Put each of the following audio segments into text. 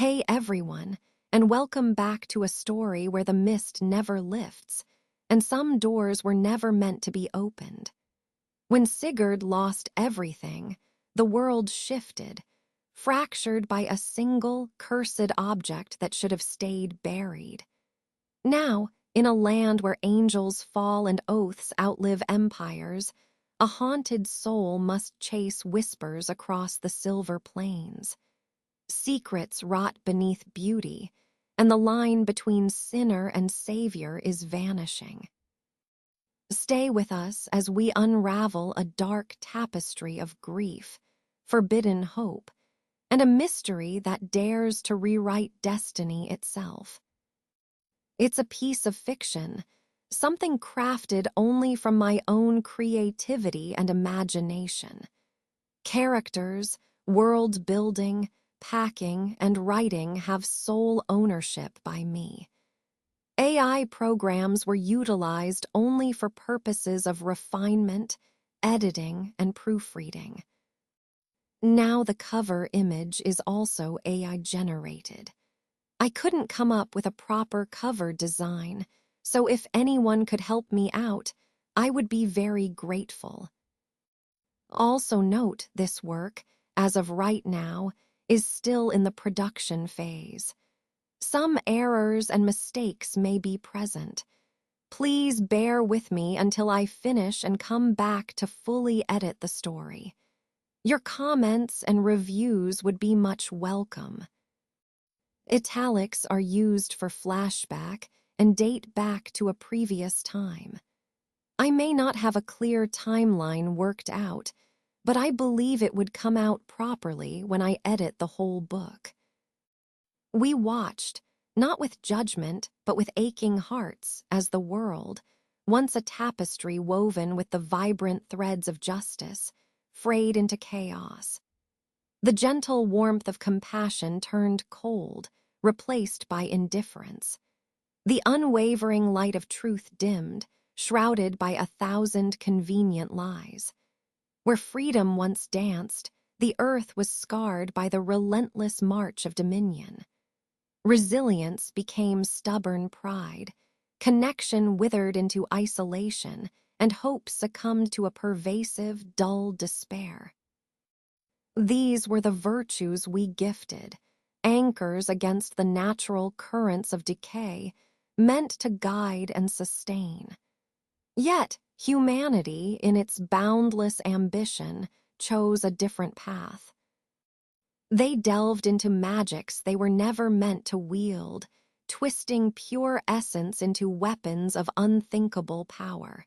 Hey everyone, and welcome back to a story where the mist never lifts, and some doors were never meant to be opened. When Sigurd lost everything, the world shifted, fractured by a single, cursed object that should have stayed buried. Now, in a land where angels fall and oaths outlive empires, a haunted soul must chase whispers across the silver plains. Secrets rot beneath beauty, and the line between sinner and savior is vanishing. Stay with us as we unravel a dark tapestry of grief, forbidden hope, and a mystery that dares to rewrite destiny itself. It's a piece of fiction, something crafted only from my own creativity and imagination. Characters, world building, packing, and writing have sole ownership by me. AI programs were utilized only for purposes of refinement, editing, and proofreading. Now the cover image is also AI-generated. I couldn't come up with a proper cover design, so if anyone could help me out, I would be very grateful. Also note this work, as of right now, is still in the production phase. Some errors and mistakes may be present. Please bear with me until I finish and come back to fully edit the story. Your comments and reviews would be much welcome. Italics are used for flashback and date back to a previous time. I may not have a clear timeline worked out, but I believe it would come out properly when I edit the whole book. We watched, not with judgment, but with aching hearts, as the world, once a tapestry woven with the vibrant threads of justice, frayed into chaos. The gentle warmth of compassion turned cold, replaced by indifference. The unwavering light of truth dimmed, shrouded by 1,000 convenient lies. Where freedom once danced, the earth was scarred by the relentless march of dominion. Resilience became stubborn pride, connection withered into isolation, and hope succumbed to a pervasive, dull despair. These were the virtues we gifted, anchors against the natural currents of decay, meant to guide and sustain. Yet, humanity, in its boundless ambition, chose a different path. They delved into magics they were never meant to wield, twisting pure essence into weapons of unthinkable power.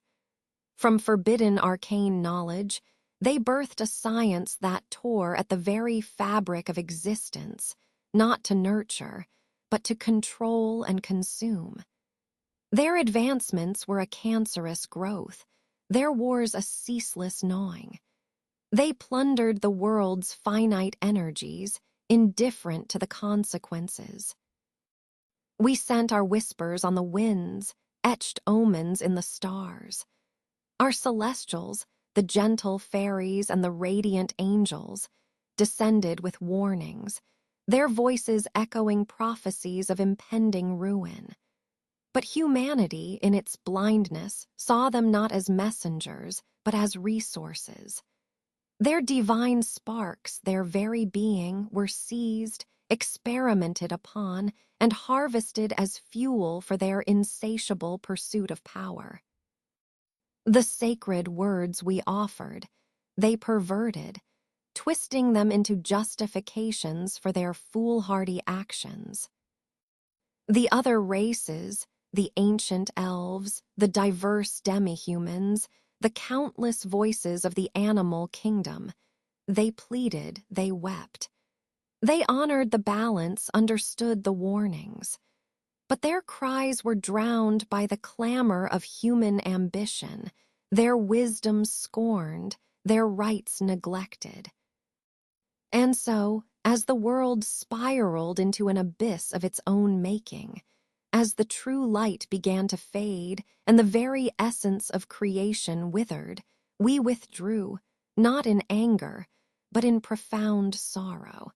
From forbidden arcane knowledge, they birthed a science that tore at the very fabric of existence, not to nurture, but to control and consume. Their advancements were a cancerous growth, their wars a ceaseless gnawing. They plundered the world's finite energies, indifferent to the consequences. We sent our whispers on the winds, etched omens in the stars. Our celestials, the gentle fairies and the radiant angels, descended with warnings, their voices echoing prophecies of impending ruin. But humanity, in its blindness, saw them not as messengers, but as resources. Their divine sparks, their very being, were seized, experimented upon, and harvested as fuel for their insatiable pursuit of power. The sacred words we offered, they perverted, twisting them into justifications for their foolhardy actions. The other races, the ancient elves, the diverse demi-humans, the countless voices of the animal kingdom, they pleaded, they wept. They honored the balance, understood the warnings. But their cries were drowned by the clamor of human ambition, their wisdom scorned, their rights neglected. And so, as the world spiraled into an abyss of its own making, as the true light began to fade and the very essence of creation withered, we withdrew, not in anger, but in profound sorrow.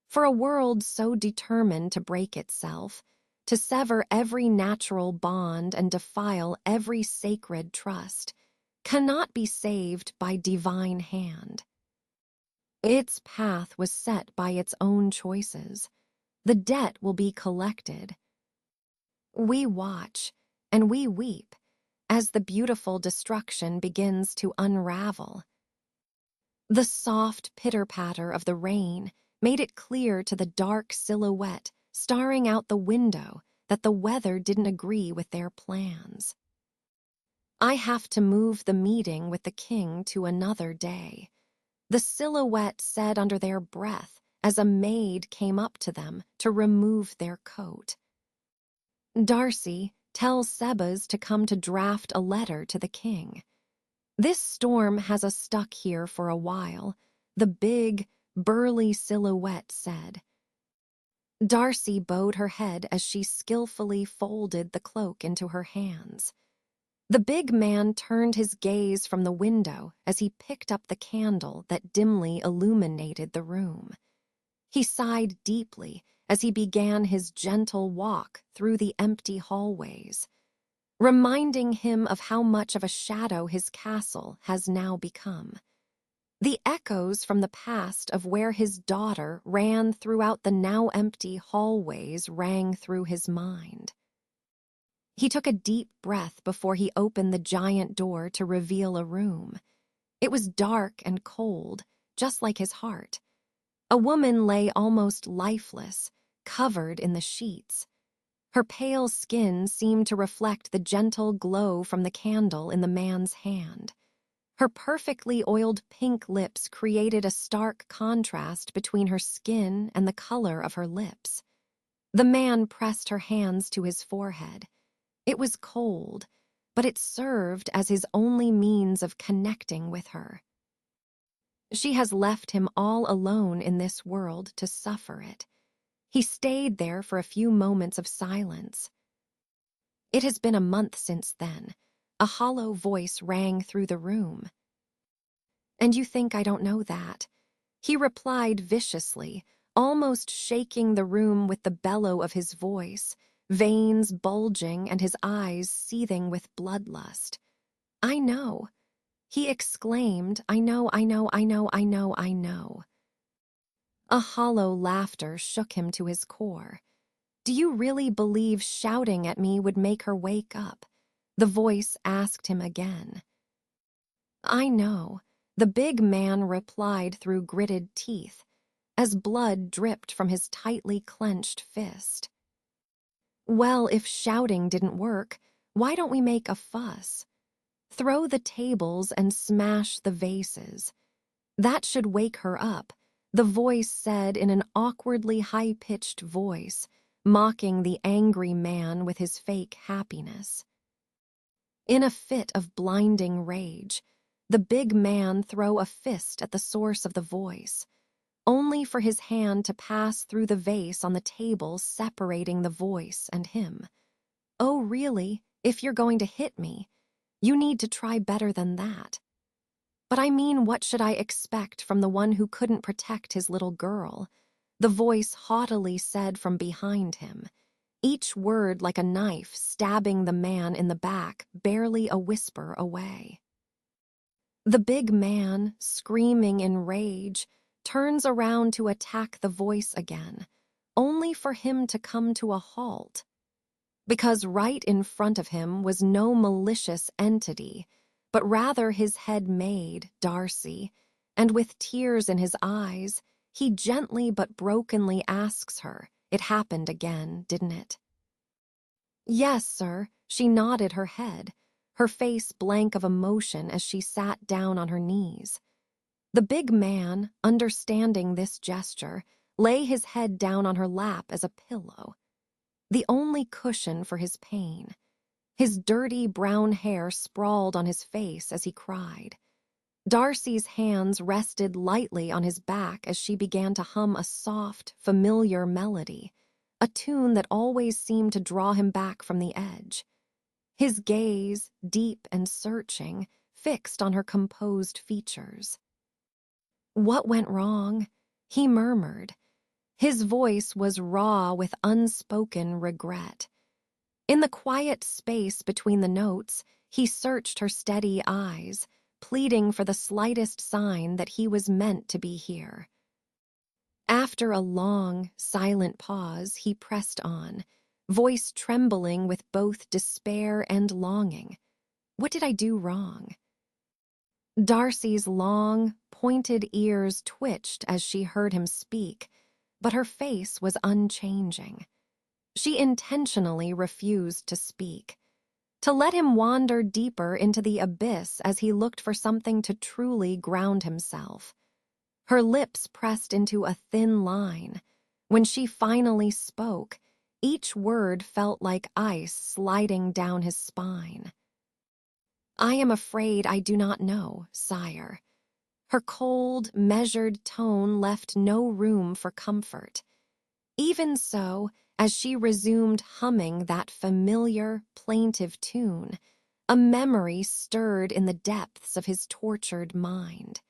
For a world so determined to break itself, to sever every natural bond and defile every sacred trust, cannot be saved by divine hand. Its path was set by its own choices. The debt will be collected. We watch, and we weep, as the beautiful destruction begins to unravel. The soft pitter-patter of the rain made it clear to the dark silhouette staring out the window that the weather didn't agree with their plans. I have to move the meeting with the king to another day, the silhouette said under their breath as a maid came up to them to remove their coat. Darcy, tell Sebas to come to draft a letter to the king. This storm has us stuck here for a while, the big, burly silhouette said. Darcy bowed her head as she skillfully folded the cloak into her hands. The big man turned his gaze from the window as he picked up the candle that dimly illuminated the room. He sighed deeply as he began his gentle walk through the empty hallways, reminding him of how much of a shadow his castle has now become. The echoes from the past of where his daughter ran throughout the now empty hallways rang through his mind. He took a deep breath before he opened the giant door to reveal a room. It was dark and cold, just like his heart. A woman lay almost lifeless, covered in the sheets. Her pale skin seemed to reflect the gentle glow from the candle in the man's hand. Her perfectly oiled pink lips created a stark contrast between her skin and the color of her lips. The man pressed her hands to his forehead. It was cold, but it served as his only means of connecting with her. She has left him all alone in this world to suffer it. He stayed there for a few moments of silence. It has been a month since then. A hollow voice rang through the room. And you think I don't know that? He replied viciously, almost shaking the room with the bellow of his voice, veins bulging and his eyes seething with bloodlust. I know. He exclaimed, I know, I know, I know, I know, I know. A hollow laughter shook him to his core. Do you really believe shouting at me would make her wake up? The voice asked him again. I know, the big man replied through gritted teeth, as blood dripped from his tightly clenched fist. Well, if shouting didn't work, why don't we make a fuss? Throw the tables and smash the vases. That should wake her up, the voice said in an awkwardly high-pitched voice, mocking the angry man with his fake happiness. In a fit of blinding rage, the big man threw a fist at the source of the voice, only for his hand to pass through the vase on the table separating the voice and him. Oh, really? If you're going to hit me, you need to try better than that. But I mean, what should I expect from the one who couldn't protect his little girl? The voice haughtily said from behind him, each word like a knife stabbing the man in the back, barely a whisper away. The big man, screaming in rage, turns around to attack the voice again, only for him to come to a halt. Because right in front of him was no malicious entity, but rather his head maid, Darcy, and with tears in his eyes, he gently but brokenly asks her, it happened again, didn't it? Yes, sir, she nodded her head, her face blank of emotion as she sat down on her knees. The big man, understanding this gesture, lay his head down on her lap as a pillow, the only cushion for his pain. His dirty brown hair sprawled on his face as he cried. Darcy's hands rested lightly on his back as she began to hum a soft, familiar melody, a tune that always seemed to draw him back from the edge. His gaze, deep and searching, fixed on her composed features. What went wrong? He murmured. His voice was raw with unspoken regret. In the quiet space between the notes, he searched her steady eyes, pleading for the slightest sign that he was meant to be here. After a long, silent pause, he pressed on, voice trembling with both despair and longing. What did I do wrong? Darcy's long, pointed ears twitched as she heard him speak, but her face was unchanging. She intentionally refused to speak, to let him wander deeper into the abyss as he looked for something to truly ground himself. Her lips pressed into a thin line. When she finally spoke, each word felt like ice sliding down his spine. I am afraid I do not know, sire. Her cold, measured tone left no room for comfort. Even so, as she resumed humming that familiar, plaintive tune, a memory stirred in the depths of his tortured mind.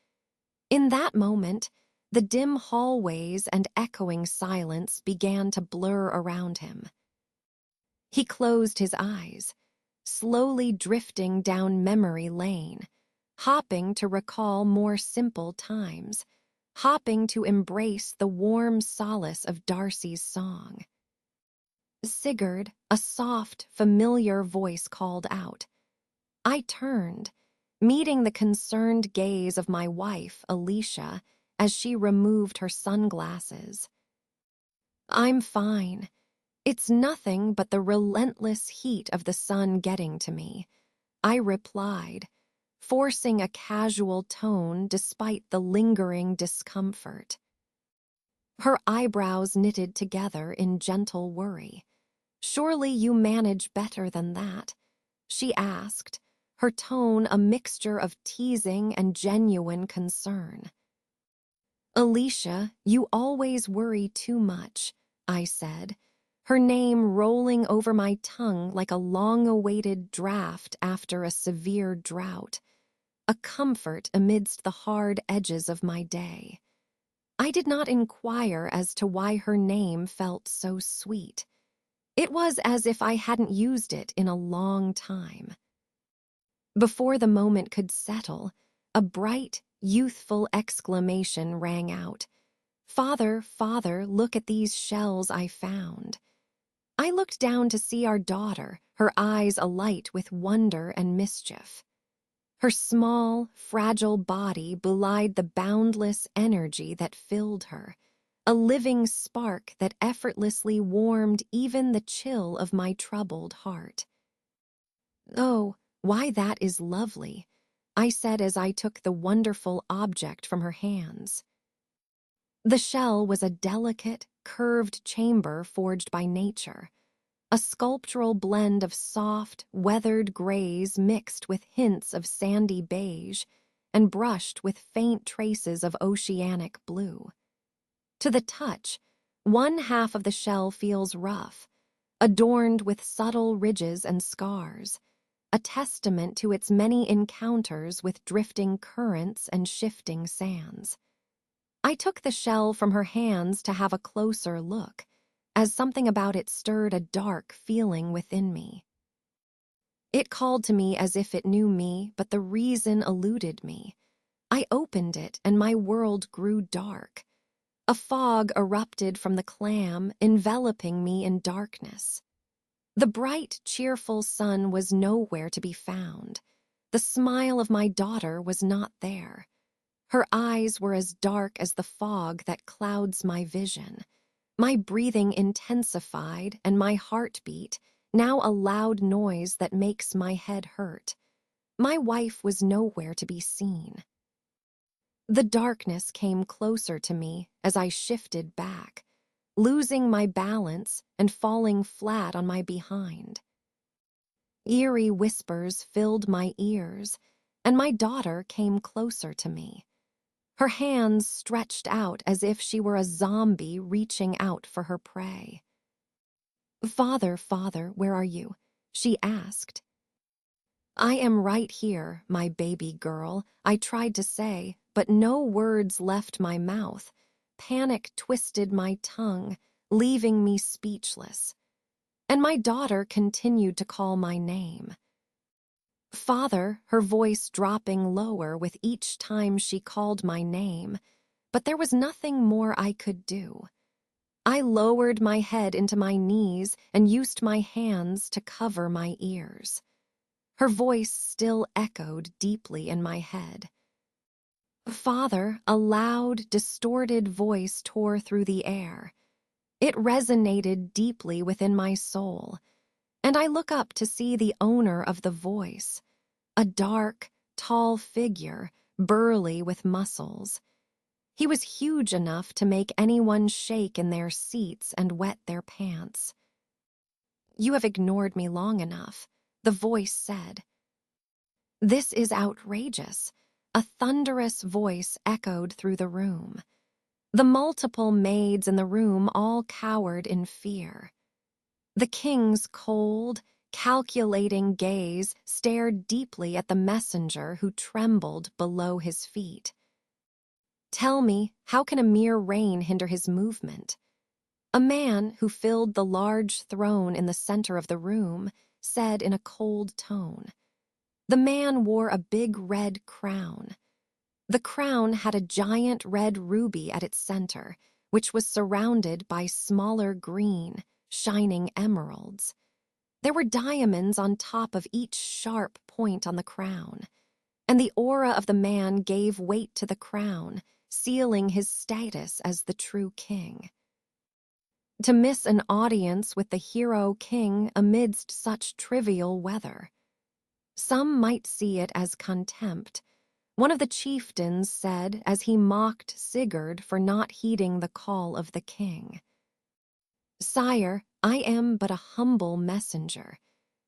In that moment, the dim hallways and echoing silence began to blur around him. He closed his eyes, slowly drifting down memory lane, hopping to recall more simple times, hopping to embrace the warm solace of Darcy's song. Sigurd, a soft, familiar voice called out. I turned, meeting the concerned gaze of my wife, Alicia, as she removed her sunglasses. I'm fine. It's nothing but the relentless heat of the sun getting to me, I replied, forcing a casual tone despite the lingering discomfort. Her eyebrows knitted together in gentle worry. Surely you manage better than that, she asked, her tone a mixture of teasing and genuine concern. Alicia, you always worry too much, I said, her name rolling over my tongue like a long-awaited draft after a severe drought, a comfort amidst the hard edges of my day. I did not inquire as to why her name felt so sweet. It was as if I hadn't used it in a long time. Before the moment could settle, a bright, youthful exclamation rang out. Father, father, look at these shells I found. I looked down to see our daughter, her eyes alight with wonder and mischief. Her small, fragile body belied the boundless energy that filled her, a living spark that effortlessly warmed even the chill of my troubled heart. Oh, why that is lovely, I said as I took the wonderful object from her hands. The shell was a delicate, curved chamber forged by nature, a sculptural blend of soft, weathered grays mixed with hints of sandy beige and brushed with faint traces of oceanic blue. To the touch, one half of the shell feels rough, adorned with subtle ridges and scars, a testament to its many encounters with drifting currents and shifting sands. I took the shell from her hands to have a closer look, as something about it stirred a dark feeling within me. It called to me as if it knew me, but the reason eluded me. I opened it, and my world grew dark. A fog erupted from the clam, enveloping me in darkness. The bright, cheerful sun was nowhere to be found. The smile of my daughter was not there. Her eyes were as dark as the fog that clouds my vision. My breathing intensified, and my heartbeat, now a loud noise that makes my head hurt. My wife was nowhere to be seen. The darkness came closer to me as I shifted back, losing my balance and falling flat on my behind. Eerie whispers filled my ears, and my daughter came closer to me. Her hands stretched out as if she were a zombie reaching out for her prey. Father, father, where are you? She asked. I am right here, my baby girl, I tried to say, but no words left my mouth. panic twisted my tongue, leaving me speechless. And my daughter continued to call my name. Father, her voice dropping lower with each time she called my name, but there was nothing more I could do. I lowered my head into my knees and used my hands to cover my ears. Her voice still echoed deeply in my head. Father, a loud, distorted voice tore through the air. It resonated deeply within my soul, and I look up to see the owner of the voice, a dark, tall figure, burly with muscles. He was huge enough to make anyone shake in their seats and wet their pants. "You have ignored me long enough," the voice said. "This is outrageous," a thunderous voice echoed through the room. The multiple maids in the room all cowered in fear. The king's cold, calculating gaze stared deeply at the messenger who trembled below his feet. "Tell me, how can a mere rain hinder his movement?" A man who filled the large throne in the center of the room said in a cold tone. The man wore a big red crown. The crown had a giant red ruby at its center, which was surrounded by smaller green, shining emeralds. There were diamonds on top of each sharp point on the crown, and the aura of the man gave weight to the crown, sealing his status as the true king. To miss an audience with the hero king amidst such trivial weather. Some might see it as contempt. One of the chieftains said as he mocked Sigurd for not heeding the call of the king. "Sire, I am but a humble messenger,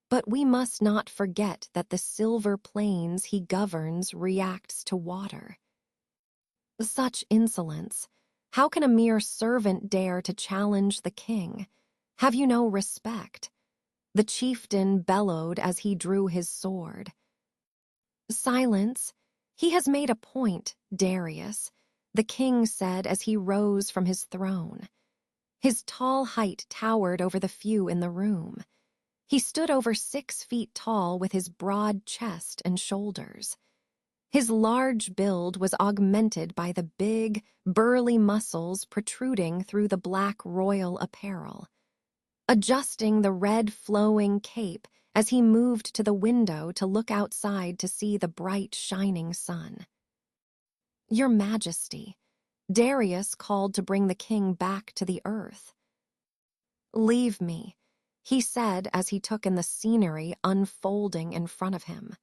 but we must not forget that the silver plains he governs reacts to water." Such insolence! How can a mere servant dare to challenge the king? Have you no respect? The chieftain bellowed as he drew his sword. "Silence! He has made a point, Darius," the king said as he rose from his throne. His tall height towered over the few in the room. He stood over 6 feet tall with his broad chest and shoulders. His large build was augmented by the big, burly muscles protruding through the black royal apparel. Adjusting the red flowing cape as he moved to the window to look outside to see the bright, shining sun. "Your Majesty," Darius called to bring the king back to the earth. "Leave me," he said as he took in the scenery unfolding in front of him.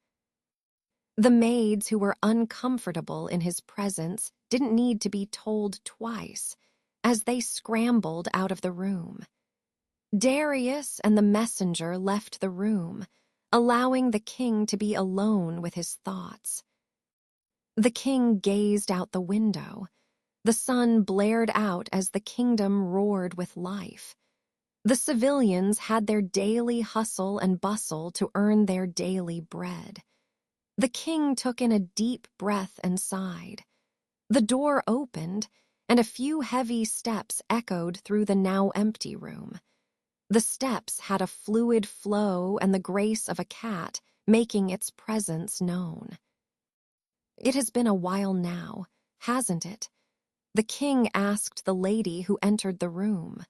The maids who were uncomfortable in his presence didn't need to be told twice as they scrambled out of the room. Darius and the messenger left the room, allowing the king to be alone with his thoughts. The king gazed out the window. The sun blared out as the kingdom roared with life. The civilians had their daily hustle and bustle to earn their daily bread. The king took in a deep breath and sighed. The door opened, and a few heavy steps echoed through the now empty room. The steps had a fluid flow and the grace of a cat, making its presence known. "It has been a while now, hasn't it?" the king asked the lady who entered the room.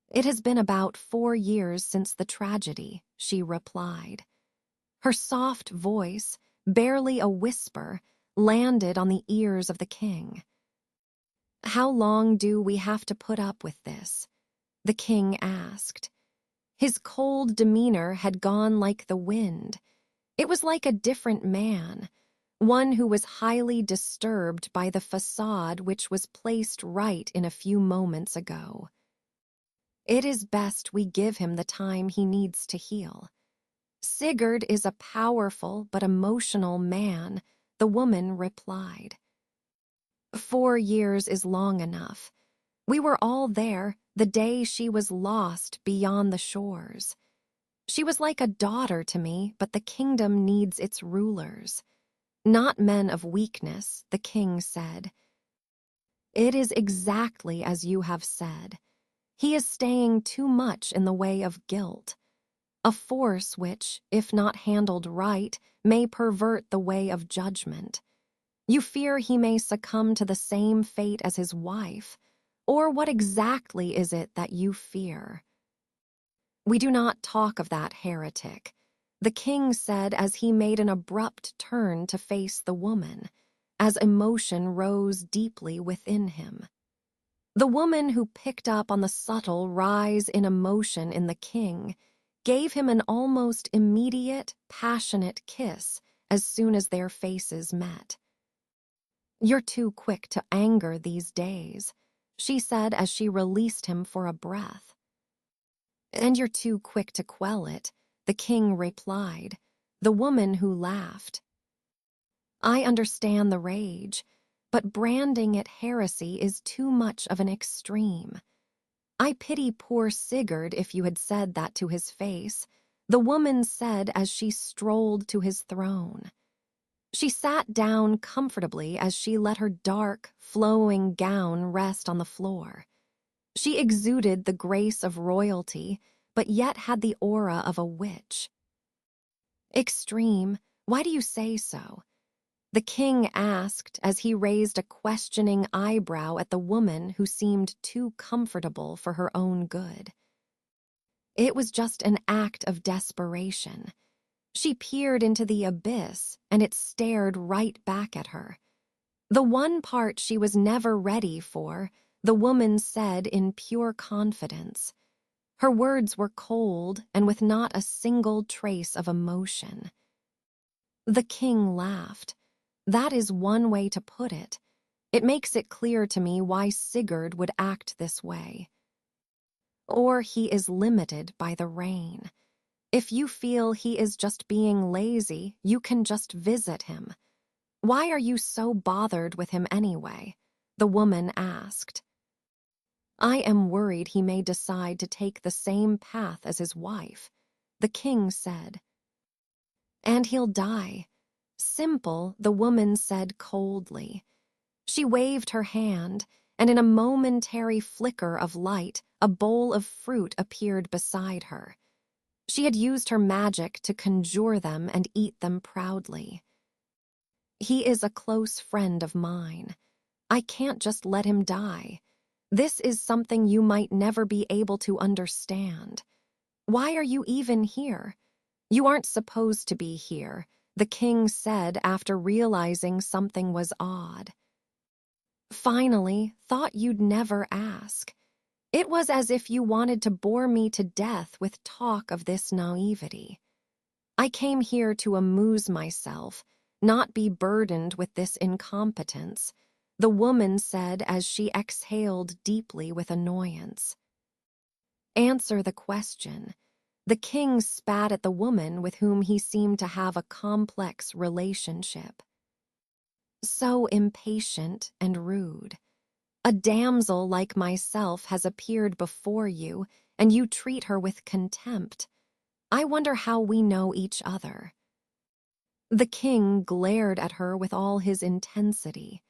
"It has been about 4 years since the tragedy," she replied. Her soft voice, barely a whisper, landed on the ears of the king. "How long do we have to put up with this?" the king asked. His cold demeanor had gone like the wind. It was like a different man, one who was highly disturbed by the facade which was placed right in a few moments ago. "It is best we give him the time he needs to heal. Sigurd is a powerful but emotional man," the woman replied. 4 years is long enough. We were all there the day she was lost beyond the shores. She was like a daughter to me, but the kingdom needs its rulers. Not men of weakness, the king said. It is exactly as you have said. He is staying too much in the way of guilt, a force which, if not handled right, may pervert the way of judgment. You fear he may succumb to the same fate as his wife, or what exactly is it that you fear? We do not talk of that heretic, the king said as he made an abrupt turn to face the woman, as emotion rose deeply within him. The woman who picked up on the subtle rise in emotion in the king gave him an almost immediate, passionate kiss as soon as their faces met. "You're too quick to anger these days," she said as she released him for a breath. "And you're too quick to quell it," the king replied, the woman who laughed. "I understand the rage, but branding it heresy is too much of an extreme. I pity poor Sigurd if you had said that to his face," the woman said as she strolled to his throne. She sat down comfortably as she let her dark, flowing gown rest on the floor. She exuded the grace of royalty, but yet had the aura of a witch. "Extreme, why do you say so?" the king asked as he raised a questioning eyebrow at the woman who seemed too comfortable for her own good. It was just an act of desperation. She peered into the abyss, and it stared right back at her. The one part she was never ready for, the woman said in pure confidence. Her words were cold and with not a single trace of emotion. The king laughed. "That is one way to put it. It makes it clear to me why Sigurd would act this way. Or he is limited by the rain. If you feel he is just being lazy, you can just visit him. Why are you so bothered with him anyway?" the woman asked. "I am worried he may decide to take the same path as his wife," the king said. "And he'll die." Simple, the woman said coldly. She waved her hand, and in a momentary flicker of light, a bowl of fruit appeared beside her. She had used her magic to conjure them and eat them proudly. "He is a close friend of mine. I can't just let him die. This is something you might never be able to understand. Why are you even here? You aren't supposed to be here," the king said after realizing something was odd. "Finally, thought you'd never ask. It was as if you wanted to bore me to death with talk of this naivety. I came here to amuse myself, not be burdened with this incompetence," the woman said as she exhaled deeply with annoyance. "Answer the question." The king spat at the woman with whom he seemed to have a complex relationship. "So impatient and rude. A damsel like myself has appeared before you, and you treat her with contempt. I wonder how we know each other." The king glared at her with all his intensity.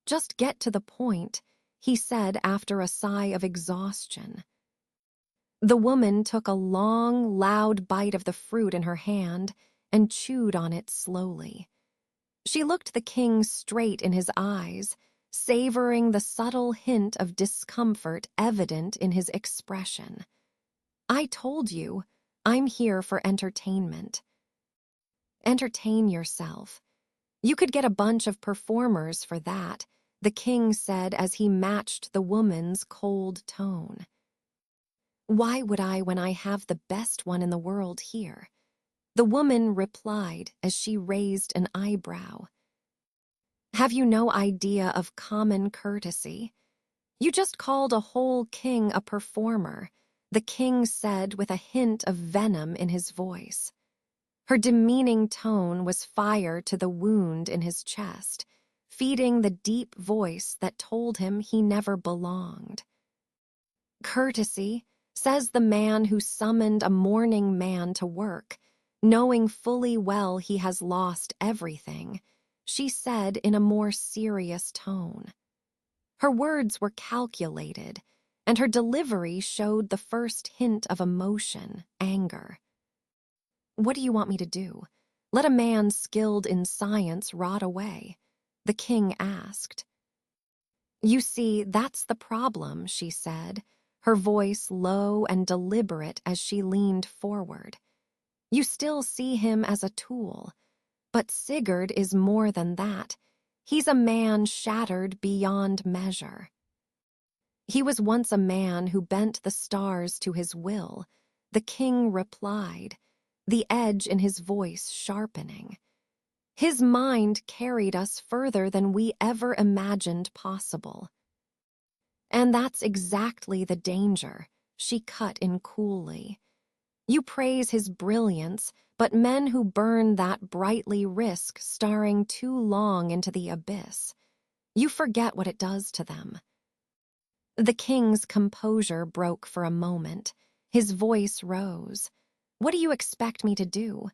"Just get to the point," he said after a sigh of exhaustion. The woman took a long, loud bite of the fruit in her hand and chewed on it slowly. She looked the king straight in his eyes, savoring the subtle hint of discomfort evident in his expression. "I told you, I'm here for entertainment." "Entertain yourself. You could get a bunch of performers for that," the king said as he matched the woman's cold tone. "Why would I when I have the best one in the world here?" the woman replied as she raised an eyebrow. "Have you no idea of common courtesy? You just called a whole king a performer," the king said with a hint of venom in his voice. Her demeaning tone was fire to the wound in his chest, feeding the deep voice that told him he never belonged. "Courtesy, says the man who summoned a mourning man to work, knowing fully well he has lost everything," she said in a more serious tone. Her words were calculated, and her delivery showed the first hint of emotion, anger. "What do you want me to do? Let a man skilled in science rot away?" the king asked. "You see, that's the problem," she said, her voice low and deliberate as she leaned forward. "You still see him as a tool, but Sigurd is more than that. He's a man shattered beyond measure. He was once a man who bent the stars to his will," the king replied, the edge in his voice sharpening. "His mind carried us further than we ever imagined possible." "And that's exactly the danger," she cut in coolly. "You praise his brilliance, but men who burn that brightly risk staring too long into the abyss. You forget what it does to them." The king's composure broke for a moment. His voice rose. "What do you expect me to do?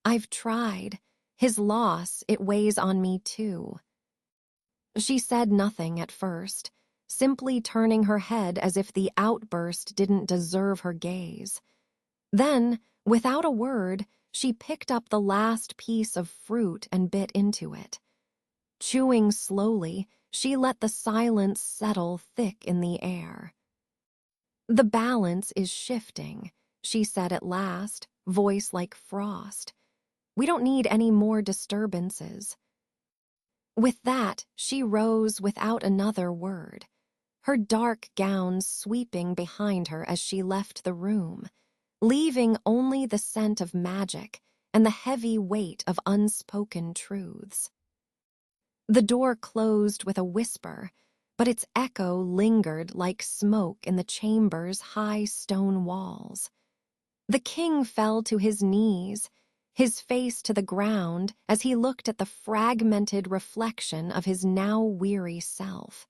I've tried. His loss, it weighs on me too." She said nothing at first, simply turning her head as if the outburst didn't deserve her gaze. Then, without a word, she picked up the last piece of fruit and bit into it. Chewing slowly, she let the silence settle thick in the air. "The balance is shifting," she said at last, voice like frost. "We don't need any more disturbances." With that, she rose without another word, her dark gown sweeping behind her as she left the room, leaving only the scent of magic and the heavy weight of unspoken truths. The door closed with a whisper, but its echo lingered like smoke in the chamber's high stone walls. The king fell to his knees, his face to the ground as he looked at the fragmented reflection of his now weary self.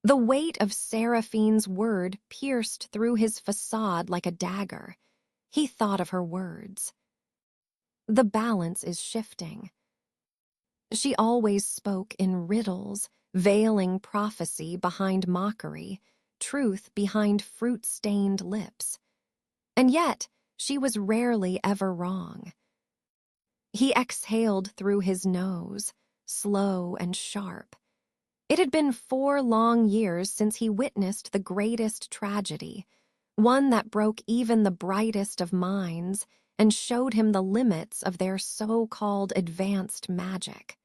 The weight of Seraphine's word pierced through his facade like a dagger. He thought of her words. The balance is shifting. She always spoke in riddles, veiling prophecy behind mockery, truth behind fruit-stained lips. And yet, she was rarely ever wrong. He exhaled through his nose, slow and sharp. It had been 4 long years since he witnessed the greatest tragedy, one that broke even the brightest of minds and showed him the limits of their so-called advanced magic.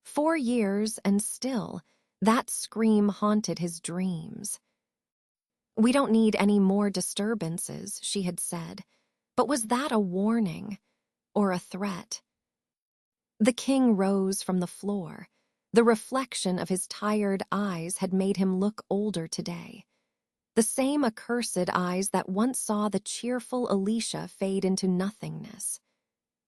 4 years, and still, that scream haunted his dreams. "We don't need any more disturbances," she had said. But was that a warning or a threat? The king rose from the floor. The reflection of his tired eyes had made him look older today. The same accursed eyes that once saw the cheerful Alicia fade into nothingness.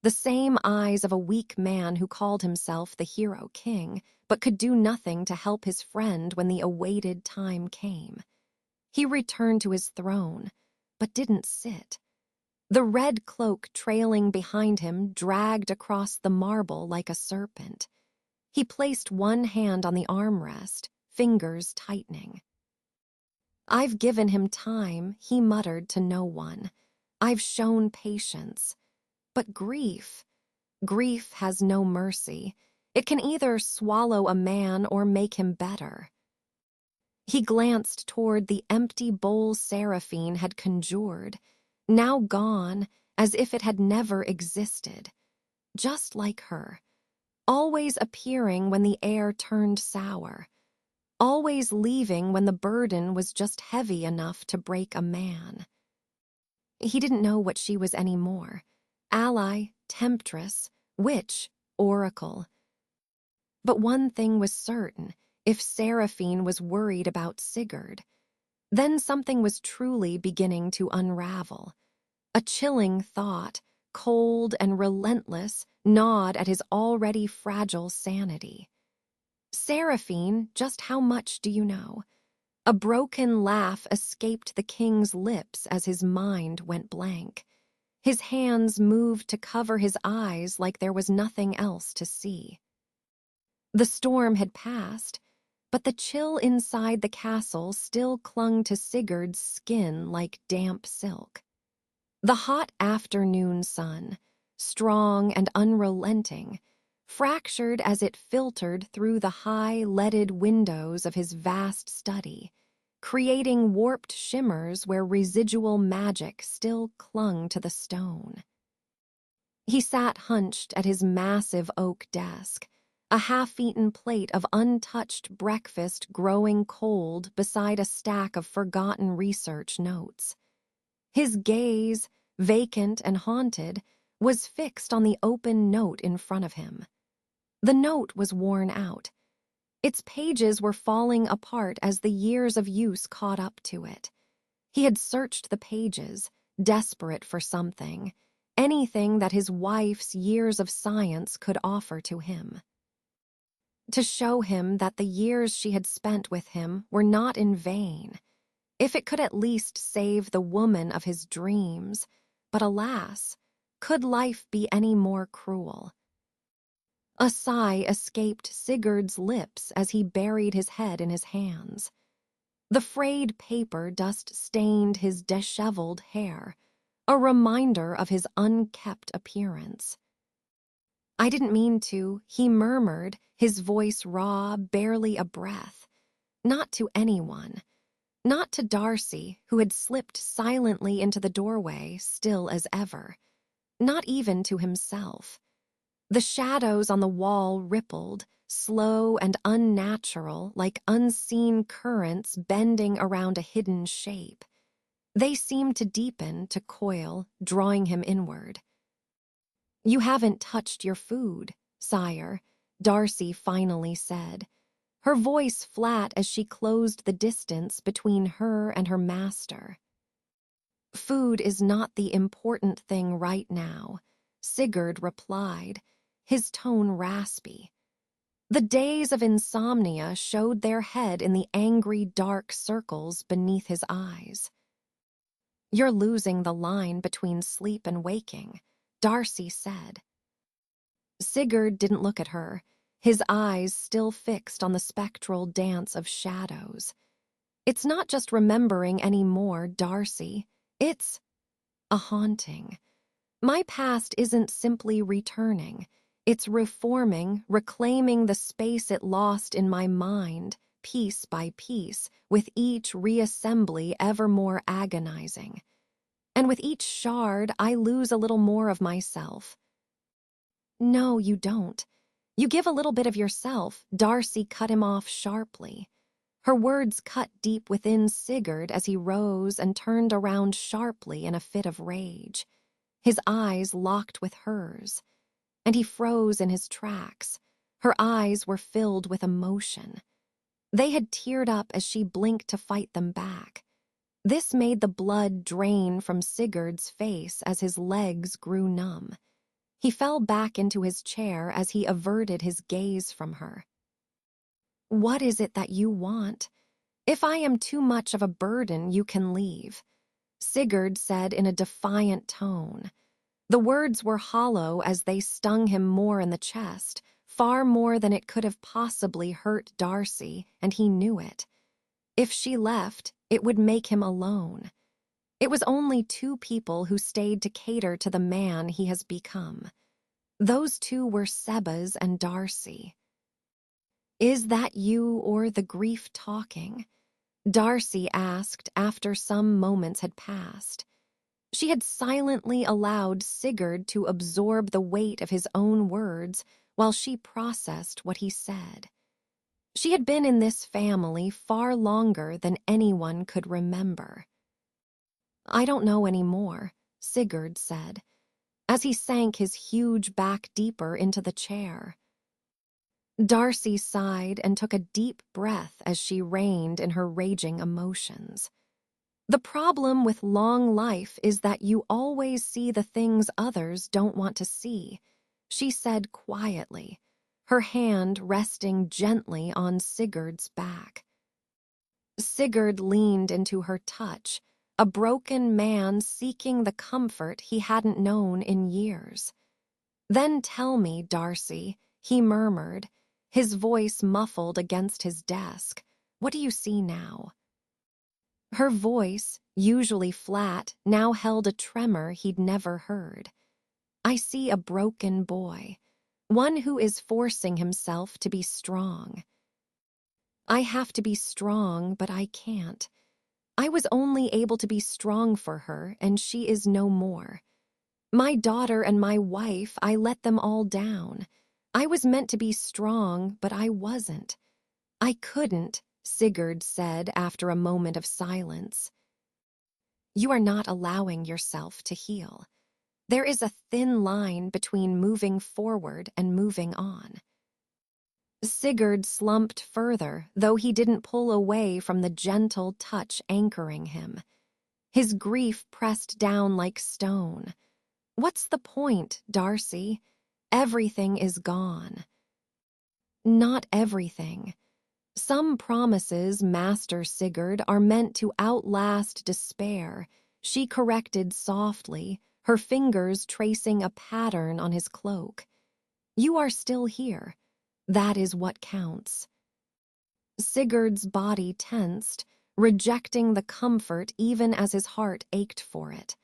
The same eyes of a weak man who called himself the hero king, but could do nothing to help his friend when the awaited time came. He returned to his throne, but didn't sit. The red cloak trailing behind him dragged across the marble like a serpent. He placed one hand on the armrest, fingers tightening. "I've given him time," he muttered to no one. "I've shown patience. But grief has no mercy. It can either swallow a man or make him better." He glanced toward the empty bowl Seraphine had conjured, now gone as if it had never existed. Just like her, always appearing when the air turned sour, always leaving when the burden was just heavy enough to break a man. He didn't know what she was anymore. Ally, temptress, witch, oracle. But one thing was certain: if Seraphine was worried about Sigurd, then something was truly beginning to unravel. A chilling thought, cold and relentless, gnawed at his already fragile sanity. "Seraphine, just how much do you know?" A broken laugh escaped the king's lips as his mind went blank. His hands moved to cover his eyes like there was nothing else to see. The storm had passed. but the chill inside the castle still clung to Sigurd's skin like damp silk. The hot afternoon sun, strong and unrelenting, fractured as it filtered through the high, leaded windows of his vast study, creating warped shimmers where residual magic still clung to the stone. He sat hunched at his massive oak desk, a half-eaten plate of untouched breakfast growing cold beside a stack of forgotten research notes. His gaze, vacant and haunted, was fixed on the open note in front of him. The note was worn out. Its pages were falling apart as the years of use caught up to it. He had searched the pages, desperate for something, anything that his wife's years of science could offer to him. To show him that the years she had spent with him were not in vain, if it could at least save the woman of his dreams, but alas, could life be any more cruel? A sigh escaped Sigurd's lips as he buried his head in his hands. The frayed paper dust stained his disheveled hair, a reminder of his unkept appearance. "I didn't mean to," he murmured, his voice raw, barely a breath. Not to anyone. Not to Darcy, who had slipped silently into the doorway, still as ever. Not even to himself. The shadows on the wall rippled, slow and unnatural, like unseen currents bending around a hidden shape. They seemed to deepen, to coil, drawing him inward. "You haven't touched your food, sire," Darcy finally said, her voice flat as she closed the distance between her and her master. "Food is not the important thing right now," Sigurd replied, his tone raspy. The days of insomnia showed their head in the angry dark circles beneath his eyes. "You're losing the line between sleep and waking," Darcy said. Sigurd didn't look at her, his eyes still fixed on the spectral dance of shadows. "It's not just remembering anymore, Darcy. It's a haunting. My past isn't simply returning. It's reforming, reclaiming the space it lost in my mind, piece by piece, with each reassembly ever more agonizing. And with each shard, I lose a little more of myself." "No, you don't. You give a little bit of yourself," Darcy cut him off sharply. Her words cut deep within Sigurd as he rose and turned around sharply in a fit of rage. His eyes locked with hers, and he froze in his tracks. Her eyes were filled with emotion. They had teared up as she blinked to fight them back. This made the blood drain from Sigurd's face as his legs grew numb. He fell back into his chair as he averted his gaze from her. "What is it that you want? If I am too much of a burden, you can leave," Sigurd said in a defiant tone. The words were hollow as they stung him more in the chest, far more than it could have possibly hurt Darcy, and he knew it. If she left, it would make him alone. It was only two people who stayed to cater to the man he has become. Those two were Seba's and Darcy. "Is that you or the grief talking?" Darcy asked after some moments had passed. She had silently allowed Sigurd to absorb the weight of his own words while she processed what he said. She had been in this family far longer than anyone could remember. "I don't know any more," Sigurd said, as he sank his huge back deeper into the chair. Darcy sighed and took a deep breath as she reined in her raging emotions. "The problem with long life is that you always see the things others don't want to see," she said quietly, her hand resting gently on Sigurd's back. Sigurd leaned into her touch, a broken man seeking the comfort he hadn't known in years. "Then tell me, Darcy," he murmured, his voice muffled against his desk. "What do you see now?" Her voice, usually flat, now held a tremor he'd never heard. "I see a broken boy, one who is forcing himself to be strong. I have to be strong, but I can't. I was only able to be strong for her, and she is no more. My daughter and my wife, I let them all down. I was meant to be strong, but I wasn't. I couldn't," Sigurd said after a moment of silence. "You are not allowing yourself to heal. There is a thin line between moving forward and moving on." Sigurd slumped further, though he didn't pull away from the gentle touch anchoring him. His grief pressed down like stone. "What's the point, Darcy? Everything is gone." "Not everything. Some promises, Master Sigurd, are meant to outlast despair," she corrected softly, her fingers tracing a pattern on his cloak. "You are still here. That is what counts." Sigurd's body tensed, rejecting the comfort even as his heart ached for it.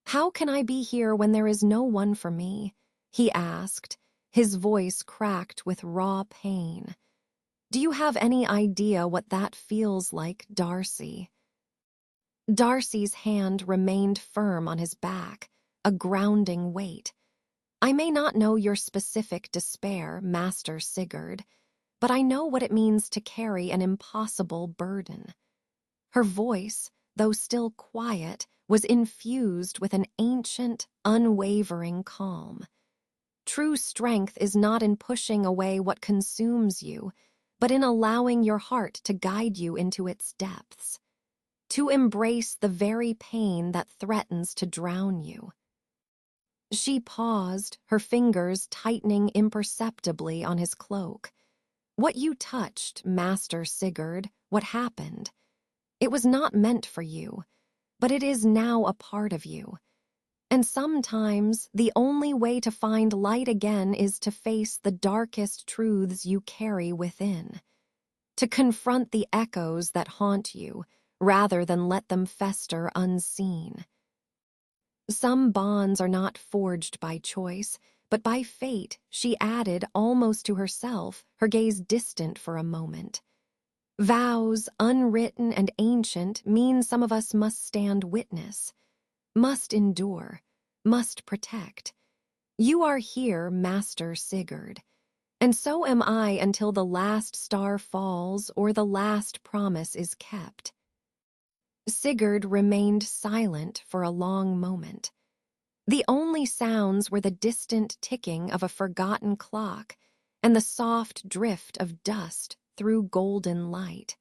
"How can I be here when there is no one for me?" he asked, his voice cracked with raw pain. "Do you have any idea what that feels like, Darcy?" Darcy's hand remained firm on his back, a grounding weight. "I may not know your specific despair, Master Sigurd, but I know what it means to carry an impossible burden." Her voice, though still quiet, was infused with an ancient, unwavering calm. "True strength is not in pushing away what consumes you, but in allowing your heart to guide you into its depths. To embrace the very pain that threatens to drown you." She paused, her fingers tightening imperceptibly on his cloak. "What you touched, Master Sigurd, what happened? It was not meant for you, but it is now a part of you. And sometimes the only way to find light again is to face the darkest truths you carry within, to confront the echoes that haunt you, rather than let them fester unseen. Some bonds are not forged by choice, but by fate," she added almost to herself, her gaze distant for a moment. "Vows, unwritten and ancient, mean some of us must stand witness, must endure, must protect. You are here, Master Sigurd, and so am I until the last star falls or the last promise is kept." Sigurd remained silent for a long moment. The only sounds were the distant ticking of a forgotten clock and the soft drift of dust through golden light.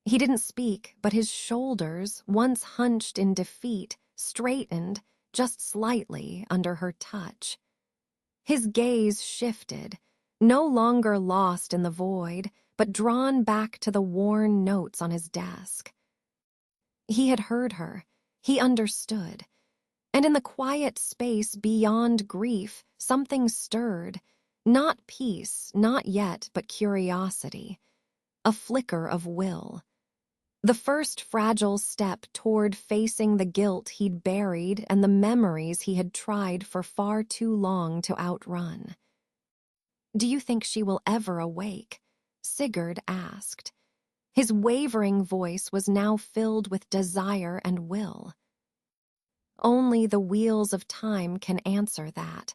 He didn't speak, but his shoulders, once hunched in defeat, straightened just slightly under her touch. His gaze shifted, no longer lost in the void, but drawn back to the worn notes on his desk. He had heard her. He understood. And in the quiet space beyond grief, something stirred. Not peace, not yet, but curiosity. A flicker of will. The first fragile step toward facing the guilt he'd buried and the memories he had tried for far too long to outrun. "Do you think she will ever awake?" Sigurd asked. His wavering voice was now filled with desire and will. "Only the wheels of time can answer that.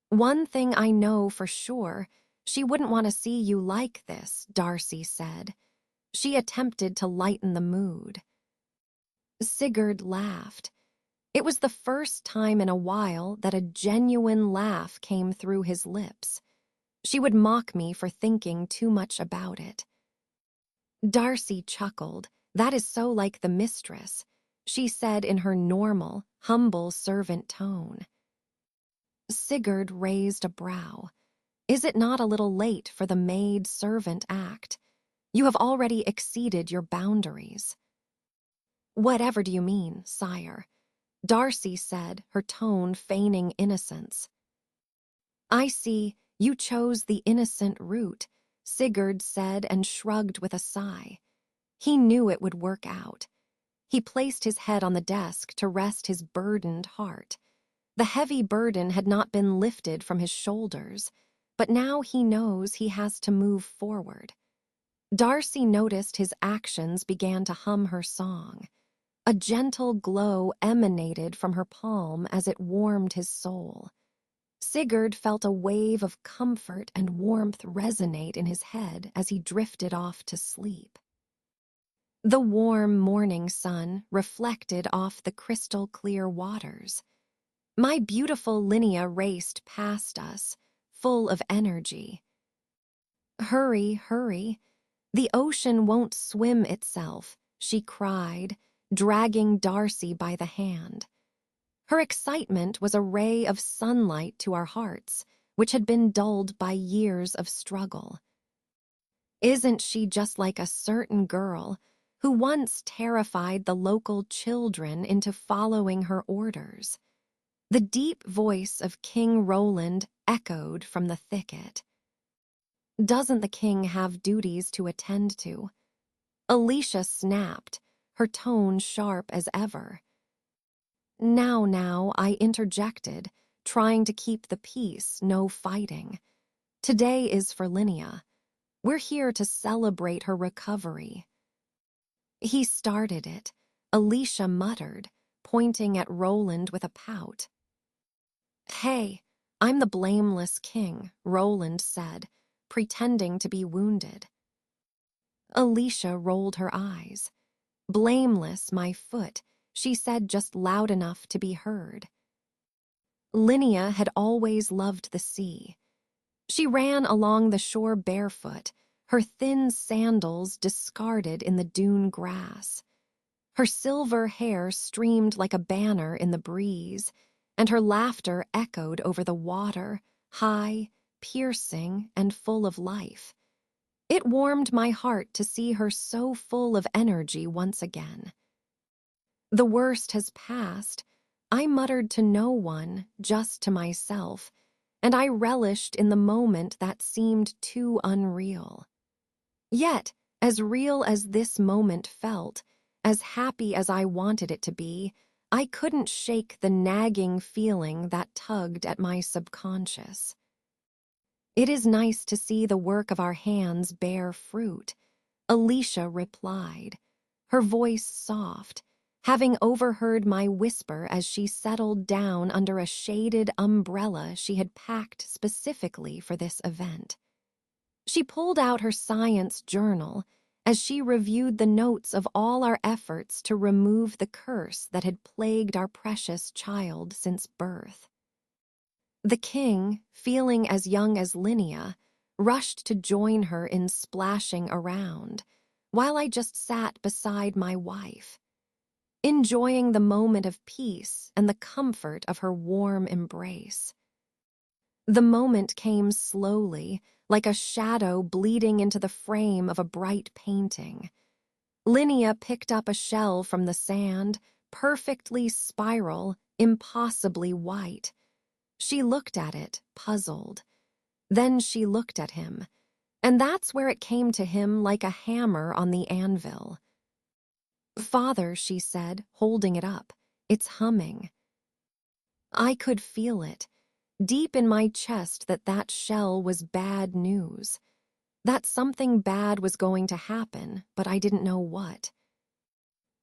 One thing I know for sure, she wouldn't want to see you like this," Darcy said. She attempted to lighten the mood. Sigurd laughed. It was the first time in a while that a genuine laugh came through his lips. "She would mock me for thinking too much about it." Darcy chuckled. "That is so like the mistress," she said in her normal, humble servant tone. Sigurd raised a brow. "Is it not a little late for the maid-servant act? You have already exceeded your boundaries." "Whatever do you mean, sire?" Darcy said, her tone feigning innocence. "I see You chose the innocent route, Sigurd said and shrugged with a sigh. He knew it would work out. He placed his head on the desk to rest his burdened heart. The heavy burden had not been lifted from his shoulders, but now he knows he has to move forward. Darcy noticed his actions began to hum her song. A gentle glow emanated from her palm as it warmed his soul. Sigurd felt a wave of comfort and warmth resonate in his head as he drifted off to sleep. The warm morning sun reflected off the crystal-clear waters. My beautiful Linnea raced past us, full of energy. "Hurry, hurry. The ocean won't swim itself," she cried, dragging Darcy by the hand. Her excitement was a ray of sunlight to our hearts, which had been dulled by years of struggle. Isn't she just like a certain girl who once terrified the local children into following her orders? The deep voice of King Roland echoed from the thicket. Doesn't the king have duties to attend to? Alicia snapped, her tone sharp as ever. Now, I interjected, trying to keep the peace, no fighting. Today is for Linnea. We're here to celebrate her recovery. He started it, Alicia muttered, pointing at Roland with a pout. Hey, I'm the blameless king, Roland said, pretending to be wounded. Alicia rolled her eyes. Blameless, my foot, she said just loud enough to be heard. Linnea had always loved the sea. She ran along the shore barefoot, her thin sandals discarded in the dune grass. Her silver hair streamed like a banner in the breeze, and her laughter echoed over the water, high, piercing, and full of life. It warmed my heart to see her so full of energy once again. The worst has passed, I muttered to no one, just to myself, and I relished in the moment that seemed too unreal. Yet, as real as this moment felt, as happy as I wanted it to be, I couldn't shake the nagging feeling that tugged at my subconscious. It is nice to see the work of our hands bear fruit, Alicia replied, her voice soft, having overheard my whisper as she settled down under a shaded umbrella she had packed specifically for this event. She pulled out her science journal as she reviewed the notes of all our efforts to remove the curse that had plagued our precious child since birth. The king, feeling as young as Linnea, rushed to join her in splashing around, while I just sat beside my wife, enjoying the moment of peace and the comfort of her warm embrace. The moment came slowly, like a shadow bleeding into the frame of a bright painting. Linnea picked up a shell from the sand, perfectly spiral, impossibly white. She looked at it, puzzled. Then she looked at him, and that's where it came to him like a hammer on the anvil. "Father," she said, holding it up, "it's humming." I could feel it, deep in my chest, that shell was bad news, that something bad was going to happen, but I didn't know what.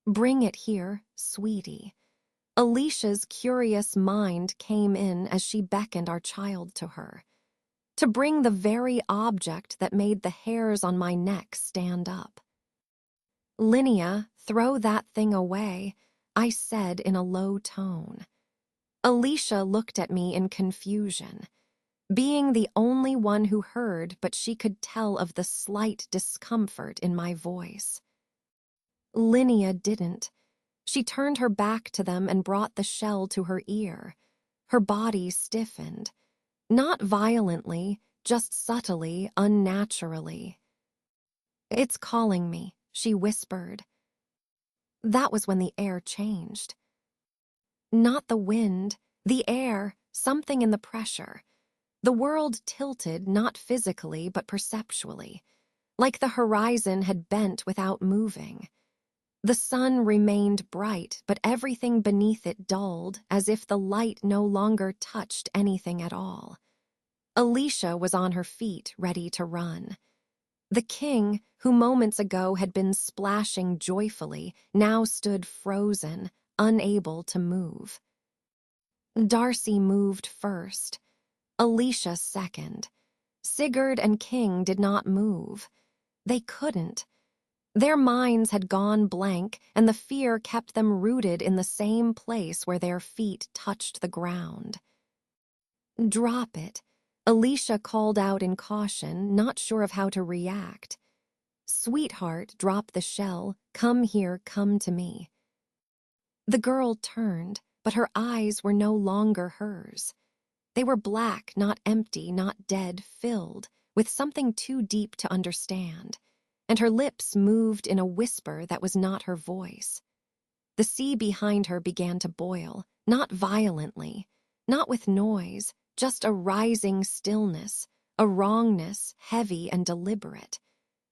"Bring it here, sweetie." Alicia's curious mind came in as she beckoned our child to her, to bring the very object that made the hairs on my neck stand up. "Linnea, throw that thing away," I said in a low tone. Alicia looked at me in confusion, being the only one who heard, but she could tell of the slight discomfort in my voice. Linnea didn't. She turned her back to them and brought the shell to her ear. Her body stiffened. Not violently, just subtly, unnaturally. "It's calling me," she whispered. That was when the air changed. Not the wind, the air, something in the pressure. The world tilted not physically but perceptually, like the horizon had bent without moving. The sun remained bright, but everything beneath it dulled, as if the light no longer touched anything at all. Alicia was on her feet, ready to run. The king, who moments ago had been splashing joyfully, now stood frozen, unable to move. Darcy moved first, Alicia second. Sigurd and King did not move. They couldn't. Their minds had gone blank, and the fear kept them rooted in the same place where their feet touched the ground. "Drop it," Alicia called out in caution, not sure of how to react. "Sweetheart, drop the shell. Come here, come to me." The girl turned, but her eyes were no longer hers. They were black, not empty, not dead, filled with something too deep to understand, and her lips moved in a whisper that was not her voice. The sea behind her began to boil, not violently, not with noise, just a rising stillness, a wrongness, heavy and deliberate.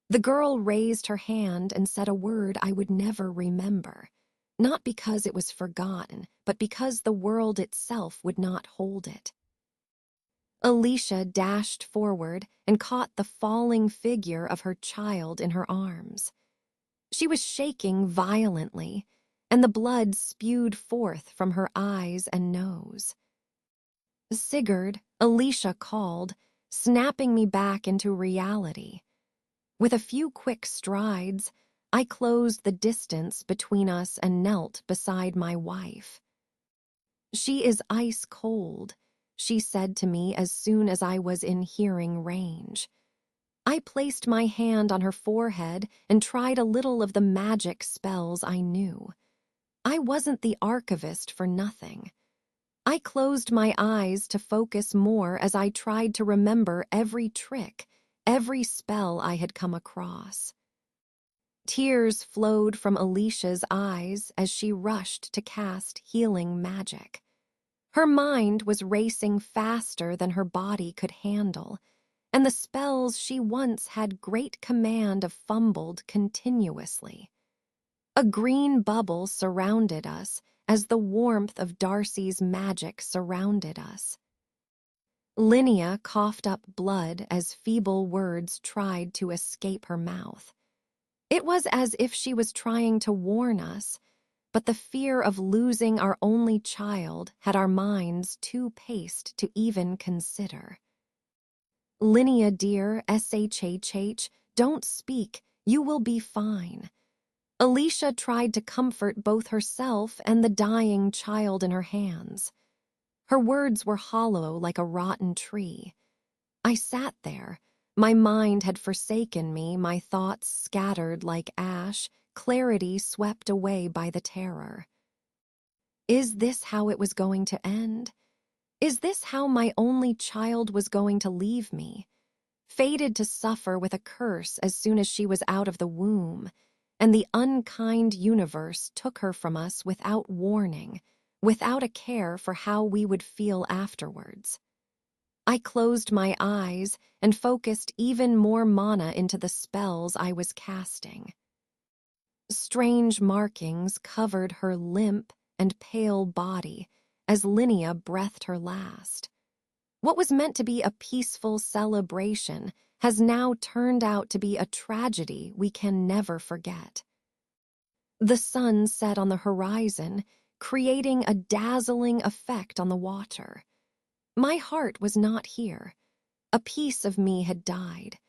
The girl raised her hand and said a word I would never remember, not because it was forgotten, but because the world itself would not hold it. Alicia dashed forward and caught the falling figure of her child in her arms. She was shaking violently, and the blood spewed forth from her eyes and nose. "Sigurd," Alicia called, snapping me back into reality. With a few quick strides, I closed the distance between us and knelt beside my wife. "She is ice cold," she said to me as soon as I was in hearing range. I placed my hand on her forehead and tried a little of the magic spells I knew. I wasn't the archivist for nothing. I closed my eyes to focus more as I tried to remember every trick, every spell I had come across. Tears flowed from Alicia's eyes as she rushed to cast healing magic. Her mind was racing faster than her body could handle, and the spells she once had great command of fumbled continuously. A green bubble surrounded us as the warmth of Darcy's magic surrounded us. Linnea coughed up blood as feeble words tried to escape her mouth. It was as if she was trying to warn us, but the fear of losing our only child had our minds too paced to even consider. "Linnea, dear, shhh, don't speak, you will be fine." Alicia tried to comfort both herself and the dying child in her hands. Her words were hollow like a rotten tree. I sat there. My mind had forsaken me, my thoughts scattered like ash, clarity swept away by the terror. Is this how it was going to end? Is this how my only child was going to leave me? Fated to suffer with a curse as soon as she was out of the womb, and the unkind universe took her from us without warning, without a care for how we would feel afterwards. I closed my eyes and focused even more mana into the spells I was casting. Strange markings covered her limp and pale body as Linnea breathed her last. What was meant to be a peaceful celebration has now turned out to be a tragedy we can never forget. The sun set on the horizon, creating a dazzling effect on the water. My heart was not here. A piece of me had died.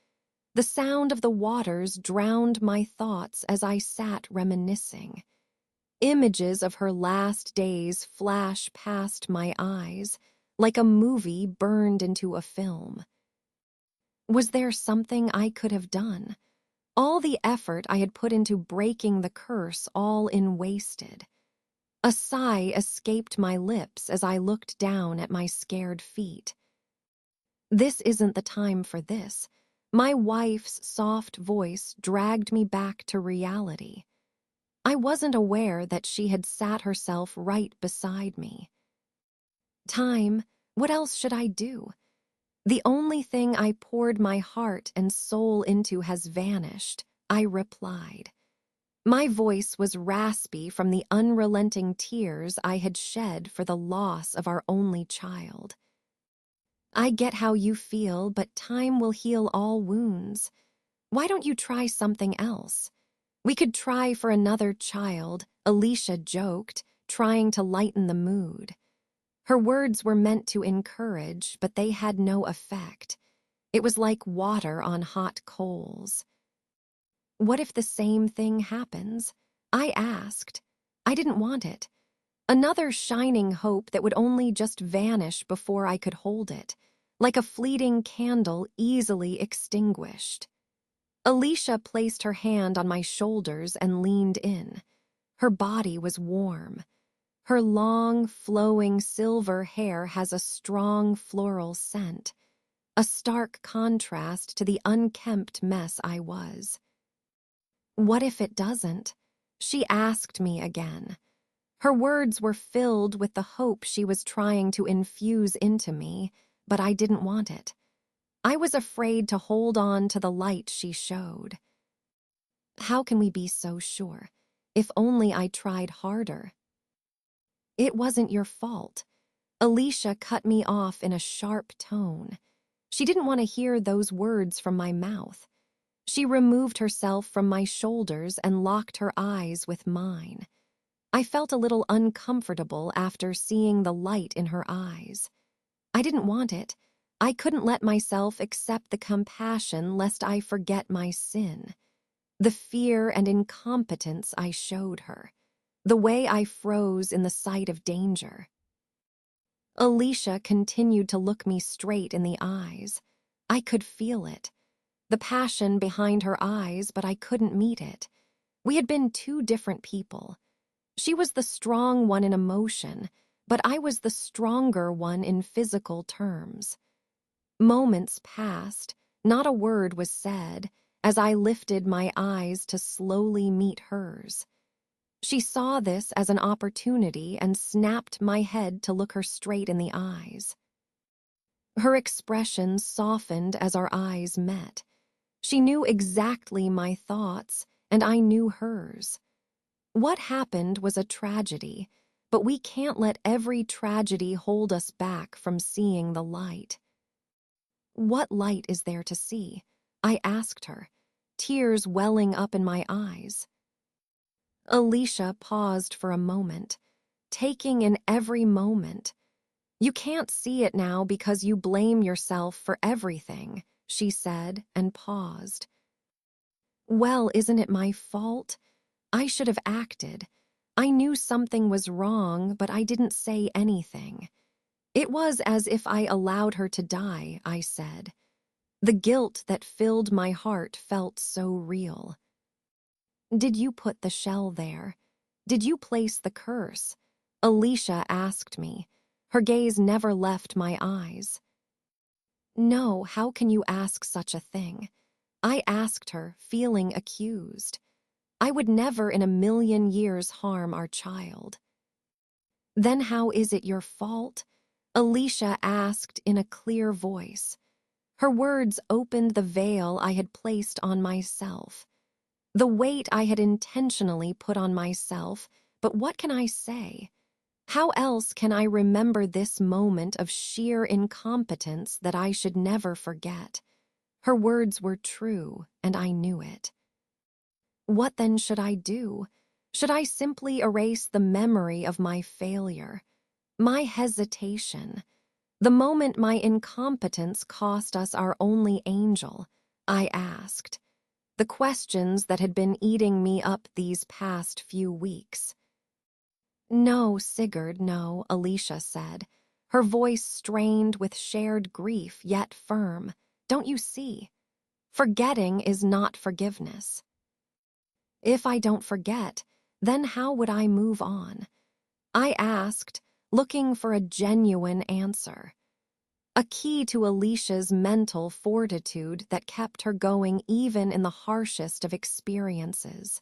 The sound of the waters drowned my thoughts as I sat reminiscing. Images of her last days flash past my eyes, like a movie burned into a film. Was there something I could have done? All the effort I had put into breaking the curse all in wasted. A sigh escaped my lips as I looked down at my scared feet. This isn't the time for this. My wife's soft voice dragged me back to reality. I wasn't aware that she had sat herself right beside me. Time, what else should I do? The only thing I poured my heart and soul into has vanished, I replied. My voice was raspy from the unrelenting tears I had shed for the loss of our only child. I get how you feel, but time will heal all wounds. Why don't you try something else? We could try for another child, Alicia joked, trying to lighten the mood. Her words were meant to encourage, but they had no effect. It was like water on hot coals. What if the same thing happens? I asked. I didn't want it. Another shining hope that would only just vanish before I could hold it, like a fleeting candle easily extinguished. Alicia placed her hand on my shoulders and leaned in. Her body was warm. Her long, flowing silver hair has a strong floral scent, a stark contrast to the unkempt mess I was. What if it doesn't? She asked me again. Her words were filled with the hope she was trying to infuse into me, but I didn't want it. I was afraid to hold on to the light she showed. How can we be so sure? If only I tried harder. It wasn't your fault. Alicia cut me off in a sharp tone. She didn't want to hear those words from my mouth. She removed herself from my shoulders and locked her eyes with mine. I felt a little uncomfortable after seeing the light in her eyes. I didn't want it. I couldn't let myself accept the compassion lest I forget my sin. The fear and incompetence I showed her. The way I froze in the sight of danger. Alicia continued to look me straight in the eyes. I could feel it. The passion behind her eyes, but I couldn't meet it. We had been two different people. She was the strong one in emotion, but I was the stronger one in physical terms. Moments passed, not a word was said, as I lifted my eyes to slowly meet hers. She saw this as an opportunity and snapped my head to look her straight in the eyes. Her expression softened as our eyes met. She knew exactly my thoughts, and I knew hers. What happened was a tragedy, but we can't let every tragedy hold us back from seeing the light. What light is there to see? I asked her, tears welling up in my eyes. Alicia paused for a moment, taking in every moment. You can't see it now because you blame yourself for everything, she said and paused. Well, isn't it my fault? I should have acted. I knew something was wrong, but I didn't say anything. It was as if I allowed her to die, I said. The guilt that filled my heart felt so real. Did you put the shell there? Did you place the curse? Alicia asked me. Her gaze never left my eyes. No, how can you ask such a thing? I asked her, feeling accused. I would never in a million years harm our child. Then how is it your fault? Alicia asked in a clear voice. Her words opened the veil I had placed on myself. The weight I had intentionally put on myself, but what can I say? How else can I remember this moment of sheer incompetence that I should never forget? Her words were true, and I knew it. What then should I do? Should I simply erase the memory of my failure, my hesitation, the moment my incompetence cost us our only angel? I asked. The questions that had been eating me up these past few weeks. No, Sigurd, no, Alicia said, her voice strained with shared grief yet firm. Don't you see? Forgetting is not forgiveness. If I don't forget, then how would I move on? I asked, looking for a genuine answer. A key to Alicia's mental fortitude that kept her going even in the harshest of experiences.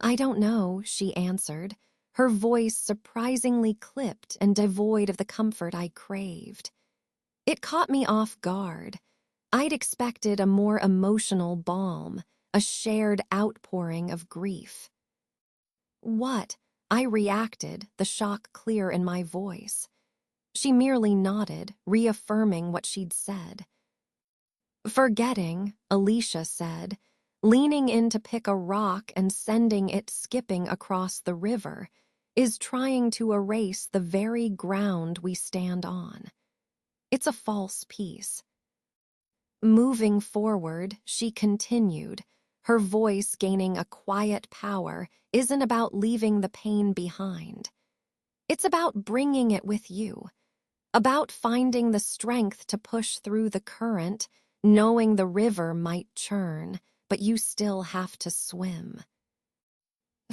I don't know, she answered, her voice surprisingly clipped and devoid of the comfort I craved. It caught me off guard. I'd expected a more emotional balm, a shared outpouring of grief. "What?" I reacted, the shock clear in my voice. She merely nodded, reaffirming what she'd said. "Forgetting," Alicia said, leaning in to pick a rock and sending it skipping across the river, "is trying to erase the very ground we stand on. It's a false peace." Moving forward, she continued, her voice gaining a quiet power, "isn't about leaving the pain behind. It's about bringing it with you, about finding the strength to push through the current, knowing the river might churn, but you still have to swim."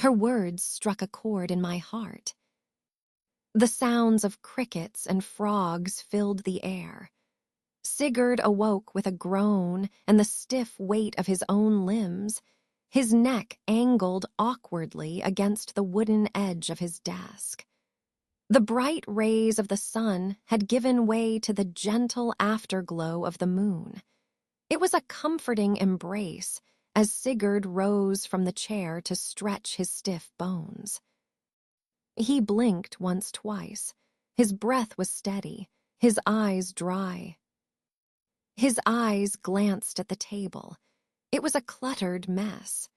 Her words struck a chord in my heart. The sounds of crickets and frogs filled the air. Sigurd awoke with a groan and the stiff weight of his own limbs, his neck angled awkwardly against the wooden edge of his desk. The bright rays of the sun had given way to the gentle afterglow of the moon. It was a comforting embrace as Sigurd rose from the chair to stretch his stiff bones. He blinked twice. His breath was steady, his eyes dry. His eyes glanced at the table. It was a cluttered mess.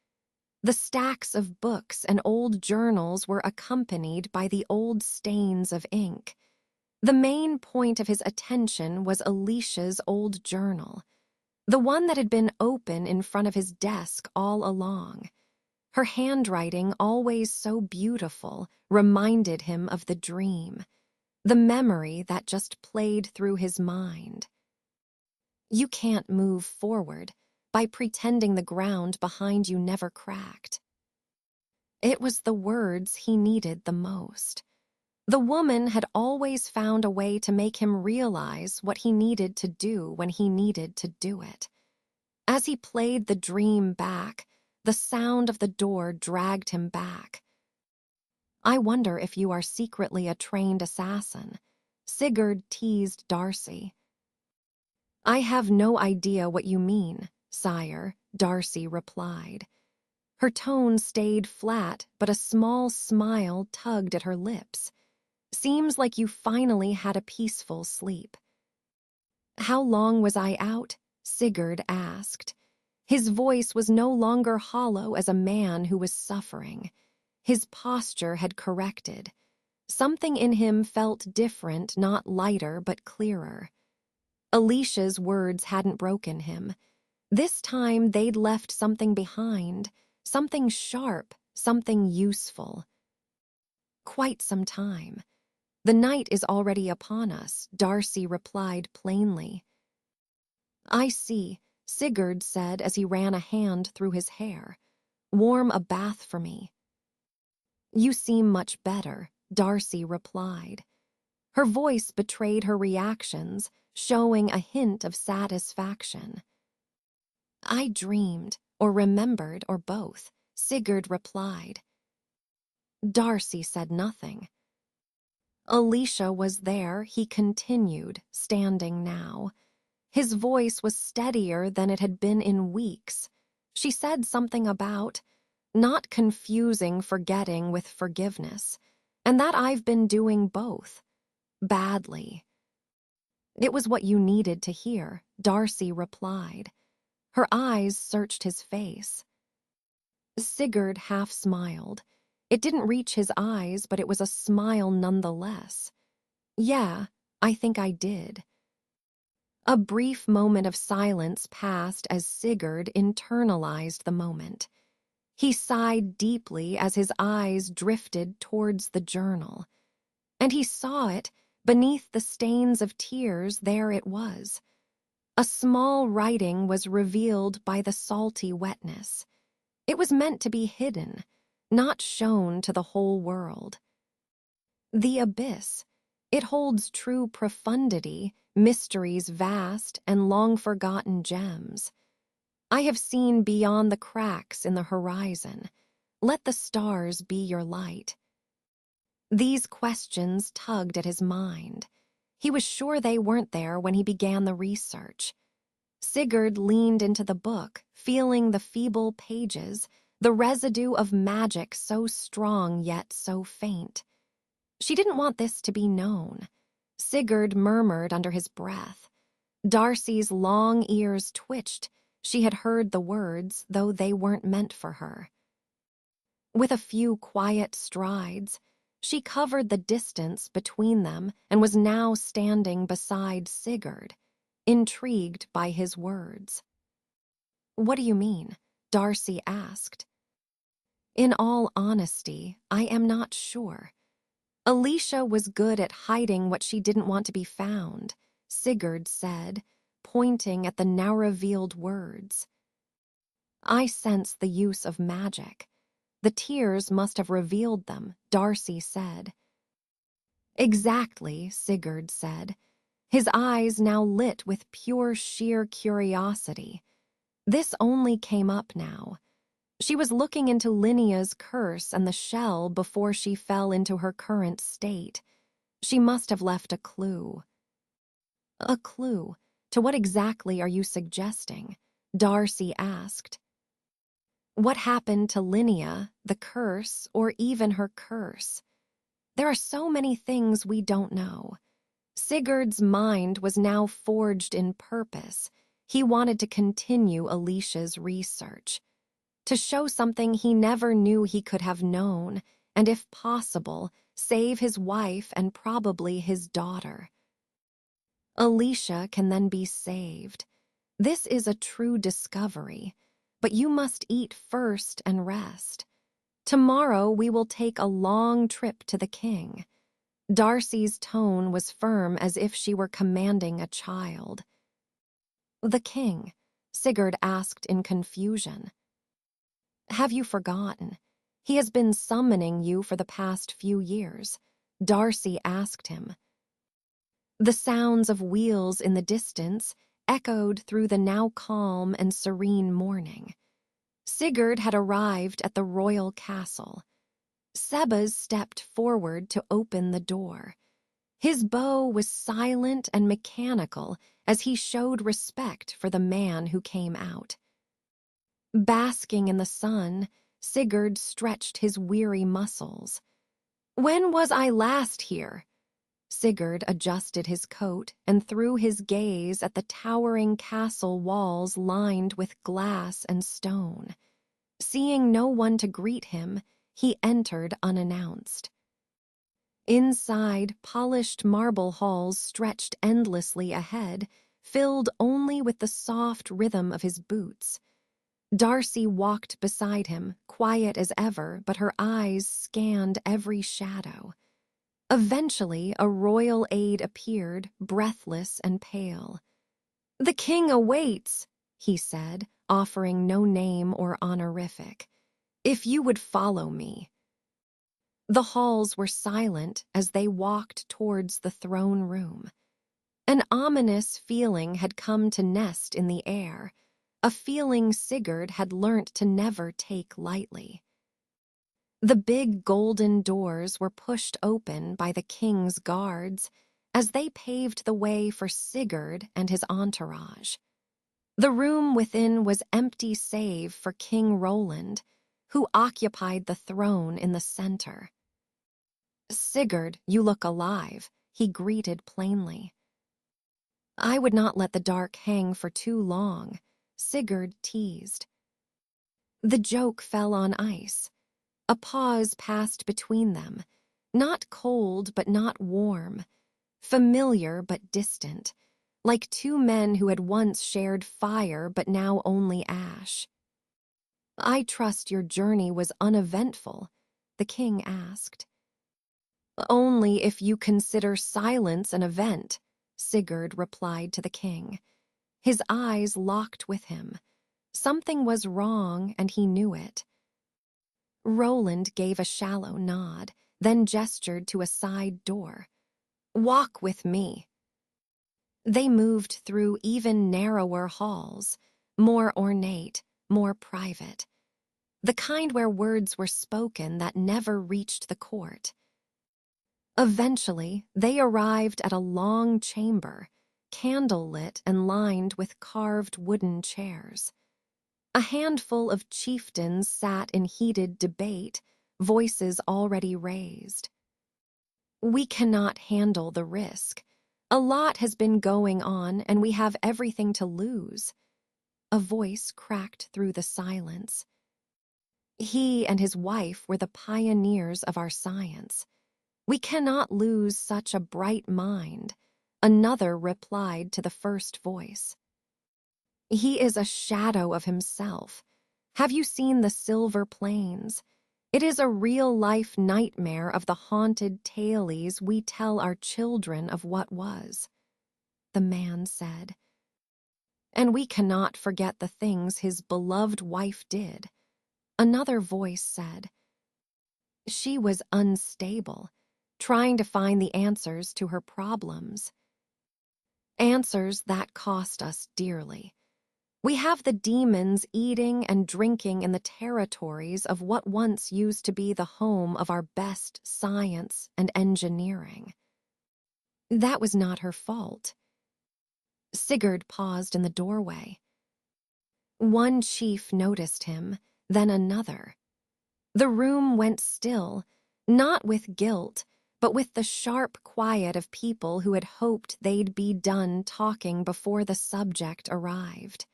The stacks of books and old journals were accompanied by the old stains of ink. The main point of his attention was Alicia's old journal, the one that had been open in front of his desk all along. Her handwriting, always so beautiful, reminded him of the dream, the memory that just played through his mind. "You can't move forward by pretending the ground behind you never cracked." It was the words he needed the most. The woman had always found a way to make him realize what he needed to do when he needed to do it. As he played the dream back, the sound of the door dragged him back. "I wonder if you are secretly a trained assassin," Sigurd teased Darcy. "I have no idea what you mean, sire," Darcy replied. Her tone stayed flat, but a small smile tugged at her lips. "Seems like you finally had a peaceful sleep." "How long was I out?" Sigurd asked. His voice was no longer hollow as a man who was suffering. His posture had corrected. Something in him felt different, not lighter but clearer. Alicia's words hadn't broken him. This time they'd left something behind, something sharp, something useful. "Quite some time. The night is already upon us," Darcy replied plainly. "I see," Sigurd said as he ran a hand through his hair. "Warm a bath for me." "You seem much better," Darcy replied. Her voice betrayed her reactions, showing a hint of satisfaction. "I dreamed, or remembered, or both," Sigurd replied. Darcy said nothing. "Alicia was there," he continued, standing now. His voice was steadier than it had been in weeks. She said something about not confusing forgetting with forgiveness, and that I've been doing both. Badly. "It was what you needed to hear," Darcy replied. Her eyes searched his face. Sigurd half smiled. It didn't reach his eyes, but it was a smile nonetheless. "Yeah, I think I did." A brief moment of silence passed as Sigurd internalized the moment. He sighed deeply as his eyes drifted towards the journal. And he saw it, beneath the stains of tears, there it was. A small writing was revealed by the salty wetness. It was meant to be hidden, not shown to the whole world. "The abyss. It holds true profundity, mysteries vast, and long-forgotten gems. I have seen beyond the cracks in the horizon. Let the stars be your light." These questions tugged at his mind. He was sure they weren't there when he began the research. Sigurd leaned into the book, feeling the feeble pages, the residue of magic so strong yet so faint. She didn't want this to be known. Sigurd murmured under his breath. Darcy's long ears twitched. She had heard the words, though they weren't meant for her. With a few quiet strides, she covered the distance between them and was now standing beside Sigurd, intrigued by his words. "What do you mean?" Darcy asked. "In all honesty, I am not sure. Alicia was good at hiding what she didn't want to be found," Sigurd said, pointing at the now-revealed words. "I sense the use of magic. The tears must have revealed them," Darcy said. "Exactly," Sigurd said, his eyes now lit with pure sheer curiosity. This only came up now. She was looking into Linnea's curse and the shell before she fell into her current state. She must have left a clue. "A clue? To what exactly are you suggesting?" Darcy asked. "What happened to Linnea, the curse, or even her curse? There are so many things we don't know." Sigurd's mind was now forged in purpose. He wanted to continue Alicia's research, to show something he never knew he could have known, and if possible, save his wife and probably his daughter. Alicia can then be saved. This is a true discovery, but you must eat first and rest. Tomorrow we will take a long trip to the king. Darcy's tone was firm as if she were commanding a child. "The king?" Sigurd asked in confusion. "Have you forgotten? He has been summoning you for the past few years," Darcy asked him. The sounds of wheels in the distance echoed through the now calm and serene morning. Sigurd had arrived at the royal castle. Sebas stepped forward to open the door. His bow was silent and mechanical as he showed respect for the man who came out. Basking in the sun, Sigurd stretched his weary muscles. "When was I last here?" Sigurd adjusted his coat and threw his gaze at the towering castle walls lined with glass and stone. Seeing no one to greet him, he entered unannounced. Inside, polished marble halls stretched endlessly ahead, filled only with the soft rhythm of his boots. Darcy walked beside him, quiet as ever, but her eyes scanned every shadow. Eventually, a royal aide appeared, breathless and pale. "The king awaits," he said, offering no name or honorific. "If you would follow me." The halls were silent as they walked towards the throne room. An ominous feeling had come to nest in the air, a feeling Sigurd had learnt to never take lightly. The big golden doors were pushed open by the king's guards as they paved the way for Sigurd and his entourage. The room within was empty save for King Roland, who occupied the throne in the center. "Sigurd, you look alive," he greeted plainly. "I would not let the dark hang for too long," Sigurd teased. The joke fell on ice. A pause passed between them, not cold but not warm, familiar but distant, like two men who had once shared fire but now only ash. "I trust your journey was uneventful?" the king asked. "Only if you consider silence an event," Sigurd replied to the king. His eyes locked with him. Something was wrong, and he knew it. Roland gave a shallow nod, then gestured to a side door. "Walk with me." They moved through even narrower halls, more ornate, more private. The kind where words were spoken that never reached the court. Eventually, they arrived at a long chamber, candle-lit and lined with carved wooden chairs. A handful of chieftains sat in heated debate, voices already raised. "We cannot handle the risk. A lot has been going on, and we have everything to lose." A voice cracked through the silence. He and his wife were the pioneers of our science. "We cannot lose such a bright mind," another replied to the first voice. "He is a shadow of himself. Have you seen the Silver Plains? It is a real-life nightmare of the haunted tales we tell our children of what was," the man said. "And we cannot forget the things his beloved wife did," another voice said. "She was unstable, trying to find the answers to her problems. Answers that cost us dearly. We have the demons eating and drinking in the territories of what once used to be the home of our best science and engineering." That was not her fault. Sigurd paused in the doorway. One chief noticed him, then another. The room went still, not with guilt, but with the sharp quiet of people who had hoped they'd be done talking before the subject arrived.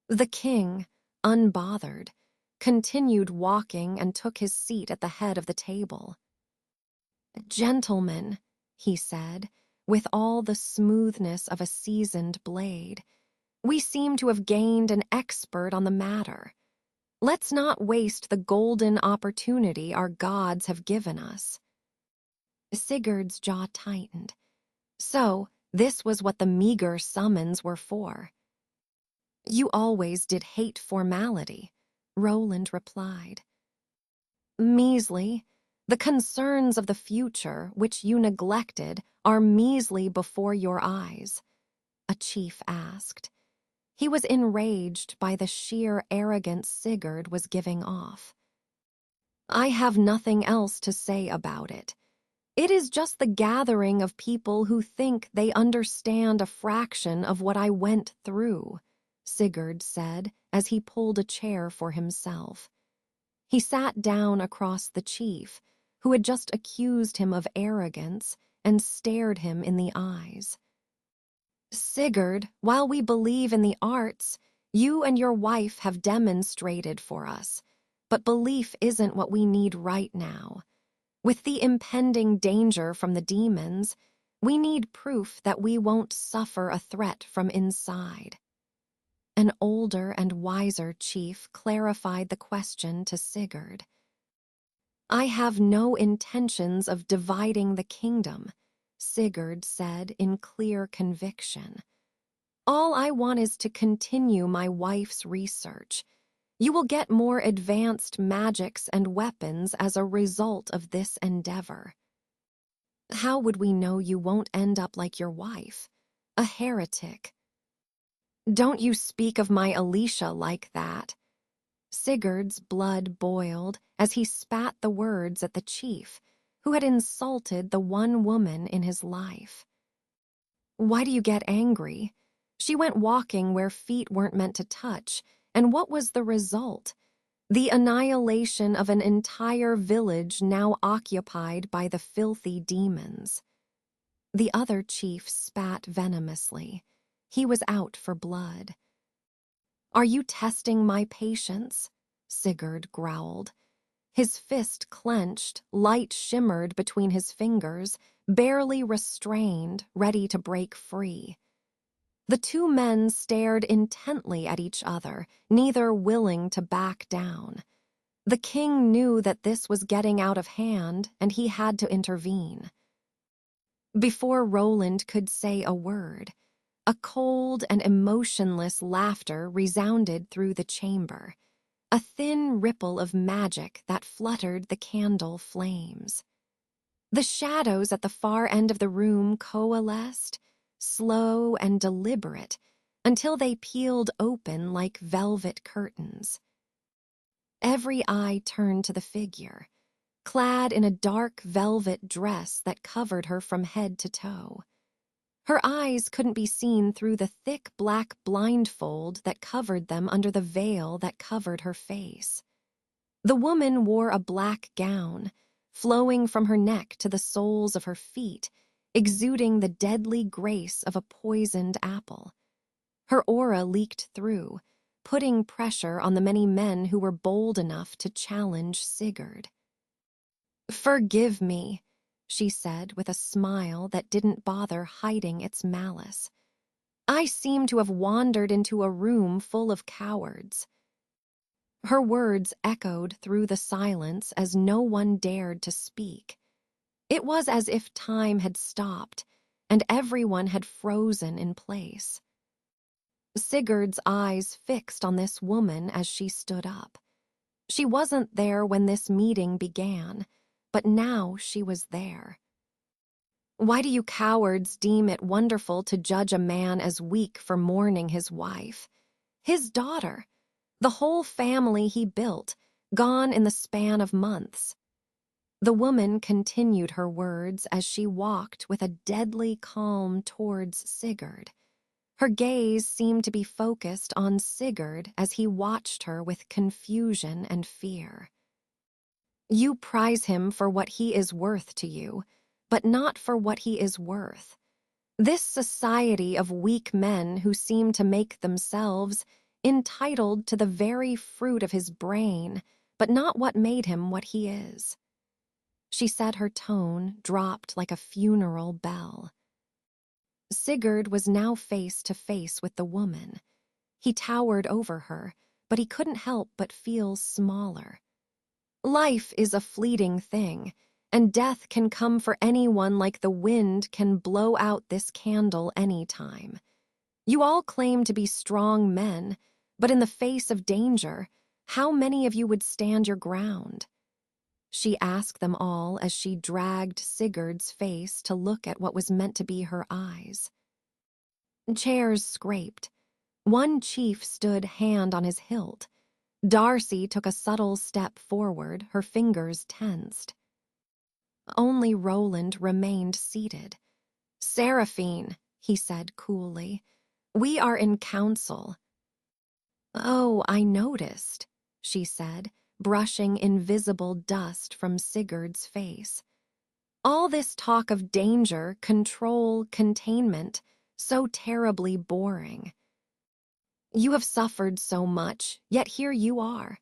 The king, unbothered, continued walking and took his seat at the head of the table. "Gentlemen," he said, with all the smoothness of a seasoned blade, "we seem to have gained an expert on the matter. Let's not waste the golden opportunity our gods have given us." Sigurd's jaw tightened. So, this was what the meager summons were for. "You always did hate formality," Roland replied. "Measly. The concerns of the future, which you neglected, are measly before your eyes," a chief asked. He was enraged by the sheer arrogance Sigurd was giving off. "I have nothing else to say about it. It is just the gathering of people who think they understand a fraction of what I went through," Sigurd said as he pulled a chair for himself. He sat down across the chief, who had just accused him of arrogance, and stared him in the eyes. "Sigurd, while we believe in the arts, you and your wife have demonstrated for us, but belief isn't what we need right now. With the impending danger from the demons, we need proof that we won't suffer a threat from inside." An older and wiser chief clarified the question to Sigurd. "I have no intentions of dividing the kingdom," Sigurd said in clear conviction. "All I want is to continue my wife's research. You will get more advanced magics and weapons as a result of this endeavor." "How would we know you won't end up like your wife? A heretic." "Don't you speak of my Alicia like that." Sigurd's blood boiled as he spat the words at the chief, who had insulted the one woman in his life. "Why do you get angry? She went walking where feet weren't meant to touch, and what was the result? The annihilation of an entire village now occupied by the filthy demons." The other chief spat venomously. He was out for blood. "Are you testing my patience?" Sigurd growled. His fist clenched, light shimmered between his fingers, barely restrained, ready to break free. The two men stared intently at each other, neither willing to back down. The king knew that this was getting out of hand, and he had to intervene. Before Roland could say a word, a cold and emotionless laughter resounded through the chamber, a thin ripple of magic that fluttered the candle flames. The shadows at the far end of the room coalesced, slow and deliberate, until they peeled open like velvet curtains. Every eye turned to the figure. clad in a dark velvet dress that covered her from head to toe. Her eyes couldn't be seen through the thick black blindfold that covered them under the veil that covered her face. The woman wore a black gown, flowing from her neck to the soles of her feet, exuding the deadly grace of a poisoned apple. Her aura leaked through, putting pressure on the many men who were bold enough to challenge Sigurd. "Forgive me," she said with a smile that didn't bother hiding its malice. "I seem to have wandered into a room full of cowards." Her words echoed through the silence as no one dared to speak. It was as if time had stopped, and everyone had frozen in place. Sigurd's eyes fixed on this woman as she stood up. She wasn't there when this meeting began, but now she was there. "Why do you cowards deem it wonderful to judge a man as weak for mourning his wife? His daughter, the whole family he built, gone in the span of months." The woman continued her words as she walked with a deadly calm towards Sigurd. Her gaze seemed to be focused on Sigurd as he watched her with confusion and fear. "You prize him for what he is worth to you, but not for what he is worth. This society of weak men who seem to make themselves entitled to the very fruit of his brain, but not what made him what he is." She said, her tone dropped like a funeral bell. Sigurd was now face to face with the woman. He towered over her, but he couldn't help but feel smaller. Life is a fleeting thing, and death can come for anyone like the wind can blow out this candle any time. You all claim to be strong men, but in the face of danger, how many of you would stand your ground? She asked them all as she dragged Sigurd's face to look at what was meant to be her eyes. Chairs scraped. One chief stood hand on his hilt. Darcy took a subtle step forward, her fingers tensed. Only Roland remained seated. "Seraphine," he said coolly, "we are in council." "Oh, I noticed," she said, brushing invisible dust from Sigurd's face. "All this talk of danger, control, containment, so terribly boring. You have suffered so much, yet here you are.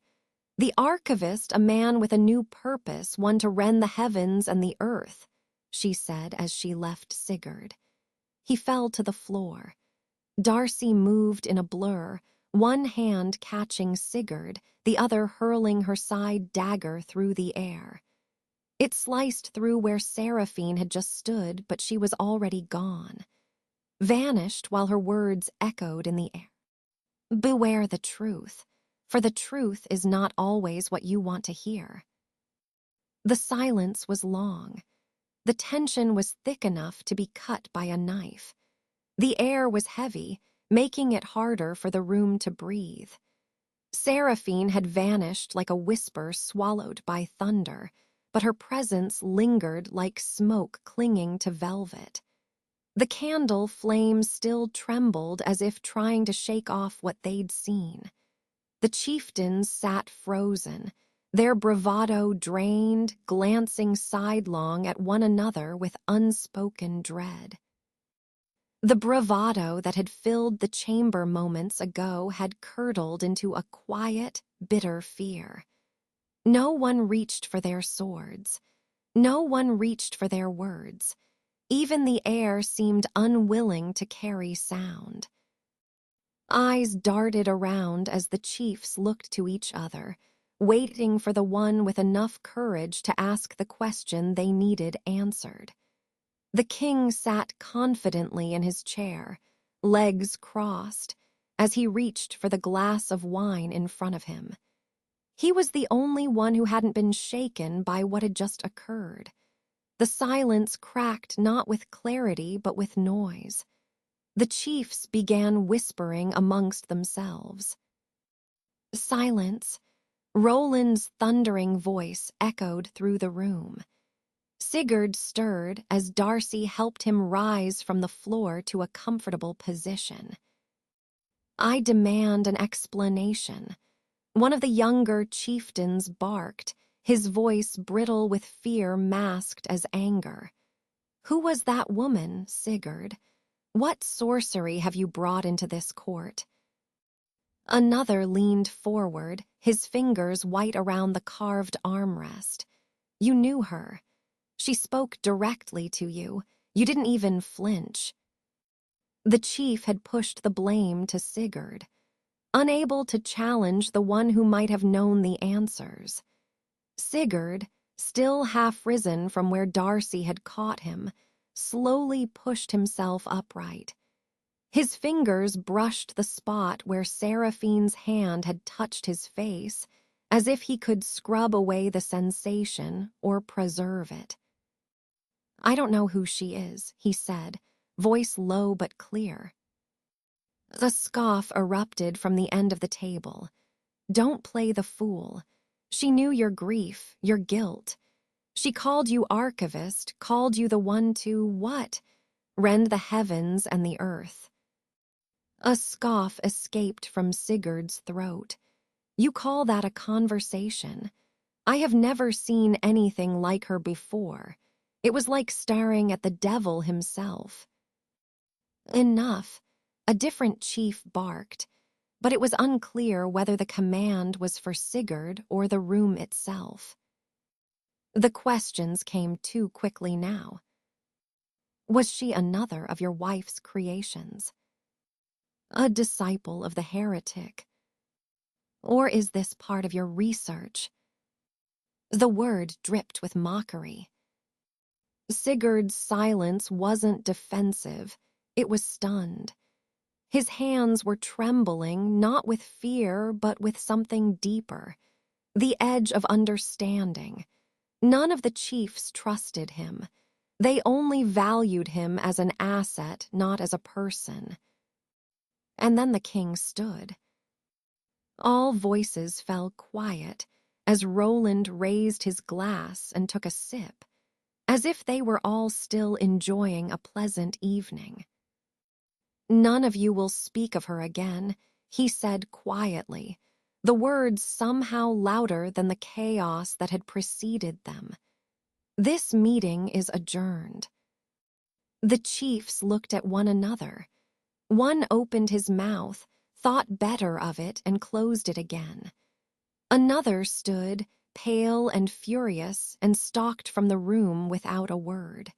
The archivist, a man with a new purpose, one to rend the heavens and the earth," she said as she left Sigurd. He fell to the floor. Darcy moved in a blur, one hand catching Sigurd, the other hurling her side dagger through the air. It sliced through where Seraphine had just stood, but she was already gone. Vanished while her words echoed in the air. "Beware the truth, for the truth is not always what you want to hear." The silence was long. The tension was thick enough to be cut by a knife. The air was heavy, making it harder for the room to breathe. Seraphine had vanished like a whisper swallowed by thunder, but her presence lingered like smoke clinging to velvet. The candle flame still trembled as if trying to shake off what they'd seen. The chieftains sat frozen, their bravado drained, glancing sidelong at one another with unspoken dread. The bravado that had filled the chamber moments ago had curdled into a quiet, bitter fear. No one reached for their swords. No one reached for their words. Even the air seemed unwilling to carry sound. Eyes darted around as the chiefs looked to each other, waiting for the one with enough courage to ask the question they needed answered. The king sat confidently in his chair, legs crossed, as he reached for the glass of wine in front of him. He was the only one who hadn't been shaken by what had just occurred. The silence cracked not with clarity but with noise. The chiefs began whispering amongst themselves. "Silence. Roland's thundering voice echoed through the room. Sigurd stirred as Darcy helped him rise from the floor to a comfortable position. "I demand an explanation." One of the younger chieftains barked, his voice brittle with fear masked as anger. "Who was that woman, Sigurd? What sorcery have you brought into this court?" Another leaned forward, his fingers white around the carved armrest. "You knew her. She spoke directly to you. You didn't even flinch." The chief had pushed the blame to Sigurd, unable to challenge the one who might have known the answers. Sigurd, still half risen from where Darcy had caught him, slowly pushed himself upright. His fingers brushed the spot where Seraphine's hand had touched his face, as if he could scrub away the sensation or preserve it. "I don't know who she is," he said, voice low but clear. The scoff erupted from the end of the table. "Don't play the fool. She knew your grief, your guilt. She called you archivist, called you the one to, what? Rend the heavens and the earth." A scoff escaped from Sigurd's throat. "You call that a conversation? I have never seen anything like her before. It was like staring at the devil himself." "Enough." A different chief barked, but it was unclear whether the command was for Sigurd or the room itself. The questions came too quickly now. "Was she another of your wife's creations? A disciple of the heretic? Or is this part of your research?" The word dripped with mockery. Sigurd's silence wasn't defensive, it was stunned. His hands were trembling, not with fear, but with something deeper, the edge of understanding. None of the chiefs trusted him. They only valued him as an asset, not as a person. And then the king stood. All voices fell quiet as Roland raised his glass and took a sip, as if they were all still enjoying a pleasant evening. "None of you will speak of her again," he said quietly, the words somehow louder than the chaos that had preceded them. "This meeting is adjourned." The chiefs looked at one another. One opened his mouth, thought better of it, and closed it again. Another stood, pale and furious, and stalked from the room without a word.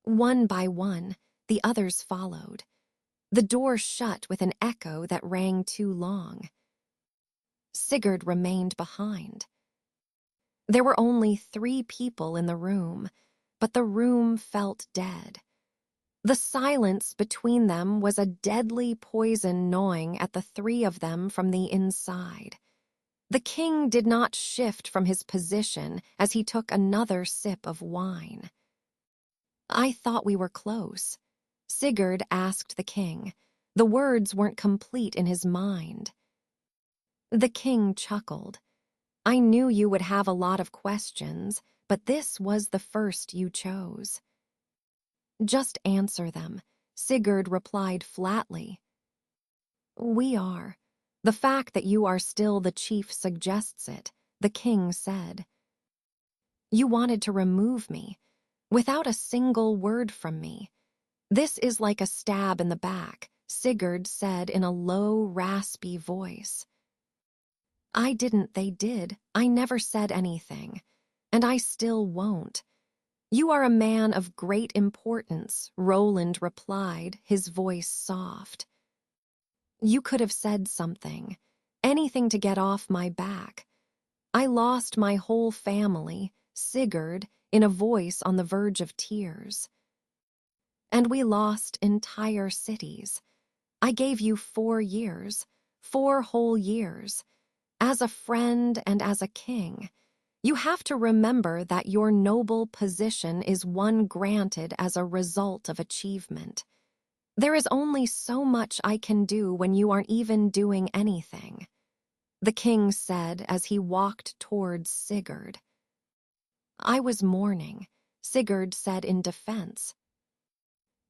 One by one, the others followed. The door shut with an echo that rang too long. Sigurd remained behind. There were only 3 people in the room, but the room felt dead. The silence between them was a deadly poison gnawing at the 3 of them from the inside. The king did not shift from his position as he took another sip of wine. "I thought we were close," Sigurd asked the king. The words weren't complete in his mind. The king chuckled. "I knew you would have a lot of questions, but this was the first you chose." "Just answer them," Sigurd replied flatly. "We are. The fact that you are still the chief suggests it," the king said. "You wanted to remove me, without a single word from me. This is like a stab in the back," Sigurd said in a low, raspy voice. "I didn't, they did. I never said anything. And I still won't." "You are a man of great importance," Roland replied, his voice soft. "You could have said something, anything to get off my back. I lost my whole family," Sigurd, in a voice on the verge of tears. "And we lost entire cities. I gave you 4 years, 4 whole years. As a friend and as a king, you have to remember that your noble position is one granted as a result of achievement. There is only so much I can do when you aren't even doing anything." the king said as he walked towards Sigurd. I was mourning, Sigurd said in defense.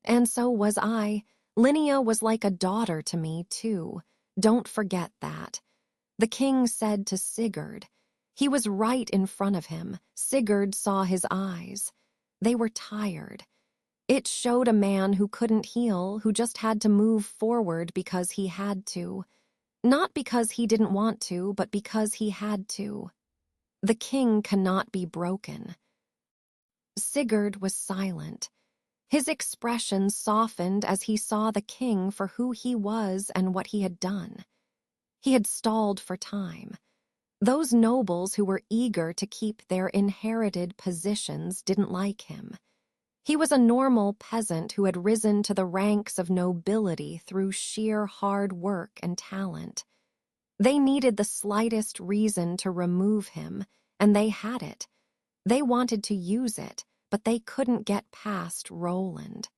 And so was I. Linnea was like a daughter to me, too. Don't forget that. The king said to Sigurd. He was right in front of him. Sigurd saw his eyes. They were tired. It showed a man who couldn't heal, who just had to move forward because he had to. Not because he didn't want to, but because he had to. The king cannot be broken. Sigurd was silent. His expression softened as he saw the king for who he was and what he had done. He had stalled for time. Those nobles who were eager to keep their inherited positions didn't like him. He was a normal peasant who had risen to the ranks of nobility through sheer hard work and talent. They needed the slightest reason to remove him, and they had it. They wanted to use it, but they couldn't get past Roland.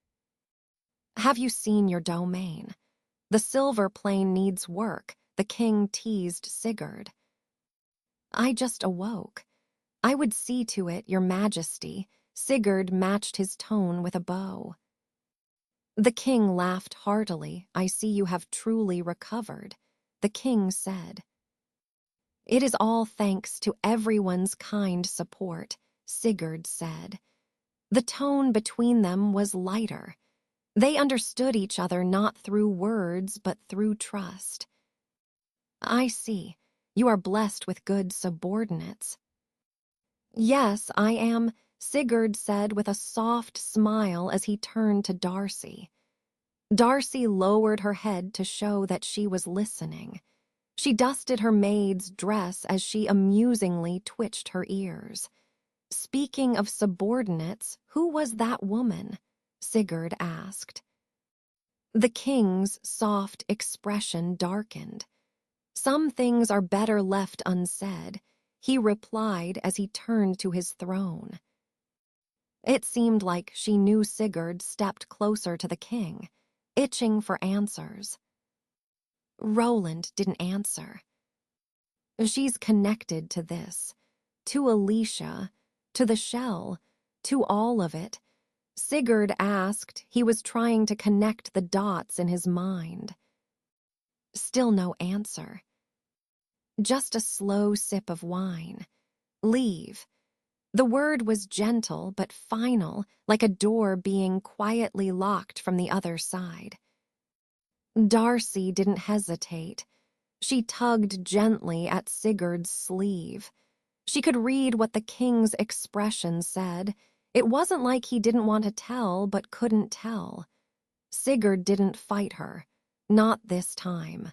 Have you seen your domain? The silver plane needs work, the king teased Sigurd. I just awoke. I would see to it, your majesty. Sigurd matched his tone with a bow. The king laughed heartily. I see you have truly recovered, the king said. It is all thanks to everyone's kind support, Sigurd said. The tone between them was lighter. They understood each other not through words, but through trust. I see. You are blessed with good subordinates. Yes, I am, Sigurd said with a soft smile as he turned to Darcy. Darcy lowered her head to show that she was listening. She dusted her maid's dress as she amusingly twitched her ears. Speaking of subordinates, who was that woman? Sigurd asked. The king's soft expression darkened. Some things are better left unsaid, he replied as he turned to his throne. It seemed like she knew Sigurd stepped closer to the king, itching for answers. Roland didn't answer. She's connected to this, to Alicia, to the shell, to all of it. Sigurd asked. He was trying to connect the dots in his mind. Still no answer. Just a slow sip of wine. Leave. The word was gentle but final, like a door being quietly locked from the other side. Darcy didn't hesitate. She tugged gently at Sigurd's sleeve. She could read what the king's expression said. It wasn't like he didn't want to tell but couldn't tell. Sigurd didn't fight her. Not this time.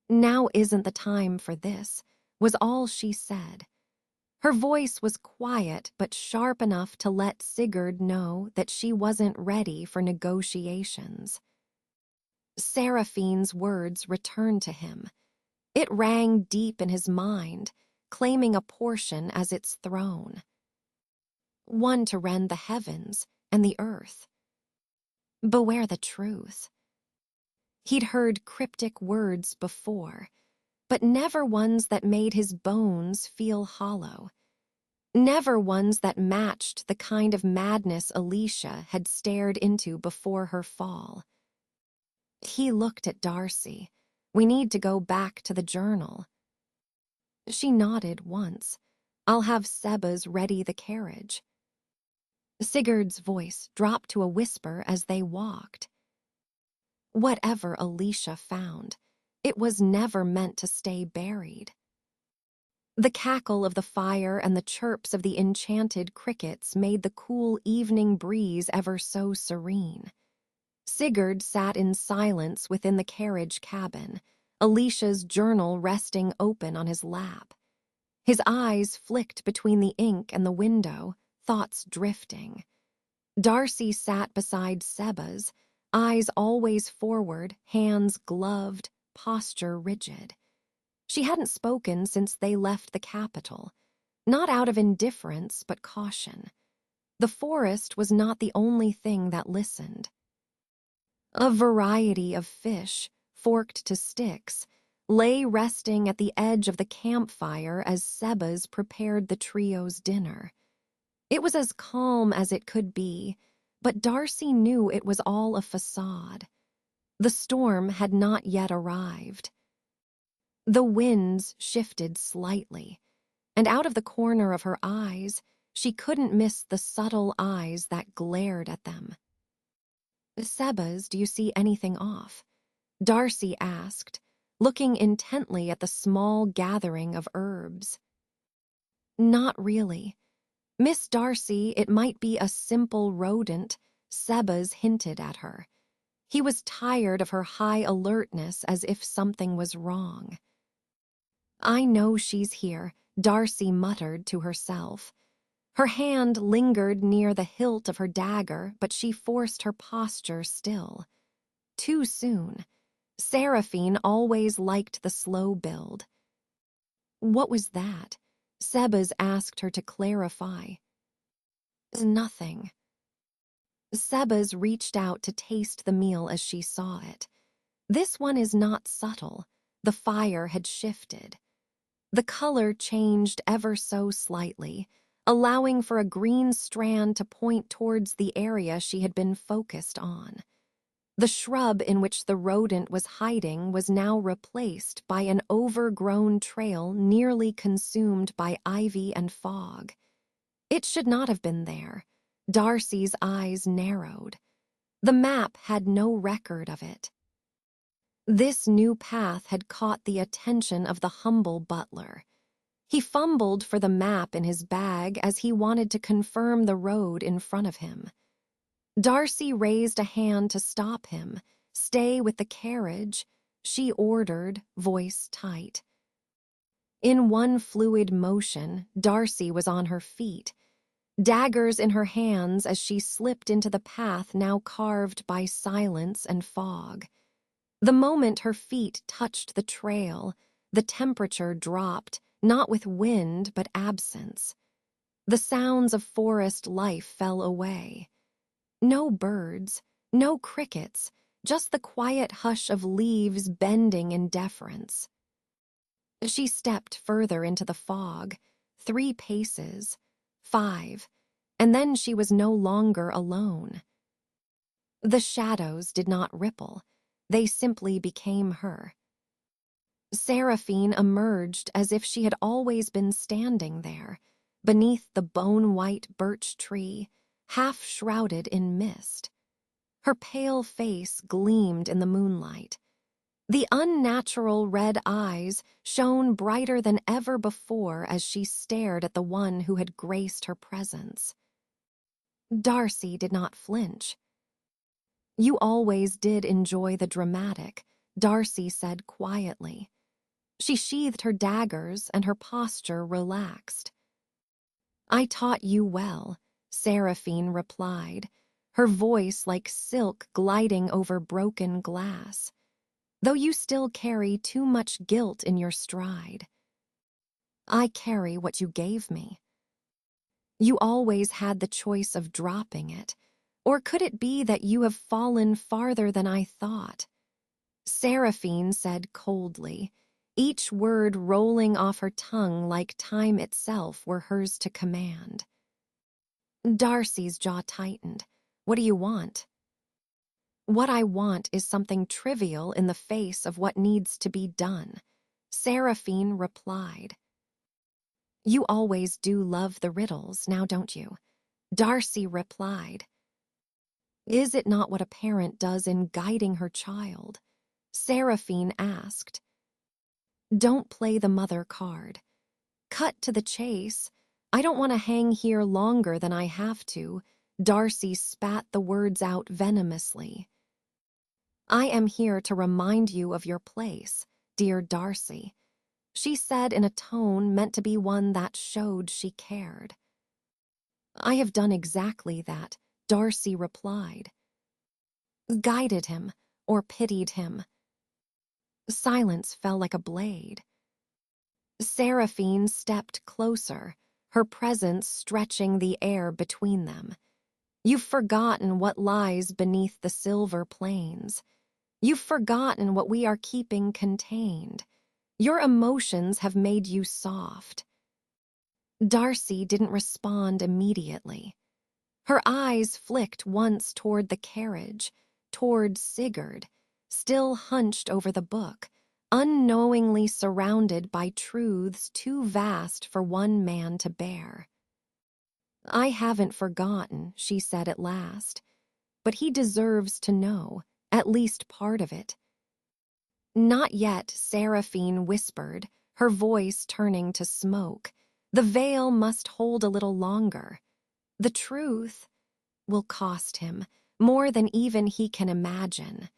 Now isn't the time for this, was all she said. Her voice was quiet but sharp enough to let Sigurd know that she wasn't ready for negotiations. Seraphine's words returned to him. It rang deep in his mind, claiming a portion as its throne. One to rend the heavens and the earth. Beware the truth. He'd heard cryptic words before, but never ones that made his bones feel hollow. Never ones that matched the kind of madness Alicia had stared into before her fall. He looked at Darcy. We need to go back to the journal. She nodded once. I'll have Seba's ready the carriage. Sigurd's voice dropped to a whisper as they walked. Whatever Alicia found, it was never meant to stay buried. The cackle of the fire and the chirps of the enchanted crickets made the cool evening breeze ever so serene. Sigurd sat in silence within the carriage cabin, Alicia's journal resting open on his lap. His eyes flicked between the ink and the window, thoughts drifting. Darcy sat beside Seba's, eyes always forward, hands gloved, posture rigid. She hadn't spoken since they left the capital, not out of indifference but caution. The forest was not the only thing that listened. A variety of fish, forked to sticks, lay resting at the edge of the campfire as Sebas prepared the trio's dinner. It was as calm as it could be, but Darcy knew it was all a facade. The storm had not yet arrived. The winds shifted slightly, and out of the corner of her eyes, she couldn't miss the subtle eyes that glared at them. "Sebas, do you see anything off?" Darcy asked, looking intently at the small gathering of herbs. "Not really. Miss Darcy, it might be a simple rodent," Sebas hinted at her. He was tired of her high alertness, as if something was wrong. "I know she's here," Darcy muttered to herself. Her hand lingered near the hilt of her dagger, but she forced her posture still. Too soon. Seraphine always liked the slow build. "What was that?" Sebas asked her to clarify. "Nothing." Sebas reached out to taste the meal as she saw it. This one is not subtle. The fire had shifted. The color changed ever so slightly, allowing for a green strand to point towards the area she had been focused on. The shrub in which the rodent was hiding was now replaced by an overgrown trail nearly consumed by ivy and fog. It should not have been there. Darcy's eyes narrowed. The map had no record of it. This new path had caught the attention of the humble butler. He fumbled for the map in his bag as he wanted to confirm the road in front of him. Darcy raised a hand to stop him. "Stay with the carriage," she ordered, voice tight. In one fluid motion, Darcy was on her feet, daggers in her hands as she slipped into the path now carved by silence and fog. The moment her feet touched the trail, the temperature dropped, not with wind but absence. The sounds of forest life fell away. No birds, no crickets, just the quiet hush of leaves bending in deference. She stepped further into the fog, 3 paces, 5, and then she was no longer alone. The shadows did not ripple, they simply became her. Seraphine emerged as if she had always been standing there, beneath the bone-white birch tree, half shrouded in mist. Her pale face gleamed in the moonlight. The unnatural red eyes shone brighter than ever before as she stared at the one who had graced her presence. Darcy did not flinch. "You always did enjoy the dramatic," Darcy said quietly. She sheathed her daggers and her posture relaxed. "I taught you well," Seraphine replied, her voice like silk gliding over broken glass, "though you still carry too much guilt in your stride." "I carry what you gave me." "You always had the choice of dropping it, or could it be that you have fallen farther than I thought?" Seraphine said coldly, each word rolling off her tongue like time itself were hers to command. Darcy's jaw tightened. "What do you want?" "What I want is something trivial in the face of what needs to be done," Seraphine replied. "You always do love the riddles, now don't you?" Darcy replied. "Is it not what a parent does in guiding her child?" Seraphine asked. "Don't play the mother card. Cut to the chase. I don't want to hang here longer than I have to." Darcy spat the words out venomously. "I am here to remind you of your place, dear Darcy," she said in a tone meant to be one that showed she cared. "I have done exactly that," Darcy replied. "Guided him, or pitied him." Silence fell like a blade. Seraphine stepped closer, her presence stretching the air between them. "You've forgotten what lies beneath the silver plains. You've forgotten what we are keeping contained. Your emotions have made you soft." Darcy didn't respond immediately. Her eyes flicked once toward the carriage, toward Sigurd, still hunched over the book, unknowingly surrounded by truths too vast for one man to bear. "I haven't forgotten," she said at last, "but he deserves to know, at least part of it." "Not yet," Seraphine whispered, her voice turning to smoke. "The veil must hold a little longer. The truth will cost him more than even he can imagine."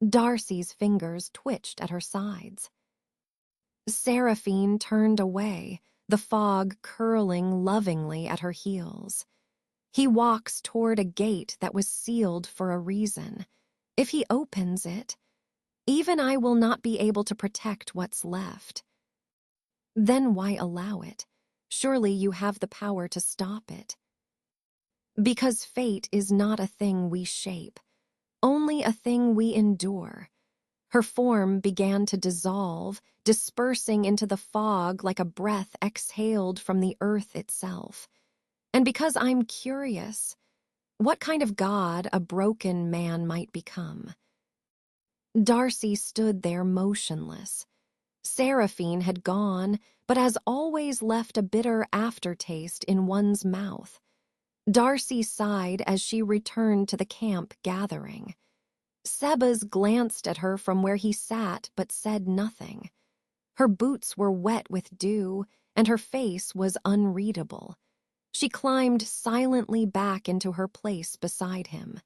Darcy's fingers twitched at her sides. Seraphine turned away, the fog curling lovingly at her heels. "He walks toward a gate that was sealed for a reason. If he opens it, even I will not be able to protect what's left." "Then why allow it? Surely you have the power to stop it." "Because fate is not a thing we shape, only a thing we endure." Her form began to dissolve, dispersing into the fog like a breath exhaled from the earth itself. "And because I'm curious, what kind of god a broken man might become." Darcy stood there motionless. Seraphine had gone, but as always left a bitter aftertaste in one's mouth. Darcy sighed as she returned to the camp gathering. Sebas glanced at her from where he sat but said nothing. Her boots were wet with dew, and her face was unreadable. She climbed silently back into her place beside him.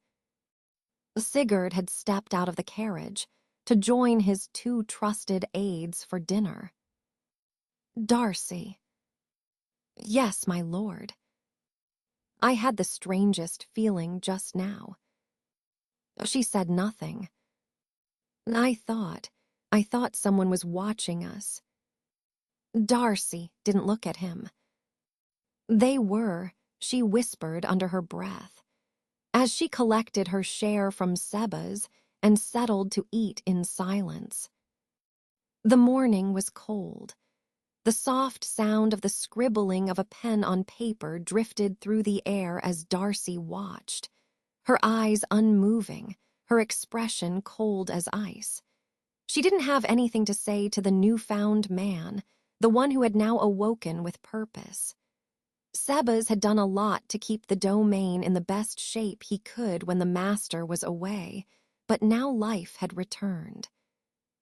Sigurd had stepped out of the carriage to join his two trusted aides for dinner. "Darcy." "Yes, my lord." "I had the strangest feeling just now." She said nothing. I thought someone was watching us." Darcy didn't look at him. "They were," she whispered under her breath, as she collected her share from Sebas and settled to eat in silence. The morning was cold. The soft sound of the scribbling of a pen on paper drifted through the air as Darcy watched, her eyes unmoving, her expression cold as ice. She didn't have anything to say to the newfound man, the one who had now awoken with purpose. Sebas had done a lot to keep the domain in the best shape he could when the master was away, but now life had returned.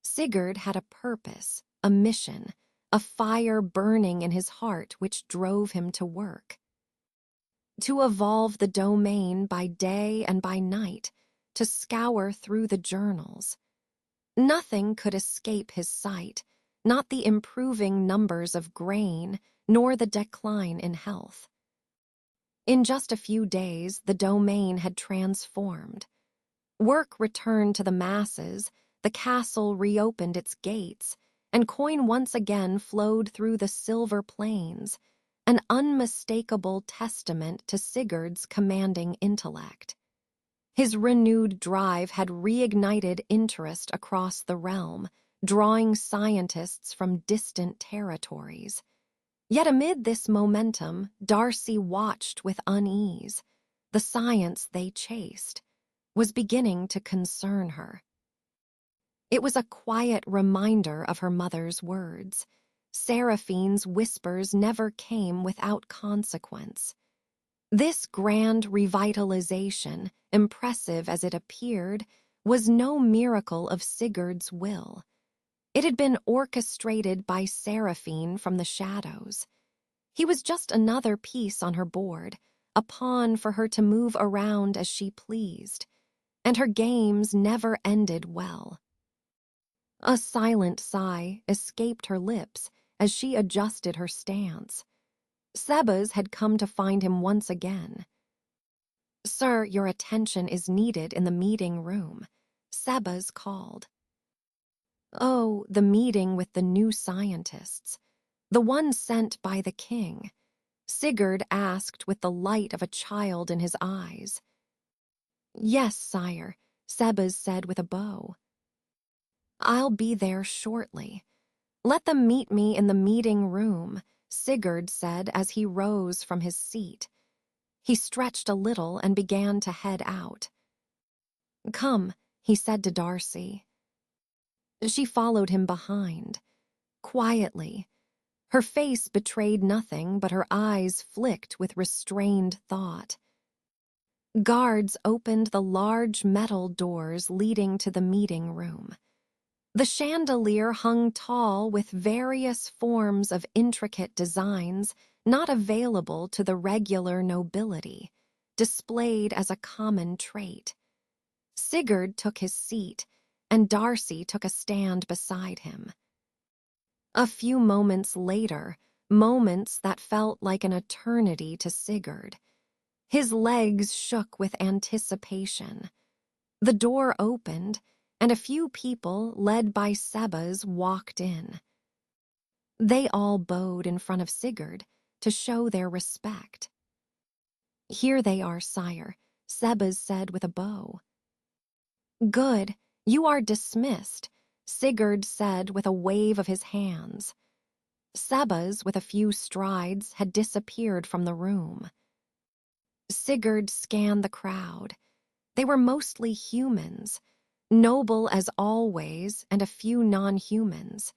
Sigurd had a purpose, a mission, a fire burning in his heart which drove him to work. To evolve the domain by day and by night, to scour through the journals. Nothing could escape his sight, not the improving numbers of grain, nor the decline in health. In just a few days, the domain had transformed. Work returned to the masses, the castle reopened its gates, and coin once again flowed through the silver plains, an unmistakable testament to Sigurd's commanding intellect. His renewed drive had reignited interest across the realm, drawing scientists from distant territories. Yet amid this momentum, Darcy watched with unease. The science they chased was beginning to concern her. It was a quiet reminder of her mother's words. Seraphine's whispers never came without consequence. This grand revitalization, impressive as it appeared, was no miracle of Sigurd's will. It had been orchestrated by Seraphine from the shadows. He was just another piece on her board, a pawn for her to move around as she pleased, and her games never ended well. A silent sigh escaped her lips as she adjusted her stance. Sebas had come to find him once again. "Sir, your attention is needed in the meeting room," Sebas called. Oh, the meeting with the new scientists, the one sent by the king. Sigurd asked with the light of a child in his eyes. "Yes, sire," Sebas said with a bow. "I'll be there shortly." "Let them meet me in the meeting room," Sigurd said as he rose from his seat. He stretched a little and began to head out. "Come," he said to Darcy. She followed him behind, quietly. Her face betrayed nothing, but her eyes flicked with restrained thought. Guards opened the large metal doors leading to the meeting room. The chandelier hung tall with various forms of intricate designs not available to the regular nobility, displayed as a common trait. Sigurd took his seat, and Darcy took a stand beside him. A few moments later, moments that felt like an eternity to Sigurd. His legs shook with anticipation. The door opened, and a few people, led by Sebas, walked in. They all bowed in front of Sigurd to show their respect. "Here they are, sire," Sebas said with a bow. "Good, you are dismissed," Sigurd said with a wave of his hands. Sebas, with a few strides, had disappeared from the room. Sigurd scanned the crowd. They were mostly humans, noble as always, and a few non-humans.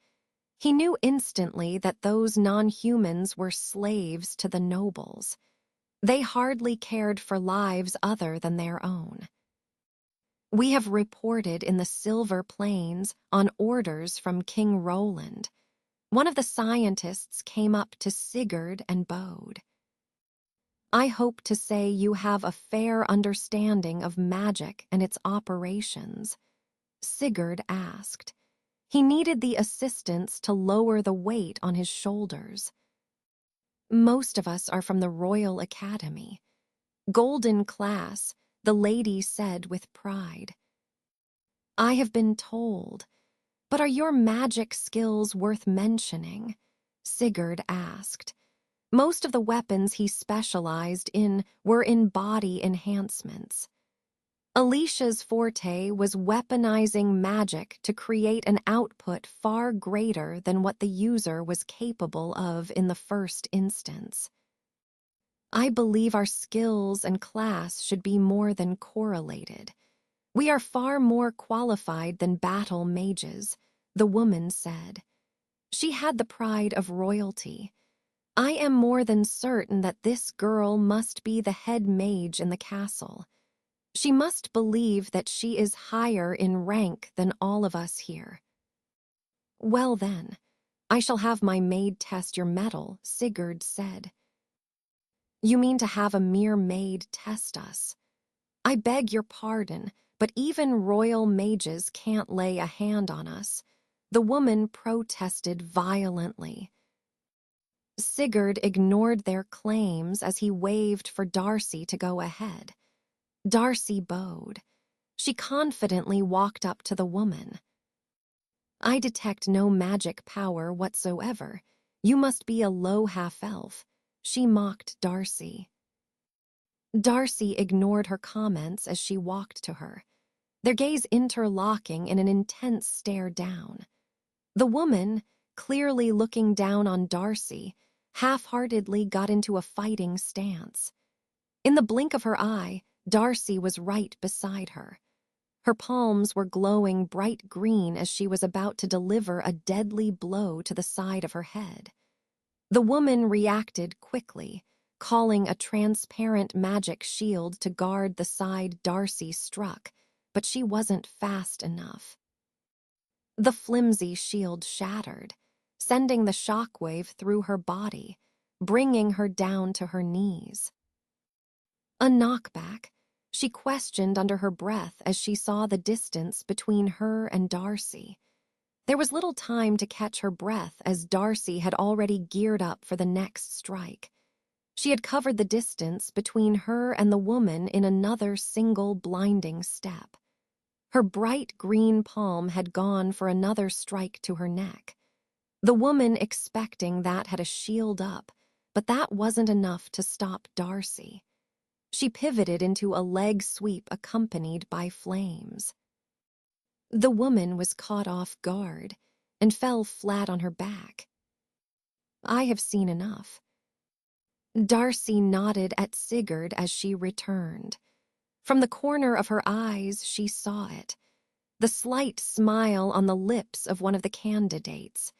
He knew instantly that those non-humans were slaves to the nobles. They hardly cared for lives other than their own. "We have reported in the Silver Plains on orders from King Roland." One of the scientists came up to Sigurd and bowed. "I hope to say you have a fair understanding of magic and its operations," Sigurd asked. He needed the assistance to lower the weight on his shoulders. "Most of us are from the Royal Academy. Golden class," the lady said with pride. "I have been told. But are your magic skills worth mentioning?" Sigurd asked. Most of the weapons he specialized in were in body enhancements. Alicia's forte was weaponizing magic to create an output far greater than what the user was capable of in the first instance. "I believe our skills and class should be more than correlated. We are far more qualified than battle mages," the woman said. She had the pride of royalty. "I am more than certain that this girl must be the head mage in the castle. She must believe that she is higher in rank than all of us here." "Well then, I shall have my maid test your mettle," Sigurd said. "You mean to have a mere maid test us? I beg your pardon, but even royal mages can't lay a hand on us," the woman protested violently. Sigurd ignored their claims as he waved for Darcy to go ahead. Darcy bowed. She confidently walked up to the woman. "I detect no magic power whatsoever. You must be a low half-elf," she mocked Darcy. Darcy ignored her comments as she walked to her, their gaze interlocking in an intense stare down. The woman, clearly looking down on Darcy, half-heartedly got into a fighting stance. In the blink of her eye, Darcy was right beside her. Her palms were glowing bright green as she was about to deliver a deadly blow to the side of her head. The woman reacted quickly, calling a transparent magic shield to guard the side Darcy struck, but she wasn't fast enough. The flimsy shield shattered, sending the shockwave through her body, bringing her down to her knees. A knockback, she questioned under her breath as she saw the distance between her and Darcy. There was little time to catch her breath as Darcy had already geared up for the next strike. She had covered the distance between her and the woman in another single blinding step. Her bright green palm had gone for another strike to her neck. The woman expecting that had a shield up, but that wasn't enough to stop Darcy. She pivoted into a leg sweep accompanied by flames. The woman was caught off guard, and fell flat on her back. "I have seen enough." Darcy nodded at Sigurd as she returned. From the corner of her eyes, she saw it. The slight smile on the lips of one of the candidates.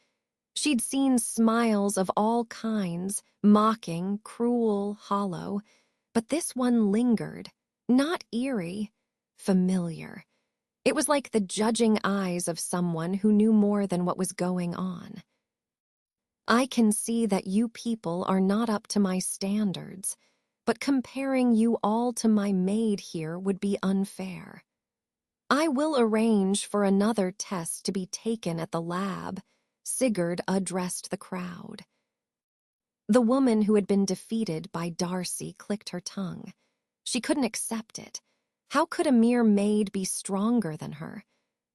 She'd seen smiles of all kinds, mocking, cruel, hollow, but this one lingered, not eerie, familiar. It was like the judging eyes of someone who knew more than what was going on. "I can see that you people are not up to my standards, but comparing you all to my maid here would be unfair. I will arrange for another test to be taken at the lab." Sigurd addressed the crowd. The woman who had been defeated by Darcy clicked her tongue. She couldn't accept it. How could a mere maid be stronger than her?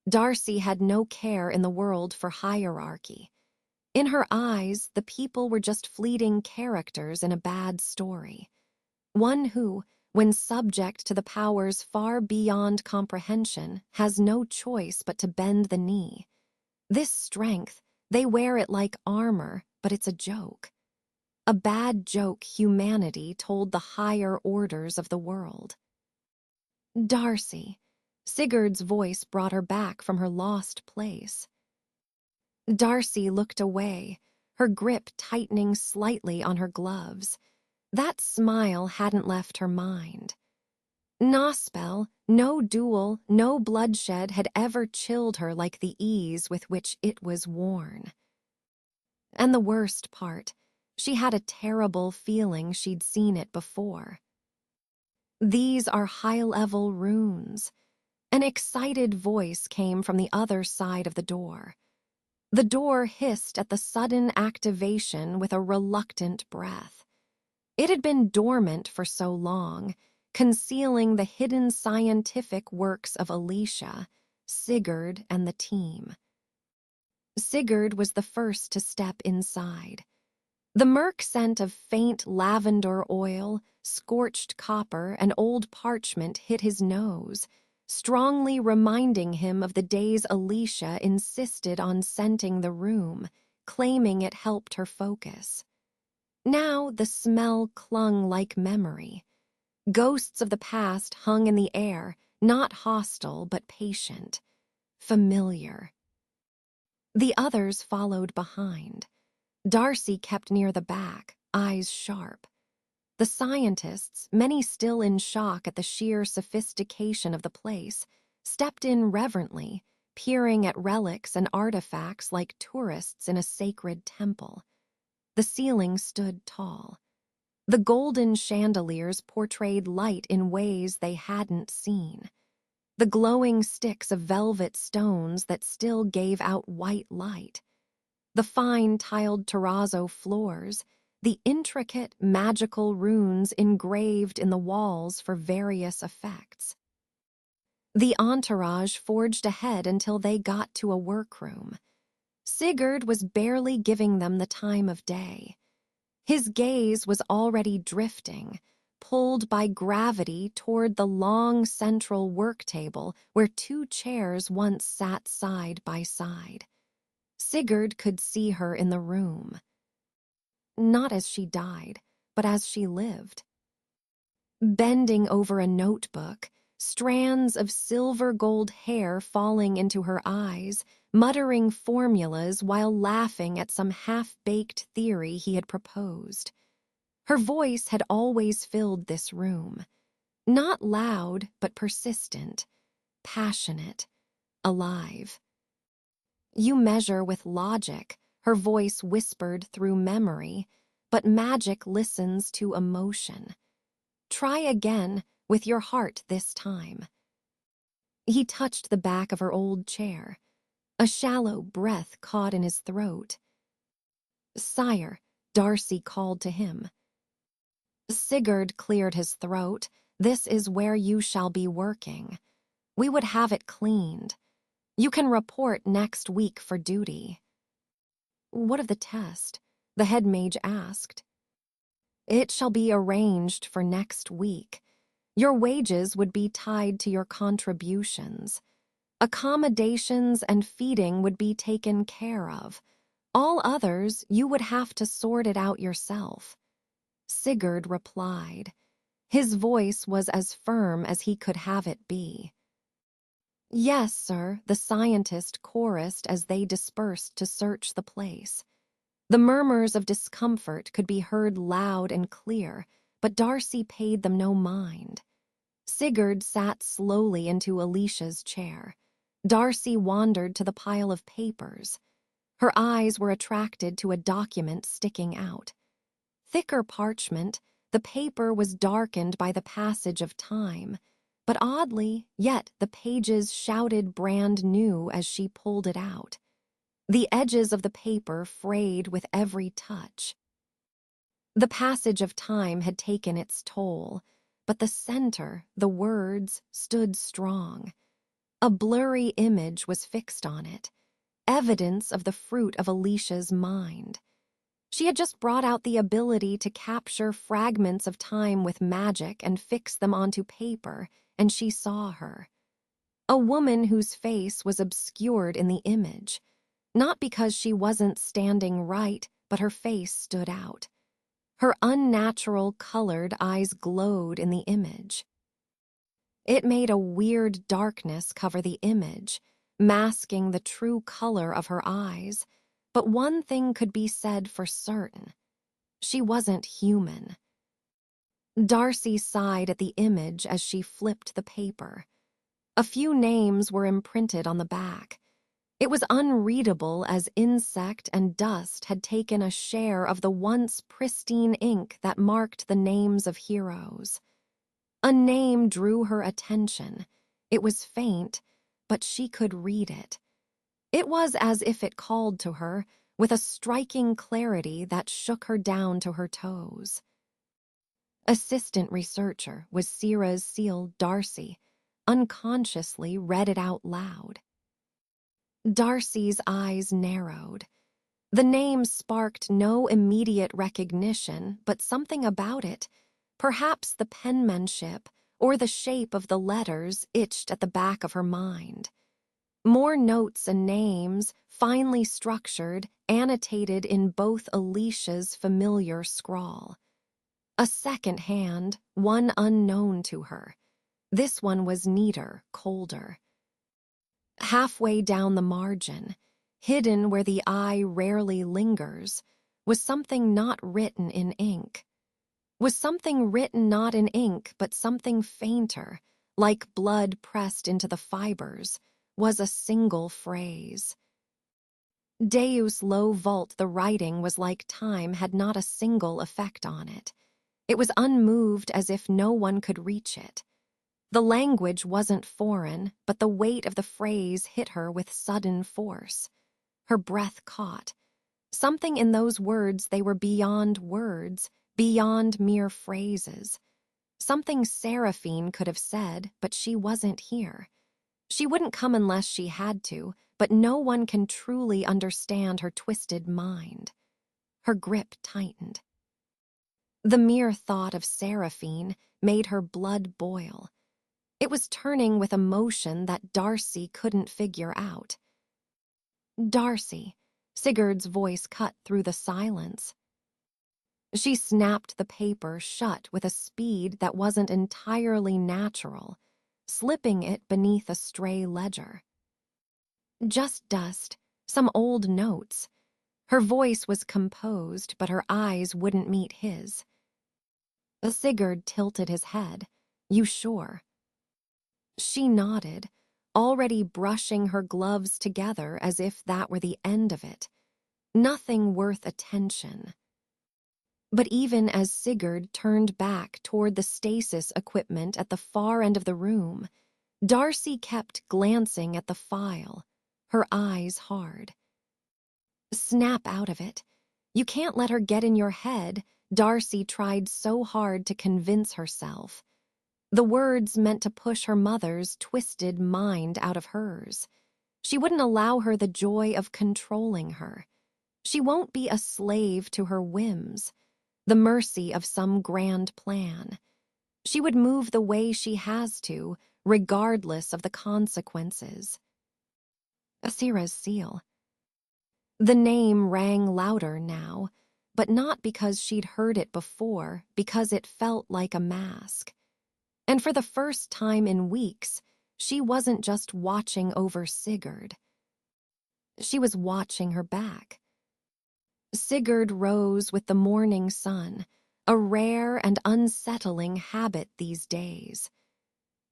Darcy had no care in the world for hierarchy. In her eyes, the people were just fleeting characters in a bad story. One who, when subject to the powers far beyond comprehension, has no choice but to bend the knee. This strength, they wear it like armor, but it's a joke. A bad joke humanity told the higher orders of the world. "Darcy." Sigurd's voice brought her back from her lost place. Darcy looked away, her grip tightening slightly on her gloves. That smile hadn't left her mind. No spell, no duel, no bloodshed had ever chilled her like the ease with which it was worn. And the worst part, she had a terrible feeling she'd seen it before. "These are high-level runes." An excited voice came from the other side of the door. The door hissed at the sudden activation with a reluctant breath. It had been dormant for so long, concealing the hidden scientific works of Alicia, Sigurd, and the team. Sigurd was the first to step inside. The murk scent of faint lavender oil, scorched copper, and old parchment hit his nose, strongly reminding him of the days Alicia insisted on scenting the room, claiming it helped her focus. Now the smell clung like memory. Ghosts of the past hung in the air, not hostile but patient, familiar. The others followed behind. Darcy kept near the back, eyes sharp. The scientists, many still in shock at the sheer sophistication of the place, stepped in reverently, peering at relics and artifacts like tourists in a sacred temple. The ceiling stood tall. The golden chandeliers portrayed light in ways they hadn't seen. The glowing sticks of velvet stones that still gave out white light. The fine tiled terrazzo floors, the intricate magical runes engraved in the walls for various effects. The entourage forged ahead until they got to a workroom. Sigurd was barely giving them the time of day. His gaze was already drifting, pulled by gravity toward the long central work table where two chairs once sat side by side. Sigurd could see her in the room. Not as she died, but as she lived. Bending over a notebook, strands of silver-gold hair falling into her eyes, muttering formulas while laughing at some half-baked theory he had proposed. Her voice had always filled this room. Not loud, but persistent, passionate, alive. "You measure with logic," her voice whispered through memory, but magic listens to emotion. "Try again, with your heart this time." He touched the back of her old chair. A shallow breath caught in his throat. "Sire," Darcy called to him. Sigurd cleared his throat. "This is where you shall be working. We would have it cleaned. You can report next week for duty." "What of the test?" the head mage asked. "It shall be arranged for next week. Your wages would be tied to your contributions. Accommodations and feeding would be taken care of. All others, you would have to sort it out yourself. Sigurd replied. His voice was as firm as he could have it be. Yes, sir, the scientist chorused as they dispersed to search the place. The murmurs of discomfort could be heard loud and clear, but Darcy paid them no mind. Sigurd sat slowly into Alicia's chair. Darcy wandered to the pile of papers. Her eyes were attracted to a document sticking out. Thicker parchment, the paper was darkened by the passage of time, but oddly, yet the pages shouted brand new as she pulled it out. The edges of the paper frayed with every touch. The passage of time had taken its toll, but the center, the words, stood strong. A blurry image was fixed on it, evidence of the fruit of Alicia's mind. She had just brought out the ability to capture fragments of time with magic and fix them onto paper, and she saw her. A woman whose face was obscured in the image, not because she wasn't standing right, but her face stood out. Her unnatural colored eyes glowed in the image. It made a weird darkness cover the image, masking the true color of her eyes, but one thing could be said for certain. She wasn't human. Darcy sighed at the image as she flipped the paper. A few names were imprinted on the back. It was unreadable as insect and dust had taken a share of the once pristine ink that marked the names of heroes. A name drew her attention. It was faint, but she could read it. It was as if it called to her, with a striking clarity that shook her down to her toes. Assistant researcher was Sierra's seal. Darcy unconsciously read it out loud. Darcy's eyes narrowed. The name sparked no immediate recognition, but something about it, perhaps the penmanship or the shape of the letters, itched at the back of her mind. More notes and names, finely structured, annotated in both Alicia's familiar scrawl. A second hand, one unknown to her. This one was neater, colder. Halfway down the margin, hidden where the eye rarely lingers, was something not written in ink. Was something written not in ink, but something fainter, like blood pressed into the fibers, was a single phrase. Deus lo vult. The writing was like time had not a single effect on it. It was unmoved, as if no one could reach it. The language wasn't foreign, but the weight of the phrase hit her with sudden force. Her breath caught. Something in those words, they were beyond words, beyond mere phrases. Something Seraphine could have said, but she wasn't here. She wouldn't come unless she had to, but no one can truly understand her twisted mind. Her grip tightened. The mere thought of Seraphine made her blood boil. It was turning with emotion that Darcy couldn't figure out. Darcy, Sigurd's voice cut through the silence. She snapped the paper shut with a speed that wasn't entirely natural, slipping it beneath a stray ledger. Just dust, some old notes. Her voice was composed, but her eyes wouldn't meet his. Sigurd tilted his head. You sure? She nodded, already brushing her gloves together as if that were the end of it. Nothing worth attention. But even as Sigurd turned back toward the stasis equipment at the far end of the room, Darcy kept glancing at the file, her eyes hard. Snap out of it. You can't let her get in your head, Darcy tried so hard to convince herself. The words meant to push her mother's twisted mind out of hers. She wouldn't allow her the joy of controlling her. She won't be a slave to her whims, the mercy of some grand plan. She would move the way she has to, regardless of the consequences. Asira's seal. The name rang louder now, but not because she'd heard it before, because it felt like a mask. And for the first time in weeks, she wasn't just watching over Sigurd. She was watching her back. Sigurd rose with the morning sun, a rare and unsettling habit these days.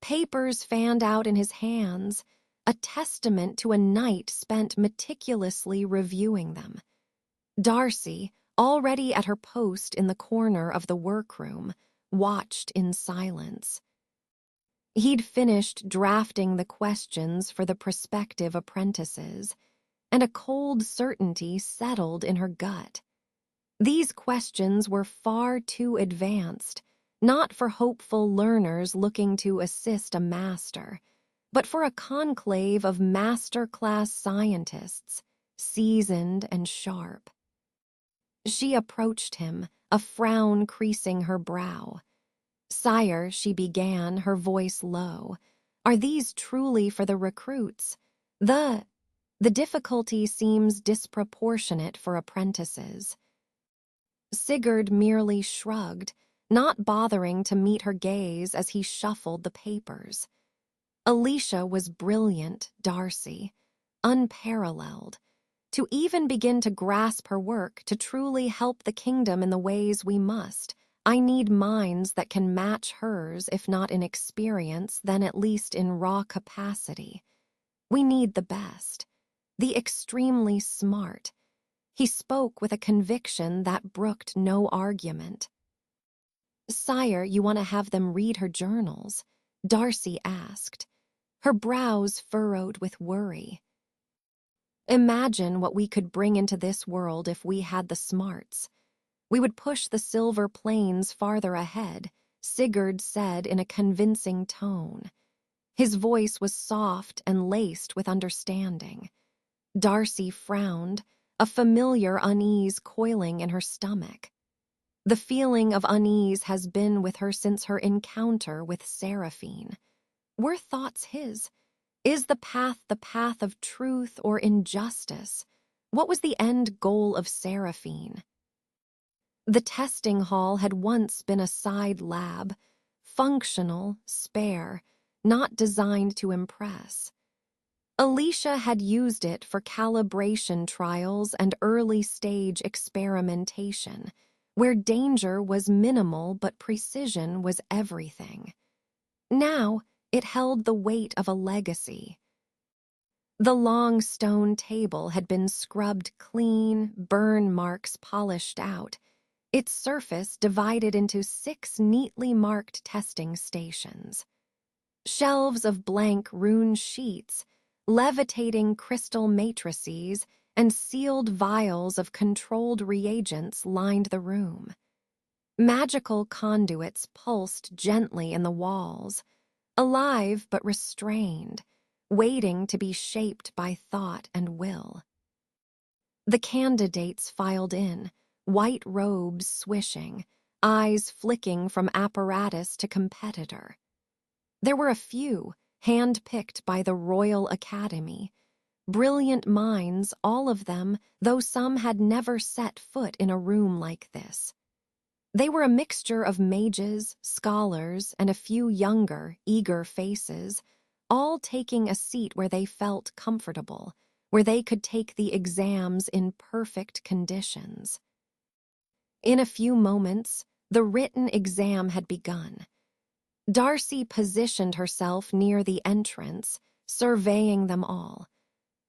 Papers fanned out in his hands, a testament to a night spent meticulously reviewing them. Darcy, already at her post in the corner of the workroom, watched in silence. He'd finished drafting the questions for the prospective apprentices, and a cold certainty settled in her gut. These questions were far too advanced, not for hopeful learners looking to assist a master, but for a conclave of master-class scientists, seasoned and sharp. She approached him, a frown creasing her brow. "Sire," she began, her voice low, "are these truly for the recruits? The difficulty seems disproportionate for apprentices." Sigurd merely shrugged, not bothering to meet her gaze as he shuffled the papers. Alicia was brilliant, Darcy, unparalleled. To even begin to grasp her work, to truly help the kingdom in the ways we must, I need minds that can match hers, if not in experience, then at least in raw capacity. We need the best, the extremely smart. He spoke with a conviction that brooked no argument. "Sire, you want to have them read her journals?" Darcy asked, her brows furrowed with worry. "Imagine what we could bring into this world if we had the smarts. We would push the silver plains farther ahead," Sigurd said in a convincing tone. His voice was soft and laced with understanding. Darcy frowned, a familiar unease coiling in her stomach. The feeling of unease has been with her since her encounter with Seraphine. Were thoughts his? Is the path of truth or injustice? What was the end goal of Seraphine? The testing hall had once been a side lab, functional, spare, not designed to impress. Alicia had used it for calibration trials and early-stage experimentation, where danger was minimal but precision was everything. Now, it held the weight of a legacy. The long stone table had been scrubbed clean, burn marks polished out, its surface divided into 6 neatly marked testing stations. Shelves of blank rune sheets, levitating crystal matrices, and sealed vials of controlled reagents lined the room. Magical conduits pulsed gently in the walls, alive but restrained, waiting to be shaped by thought and will. The candidates filed in, white robes swishing, eyes flicking from apparatus to competitor. There were a few, hand-picked by the Royal Academy, brilliant minds, all of them, though some had never set foot in a room like this. They were a mixture of mages, scholars, and a few younger, eager faces, all taking a seat where they felt comfortable, where they could take the exams in perfect conditions. In a few moments, the written exam had begun. Darcy positioned herself near the entrance, surveying them all.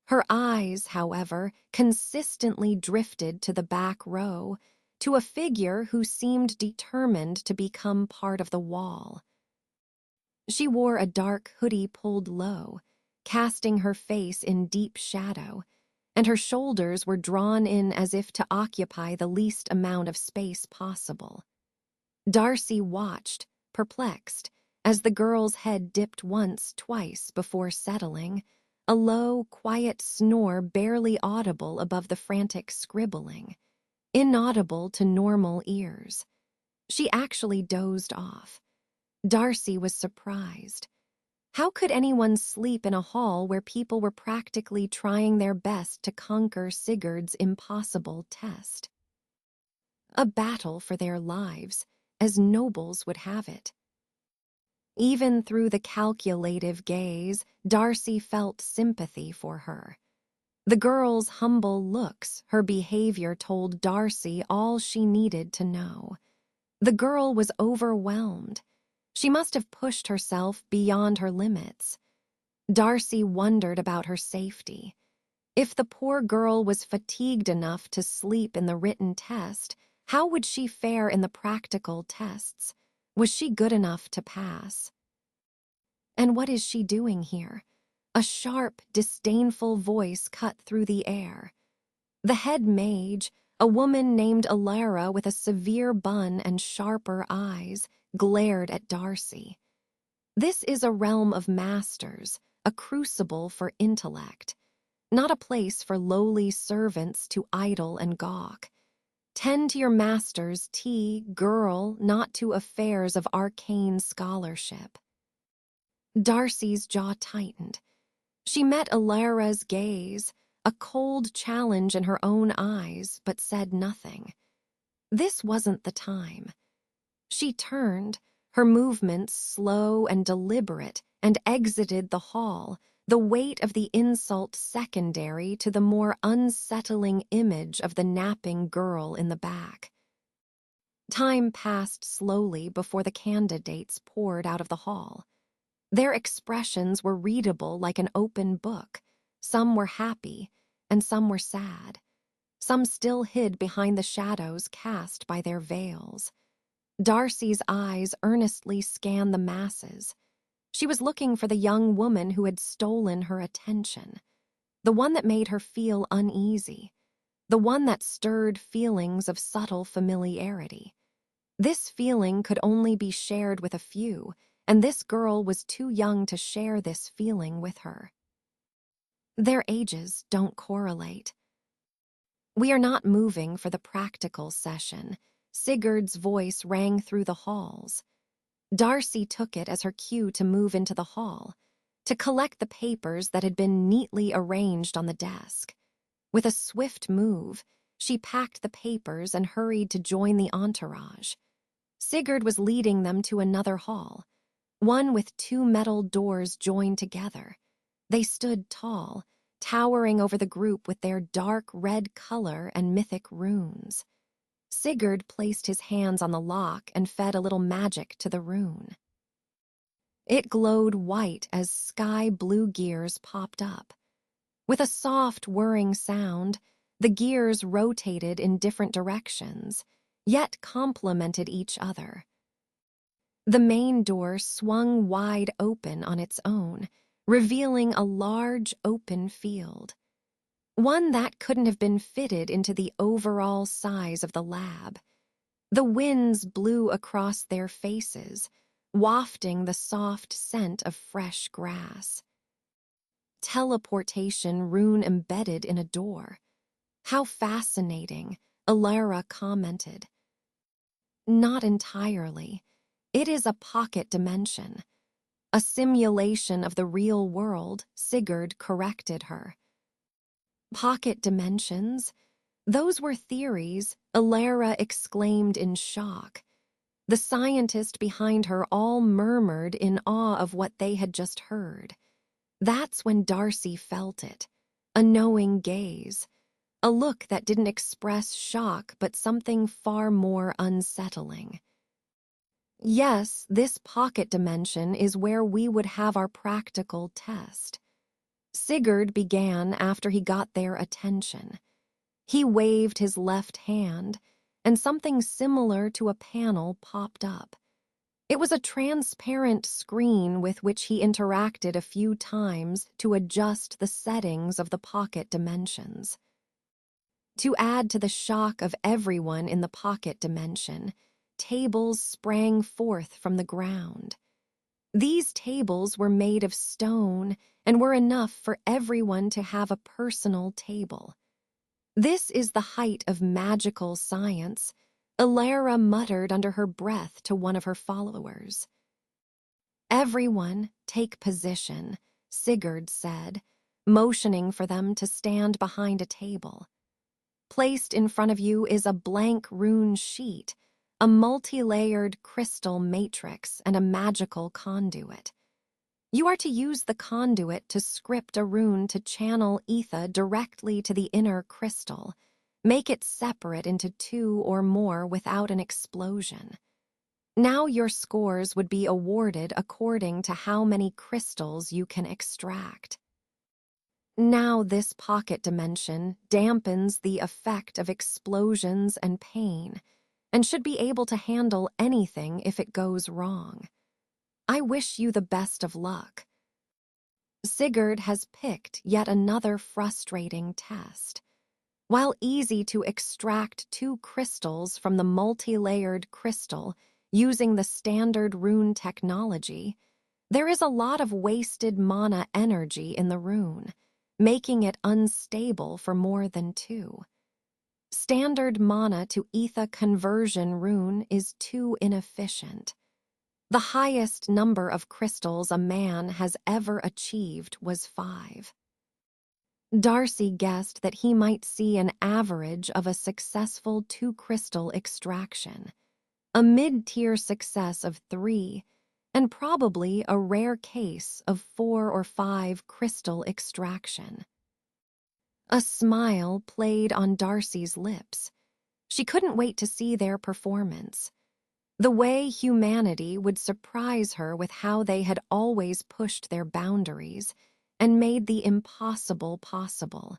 Her eyes, however, consistently drifted to the back row, to a figure who seemed determined to become part of the wall. She wore a dark hoodie pulled low, casting her face in deep shadow, and her shoulders were drawn in as if to occupy the least amount of space possible. Darcy watched, perplexed, as the girl's head dipped once, twice before settling, a low, quiet snore barely audible above the frantic scribbling, inaudible to normal ears. She actually dozed off. Darcy was surprised. How could anyone sleep in a hall where people were practically trying their best to conquer Sigurd's impossible test? A battle for their lives, as nobles would have it. Even through the calculative gaze, Darcy felt sympathy for her. The girl's humble looks, her behavior told Darcy all she needed to know. The girl was overwhelmed. She must have pushed herself beyond her limits. Darcy wondered about her safety. If the poor girl was fatigued enough to sleep in the written test, how would she fare in the practical tests? Was she good enough to pass? And what is she doing here? A sharp, disdainful voice cut through the air. The head mage, a woman named Alara with a severe bun and sharper eyes, glared at Darcy. This is a realm of masters, a crucible for intellect, not a place for lowly servants to idle and gawk. Tend to your master's tea, girl, not to affairs of arcane scholarship. Darcy's jaw tightened. She met Alara's gaze, a cold challenge in her own eyes, but said nothing. This wasn't the time. She turned, her movements slow and deliberate, and exited the hall, the weight of the insult secondary to the more unsettling image of the napping girl in the back. Time passed slowly before the candidates poured out of the hall. Their expressions were readable like an open book. Some were happy, and some were sad. Some still hid behind the shadows cast by their veils. Darcy's eyes earnestly scanned the masses. She was looking for the young woman who had stolen her attention, the one that made her feel uneasy, the one that stirred feelings of subtle familiarity. This feeling could only be shared with a few, and this girl was too young to share this feeling with her. Their ages don't correlate. We are not moving for the practical session. Sigurd's voice rang through the halls. Darcy took it as her cue to move into the hall, to collect the papers that had been neatly arranged on the desk. With a swift move, she packed the papers and hurried to join the entourage. Sigurd was leading them to another hall, one with two metal doors joined together. They stood tall, towering over the group with their dark red color and mythic runes. Sigurd placed his hands on the lock and fed a little magic to the rune. It glowed white as sky blue gears popped up. With a soft whirring sound, the gears rotated in different directions, yet complemented each other. The main door swung wide open on its own, revealing a large open field. One that couldn't have been fitted into the overall size of the lab. The winds blew across their faces, wafting the soft scent of fresh grass. Teleportation rune embedded in a door. How fascinating, Alara commented. Not entirely. It is a pocket dimension. A simulation of the real world, Sigurd corrected her. Pocket dimensions? Those were theories, Alara exclaimed in shock. The scientist behind her all murmured in awe of what they had just heard. That's when Darcy felt it. A knowing gaze. A look that didn't express shock but something far more unsettling. Yes, this pocket dimension is where we would have our practical test. Sigurd began after he got their attention. He waved his left hand, and something similar to a panel popped up. It was a transparent screen with which he interacted a few times to adjust the settings of the pocket dimensions. To add to the shock of everyone in the pocket dimension, tables sprang forth from the ground. These tables were made of stone and were enough for everyone to have a personal table. This is the height of magical science, Alara muttered under her breath to one of her followers. "Everyone, take position," Sigurd said, motioning for them to stand behind a table. Placed in front of you is a blank rune sheet, a multi-layered crystal matrix, and a magical conduit. You are to use the conduit to script a rune to channel ether directly to the inner crystal. Make it separate into two or more without an explosion. Now your scores would be awarded according to how many crystals you can extract. Now this pocket dimension dampens the effect of explosions and pain, and should be able to handle anything if it goes wrong. I wish you the best of luck. Sigurd has picked yet another frustrating test. While easy to extract two crystals from the multi-layered crystal using the standard rune technology, there is a lot of wasted mana energy in the rune, making it unstable for more than two. Standard mana to ether conversion rune is too inefficient. The highest number of crystals a man has ever achieved was 5. Darcy guessed that he might see an average of a successful 2-crystal extraction, a mid-tier success of 3, and probably a rare case of 4 or 5 crystal extraction. A smile played on Darcy's lips. She couldn't wait to see their performance. The way humanity would surprise her with how they had always pushed their boundaries and made the impossible possible.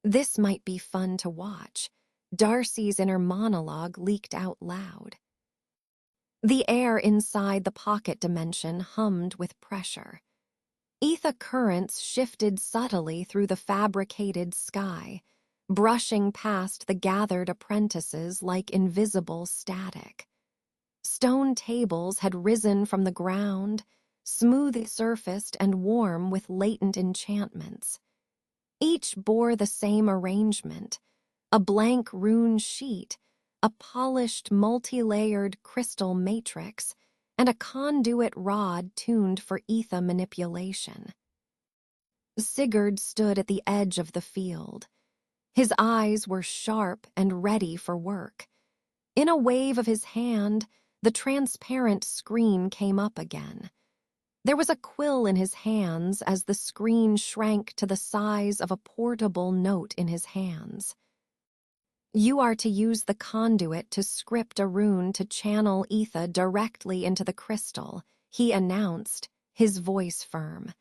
This might be fun to watch. Darcy's inner monologue leaked out loud. The air inside the pocket dimension hummed with pressure. Ether currents shifted subtly through the fabricated sky, brushing past the gathered apprentices like invisible static. Stone tables had risen from the ground, smooth-surfaced and warm with latent enchantments. Each bore the same arrangement, a blank rune sheet, a polished multi-layered crystal matrix, and a conduit rod tuned for ether manipulation. Sigurd stood at the edge of the field. His eyes were sharp and ready for work. In a wave of his hand, the transparent screen came up again. There was a quill in his hands as the screen shrank to the size of a portable note in his hands. You are to use the conduit to script a rune to channel ether directly into the crystal, he announced, his voice firm.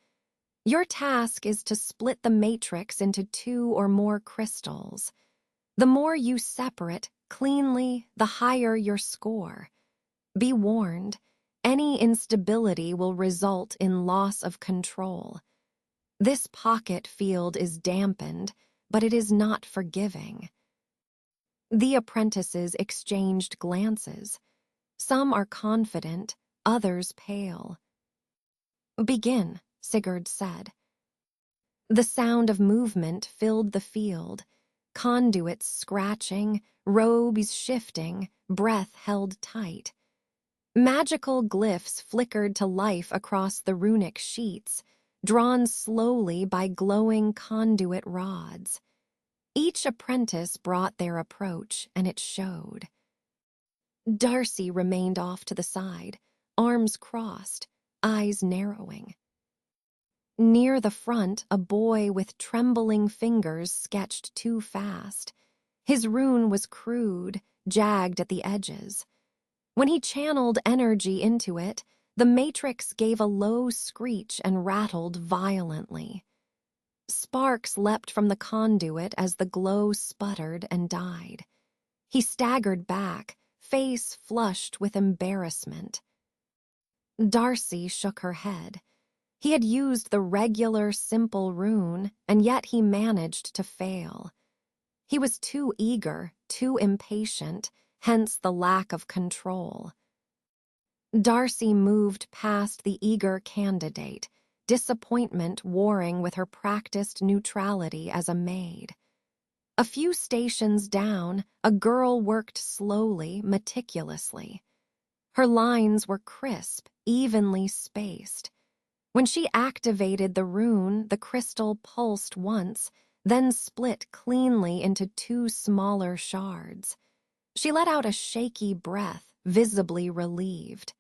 Your task is to split the matrix into 2 or more crystals. The more you separate cleanly, the higher your score. Be warned, any instability will result in loss of control. This pocket field is dampened, but it is not forgiving. The apprentices exchanged glances. Some are confident, others pale. Begin, Sigurd said. The sound of movement filled the field, conduits scratching, robes shifting, breath held tight. Magical glyphs flickered to life across the runic sheets, drawn slowly by glowing conduit rods. Each apprentice brought their approach, and it showed. Darcy remained off to the side, arms crossed, eyes narrowing. Near the front, a boy with trembling fingers sketched too fast. His rune was crude, jagged at the edges. When he channeled energy into it, the matrix gave a low screech and rattled violently. Sparks leapt from the conduit as the glow sputtered and died. He staggered back, face flushed with embarrassment. Darcy shook her head. He had used the regular, simple rune, and yet he managed to fail. He was too eager, too impatient, hence the lack of control. Darcy moved past the eager candidate, disappointment warring with her practiced neutrality as a maid. A few stations down, a girl worked slowly, meticulously. Her lines were crisp, evenly spaced. When she activated the rune, the crystal pulsed once, then split cleanly into two smaller shards. She let out a shaky breath, visibly relieved.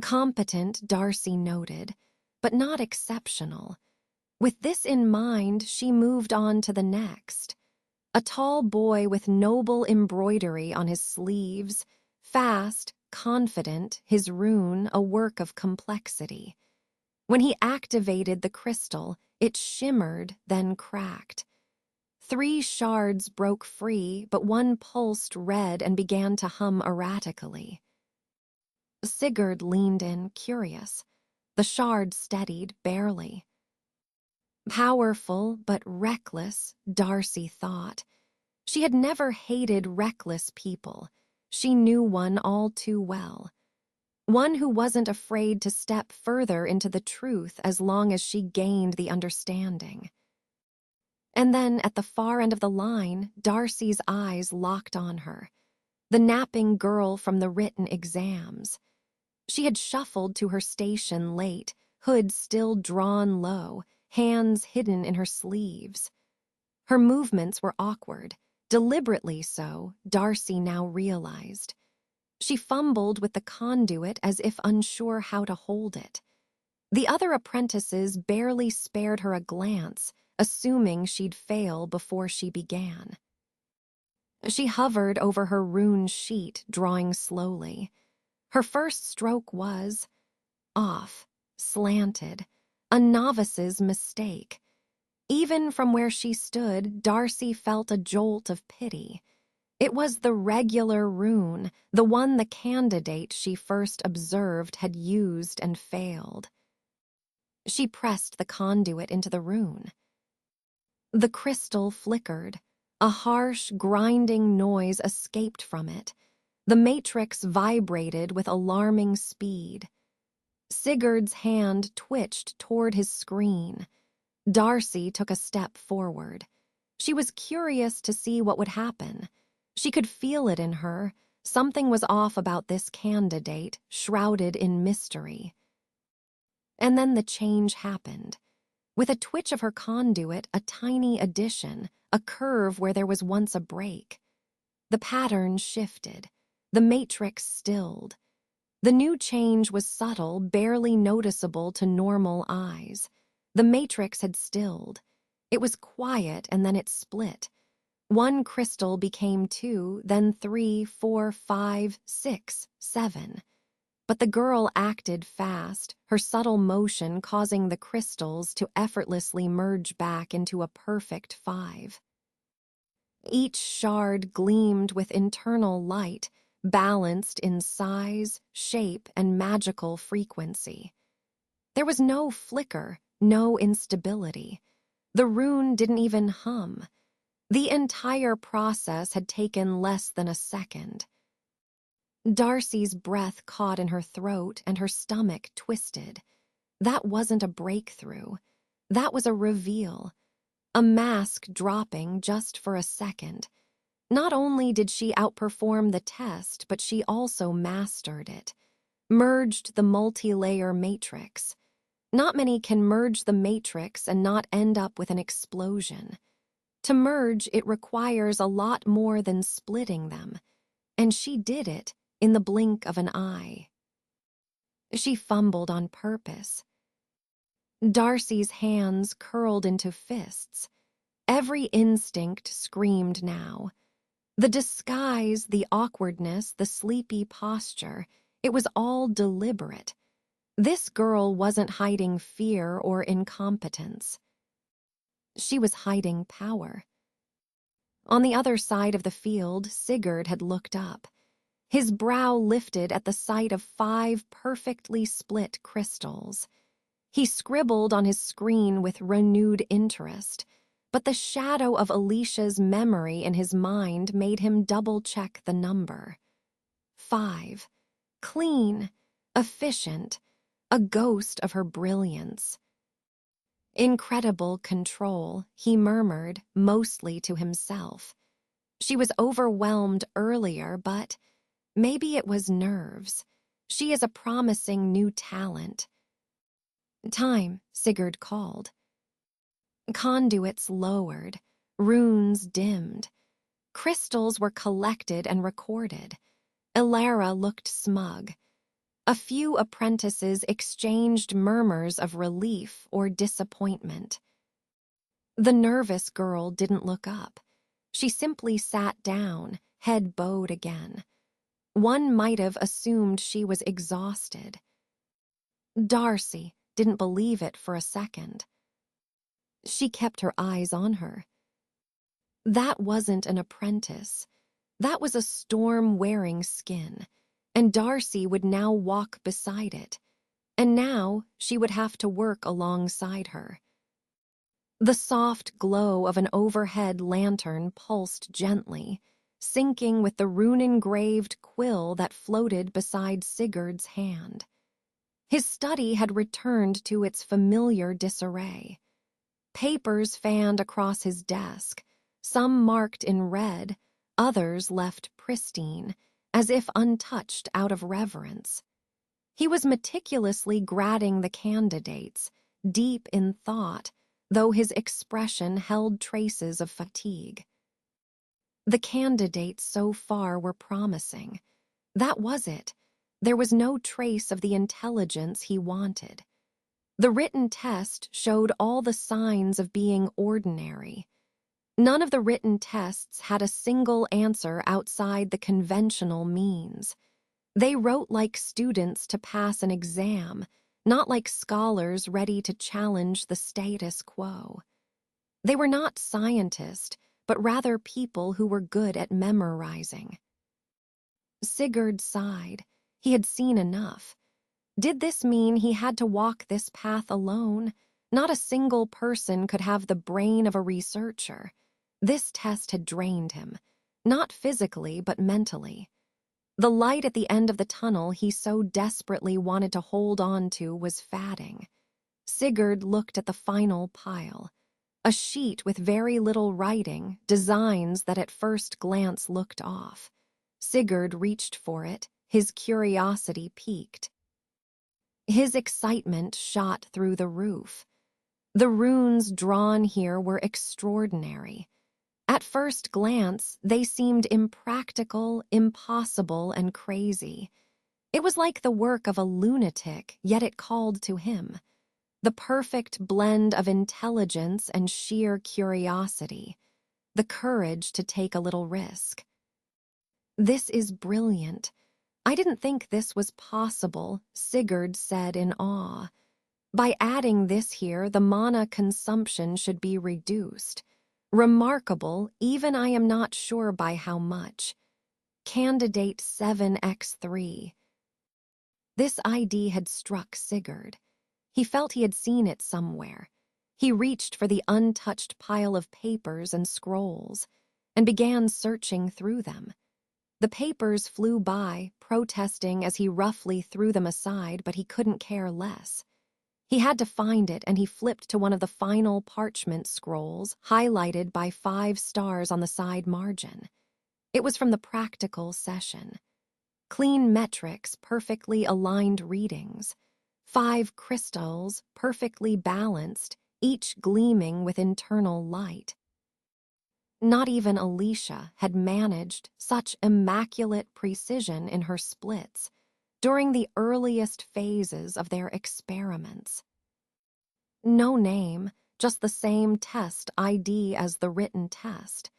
Competent, Darcy noted, but not exceptional. With this in mind, she moved on to the next. A tall boy with noble embroidery on his sleeves, fast, confident, his rune a work of complexity. When he activated the crystal, it shimmered, then cracked. 3 shards broke free, but one pulsed red and began to hum erratically. Sigurd leaned in, curious. The shard steadied, barely. Powerful but reckless, Darcy thought. She had never hated reckless people. She knew one all too well. One who wasn't afraid to step further into the truth as long as she gained the understanding. And then, at the far end of the line, Darcy's eyes locked on her. The napping girl from the written exams. She had shuffled to her station late, hood still drawn low, hands hidden in her sleeves. Her movements were awkward, deliberately so, Darcy now realized. She fumbled with the conduit as if unsure how to hold it. The other apprentices barely spared her a glance, assuming she'd fail before she began. She hovered over her rune sheet, drawing slowly. Her first stroke was off, slanted, a novice's mistake. Even from where she stood, Darcy felt a jolt of pity. It was the regular rune, the one the candidate she first observed had used and failed. She pressed the conduit into the rune. The crystal flickered. A harsh, grinding noise escaped from it. The matrix vibrated with alarming speed. Sigurd's hand twitched toward his screen. Darcy took a step forward. She was curious to see what would happen. She could feel it in her. Something was off about this candidate, shrouded in mystery. And then the change happened. With a twitch of her conduit, a tiny addition, a curve where there was once a break. The pattern shifted. The matrix stilled. The new change was subtle, barely noticeable to normal eyes. The matrix had stilled. It was quiet, and then it split. 1 crystal became 2, then 3, 4, 5, 6, 7. But the girl acted fast, her subtle motion causing the crystals to effortlessly merge back into a perfect 5. Each shard gleamed with internal light, balanced in size, shape, and magical frequency. There was no flicker, no instability. The rune didn't even hum. The entire process had taken less than a second. Darcy's breath caught in her throat and her stomach twisted. That wasn't a breakthrough. That was a reveal. A mask dropping just for a second. Not only did she outperform the test, but she also mastered it. Merged the multi-layer matrix. Not many can merge the matrix and not end up with an explosion. To merge, it requires a lot more than splitting them. And she did it in the blink of an eye. She fumbled on purpose. Darcy's hands curled into fists. Every instinct screamed now. The disguise, the awkwardness, the sleepy posture, it was all deliberate. This girl wasn't hiding fear or incompetence. She was hiding power. On the other side of the field, Sigurd had looked up. His brow lifted at the sight of 5 perfectly split crystals. He scribbled on his screen with renewed interest, but the shadow of Alicia's memory in his mind made him double-check the number. 5. Clean, efficient, a ghost of her brilliance. Incredible control, he murmured, mostly to himself. She was overwhelmed earlier, but maybe it was nerves. She is a promising new talent. Time, Sigurd called. Conduits lowered, runes dimmed. Crystals were collected and recorded. Ilara looked smug. A few apprentices exchanged murmurs of relief or disappointment. The nervous girl didn't look up. She simply sat down, head bowed again. One might have assumed she was exhausted. Darcy didn't believe it for a second. She kept her eyes on her. That wasn't an apprentice. That was a storm wearing skin, and Darcy would now walk beside it, and now she would have to work alongside her. The soft glow of an overhead lantern pulsed gently, syncing with the rune-engraved quill that floated beside Sigurd's hand. His study had returned to its familiar disarray. Papers fanned across his desk, some marked in red, others left pristine, as if untouched out of reverence. He was meticulously grading the candidates, deep in thought, though his expression held traces of fatigue. The candidates so far were promising. That was it. There was no trace of the intelligence he wanted. The written test showed all the signs of being ordinary. None of the written tests had a single answer outside the conventional means. They wrote like students to pass an exam, not like scholars ready to challenge the status quo. They were not scientists, but rather people who were good at memorizing. Sigurd sighed. He had seen enough. Did this mean he had to walk this path alone? Not a single person could have the brain of a researcher. This test had drained him, not physically but mentally. The light at the end of the tunnel he so desperately wanted to hold on to was fading. Sigurd looked at the final pile. A sheet with very little writing, designs that at first glance looked off. Sigurd reached for it, his curiosity piqued. His excitement shot through the roof. The runes drawn here were extraordinary. At first glance, they seemed impractical, impossible, and crazy. It was like the work of a lunatic, yet it called to him. The perfect blend of intelligence and sheer curiosity. The courage to take a little risk. This is brilliant. I didn't think this was possible, Sigurd said in awe. By adding this here, the mana consumption should be reduced. Remarkable, even I am not sure by how much. Candidate 7x3. This ID had struck Sigurd. He felt he had seen it somewhere. He reached for the untouched pile of papers and scrolls, and began searching through them. The papers flew by, protesting as he roughly threw them aside, but he couldn't care less. He had to find it, and he flipped to one of the final parchment scrolls, highlighted by 5 stars on the side margin. It was from the practical session. Clean metrics, perfectly aligned readings. 5 crystals, perfectly balanced, each gleaming with internal light. Not even Alicia had managed such immaculate precision in her splits during the earliest phases of their experiments. No name, just the same test ID as the written test.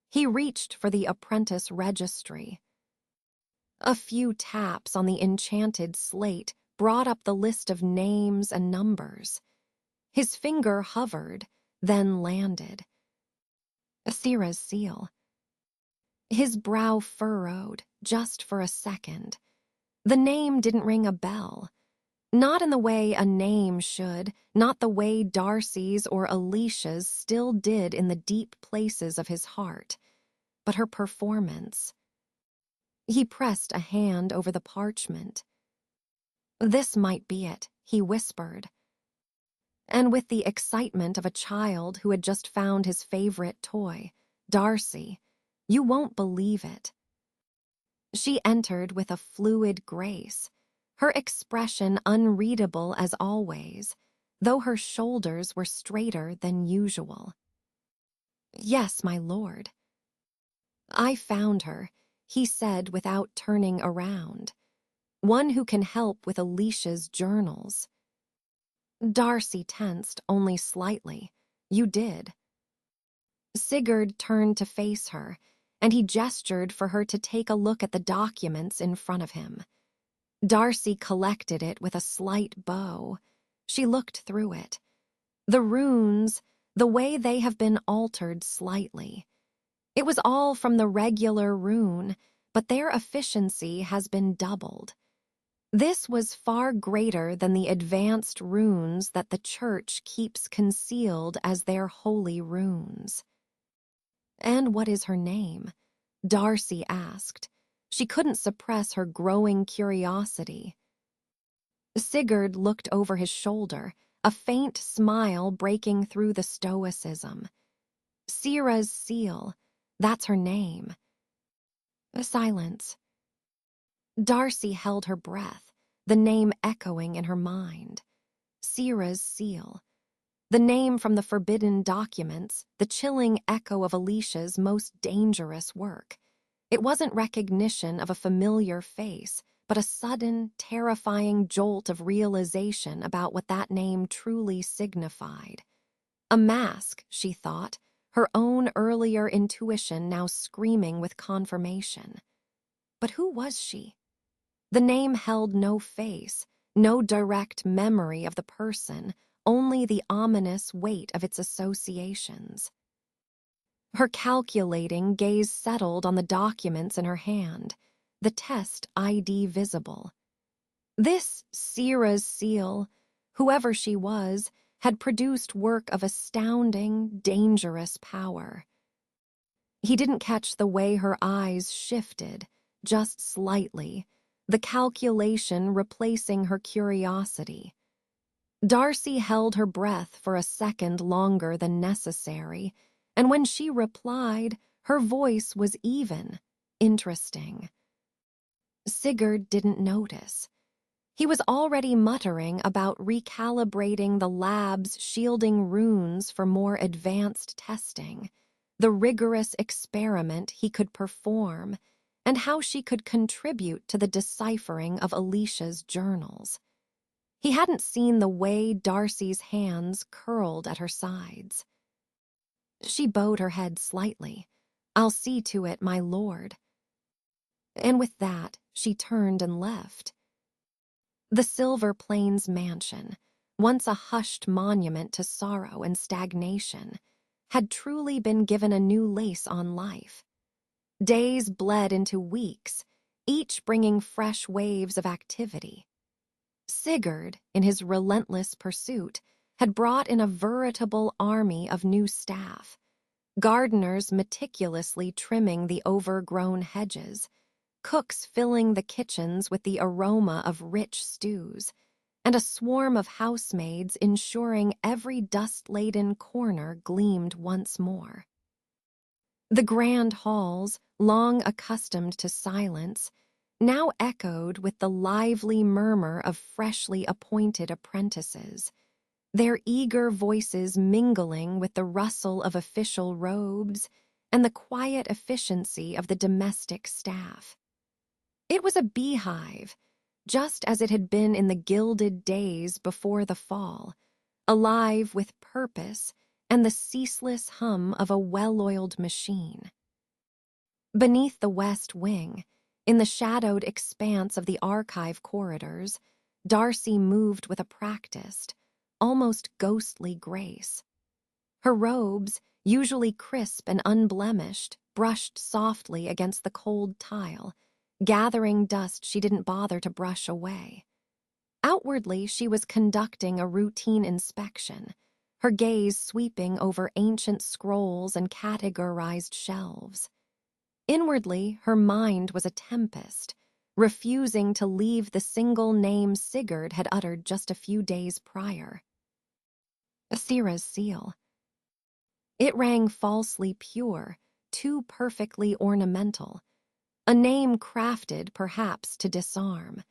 He reached for the apprentice registry. A few taps on the enchanted slate brought up the list of names and numbers. His finger hovered, then landed. Athira's seal. His brow furrowed, just for a second. The name didn't ring a bell. Not in the way a name should, not the way Darcy's or Alicia's still did in the deep places of his heart. But her performance. He pressed a hand over the parchment. This might be it, he whispered. And with the excitement of a child who had just found his favorite toy, Darcy, you won't believe it. She entered with a fluid grace. her expression unreadable as always, though her shoulders were straighter than usual. "Yes, my lord." "I found her," he said without turning around. "One who can help with Alicia's journals." Darcy tensed only slightly. "You did." Sigurd turned to face her, and he gestured for her to take a look at the documents in front of him. Darcy collected it with a slight bow. She looked through it. The runes, the way they have been altered slightly. It was all from the regular rune, but their efficiency has been doubled. This was far greater than the advanced runes that the Church keeps concealed as their holy runes. "And what is her name?" Darcy asked. She couldn't suppress her growing curiosity. Sigurd looked over his shoulder, a faint smile breaking through the stoicism. "Sira's seal, that's her name." A silence. Darcy held her breath, the name echoing in her mind. Sira's seal. The name from the forbidden documents, the chilling echo of Alicia's most dangerous work. It wasn't recognition of a familiar face, but a sudden, terrifying jolt of realization about what that name truly signified. A mask, she thought, her own earlier intuition now screaming with confirmation. But who was she? The name held no face, no direct memory of the person, only the ominous weight of its associations. Her calculating gaze settled on the documents in her hand, the test ID visible. This Sira's seal, whoever she was, had produced work of astounding, dangerous power. He didn't catch the way her eyes shifted, just slightly, the calculation replacing her curiosity. Darcy held her breath for a second longer than necessary, and when she replied, her voice was even, interesting. Sigurd didn't notice. He was already muttering about recalibrating the lab's shielding runes for more advanced testing, the rigorous experiment he could perform, and how she could contribute to the deciphering of Alicia's journals. He hadn't seen the way Darcy's hands curled at her sides. She bowed her head slightly. "I'll see to it, my lord." And with that, she turned and left. The Silver Plains mansion, once a hushed monument to sorrow and stagnation, had truly been given a new lease on life. Days bled into weeks, each bringing fresh waves of activity. Sigurd, in his relentless pursuit, had brought in a veritable army of new staff. Gardeners meticulously trimming the overgrown hedges, cooks filling the kitchens with the aroma of rich stews, and a swarm of housemaids ensuring every dust-laden corner gleamed once more. The grand halls, long accustomed to silence, now echoed with the lively murmur of freshly appointed apprentices, their eager voices mingling with the rustle of official robes and the quiet efficiency of the domestic staff. It was a beehive, just as it had been in the gilded days before the fall, alive with purpose and the ceaseless hum of a well-oiled machine. Beneath the west wing, in the shadowed expanse of the archive corridors, Darcy moved with a practiced, almost ghostly grace. Her robes, usually crisp and unblemished, brushed softly against the cold tile, gathering dust she didn't bother to brush away. Outwardly, she was conducting a routine inspection, her gaze sweeping over ancient scrolls and categorized shelves. Inwardly, her mind was a tempest, refusing to leave the single name Sigurd had uttered just a few days prior. Sira's seal. It rang falsely pure, too perfectly ornamental, a name crafted perhaps to disarm.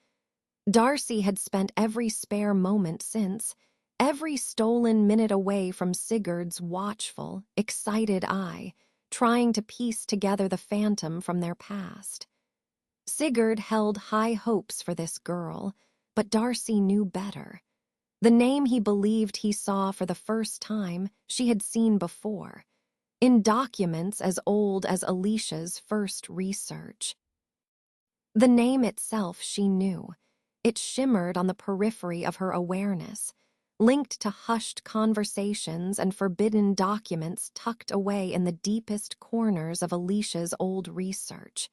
Darcy had spent every spare moment since, every stolen minute away from Sigurd's watchful, excited eye, trying to piece together the phantom from their past. Sigurd held high hopes for this girl, but Darcy knew better. The name he believed he saw for the first time she had seen before, in documents as old as Alicia's first research. The name itself she knew. It shimmered on the periphery of her awareness, linked to hushed conversations and forbidden documents tucked away in the deepest corners of Alicia's old research.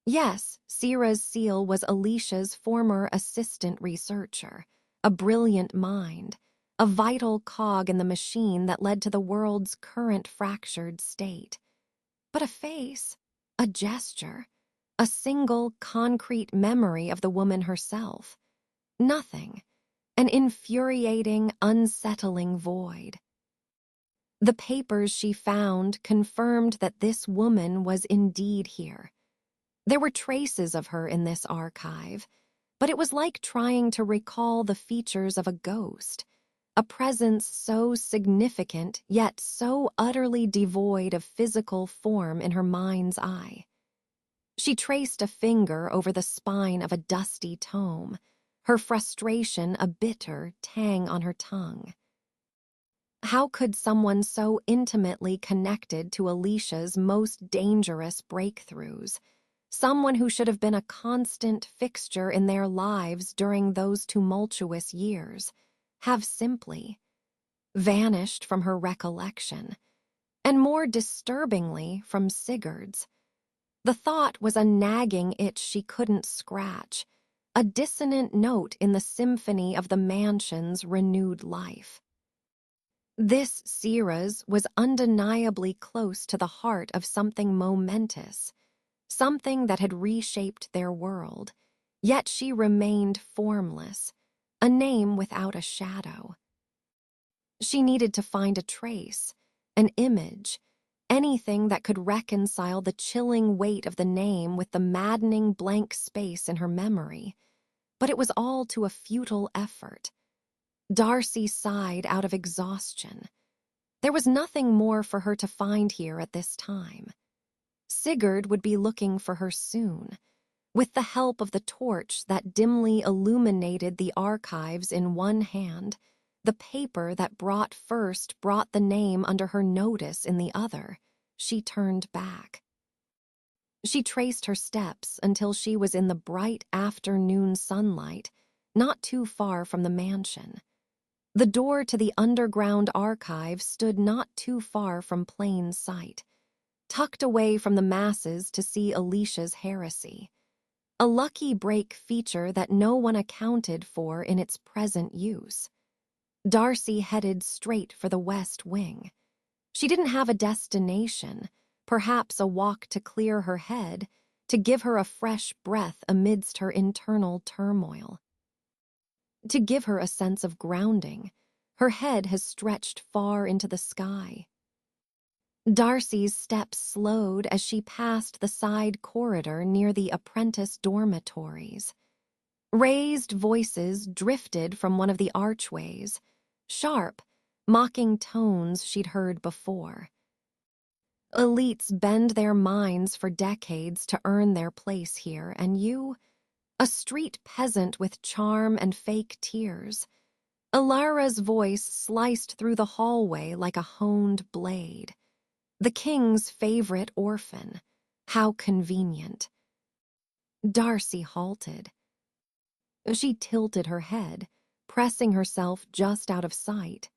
Yes, Sierra's seal was Alicia's former assistant researcher, a brilliant mind, a vital cog in the machine that led to the world's current fractured state. But a face, a gesture, a single concrete memory of the woman herself. Nothing. An infuriating, unsettling void. The papers she found confirmed that this woman was indeed here. There were traces of her in this archive, but it was like trying to recall the features of a ghost, a presence so significant yet so utterly devoid of physical form in her mind's eye. She traced a finger over the spine of a dusty tome, her frustration a bitter tang on her tongue. How could someone so intimately connected to Alicia's most dangerous breakthroughs, someone who should have been a constant fixture in their lives during those tumultuous years, have simply vanished from her recollection, and more disturbingly from Sigurd's? The thought was a nagging itch she couldn't scratch, a dissonant note in the symphony of the mansion's renewed life. This Sierra's was undeniably close to the heart of something momentous, something that had reshaped their world, yet she remained formless, a name without a shadow. She needed to find a trace, an image, anything that could reconcile the chilling weight of the name with the maddening blank space in her memory, but it was all to a futile effort. Darcy sighed out of exhaustion. There was nothing more for her to find here at this time. Sigurd would be looking for her soon, with the help of the torch that dimly illuminated the archives in one hand. The paper that brought the name under her notice in the other. She turned back. She traced her steps until she was in the bright afternoon sunlight, not too far from the mansion. The door to the underground archive stood not too far from plain sight, tucked away from the masses to see Alicia's heresy. A lucky break feature that no one accounted for in its present use. Darcy headed straight for the west wing. She didn't have a destination, perhaps a walk to clear her head, to give her a fresh breath amidst her internal turmoil. To give her a sense of grounding, her head has stretched far into the sky. Darcy's steps slowed as she passed the side corridor near the apprentice dormitories. Raised voices drifted from one of the archways, sharp, mocking tones she'd heard before. Elites bend their minds for decades to earn their place here, and you, a street peasant with charm and fake tears. Alara's voice sliced through the hallway like a honed blade. The king's favorite orphan. How convenient. Darcy halted. She tilted her head, pressing herself just out of sight.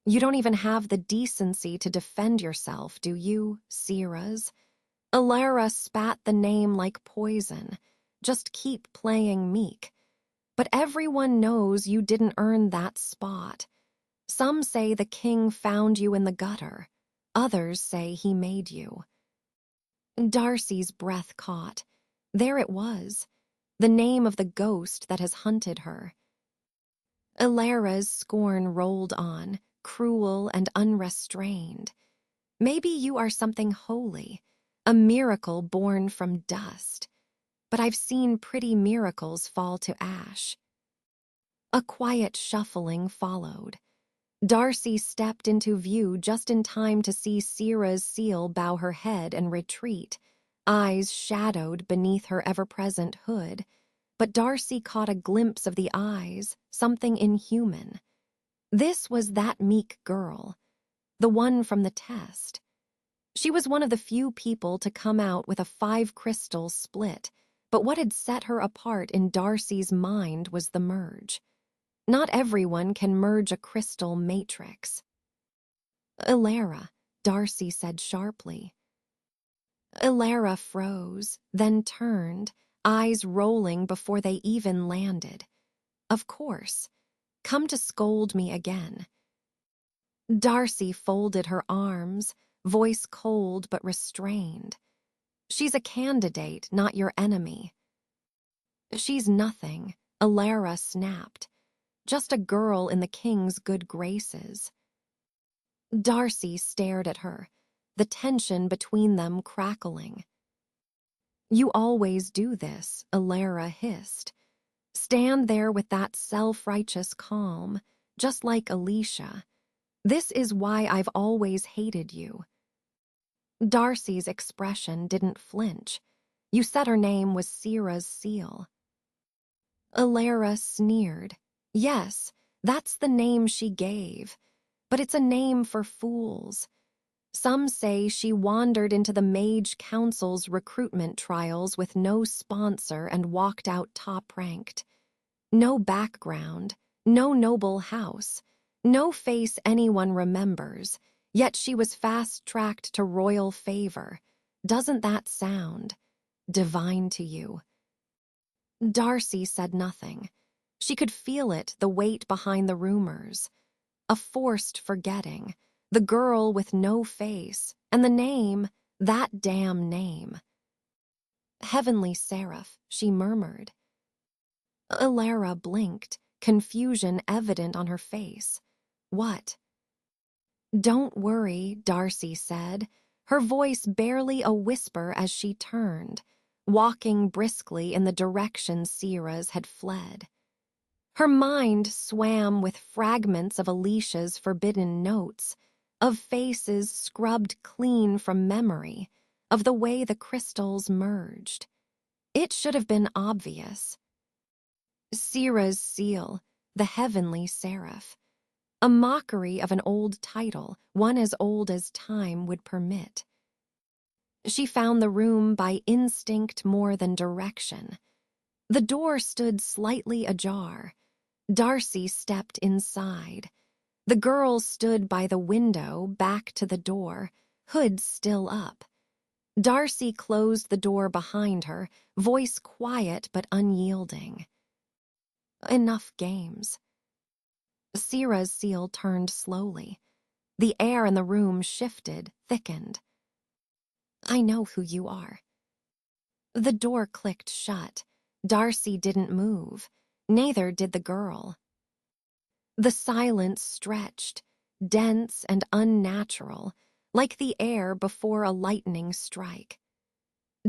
You don't even have the decency to defend yourself, do you, Sierra's? Alara spat the name like poison. Just keep playing meek. But everyone knows you didn't earn that spot. Some say the king found you in the gutter. Others say he made you. Darcy's breath caught. There it was, the name of the ghost that has hunted her. Alara's scorn rolled on, cruel and unrestrained. Maybe you are something holy, a miracle born from dust. but I've seen pretty miracles fall to ash." A quiet shuffling followed. Darcy stepped into view just in time to see Sierra's seal bow her head and retreat, eyes shadowed beneath her ever-present hood. But Darcy caught a glimpse of the eyes, something inhuman. This was that meek girl, the one from the test. She was one of the few people to come out with a 5-crystal split, but what had set her apart in Darcy's mind was the merge. Not everyone can merge a crystal matrix. "Ilara," Darcy said sharply. Ilara froze, then turned, eyes rolling before they even landed. "Of course. Come to scold me again." Darcy folded her arms, voice cold but restrained. "She's a candidate, not your enemy." "She's nothing," Ilara snapped. "Just a girl in the king's good graces." Darcy stared at her, the tension between them crackling. "You always do this," Ilara hissed. "Stand there with that self-righteous calm, just like Alicia. This is why I've always hated you." Darcy's expression didn't flinch. "You said her name was Sierra's seal." Ilara sneered. "Yes, that's the name she gave. But it's a name for fools. Some say she wandered into the Mage Council's recruitment trials with no sponsor and walked out top-ranked. No background, no noble house, no face anyone remembers, yet she was fast-tracked to royal favor. Doesn't that sound divine to you?" Darcy said nothing. She could feel it, the weight behind the rumors. A forced forgetting, the girl with no face, and the name, that damn name. "Heavenly Seraph," she murmured. Ilara blinked, confusion evident on her face. "What?" "Don't worry," Darcy said, her voice barely a whisper as she turned, walking briskly in the direction Sierra's had fled. Her mind swam with fragments of Alicia's forbidden notes, of faces scrubbed clean from memory, of the way the crystals merged. It should have been obvious. Sierra's seal, the heavenly seraph. A mockery of an old title, one as old as time would permit. She found the room by instinct more than direction. The door stood slightly ajar. Darcy stepped inside. The girl stood by the window, back to the door, hood still up. Darcy closed the door behind her, voice quiet but unyielding. "Enough games." Sierra's seal turned slowly. The air in the room shifted, thickened. "I know who you are." The door clicked shut. Darcy didn't move. Neither did the girl. The silence stretched, dense and unnatural, like the air before a lightning strike.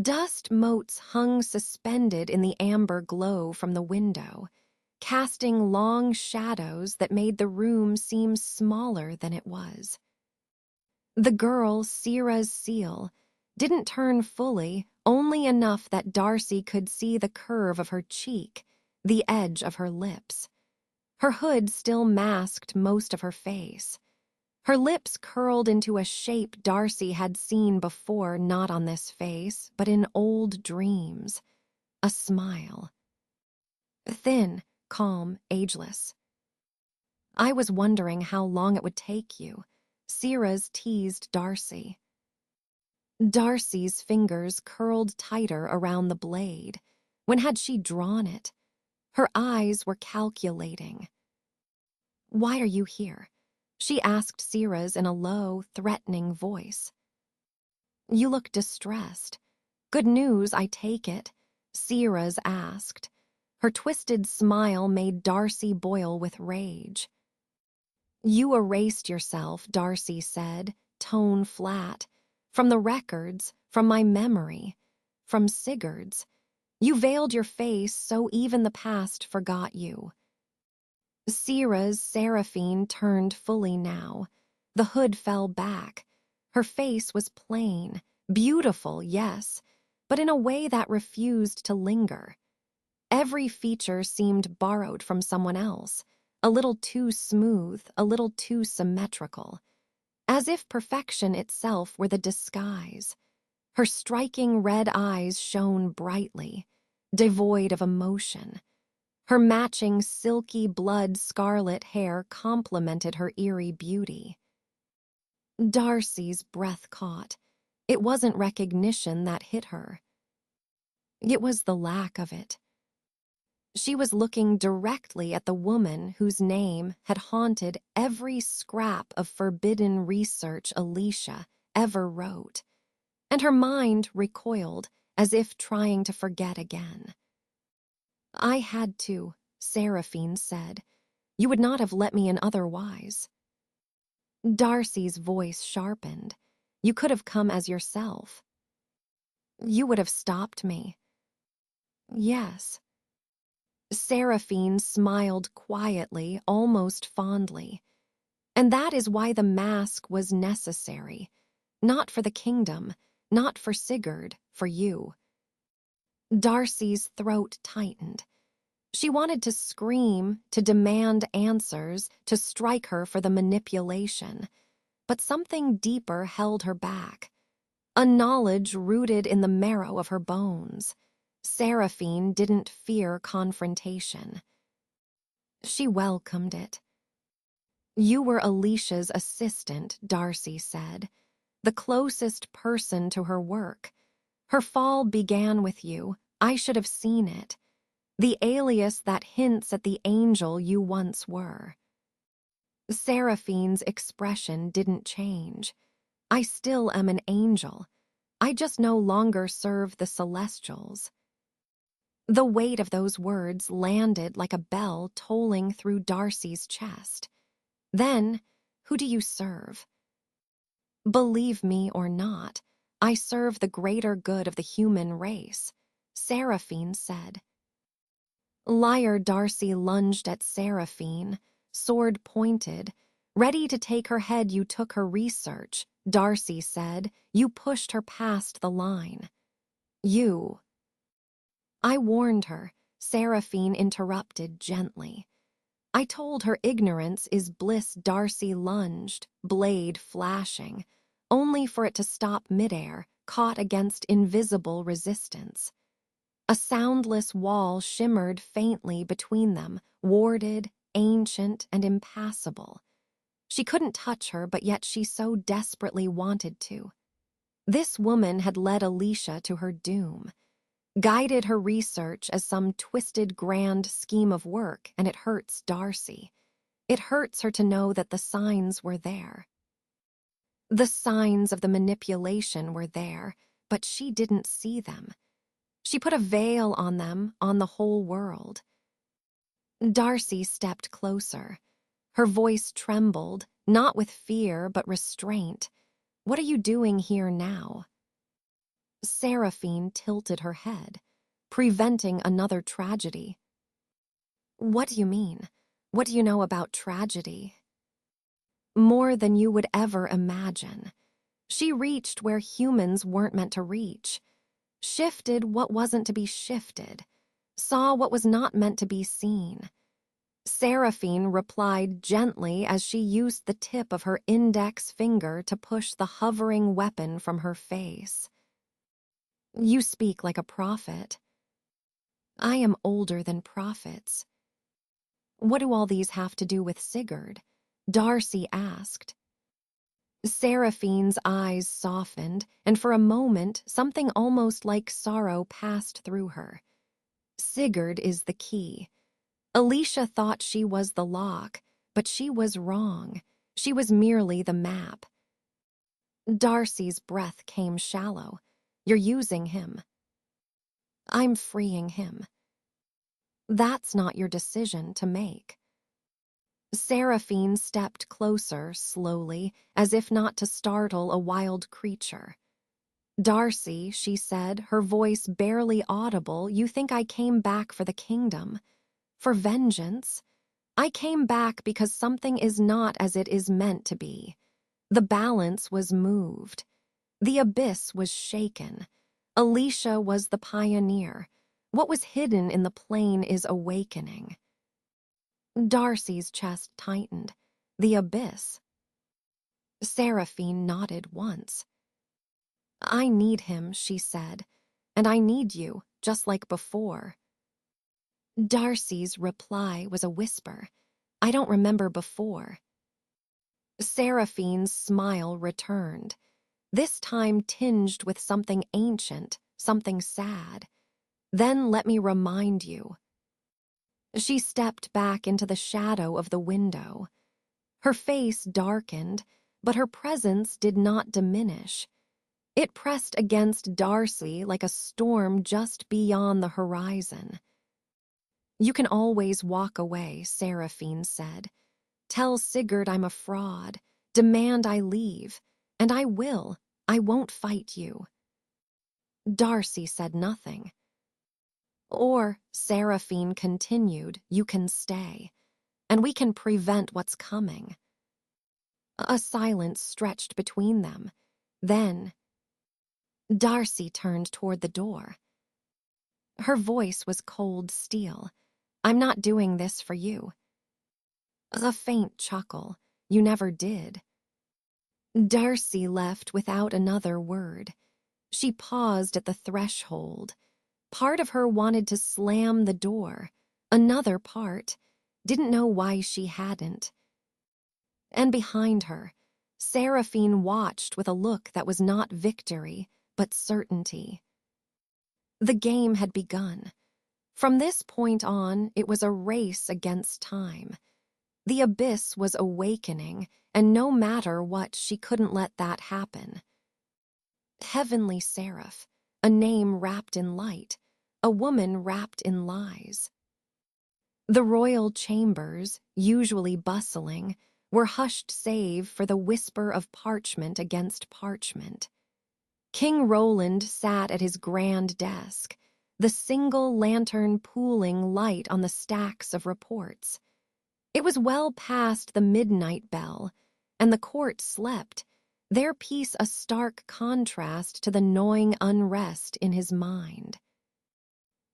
Dust motes hung suspended in the amber glow from the window, casting long shadows that made the room seem smaller than it was. The girl, Sierra's seal, didn't turn fully, only enough that Darcy could see the curve of her cheek, the edge of her lips. Her hood still masked most of her face. Her lips curled into a shape Darcy had seen before, not on this face, but in old dreams. A smile. Thin, calm, ageless. "I was wondering how long it would take you," Sierra's teased Darcy. Darcy's fingers curled tighter around the blade. When had she drawn it? Her eyes were calculating. "Why are you here?" she asked Sierra's in a low, threatening voice. "You look distressed. Good news, I take it," Sierra's asked. Her twisted smile made Darcy boil with rage. "You erased yourself," Darcy said, tone flat. "From the records, from my memory, from Sigurd's. You veiled your face so even the past forgot you. Sierra's Seraphine turned fully now. The hood fell back. Her face was plain, beautiful, yes, but in a way that refused to linger. Every feature seemed borrowed from someone else, a little too smooth, a little too symmetrical, as if perfection itself were the disguise. Her striking red eyes shone brightly, devoid of emotion. Her matching silky blood-scarlet hair complemented her eerie beauty. Darcy's breath caught. It wasn't recognition that hit her. It was the lack of it. She was looking directly at the woman whose name had haunted every scrap of forbidden research Alicia ever wrote, and her mind recoiled as if trying to forget again. "I had to," Seraphine said. "You would not have let me in otherwise." Darcy's voice sharpened. "You could have come as yourself." "You would have stopped me." "Yes." Seraphine smiled quietly, almost fondly. "And that is why the mask was necessary. Not for the kingdom, not for Sigurd, for you." Darcy's throat tightened. She wanted to scream, to demand answers, to strike her for the manipulation. But something deeper held her back. A knowledge rooted in the marrow of her bones. Seraphine didn't fear confrontation. She welcomed it. "You were Alicia's assistant," Darcy said. "The closest person to her work. Her fall began with you. I should have seen it. The alias that hints at the angel you once were." Seraphine's expression didn't change. "I still am an angel. I just no longer serve the Celestials." The weight of those words landed like a bell tolling through Darcy's chest. "Then, who do you serve?" "Believe me or not, I serve the greater good of the human race," Seraphine said. Liar Darcy lunged at Seraphine, sword pointed. "Ready to take her head, you took her research," Darcy said. "You pushed her past the line." "You." "I warned her," Seraphine interrupted gently. "I told her ignorance is bliss." Darcy lunged, blade flashing, only for it to stop midair, caught against invisible resistance. A soundless wall shimmered faintly between them, warded, ancient, and impassable. She couldn't touch her, but yet she so desperately wanted to. This woman had led Alicia to her doom, guided her research as some twisted grand scheme of work, and it hurts Darcy. It hurts her to know that the signs were there. The signs of the manipulation were there, but she didn't see them. She put a veil on them, on the whole world. Darcy stepped closer. Her voice trembled, not with fear but restraint. "What are you doing here now?" Seraphine tilted her head, preventing another tragedy. "What do you mean? What do you know about tragedy?" "More than you would ever imagine." She reached where humans weren't meant to reach, shifted what wasn't to be shifted, saw what was not meant to be seen. Seraphine replied gently as she used the tip of her index finger to push the hovering weapon from her face. "You speak like a prophet." "I am older than prophets." "What do all these have to do with Sigurd?" Darcy asked. Seraphine's eyes softened, and for a moment something almost like sorrow passed through her. "Sigurd is the key. Alicia thought she was the lock, but she was wrong. She was merely the map." Darcy's breath came shallow. "You're using him." "I'm freeing him." "That's not your decision to make." Seraphine stepped closer, slowly, as if not to startle a wild creature. Darcy, she said, her voice barely audible, you think I came back for the kingdom? For vengeance? I came back because something is not as it is meant to be. The balance was moved. The abyss was shaken. Alicia was the pioneer. What was hidden in the plain is awakening. Darcy's chest tightened. The abyss. Seraphine nodded once. I need him, she said, and I need you, just like before. Darcy's reply was a whisper. I don't remember before. Seraphine's smile returned, this time tinged with something ancient, something sad. Then let me remind you. She stepped back into the shadow of the window. Her face darkened, but her presence did not diminish. It pressed against Darcy like a storm just beyond the horizon. You can always walk away, Seraphine said. Tell Sigurd I'm a fraud. Demand I leave. And I will. I won't fight you. Darcy said nothing. Or, Seraphine continued, you can stay. And we can prevent what's coming. A silence stretched between them. Then, Darcy turned toward the door. Her voice was cold steel. I'm not doing this for you. A faint chuckle. You never did. Darcy left without another word. She paused at the threshold. Part of her wanted to slam the door. Another part didn't know why she hadn't. And behind her, Seraphine watched with a look that was not victory, but certainty. The game had begun. From this point on, it was a race against time. The abyss was awakening, and no matter what, she couldn't let that happen. Heavenly Seraph, a name wrapped in light, a woman wrapped in lies. The royal chambers, usually bustling, were hushed save for the whisper of parchment against parchment. King Roland sat at his grand desk, the single lantern pooling light on the stacks of reports. It was well past the midnight bell, and the court slept, their peace a stark contrast to the gnawing unrest in his mind.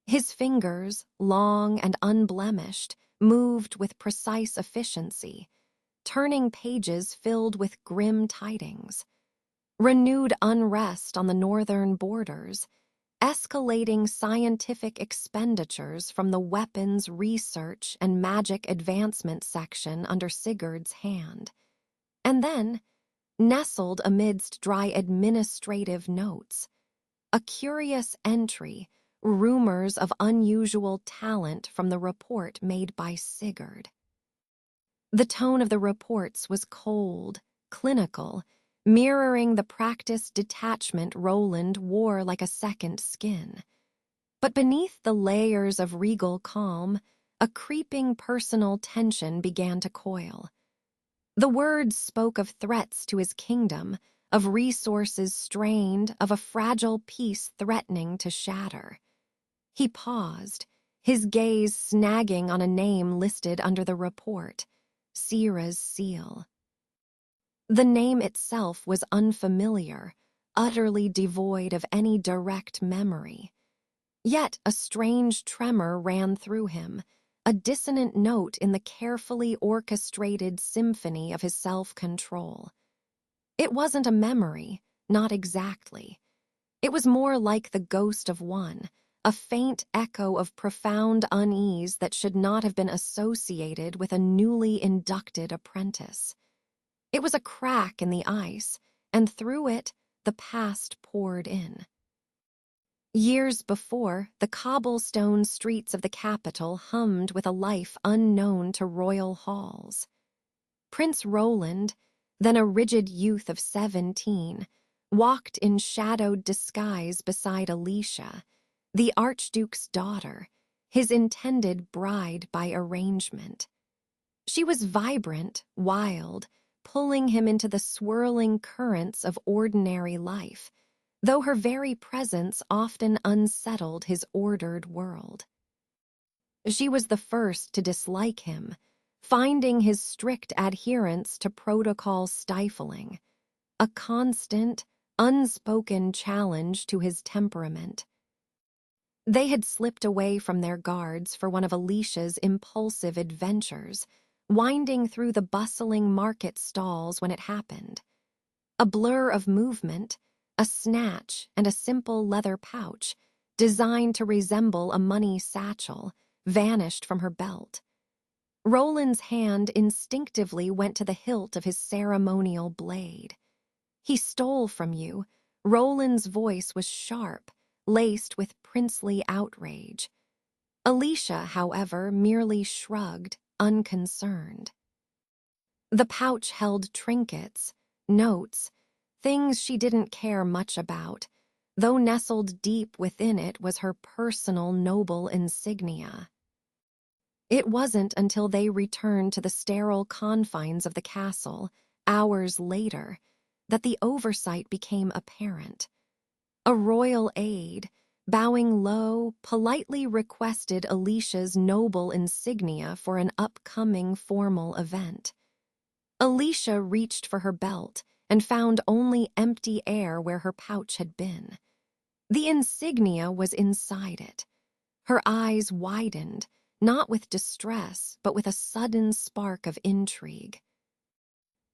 His fingers, long and unblemished, moved with precise efficiency, turning pages filled with grim tidings. Renewed unrest on the northern borders, escalating scientific expenditures from the weapons research and magic advancement section under Sigurd's hand. And then, nestled amidst dry administrative notes, a curious entry, rumors of unusual talent from the report made by Sigurd. The tone of the reports was cold, clinical, mirroring the practiced detachment Roland wore like a second skin. But beneath the layers of regal calm, a creeping personal tension began to coil. The words spoke of threats to his kingdom, of resources strained, of a fragile peace threatening to shatter. He paused, his gaze snagging on a name listed under the report, Sierra's seal. The name itself was unfamiliar, utterly devoid of any direct memory. Yet a strange tremor ran through him, a dissonant note in the carefully orchestrated symphony of his self-control. It wasn't a memory, not exactly. It was more like the ghost of one, a faint echo of profound unease that should not have been associated with a newly inducted apprentice. It was a crack in the ice, and through it, the past poured in. Years before, the cobblestone streets of the capital hummed with a life unknown to royal halls. Prince Roland, then a rigid youth of 17, walked in shadowed disguise beside Alicia, the Archduke's daughter, his intended bride by arrangement. She was vibrant, wild, pulling him into the swirling currents of ordinary life, though her very presence often unsettled his ordered world. She was the first to dislike him, finding his strict adherence to protocol stifling, a constant, unspoken challenge to his temperament. They had slipped away from their guards for one of Alicia's impulsive adventures, winding through the bustling market stalls when it happened. A blur of movement, a snatch, and a simple leather pouch, designed to resemble a money satchel, vanished from her belt. Roland's hand instinctively went to the hilt of his ceremonial blade. "He stole from you." Roland's voice was sharp, laced with princely outrage. Alicia, however, merely shrugged, unconcerned. The pouch held trinkets, notes, things she didn't care much about, though nestled deep within it was her personal noble insignia. It wasn't until they returned to the sterile confines of the castle, hours later, that the oversight became apparent. A royal aide, bowing low, politely requested Alicia's noble insignia for an upcoming formal event. Alicia reached for her belt and found only empty air where her pouch had been. The insignia was inside it. Her eyes widened, not with distress, but with a sudden spark of intrigue.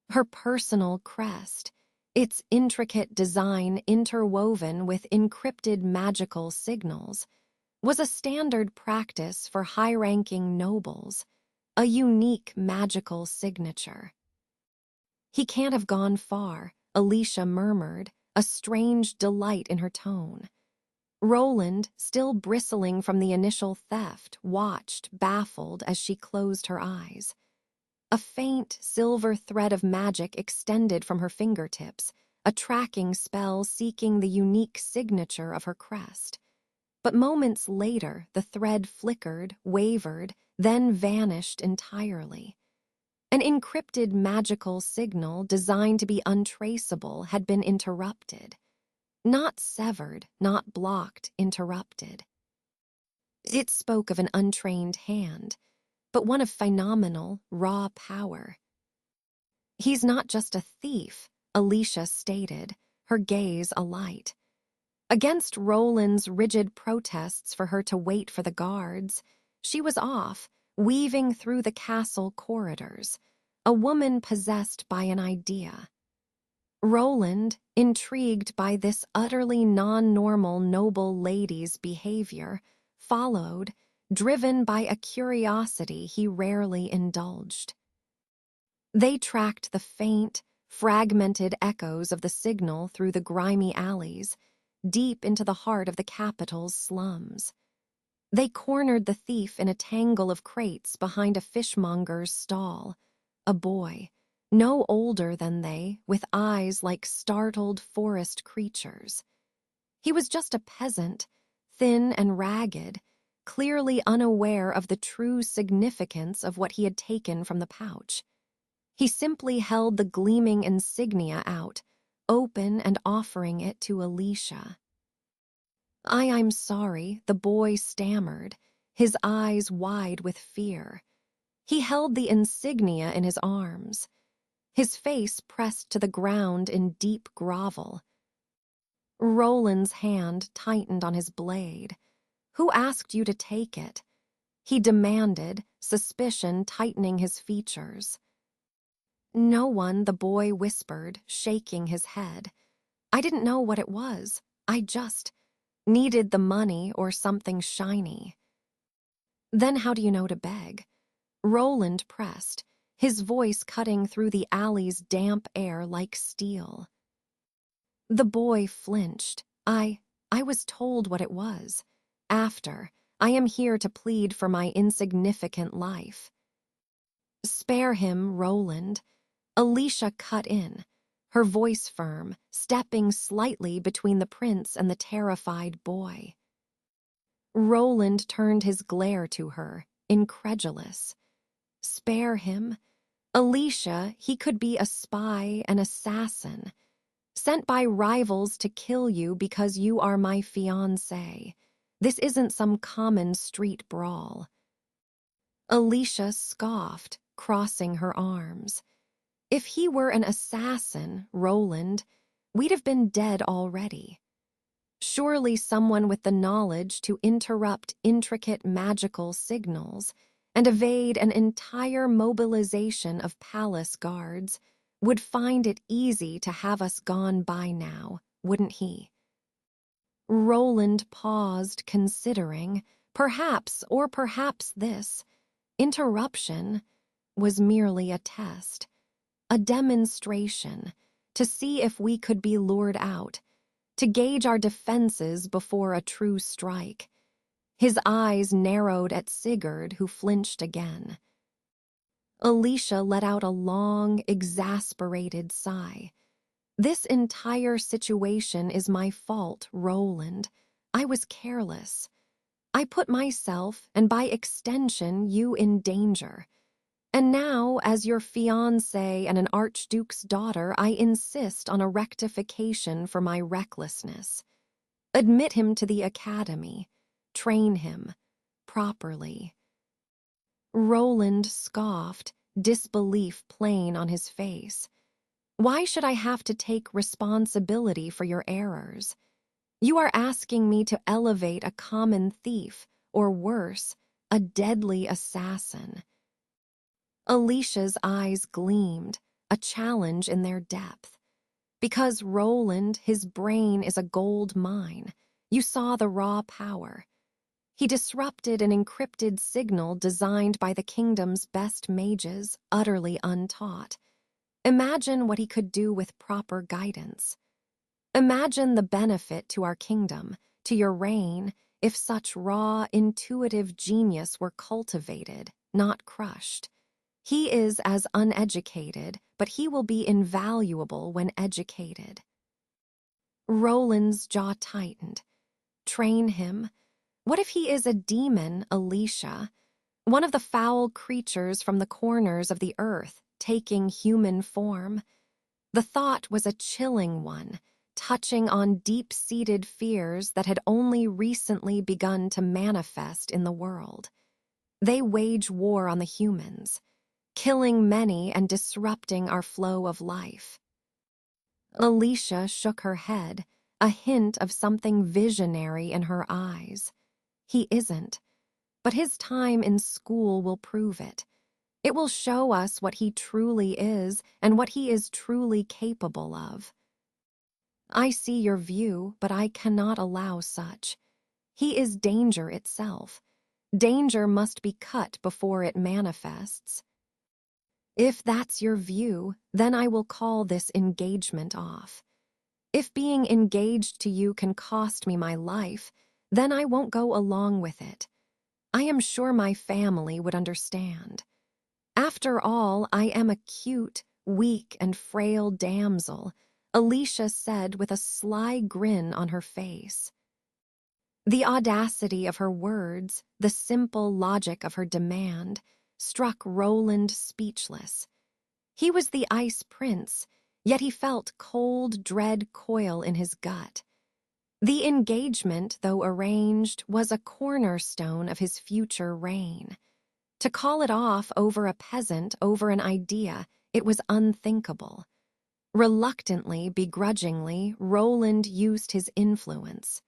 Her personal crest, its intricate design interwoven with encrypted magical signals, was a standard practice for high-ranking nobles, a unique magical signature. "He can't have gone far," Alicia murmured, a strange delight in her tone. Roland, still bristling from the initial theft, watched, baffled, as she closed her eyes. A faint, silver thread of magic extended from her fingertips, a tracking spell seeking the unique signature of her crest. But moments later, the thread flickered, wavered, then vanished entirely. An encrypted magical signal designed to be untraceable had been interrupted. Not severed, not blocked, interrupted. It spoke of an untrained hand, but one of phenomenal, raw power. "He's not just a thief," Alicia stated, her gaze alight. Against Roland's rigid protests for her to wait for the guards, she was off, weaving through the castle corridors, a woman possessed by an idea. Roland, intrigued by this utterly non-normal noble lady's behavior, followed, driven by a curiosity he rarely indulged. They tracked the faint, fragmented echoes of the signal through the grimy alleys, deep into the heart of the capital's slums. They cornered the thief in a tangle of crates behind a fishmonger's stall, a boy, no older than they, with eyes like startled forest creatures. He was just a peasant, thin and ragged, clearly unaware of the true significance of what he had taken from the pouch. He simply held the gleaming insignia out, open and offering it to Alicia. I'm sorry," the boy stammered, his eyes wide with fear. He held the insignia in his arms, his face pressed to the ground in deep grovel. Roland's hand tightened on his blade. "Who asked you to take it?" he demanded, suspicion tightening his features. "No one," the boy whispered, shaking his head. "I didn't know what it was. I just needed the money or something shiny." "Then how do you know to beg?" Roland pressed, his voice cutting through the alley's damp air like steel. The boy flinched. I was told what it was. After, I am here to plead for my insignificant life." "Spare him, Roland." Alicia cut in, her voice firm, stepping slightly between the prince and the terrified boy. Roland turned his glare to her, incredulous. Spare him? Alicia, he could be a spy, an assassin. Sent by rivals to kill you because you are my fiancé. This isn't some common street brawl." Alicia scoffed, crossing her arms. "If he were an assassin, Roland, we'd have been dead already. Surely someone with the knowledge to interrupt intricate magical signals and evade an entire mobilization of palace guards would find it easy to have us gone by now, wouldn't he?" Roland paused, considering, perhaps this interruption was merely a test, a demonstration, to see if we could be lured out, to gauge our defenses before a true strike. His eyes narrowed at Sigurd, who flinched again. Alicia let out a long, exasperated sigh. "This entire situation is my fault, Roland. I was careless. I put myself, and by extension you, in danger. And now, as your fiancé and an archduke's daughter, I insist on a rectification for my recklessness. Admit him to the academy. Train him properly." Roland scoffed, disbelief plain on his face. "Why should I have to take responsibility for your errors? You are asking me to elevate a common thief, or worse, a deadly assassin." Alicia's eyes gleamed, a challenge in their depth. "Because, Roland, his brain is a gold mine. You saw the raw power. He disrupted an encrypted signal designed by the kingdom's best mages, utterly untaught. Imagine what he could do with proper guidance. Imagine the benefit to our kingdom, to your reign, if such raw, intuitive genius were cultivated, not crushed. He is as uneducated, but he will be invaluable when educated." Roland's jaw tightened. Train him? What if he is a demon, Alicia? One of the foul creatures from the corners of the earth, taking human form? The thought was a chilling one, touching on deep-seated fears that had only recently begun to manifest in the world. They wage war on the humans, killing many and disrupting our flow of life. Alicia shook her head, a hint of something visionary in her eyes. "He isn't, but his time in school will prove it. It will show us what he truly is and what he is truly capable of." "I see your view, but I cannot allow such. He is danger itself. Danger must be cut before it manifests." "If that's your view, then I will call this engagement off. If being engaged to you can cost me my life, then I won't go along with it. I am sure my family would understand. After all, I am a cute, weak, and frail damsel," Alicia said with a sly grin on her face. The audacity of her words, the simple logic of her demand, struck Roland speechless. He was the Ice Prince, yet he felt cold dread coil in his gut. The engagement, though arranged, was a cornerstone of his future reign. To call it off over a peasant, over an idea, it was unthinkable. Reluctantly, begrudgingly, Roland used his influence.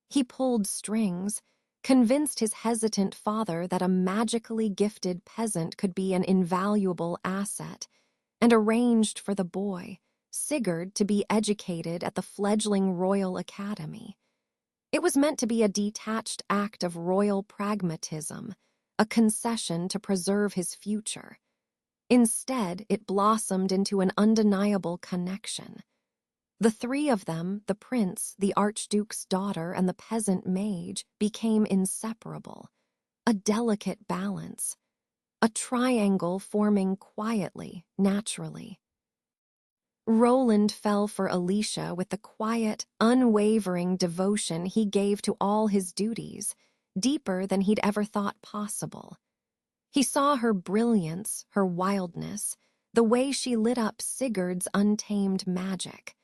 He pulled strings, convinced his hesitant father that a magically gifted peasant could be an invaluable asset, and arranged for the boy, Sigurd, to be educated at the fledgling Royal Academy. It was meant to be a detached act of royal pragmatism, a concession to preserve his future. Instead, it blossomed into an undeniable connection. The three of them, the prince, the archduke's daughter, and the peasant mage, became inseparable. A delicate balance. A triangle forming quietly, naturally. Roland fell for Alicia with the quiet, unwavering devotion he gave to all his duties, deeper than he'd ever thought possible. He saw her brilliance, her wildness, the way she lit up Sigurd's untamed magic.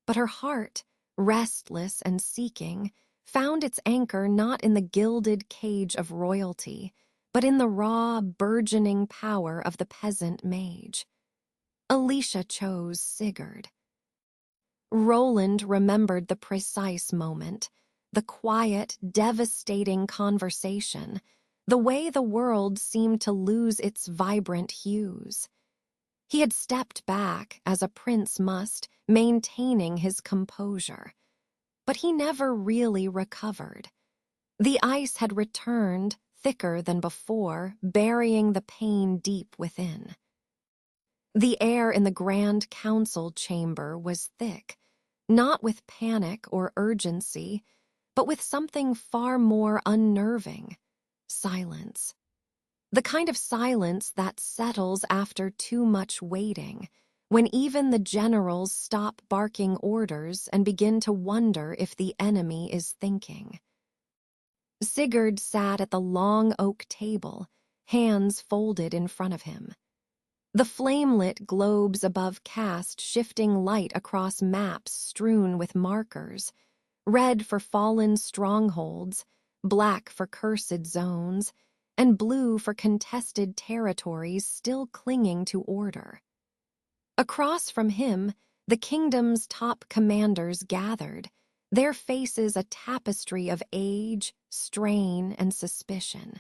But her heart, restless and seeking, found its anchor not in the gilded cage of royalty, but in the raw, burgeoning power of the peasant mage. Alicia chose Sigurd. Roland remembered the precise moment, the quiet, devastating conversation, the way the world seemed to lose its vibrant hues. He had stepped back, as a prince must, maintaining his composure. But he never really recovered. The ice had returned, thicker than before, burying the pain deep within. The air in the Grand Council chamber was thick, not with panic or urgency, but with something far more unnerving: silence. The kind of silence that settles after too much waiting, when even the generals stop barking orders and begin to wonder if the enemy is thinking. Sigurd sat at the long oak table, hands folded in front of him. The flame-lit globes above cast shifting light across maps strewn with markers, red for fallen strongholds, black for cursed zones, and blue for contested territories still clinging to order. Across from him, the kingdom's top commanders gathered, their faces a tapestry of age, strain, and suspicion.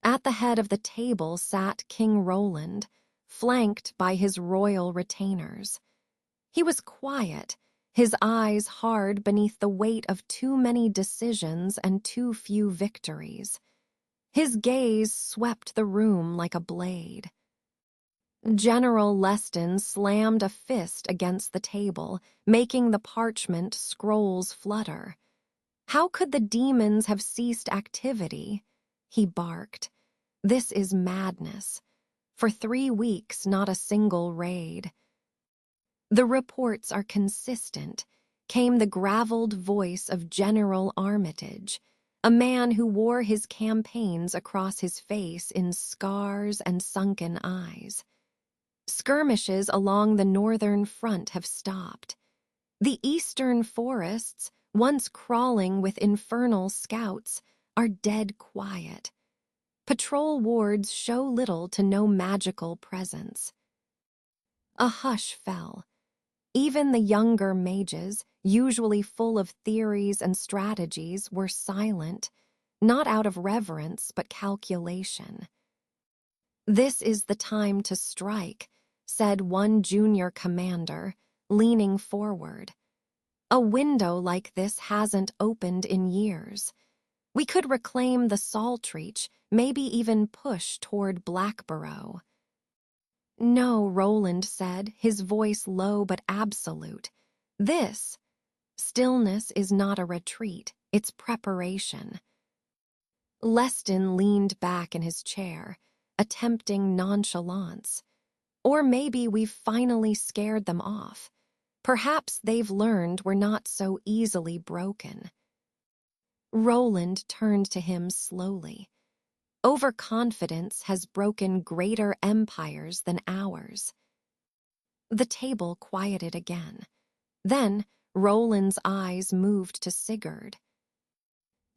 At the head of the table sat King Roland, flanked by his royal retainers. He was quiet, his eyes hard beneath the weight of too many decisions and too few victories. His gaze swept the room like a blade. General Leston slammed a fist against the table, making the parchment scrolls flutter. "How could the demons have ceased activity?" he barked. "This is madness. For 3 weeks, not a single raid." "The reports are consistent," came the graveled voice of General Armitage, a man who wore his campaigns across his face in scars and sunken eyes. "Skirmishes along the northern front have stopped. The eastern forests, once crawling with infernal scouts, are dead quiet. Patrol wards show little to no magical presence." A hush fell. Even the younger mages, usually full of theories and strategies, were silent, not out of reverence but calculation. "This is the time to strike," said one junior commander, leaning forward. "A window like this hasn't opened in years. We could reclaim the Saltreach, maybe even push toward Blackborough." "No," Roland said, his voice low but absolute. "This stillness is not a retreat, it's preparation." Leston leaned back in his chair, attempting nonchalance. "Or maybe we've finally scared them off. Perhaps they've learned we're not so easily broken." Roland turned to him slowly. "Overconfidence has broken greater empires than ours." The table quieted again. Then Roland's eyes moved to Sigurd.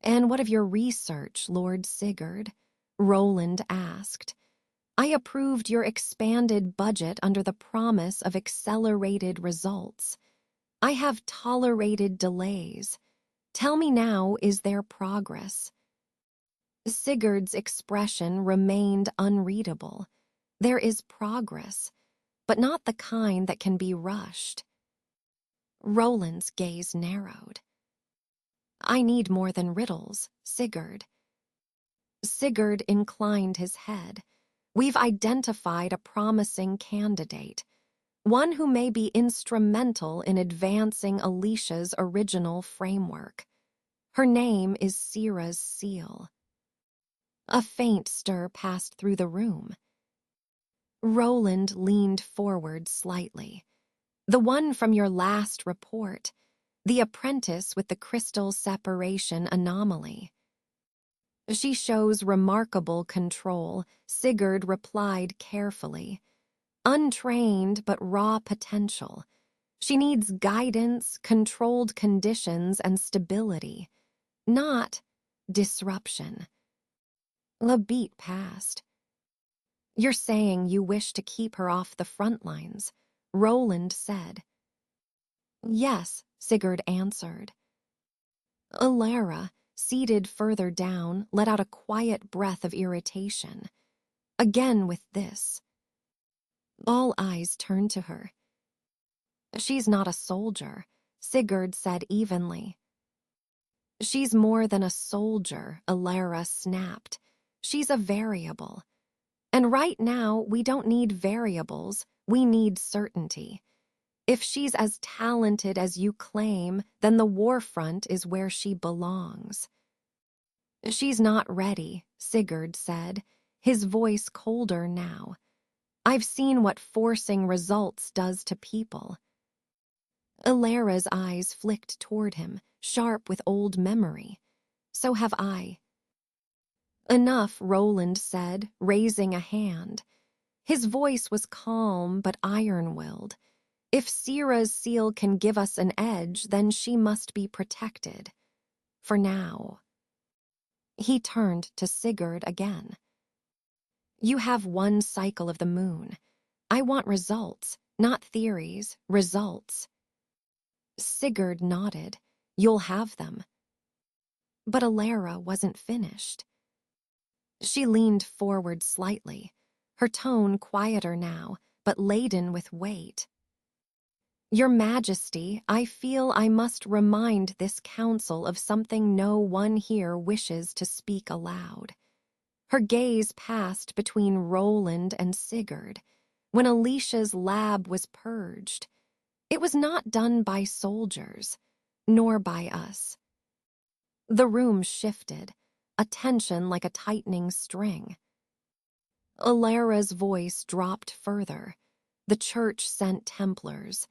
"And what of your research, Lord Sigurd?" Roland asked. "I approved your expanded budget under the promise of accelerated results. I have tolerated delays. Tell me now, is there progress?" Sigurd's expression remained unreadable. "There is progress, but not the kind that can be rushed." Roland's gaze narrowed. "I need more than riddles, Sigurd." Sigurd inclined his head. "We've identified a promising candidate, one who may be instrumental in advancing Alicia's original framework. Her name is Sira's seal." A faint stir passed through the room. Roland leaned forward slightly. "The one from your last report, the apprentice with the crystal separation anomaly." "She shows remarkable control," Sigurd replied carefully. untrained but raw potential. She needs guidance, controlled conditions, and stability, not disruption. The beat passed. You're saying you wish to keep her off the front lines, Roland said. Yes, Sigurd answered. Alara, seated further down, let out a quiet breath of irritation. Again with this. All eyes turned to her. She's not a soldier, Sigurd said evenly. She's more than a soldier, Alara snapped. She's a variable. And right now, we don't need variables, we need certainty. If she's as talented as you claim, then the warfront is where she belongs. She's not ready, Sigurd said, his voice colder now. I've seen what forcing results does to people. Alara's eyes flicked toward him, sharp with old memory. So have I. Enough, Roland said, raising a hand. His voice was calm but iron-willed. If Sira's seal can give us an edge, then she must be protected. For now. He turned to Sigurd again. You have one cycle of the moon. I want results, not theories, results. Sigurd nodded. You'll have them. But Alara wasn't finished. She leaned forward slightly, her tone quieter now, but laden with weight. Your Majesty, I feel I must remind this council of something no one here wishes to speak aloud. Her gaze passed between Roland and Sigurd. When Alicia's lab was purged, it was not done by soldiers, nor by us. The room shifted, a tension like a tightening string. Alara's voice dropped further. The church sent Templars.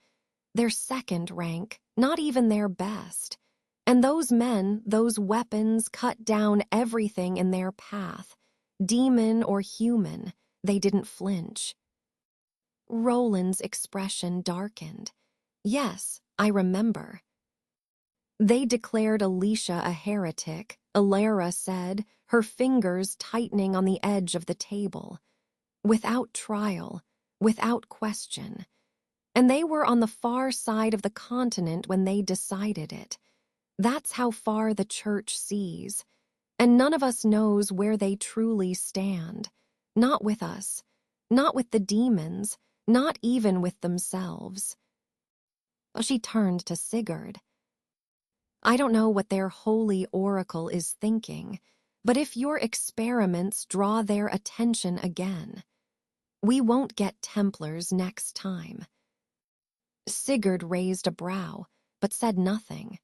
Their second rank, not even their best. And those men, those weapons, cut down everything in their path. Demon or human, they didn't flinch. Roland's expression darkened. Yes, I remember. They declared Alicia a heretic, Alara said, her fingers tightening on the edge of the table. Without trial, without question. And they were on the far side of the continent when they decided it. That's how far the church sees. And none of us knows where they truly stand. Not with us. Not with the demons. Not even with themselves. She turned to Sigurd. I don't know what their holy oracle is thinking, but if your experiments draw their attention again, we won't get Templars next time. Sigurd raised a brow, but said nothing.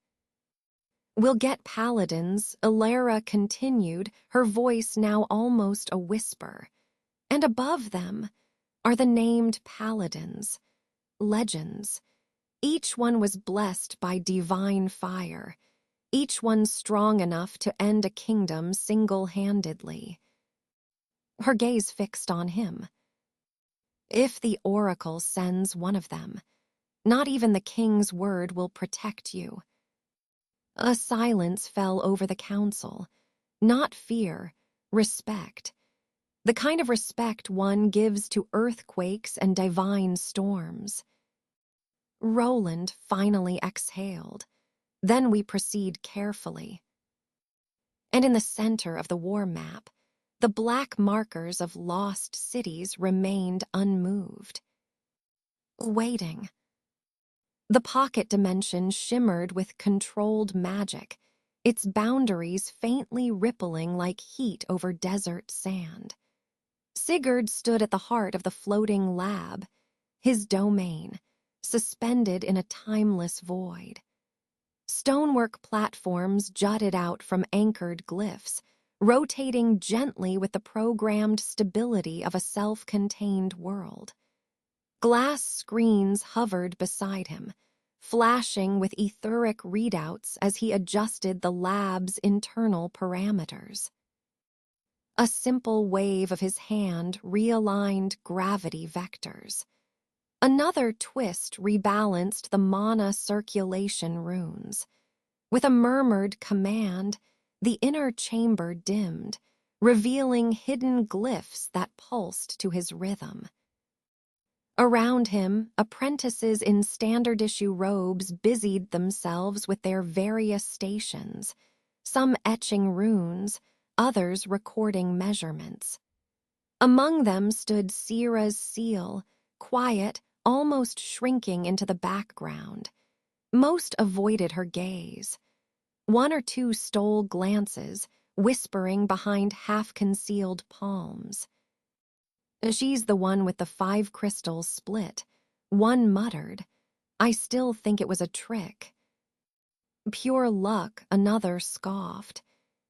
We'll get paladins, Alara continued, her voice now almost a whisper. And above them are the named paladins, legends. Each one was blessed by divine fire, each one strong enough to end a kingdom single-handedly. Her gaze fixed on him. If the oracle sends one of them, not even the king's word will protect you. A silence fell over the council. Not fear, respect. The kind of respect one gives to earthquakes and divine storms. Roland finally exhaled. Then we proceed carefully. And in the center of the war map, the black markers of lost cities remained unmoved. Waiting. The pocket dimension shimmered with controlled magic, its boundaries faintly rippling like heat over desert sand. Sigurd stood at the heart of the floating lab, his domain, suspended in a timeless void. Stonework platforms jutted out from anchored glyphs, rotating gently with the programmed stability of a self-contained world. Glass screens hovered beside him, flashing with etheric readouts as he adjusted the lab's internal parameters. A simple wave of his hand realigned gravity vectors. Another twist rebalanced the mana circulation runes. With a murmured command, the inner chamber dimmed, revealing hidden glyphs that pulsed to his rhythm. Around him, apprentices in standard-issue robes busied themselves with their various stations, some etching runes, others recording measurements. Among them stood Sira's seal, quiet, almost shrinking into the background. Most avoided her gaze. One or two stole glances, whispering behind half-concealed palms. "She's the one with the 5 crystals split." One muttered, "I still think it was a trick." "Pure luck," another scoffed.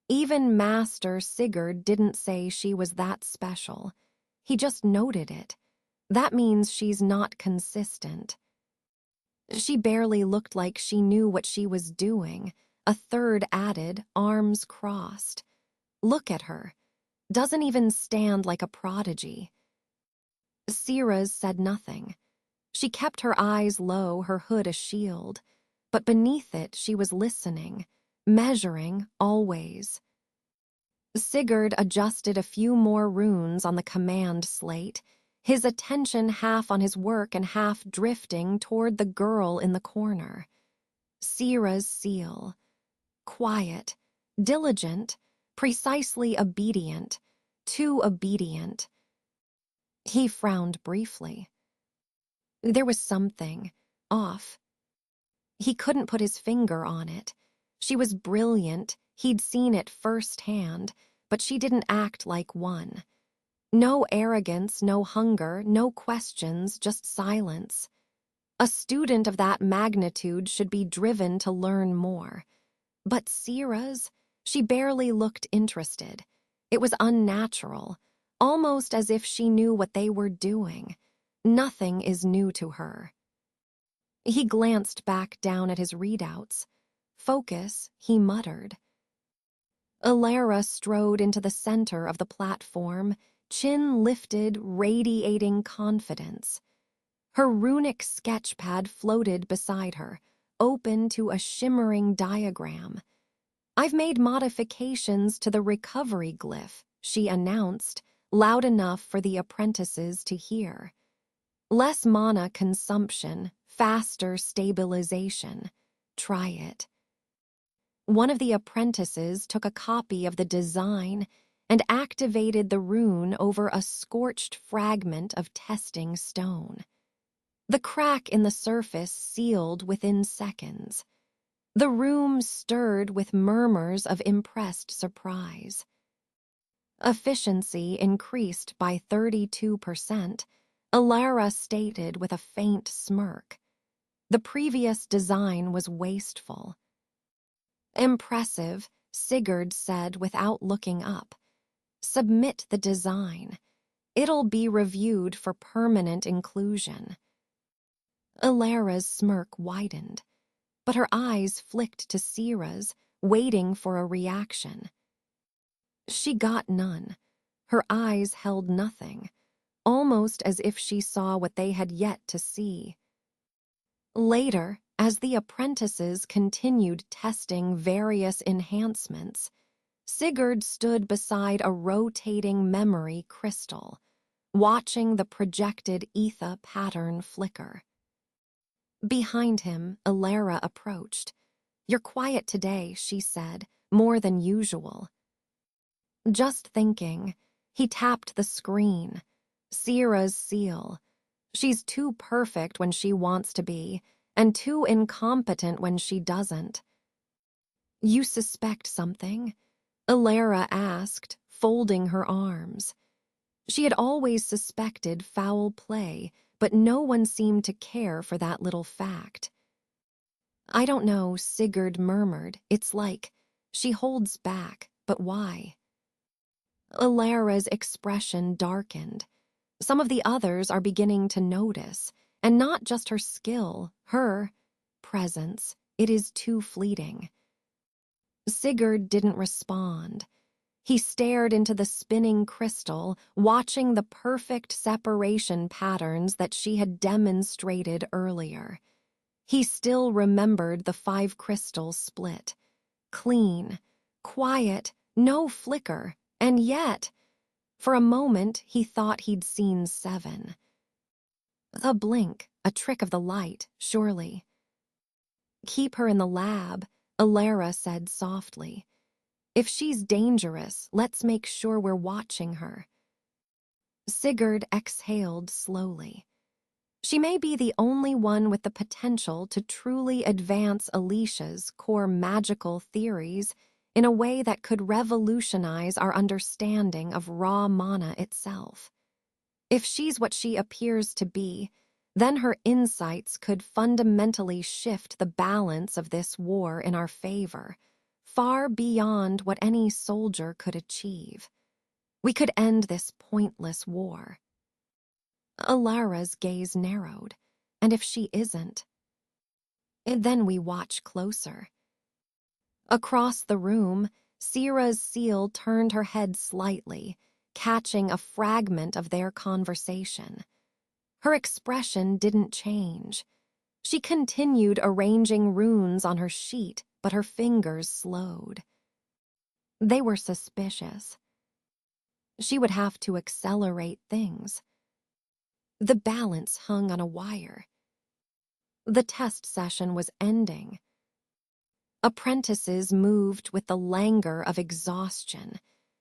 Even Master Sigurd didn't say she was that special. He just noted it. That means she's not consistent. "She barely looked like she knew what she was doing." A third added, arms crossed. "Look at her. Doesn't even stand like a prodigy." Sira's said nothing. She kept her eyes low, her hood a shield. But beneath it she was listening, measuring always. Sigurd adjusted a few more runes on the command slate, his attention half on his work and half drifting toward the girl in the corner. Sira's seal. Quiet, diligent, precisely obedient, too obedient. He frowned briefly. There was something off. He couldn't put his finger on it. She was brilliant, he'd seen it firsthand, but she didn't act like one. No arrogance, no hunger, no questions, just silence. A student of that magnitude should be driven to learn more. But Sira's, she barely looked interested. It was unnatural, almost as if she knew what they were doing. Nothing is new to her. He glanced back down at his readouts. Focus, he muttered. Alara strode into the center of the platform, chin lifted, radiating confidence. Her runic sketchpad floated beside her, open to a shimmering diagram. "I've made modifications to the recovery glyph," she announced, loud enough for the apprentices to hear. "Less mana consumption, faster stabilization. Try it." One of the apprentices took a copy of the design and activated the rune over a scorched fragment of testing stone. The crack in the surface sealed within seconds. The room stirred with murmurs of impressed surprise. Efficiency increased by 32%, Alara stated with a faint smirk. The previous design was wasteful. "Impressive," Sigurd said without looking up. "Submit the design. It'll be reviewed for permanent inclusion." Alara's smirk widened, but her eyes flicked to Sira's, waiting for a reaction. She got none. Her eyes held nothing, almost as if she saw what they had yet to see. Later, as the apprentices continued testing various enhancements, Sigurd stood beside a rotating memory crystal, watching the projected ether pattern flicker. Behind him, Alara approached. "You're quiet today," she said, "more than usual." "Just thinking." He tapped the screen. Sira's seal. "She's too perfect when she wants to be, and too incompetent when she doesn't." "You suspect something?" Alara asked, folding her arms. She had always suspected foul play, but no one seemed to care for that little fact. "I don't know," Sigurd murmured. "It's like she holds back, but why?" Alara's expression darkened. Some of the others are beginning to notice, and not just her skill, her presence. It is too fleeting. Sigurd didn't respond. He stared into the spinning crystal, watching the perfect separation patterns that she had demonstrated earlier. He still remembered the 5 crystals split. Clean, quiet, no flicker, and yet, for a moment, he thought he'd seen 7. A blink, a trick of the light, surely. "Keep her in the lab," Alara said softly. "If she's dangerous, let's make sure we're watching her." Sigurd exhaled slowly. She may be the only one with the potential to truly advance Alicia's core magical theories in a way that could revolutionize our understanding of raw mana itself. If she's what she appears to be, then her insights could fundamentally shift the balance of this war in our favor, far beyond what any soldier could achieve. We could end this pointless war. Alara's gaze narrowed, and if she isn't, then we watch closer. Across the room, Sira's seal turned her head slightly, catching a fragment of their conversation. Her expression didn't change. She continued arranging runes on her sheet, but her fingers slowed. They were suspicious. She would have to accelerate things. The balance hung on a wire. The test session was ending. Apprentices moved with the languor of exhaustion,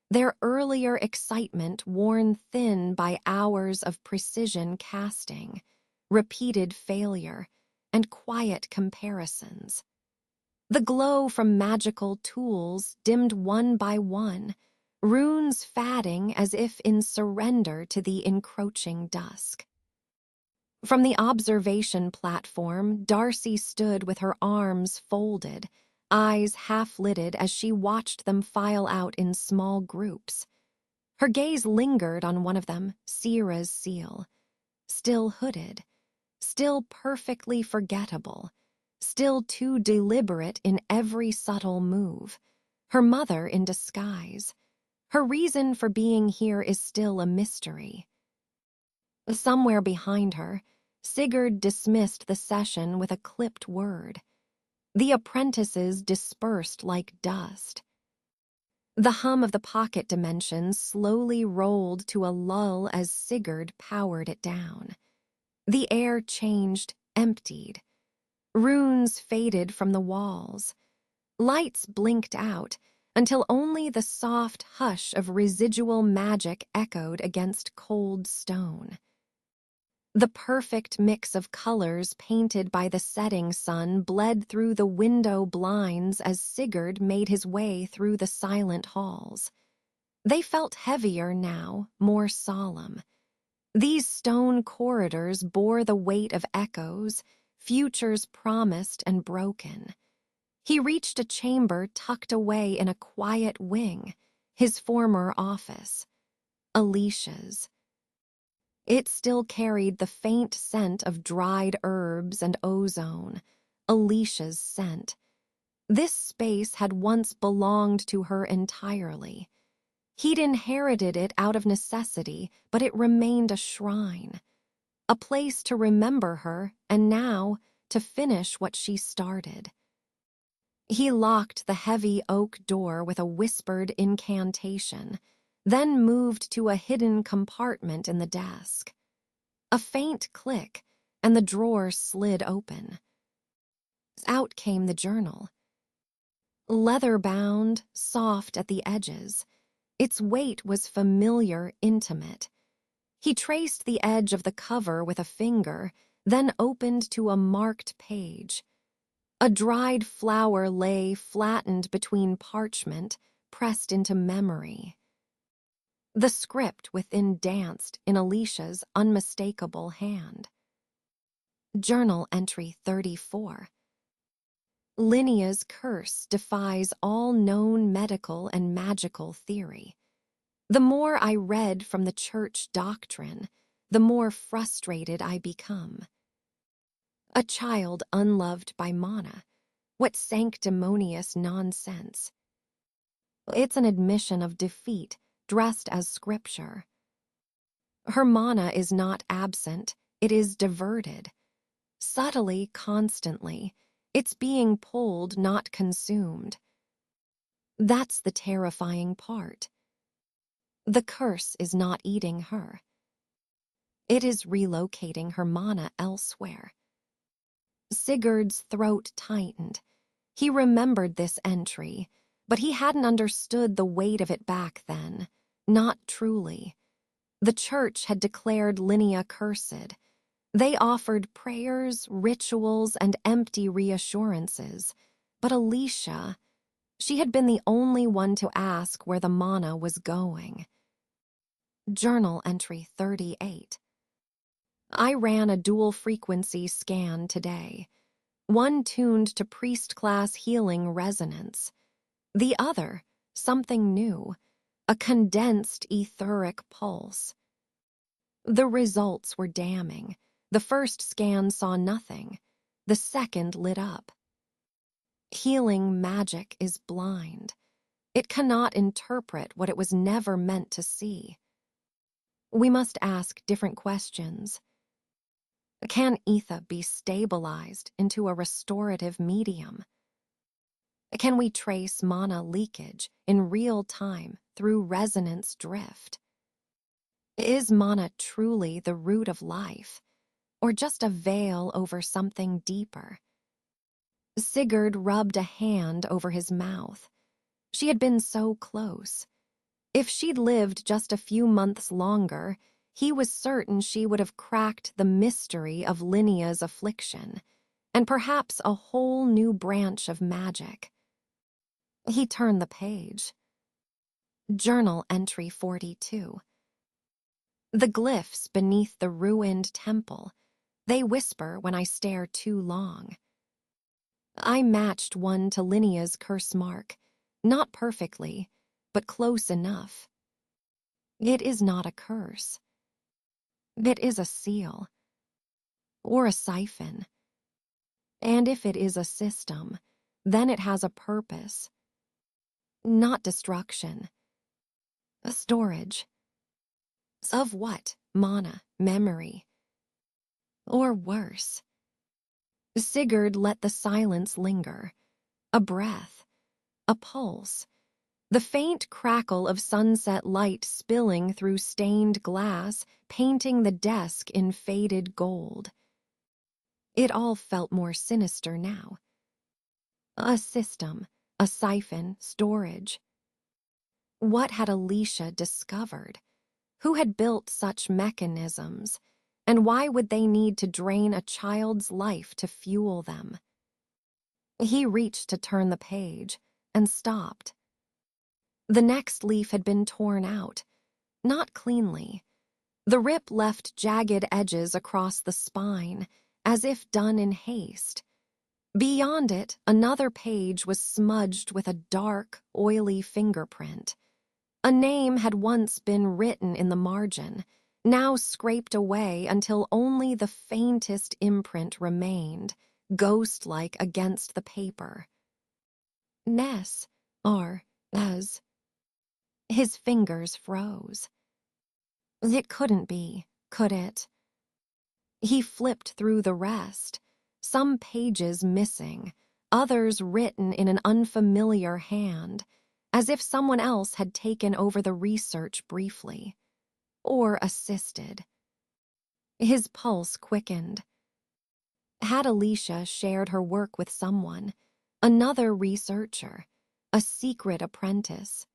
their earlier excitement worn thin by hours of precision casting, repeated failure, and quiet comparisons. The glow from magical tools dimmed one by one, runes fading as if in surrender to the encroaching dusk. From the observation platform, Darcy stood with her arms folded, eyes half-lidded as she watched them file out in small groups. Her gaze lingered on one of them, Sira's seal. Still hooded, still perfectly forgettable, still too deliberate in every subtle move. Her mother in disguise. Her reason for being here is still a mystery. Somewhere behind her, Sigurd dismissed the session with a clipped word. The apprentices dispersed like dust. The hum of the pocket dimensions slowly rolled to a lull as Sigurd powered it down. The air changed, emptied. Runes faded from the walls. Lights blinked out until only the soft hush of residual magic echoed against cold stone. The perfect mix of colors painted by the setting sun bled through the window blinds as Sigurd made his way through the silent halls. They felt heavier now, more solemn. These stone corridors bore the weight of echoes, futures promised and broken. He reached a chamber tucked away in a quiet wing, his former office. Alicia's. It still carried the faint scent of dried herbs and ozone, Alicia's scent. This space had once belonged to her entirely. He'd inherited it out of necessity, but it remained a shrine. A place to remember her, and now to finish what she started. He locked the heavy oak door with a whispered incantation, then moved to a hidden compartment in the desk. A faint click, and the drawer slid open. Out came the journal. Leather-bound, soft at the edges. Its weight was familiar, intimate. He traced the edge of the cover with a finger, then opened to a marked page. A dried flower lay flattened between parchment, pressed into memory. The script within danced in Alicia's unmistakable hand. Journal entry 34. Linnea's curse defies all known medical and magical theory. The more I read from the church doctrine, the more frustrated I become. A child unloved by mana. What sanctimonious nonsense. It's an admission of defeat, dressed as scripture. Her mana is not absent, it is diverted. Subtly, constantly, it's being pulled, not consumed. That's the terrifying part. The curse is not eating her. It is relocating her mana elsewhere. Sigurd's throat tightened. He remembered this entry, but he hadn't understood the weight of it back then. Not truly. The church had declared Linnea cursed. They offered prayers, rituals, and empty reassurances. But Alicia, she had been the only one to ask where the mana was going. Journal entry 38. I ran a dual-frequency scan today. One tuned to priest-class healing resonance. The other, something new, a condensed etheric pulse. The results were damning. The first scan saw nothing. The second lit up. Healing magic is blind. It cannot interpret what it was never meant to see. We must ask different questions. Can ether be stabilized into a restorative medium? Can we trace mana leakage in real time through resonance drift? Is mana truly the root of life, or just a veil over something deeper? Sigurd rubbed a hand over his mouth. She had been so close. If she'd lived just a few months longer, he was certain she would have cracked the mystery of Linnea's affliction, and perhaps a whole new branch of magic. He turned the page. Journal entry 42. The glyphs beneath the ruined temple, they whisper when I stare too long. I matched one to Linnea's curse mark, not perfectly, but close enough. It is not a curse. It is a seal, or a siphon. And if it is a system, then it has a purpose. Not destruction. A storage. Of what? Mana, memory. Or worse. Sigurd let the silence linger. A breath. A pulse. The faint crackle of sunset light spilling through stained glass, painting the desk in faded gold. It all felt more sinister now. A system, a siphon, storage. What had Alicia discovered? Who had built such mechanisms? And why would they need to drain a child's life to fuel them? He reached to turn the page and stopped. The next leaf had been torn out, not cleanly. The rip left jagged edges across the spine, as if done in haste. Beyond it, another page was smudged with a dark, oily fingerprint. A name had once been written in the margin, now scraped away until only the faintest imprint remained, ghost-like against the paper. Ness, or as. His fingers froze. It couldn't be, could it? He flipped through the rest, some pages missing, others written in an unfamiliar hand, as if someone else had taken over the research briefly, or assisted. His pulse quickened. Had Alicia shared her work with someone, another researcher, a secret apprentice?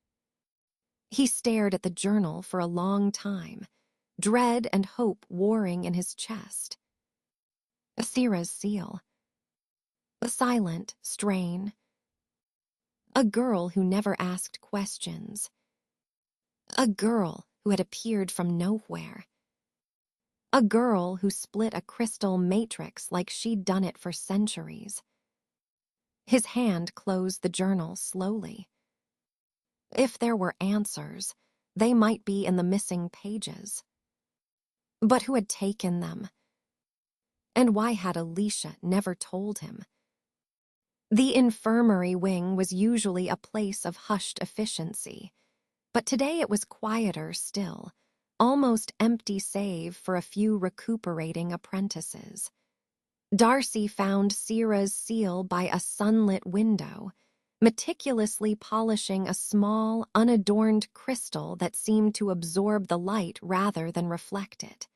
He stared at the journal for a long time, dread and hope warring in his chest. Asira's seal. A silent strain. A girl who never asked questions. A girl who had appeared from nowhere. A girl who split a crystal matrix like she'd done it for centuries. His hand closed the journal slowly. If there were answers, they might be in the missing pages. But who had taken them? And why had Alicia never told him? The infirmary wing was usually a place of hushed efficiency, but today it was quieter still, almost empty save for a few recuperating apprentices. Darcy found Sierra's seal by a sunlit window, meticulously polishing a small, unadorned crystal that seemed to absorb the light rather than reflect it.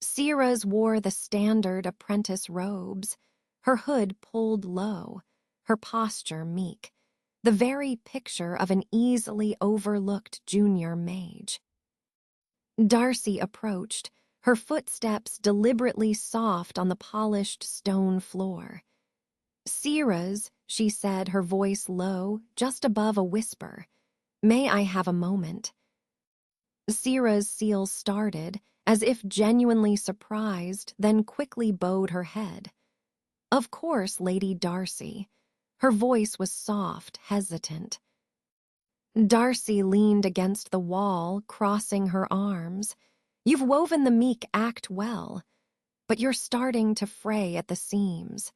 Sierra's wore the standard apprentice robes, her hood pulled low, her posture meek, the very picture of an easily overlooked junior mage. Darcy approached, her footsteps deliberately soft on the polished stone floor. "Sierra's," she said, her voice low, just above a whisper. "May I have a moment?" Sierra's seal started, as if genuinely surprised, then quickly bowed her head. "Of course, Lady Darcy." Her voice was soft, hesitant. Darcy leaned against the wall, crossing her arms. "You've woven the meek act well, but you're starting to fray at the seams."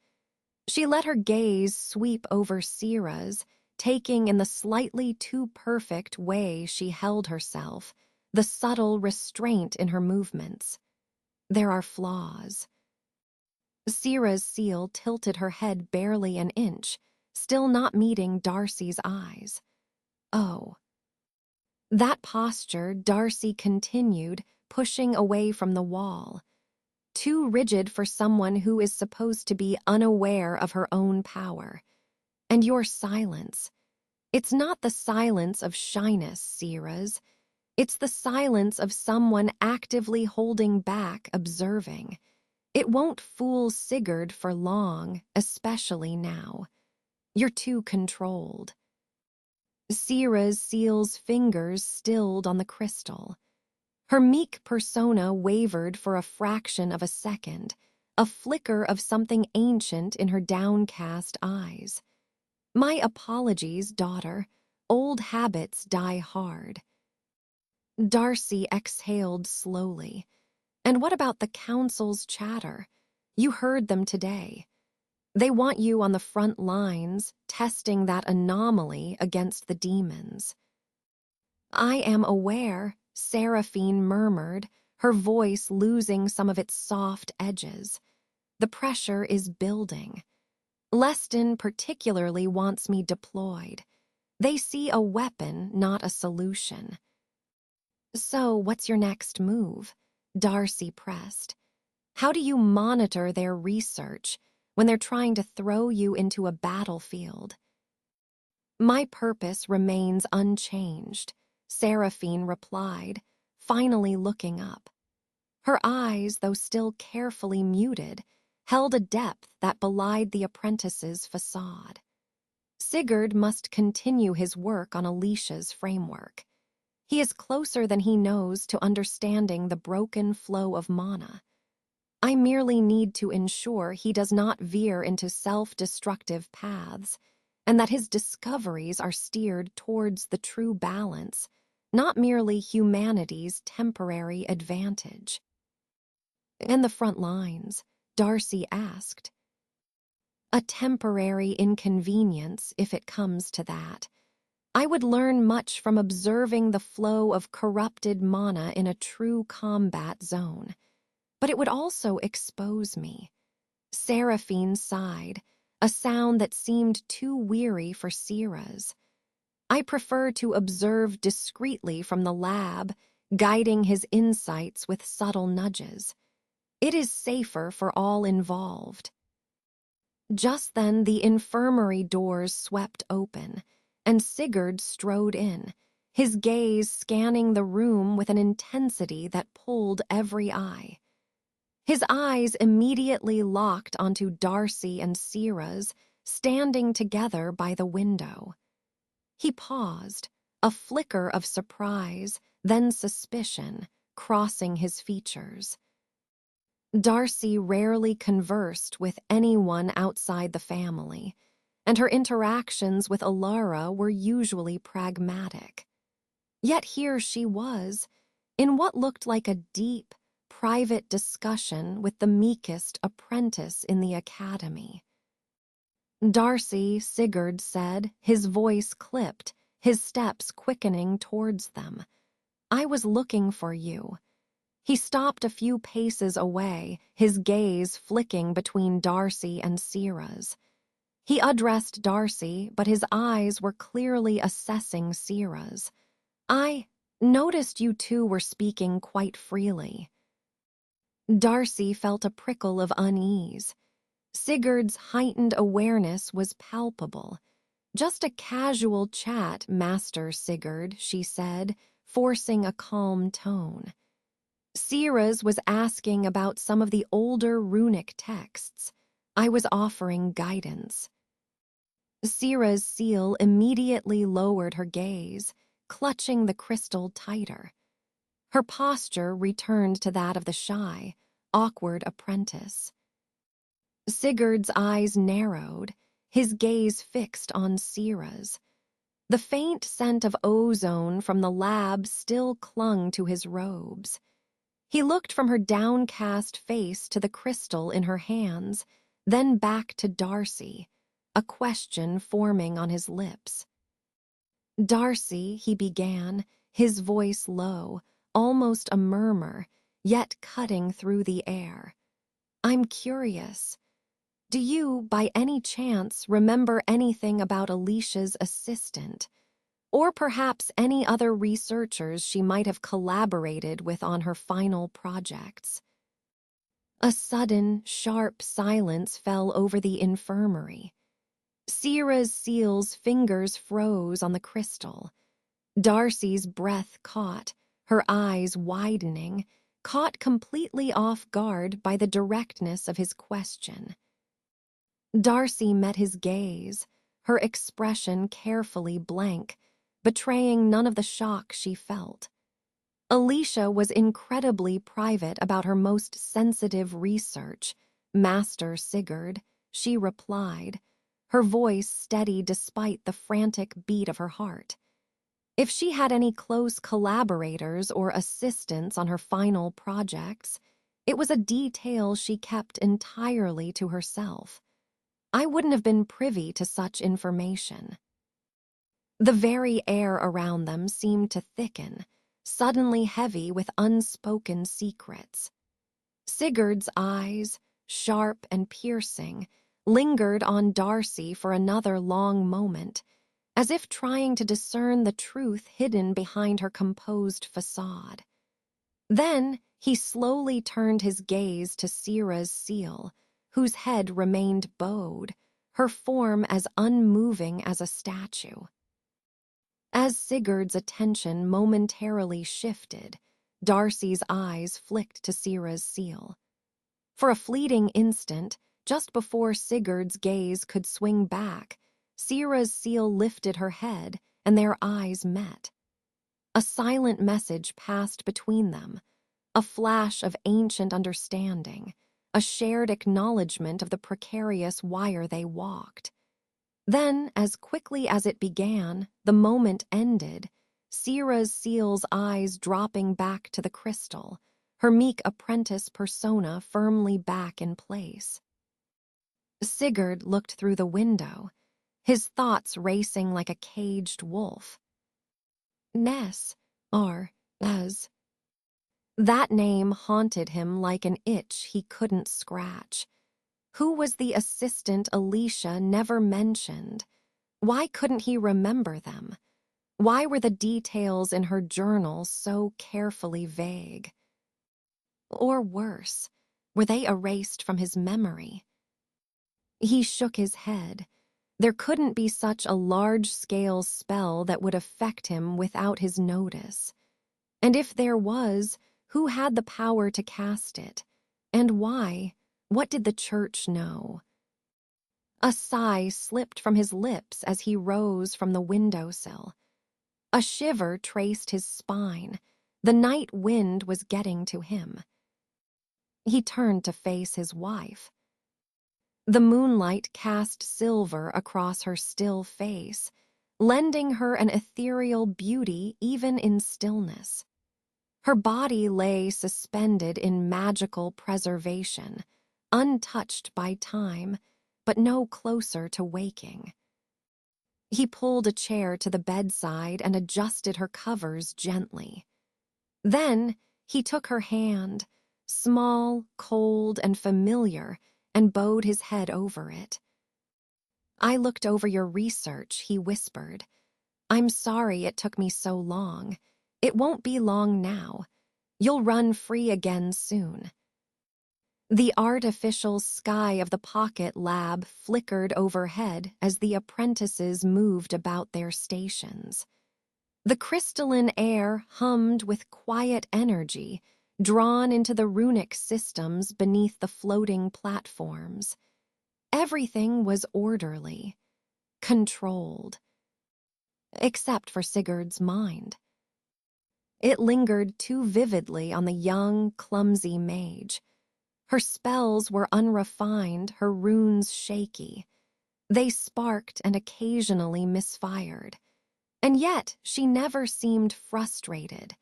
She let her gaze sweep over Sierra's, taking in the slightly too perfect way she held herself, the subtle restraint in her movements. "There are flaws." Sierra's seal tilted her head barely an inch, still not meeting Darcy's eyes. "Oh." That posture, Darcy continued, pushing away from the wall. Too rigid for someone who is supposed to be unaware of her own power. "And your silence. It's not the silence of shyness, Sierra's. It's the silence of someone actively holding back, observing. It won't fool Sigurd for long, especially now. You're too controlled." Sierra's seal's fingers stilled on the crystal. Her meek persona wavered for a fraction of a second, a flicker of something ancient in her downcast eyes. "My apologies, daughter. Old habits die hard." Darcy exhaled slowly. "And what about the council's chatter? You heard them today. They want you on the front lines, testing that anomaly against the demons." "I am aware," Seraphine murmured, her voice losing some of its soft edges. "The pressure is building. Leston particularly wants me deployed. They see a weapon, not a solution." "So, what's your next move?" Darcy pressed. "How do you monitor their research when they're trying to throw you into a battlefield?" "My purpose remains unchanged," Seraphine replied, finally looking up. Her eyes, though still carefully muted, held a depth that belied the apprentice's facade. "Sigurd must continue his work on Alicia's framework. He is closer than he knows to understanding the broken flow of mana. I merely need to ensure he does not veer into self-destructive paths, and that his discoveries are steered towards the true balance, not merely humanity's temporary advantage." "And the front lines?" Darcy asked. "A temporary inconvenience, if it comes to that. I would learn much from observing the flow of corrupted mana in a true combat zone. But it would also expose me." Seraphine sighed, a sound that seemed too weary for Sierra's. "I prefer to observe discreetly from the lab, guiding his insights with subtle nudges. It is safer for all involved." Just then the infirmary doors swept open, and Sigurd strode in, his gaze scanning the room with an intensity that pulled every eye. His eyes immediately locked onto Darcy and Sierra's, standing together by the window. He paused, a flicker of surprise, then suspicion, crossing his features. Darcy rarely conversed with anyone outside the family, and her interactions with Alara were usually pragmatic. Yet here she was, in what looked like a deep, private discussion with the meekest apprentice in the academy. "Darcy," Sigurd said, his voice clipped, his steps quickening towards them. "I was looking for you." He stopped a few paces away, his gaze flicking between Darcy and Sierra's. He addressed Darcy, but his eyes were clearly assessing Sierra's. "I noticed you two were speaking quite freely." Darcy felt a prickle of unease. Sigurd's heightened awareness was palpable. "Just a casual chat, Master Sigurd," she said, forcing a calm tone. "Sierra's was asking about some of the older runic texts. I was offering guidance." Sierra's seal immediately lowered her gaze, clutching the crystal tighter. Her posture returned to that of the shy, awkward apprentice. Sigurd's eyes narrowed, his gaze fixed on Sierra's. The faint scent of ozone from the lab still clung to his robes. He looked from her downcast face to the crystal in her hands, then back to Darcy, a question forming on his lips. "Darcy," he began, his voice low, almost a murmur, yet cutting through the air. "I'm curious. Do you, by any chance, remember anything about Alicia's assistant? Or perhaps any other researchers she might have collaborated with on her final projects?" A sudden, sharp silence fell over the infirmary. Sierra's seal's fingers froze on the crystal. Darcy's breath caught, her eyes widening, caught completely off guard by the directness of his question. Darcy met his gaze, her expression carefully blank, betraying none of the shock she felt. Alicia was incredibly private about her most sensitive research, Master Sigurd, she replied, her voice steady despite the frantic beat of her heart. If she had any close collaborators or assistants on her final projects, it was a detail she kept entirely to herself. I wouldn't have been privy to such information. The very air around them seemed to thicken, suddenly heavy with unspoken secrets. Sigurd's eyes, sharp and piercing, lingered on Darcy for another long moment, as if trying to discern the truth hidden behind her composed facade. Then he slowly turned his gaze to Sierra's seal, whose head remained bowed, her form as unmoving as a statue. As Sigurd's attention momentarily shifted, Darcy's eyes flicked to Sierra's seal. For a fleeting instant, just before Sigurd's gaze could swing back, Sierra's seal lifted her head and their eyes met. A silent message passed between them, a flash of ancient understanding, a shared acknowledgement of the precarious wire they walked. Then, as quickly as it began, the moment ended, Sierra's seal's eyes dropping back to the crystal, her meek apprentice persona firmly back in place. Sigurd looked through the window, his thoughts racing like a caged wolf. Ness, as. That name haunted him like an itch he couldn't scratch. Who was the assistant Alicia never mentioned? Why couldn't he remember them? Why were the details in her journal so carefully vague? Or worse, were they erased from his memory? He shook his head. There couldn't be such a large-scale spell that would affect him without his notice. And if there was, who had the power to cast it? And why? What did the church know? A sigh slipped from his lips as he rose from the windowsill. A shiver traced his spine. The night wind was getting to him. He turned to face his wife. The moonlight cast silver across her still face, lending her an ethereal beauty even in stillness. Her body lay suspended in magical preservation, untouched by time, but no closer to waking. He pulled a chair to the bedside and adjusted her covers gently. Then he took her hand, small, cold, and familiar, and bowed his head over it. "I looked over your research," he whispered. "I'm sorry it took me so long. It won't be long now. You'll run free again soon." The artificial sky of the pocket lab flickered overhead as the apprentices moved about their stations. The crystalline air hummed with quiet energy, drawn into the runic systems beneath the floating platforms. Everything was orderly, controlled, except for Sigurd's mind. It lingered too vividly on the young, clumsy mage. Her spells were unrefined, her runes shaky. They sparked and occasionally misfired. And yet she never seemed frustrated,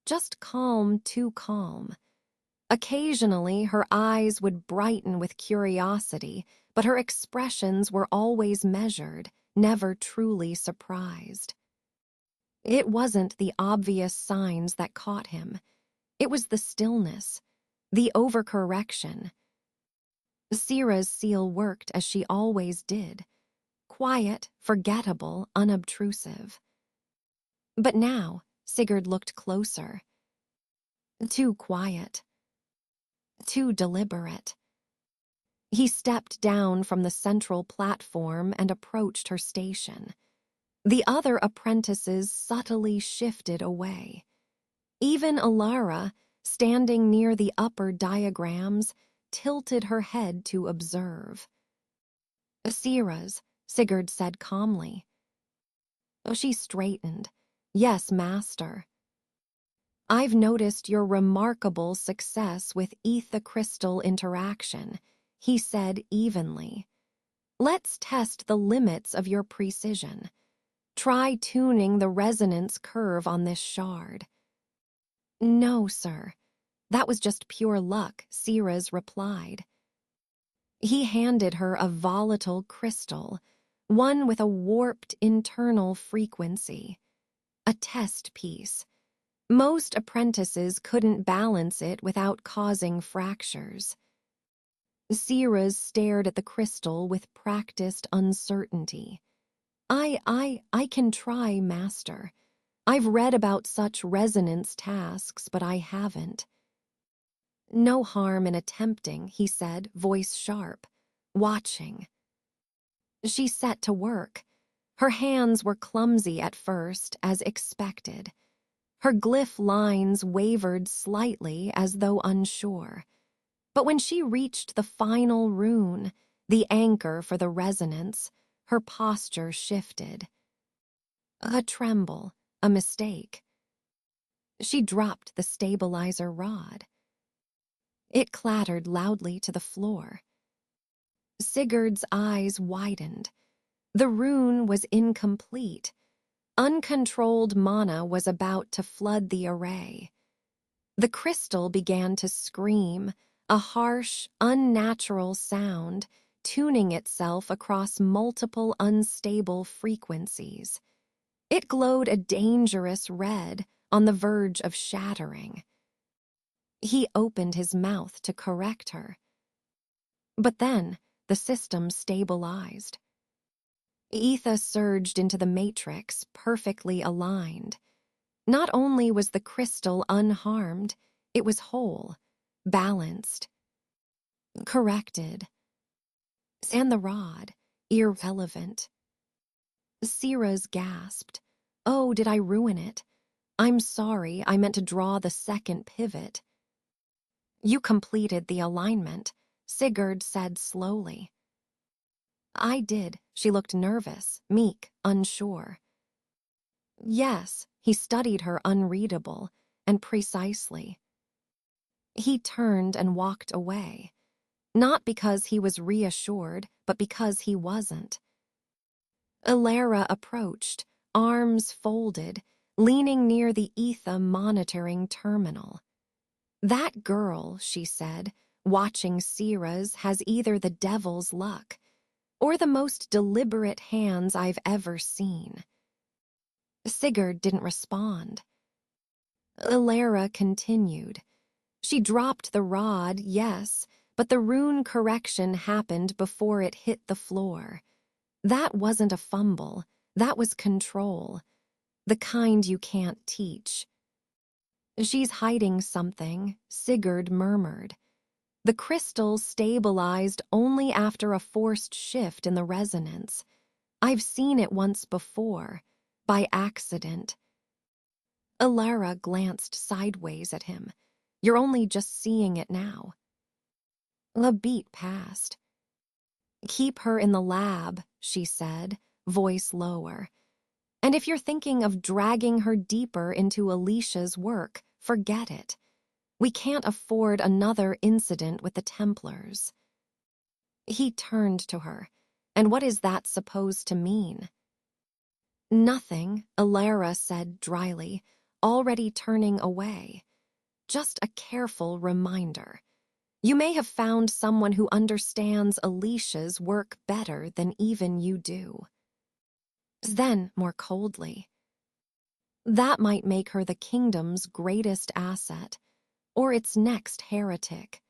just calm, too calm. Occasionally her eyes would brighten with curiosity, but her expressions were always measured, never truly surprised. It wasn't the obvious signs that caught him. It was the stillness, the overcorrection. Sira's seal worked as she always did. Quiet, forgettable, unobtrusive. But now, Sigurd looked closer. Too quiet. Too deliberate. He stepped down from the central platform and approached her station. The other apprentices subtly shifted away. Even Alara, standing near the upper diagrams, tilted her head to observe. "Sira's," Sigurd said calmly. She straightened. "Yes, master." "I've noticed your remarkable success with ether-crystal interaction," he said evenly. "Let's test the limits of your precision. Try tuning the resonance curve on this shard." "No, sir. That was just pure luck," Sira's replied. He handed her a volatile crystal, one with a warped internal frequency. A test piece. Most apprentices couldn't balance it without causing fractures. Sira's stared at the crystal with practiced uncertainty. I can try, master. I've read about such resonance tasks, but I haven't." "No harm in attempting," he said, voice sharp, watching. She set to work. Her hands were clumsy at first, as expected. Her glyph lines wavered slightly as though unsure. But when she reached the final rune, the anchor for the resonance, her posture shifted. A tremble, a mistake. She dropped the stabilizer rod. It clattered loudly to the floor. Sigurd's eyes widened. The rune was incomplete. Uncontrolled mana was about to flood the array. The crystal began to scream, a harsh, unnatural sound, tuning itself across multiple unstable frequencies. It glowed a dangerous red, on the verge of shattering. He opened his mouth to correct her. But then, the system stabilized. Ether surged into the matrix, perfectly aligned. Not only was the crystal unharmed, it was whole, balanced, corrected. And the rod, irrelevant. Sira's gasped. "Oh, did I ruin it? I'm sorry, I meant to draw the second pivot." "You completed the alignment," Sigurd said slowly. "I did." She looked nervous, meek, unsure. "Yes," he studied her unreadable, and precisely. He turned and walked away, not because he was reassured, but because he wasn't. Alara approached, arms folded, leaning near the ether monitoring terminal. "That girl," she said, watching Sira's, "has either the devil's luck. or the most deliberate hands I've ever seen. Sigurd didn't respond. Ilara continued. She dropped the rod, yes, but the rune correction happened before it hit the floor. That wasn't a fumble. That was control. The kind you can't teach. She's hiding something, Sigurd murmured. The crystal stabilized only after a forced shift in the resonance. I've seen it once before, by accident. Ilara glanced sideways at him. You're only just seeing it now. A beat passed. Keep her in the lab, she said, voice lower. And if you're thinking of dragging her deeper into Alicia's work, forget it. We can't afford another incident with the Templars. He turned to her. And what is that supposed to mean? Nothing, Ilara said dryly, already turning away. Just a careful reminder. You may have found someone who understands Alicia's work better than even you do. Then, more coldly, that might make her the kingdom's greatest asset, or its next heretic.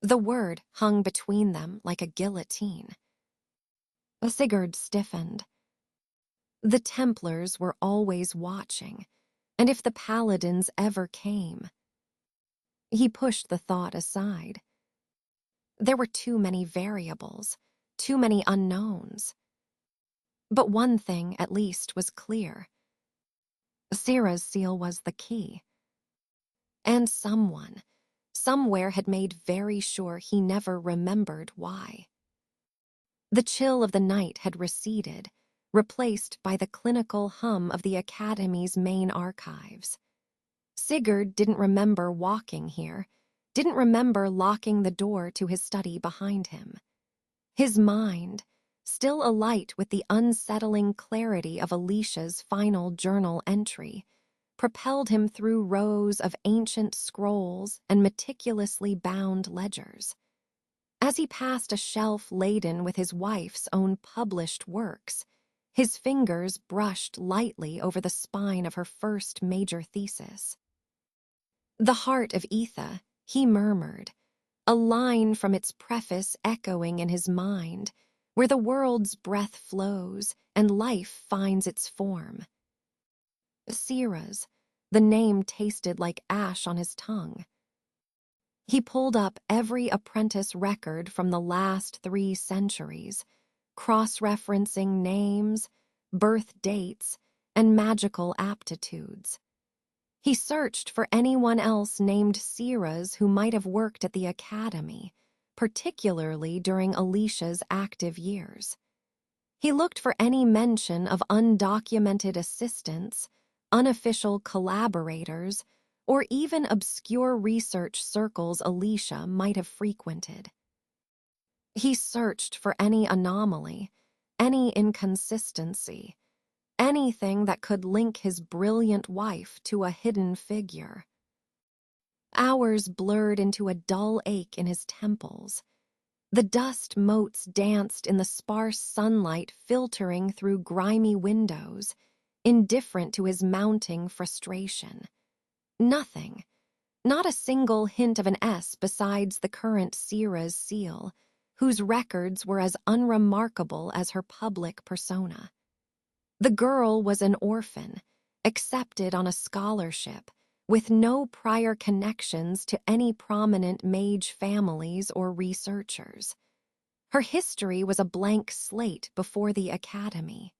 The word hung between them like a guillotine. Sigurd stiffened. The Templars were always watching, and if the Paladins ever came... He pushed the thought aside. There were too many variables, too many unknowns. But one thing, at least, was clear. Syrah's seal was the key. And someone, somewhere had made very sure he never remembered why. The chill of the night had receded, replaced by the clinical hum of the Academy's main archives. Sigurd didn't remember walking here, didn't remember locking the door to his study behind him. His mind, still alight with the unsettling clarity of Alicia's final journal entry, propelled him through rows of ancient scrolls and meticulously bound ledgers. As he passed a shelf laden with his wife's own published works, his fingers brushed lightly over the spine of her first major thesis. The heart of Etha, he murmured, a line from its preface echoing in his mind, where the world's breath flows and life finds its form. Syrah's, the name tasted like ash on his tongue. He pulled up every apprentice record from the last 3 centuries, cross-referencing names, birth dates, and magical aptitudes. He searched for anyone else named Syrah's who might have worked at the Academy, particularly during Alicia's active years. He looked for any mention of undocumented assistants, unofficial collaborators, or even obscure research circles Alicia might have frequented. He searched for any anomaly, any inconsistency, anything that could link his brilliant wife to a hidden figure. Hours blurred into a dull ache in his temples. The dust motes danced in the sparse sunlight filtering through grimy windows, indifferent to his mounting frustration. Nothing, not a single hint of an S besides the current Syrah's seal, whose records were as unremarkable as her public persona. The girl was an orphan, accepted on a scholarship, with no prior connections to any prominent mage families or researchers. Her history was a blank slate before the Academy.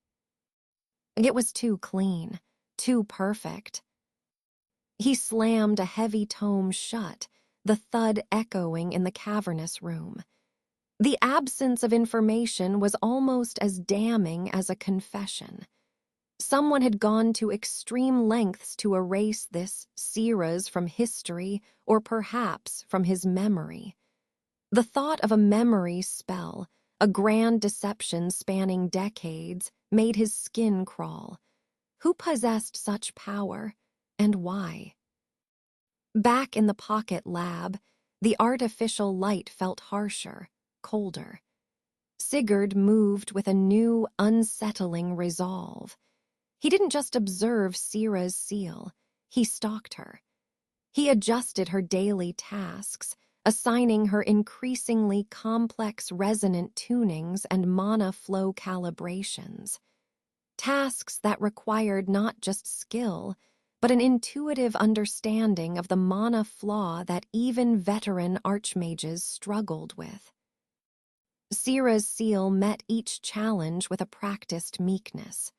It was too clean, too perfect. He slammed a heavy tome shut, the thud echoing in the cavernous room. The absence of information was almost as damning as a confession. Someone had gone to extreme lengths to erase this Syrah's from history or perhaps from his memory. The thought of a memory spell, a grand deception spanning decades, made his skin crawl. Who possessed such power, and why? Back in the pocket lab, the artificial light felt harsher, colder. Sigurd moved with a new, unsettling resolve. He didn't just observe Sira's seal, he stalked her. He adjusted her daily tasks, assigning her increasingly complex resonant tunings and mana flow calibrations. Tasks that required not just skill, but an intuitive understanding of the mana flaw that even veteran archmages struggled with. Sira's seal met each challenge with a practiced meekness.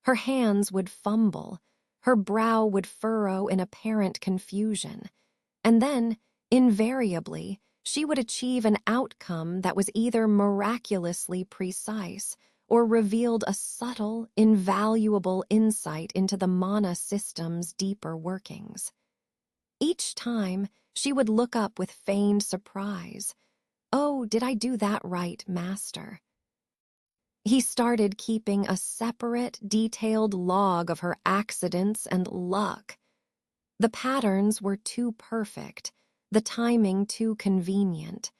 Her hands would fumble, her brow would furrow in apparent confusion, and then, invariably, she would achieve an outcome that was either miraculously precise or revealed a subtle, invaluable insight into the mana system's deeper workings. Each time, she would look up with feigned surprise. "Oh, did I do that right, Master?" He started keeping a separate, detailed log of her accidents and luck. The patterns were too perfect, the timing too convenient.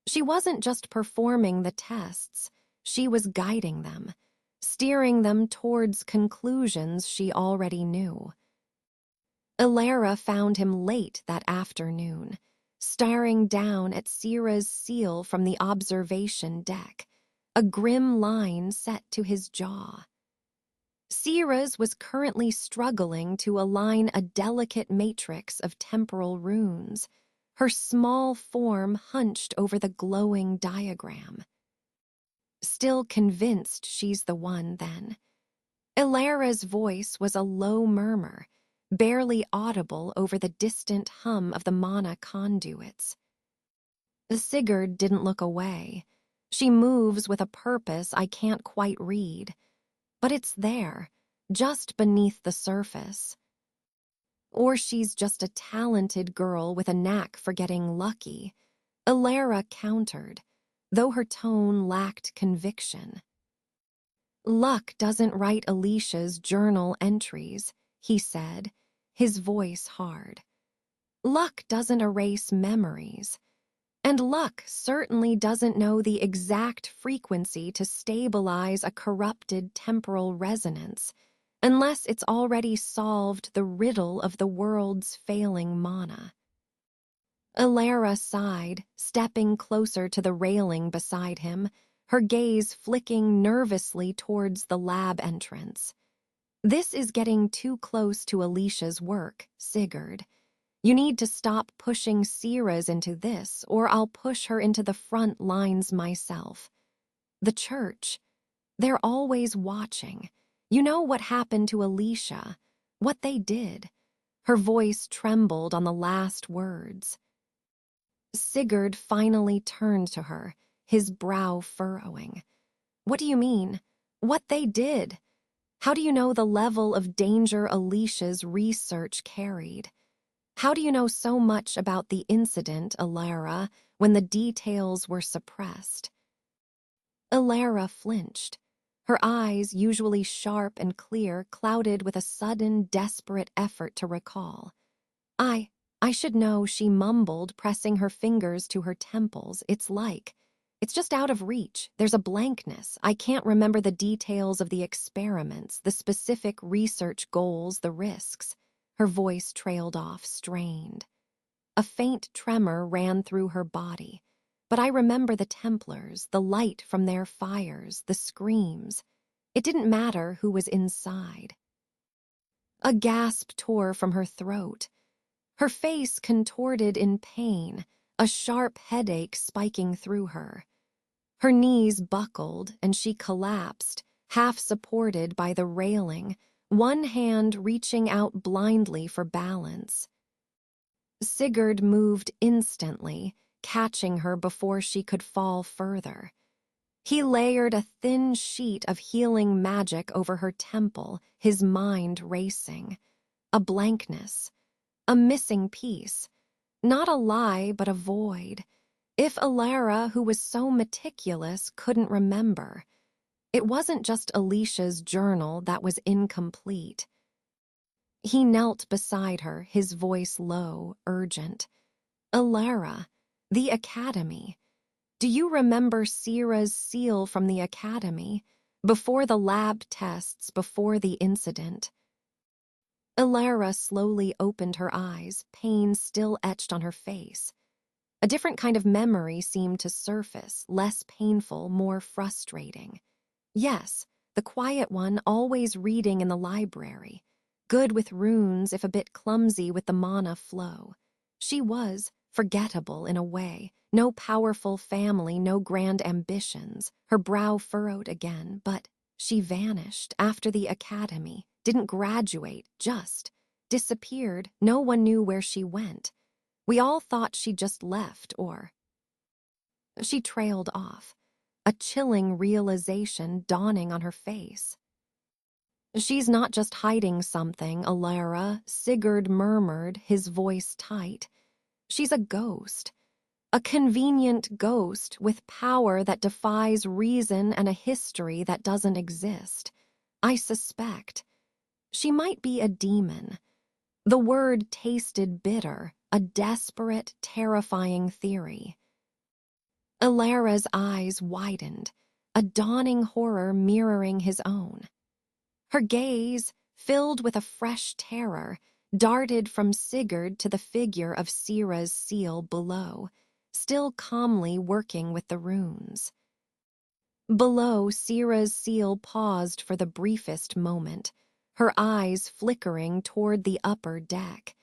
She wasn't just performing the tests, she was guiding them, steering them towards conclusions she already knew. Ilara found him late that afternoon, staring down at Sira's seal from the observation deck, a grim line set to his jaw. Sira's was currently struggling to align a delicate matrix of temporal runes, her small form hunched over the glowing diagram. "Still convinced she's the one, then?" Ilara's voice was a low murmur, barely audible over the distant hum of the mana conduits. Sigurd didn't look away. "She moves with a purpose I can't quite read. But it's there, just beneath the surface. Or she's just a talented girl with a knack for getting lucky," Ilara countered, though her tone lacked conviction. "Luck doesn't write Alicia's journal entries," he said, his voice hard. "Luck doesn't erase memories. And luck certainly doesn't know the exact frequency to stabilize a corrupted temporal resonance, unless it's already solved the riddle of the world's failing mana." Ilara sighed, stepping closer to the railing beside him, her gaze flicking nervously towards the lab entrance. "This is getting too close to Alicia's work, Sigurd. You need to stop pushing Sira's into this, or I'll push her into the front lines myself. The church, they're always watching. You know what happened to Alicia, what they did." Her voice trembled on the last words. Sigurd finally turned to her, his brow furrowing. "What do you mean? What they did? How do you know the level of danger Alicia's research carried? How do you know so much about the incident, Ilara, when the details were suppressed?" Ilara flinched. Her eyes, usually sharp and clear, clouded with a sudden, desperate effort to recall. I should know," she mumbled, pressing her fingers to her temples. It's just out of reach. There's a blankness. I can't remember the details of the experiments, the specific research goals, the risks." Her voice trailed off, strained. A faint tremor ran through her body. "But I remember the Templars, the light from their fires, the screams. It didn't matter who was inside." A gasp tore from her throat. Her face contorted in pain, a sharp headache spiking through her. Her knees buckled and she collapsed, half supported by the railing, one hand reaching out blindly for balance. Sigurd moved instantly, catching her before she could fall further. He layered a thin sheet of healing magic over her temple, his mind racing. A blankness, a missing piece. Not a lie, but a void. If Ilara, who was so meticulous, couldn't remember, it wasn't just Alicia's journal that was incomplete. He knelt beside her, his voice low, urgent. "Ilara, the academy. Do you remember Sira's seal from the academy, before the lab tests, before the incident? Ilara slowly opened her eyes, pain still etched on her face. A different kind of memory seemed to surface, less painful, more frustrating. Yes, the quiet one, always reading in the library. Good with runes, if a bit clumsy with the mana flow. She was forgettable in a way. No powerful family, no grand ambitions. Her brow furrowed again, but she vanished after the academy. Didn't graduate, just disappeared. No one knew where she went. We all thought she just left, or she trailed off, a chilling realization dawning on her face. She's not just hiding something, Alara, Sigurd murmured, his voice tight. She's a ghost, a convenient ghost with power that defies reason and a history that doesn't exist. I suspect she might be a demon. The word tasted bitter, a desperate, terrifying theory. Alara's eyes widened, a dawning horror mirroring his own. Her gaze, filled with a fresh terror, darted from Sigurd to the figure of Sira's seal below, still calmly working with the runes. Below, Sira's seal paused for the briefest moment, her eyes flickering toward the upper deck,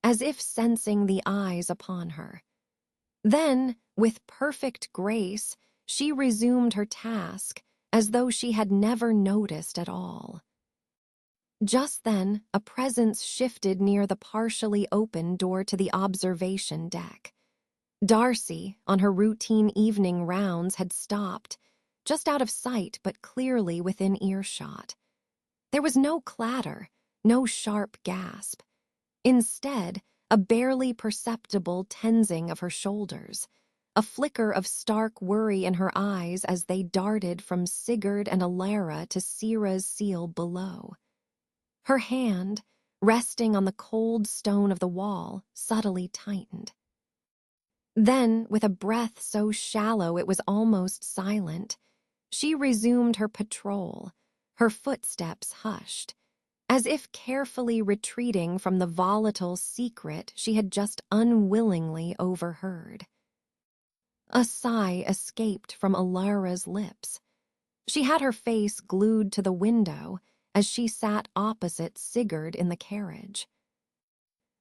as if sensing the eyes upon her. Then, with perfect grace, she resumed her task, as though she had never noticed at all. Just then, a presence shifted near the partially open door to the observation deck. Darcy, on her routine evening rounds, had stopped, just out of sight but clearly within earshot. There was no clatter, no sharp gasp. Instead, a barely perceptible tensing of her shoulders, a flicker of stark worry in her eyes as they darted from Sigurd and Alara to Sira's seal below. Her hand, resting on the cold stone of the wall, subtly tightened. Then, with a breath so shallow it was almost silent, she resumed her patrol, her footsteps hushed, as if carefully retreating from the volatile secret she had just unwillingly overheard. A sigh escaped from Alara's lips. She had her face glued to the window as she sat opposite Sigurd in the carriage.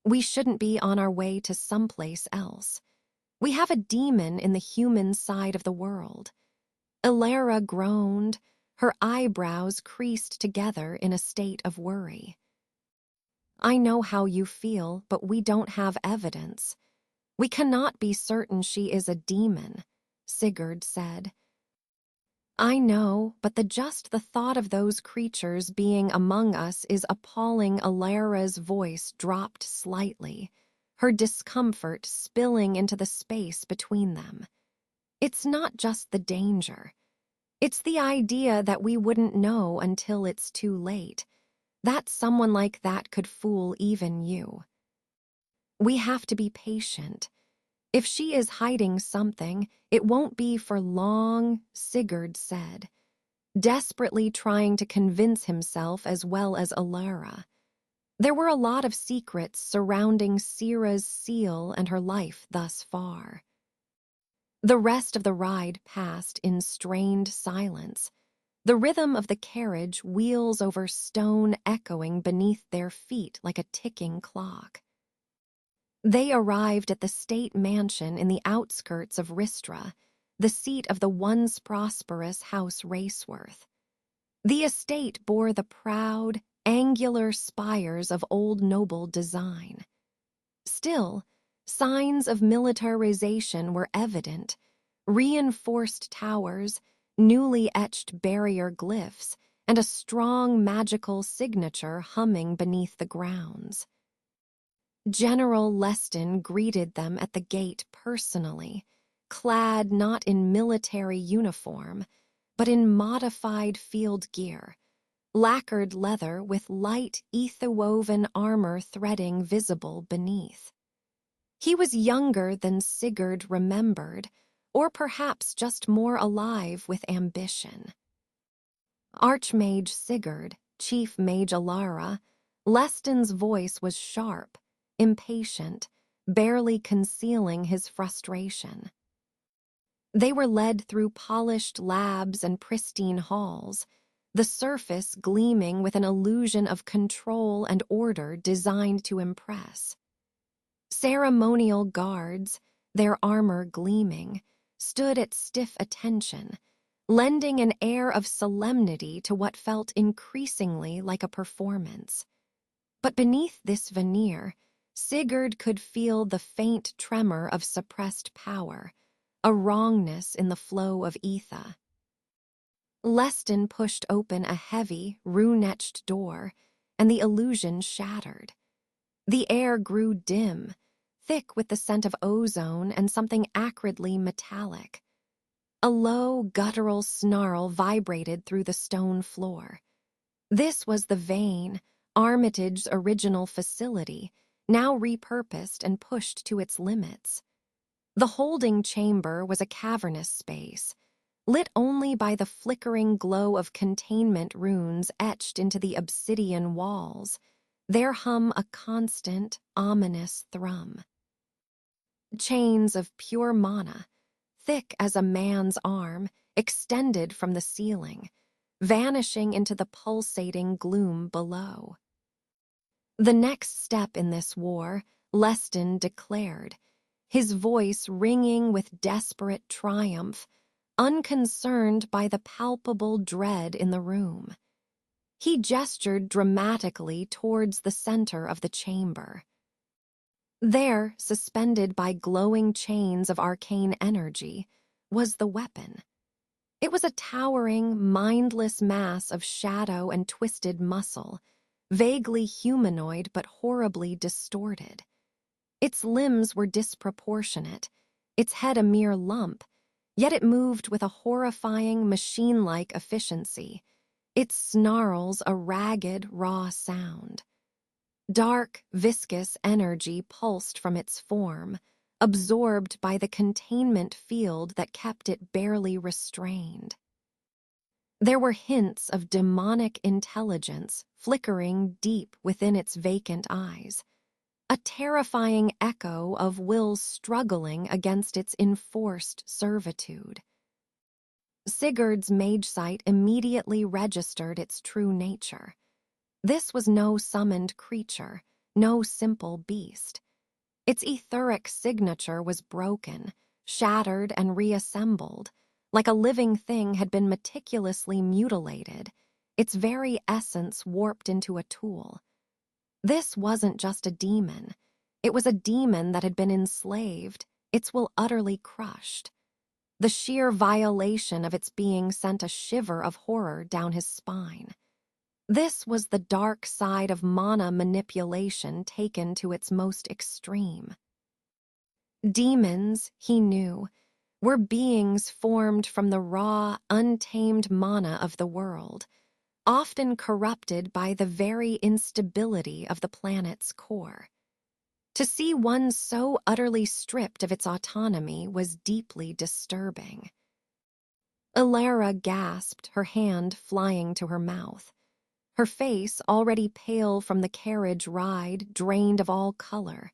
We shouldn't be on our way to someplace else. We have a demon in the human side of the world. Alara groaned, her eyebrows creased together in a state of worry. I know how you feel, but we don't have evidence. We cannot be certain she is a demon, Sigurd said. I know, but just the thought of those creatures being among us is appalling. Alara's voice dropped slightly, her discomfort spilling into the space between them. It's not just the danger. It's the idea that we wouldn't know until it's too late, that someone like that could fool even you. We have to be patient. If she is hiding something, it won't be for long, Sigurd said, desperately trying to convince himself as well as Alara. There were a lot of secrets surrounding Sira's seal and her life thus far. The rest of the ride passed in strained silence, the rhythm of the carriage, wheels over stone echoing beneath their feet like a ticking clock. They arrived at the state mansion in the outskirts of Ristra, the seat of the once prosperous House Raceworth. The estate bore the proud, angular spires of old noble design. Still, signs of militarization were evident: reinforced towers, newly etched barrier glyphs, and a strong magical signature humming beneath the grounds. General Leston greeted them at the gate personally, clad not in military uniform, but in modified field gear, lacquered leather with light ether-woven armor threading visible beneath. He was younger than Sigurd remembered, or perhaps just more alive with ambition. Archmage Sigurd, Chief Mage Alara, Leston's voice was sharp, impatient, barely concealing his frustration. They were led through polished labs and pristine halls, the surface gleaming with an illusion of control and order designed to impress. Ceremonial guards, their armor gleaming, stood at stiff attention, lending an air of solemnity to what felt increasingly like a performance. But beneath this veneer, Sigurd could feel the faint tremor of suppressed power, a wrongness in the flow of ether. Leston pushed open a heavy, rune-etched door, and the illusion shattered. The air grew dim, thick with the scent of ozone and something acridly metallic. A low, guttural snarl vibrated through the stone floor. This was the vein, Armitage's original facility, now repurposed and pushed to its limits. The holding chamber was a cavernous space, lit only by the flickering glow of containment runes etched into the obsidian walls, their hum a constant, ominous thrum. Chains of pure mana, thick as a man's arm, extended from the ceiling, vanishing into the pulsating gloom below. The next step in this war, Leston declared, his voice ringing with desperate triumph, unconcerned by the palpable dread in the room. He gestured dramatically towards the center of the chamber. There, suspended by glowing chains of arcane energy, was the weapon. It was a towering, mindless mass of shadow and twisted muscle, vaguely humanoid but horribly distorted. Its limbs were disproportionate, its head a mere lump, yet it moved with a horrifying, machine-like efficiency, its snarls a ragged, raw sound. Dark, viscous energy pulsed from its form, absorbed by the containment field that kept it barely restrained. There were hints of demonic intelligence flickering deep within its vacant eyes, a terrifying echo of will struggling against its enforced servitude. Sigurd's mage sight immediately registered its true nature. This was no summoned creature, no simple beast. Its etheric signature was broken, shattered and reassembled, like a living thing had been meticulously mutilated, its very essence warped into a tool. This wasn't just a demon. It was a demon that had been enslaved, its will utterly crushed. The sheer violation of its being sent a shiver of horror down his spine. This was the dark side of mana manipulation taken to its most extreme. Demons, he knew, were beings formed from the raw, untamed mana of the world, often corrupted by the very instability of the planet's core. To see one so utterly stripped of its autonomy was deeply disturbing. Alara gasped, her hand flying to her mouth. Her face, already pale from the carriage ride, drained of all color.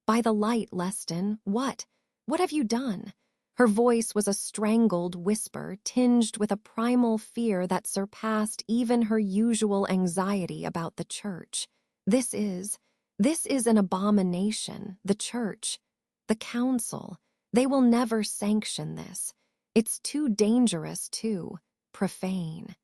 By the light, Leston, what? What have you done? Her voice was a strangled whisper, tinged with a primal fear that surpassed even her usual anxiety about the church. This is an abomination, the church, the council. They will never sanction this. It's too dangerous, too profane.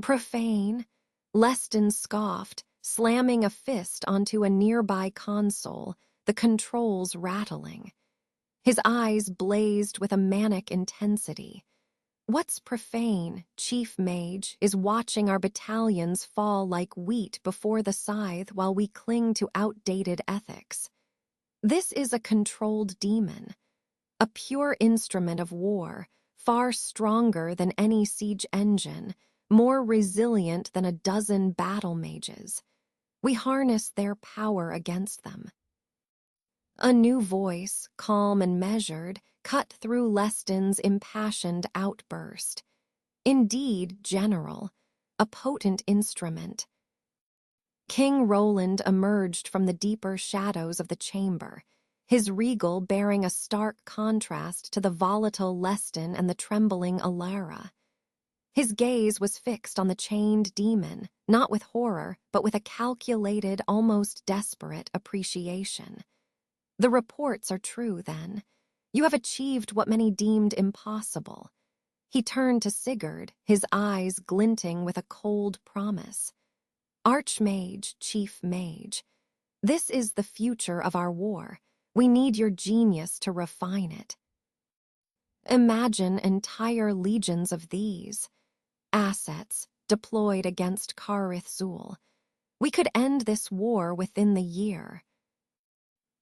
Profane? Leston scoffed, slamming a fist onto a nearby console, the controls rattling. His eyes blazed with a manic intensity. What's profane, Chief Mage, is watching our battalions fall like wheat before the scythe while we cling to outdated ethics. This is a controlled demon, a pure instrument of war, far stronger than any siege engine, more resilient than a dozen battle mages. We harness their power against them. A new voice, calm and measured, cut through Leston's impassioned outburst. Indeed, general, a potent instrument. King Roland emerged from the deeper shadows of the chamber, his regal bearing a stark contrast to the volatile Leston and the trembling Alara. His gaze was fixed on the chained demon, not with horror, but with a calculated, almost desperate appreciation. The reports are true, then. You have achieved what many deemed impossible. He turned to Sigurd, his eyes glinting with a cold promise. Archmage, chief mage, this is the future of our war. We need your genius to refine it. Imagine entire legions of these assets deployed against Karith Zul. We could end this war within the year.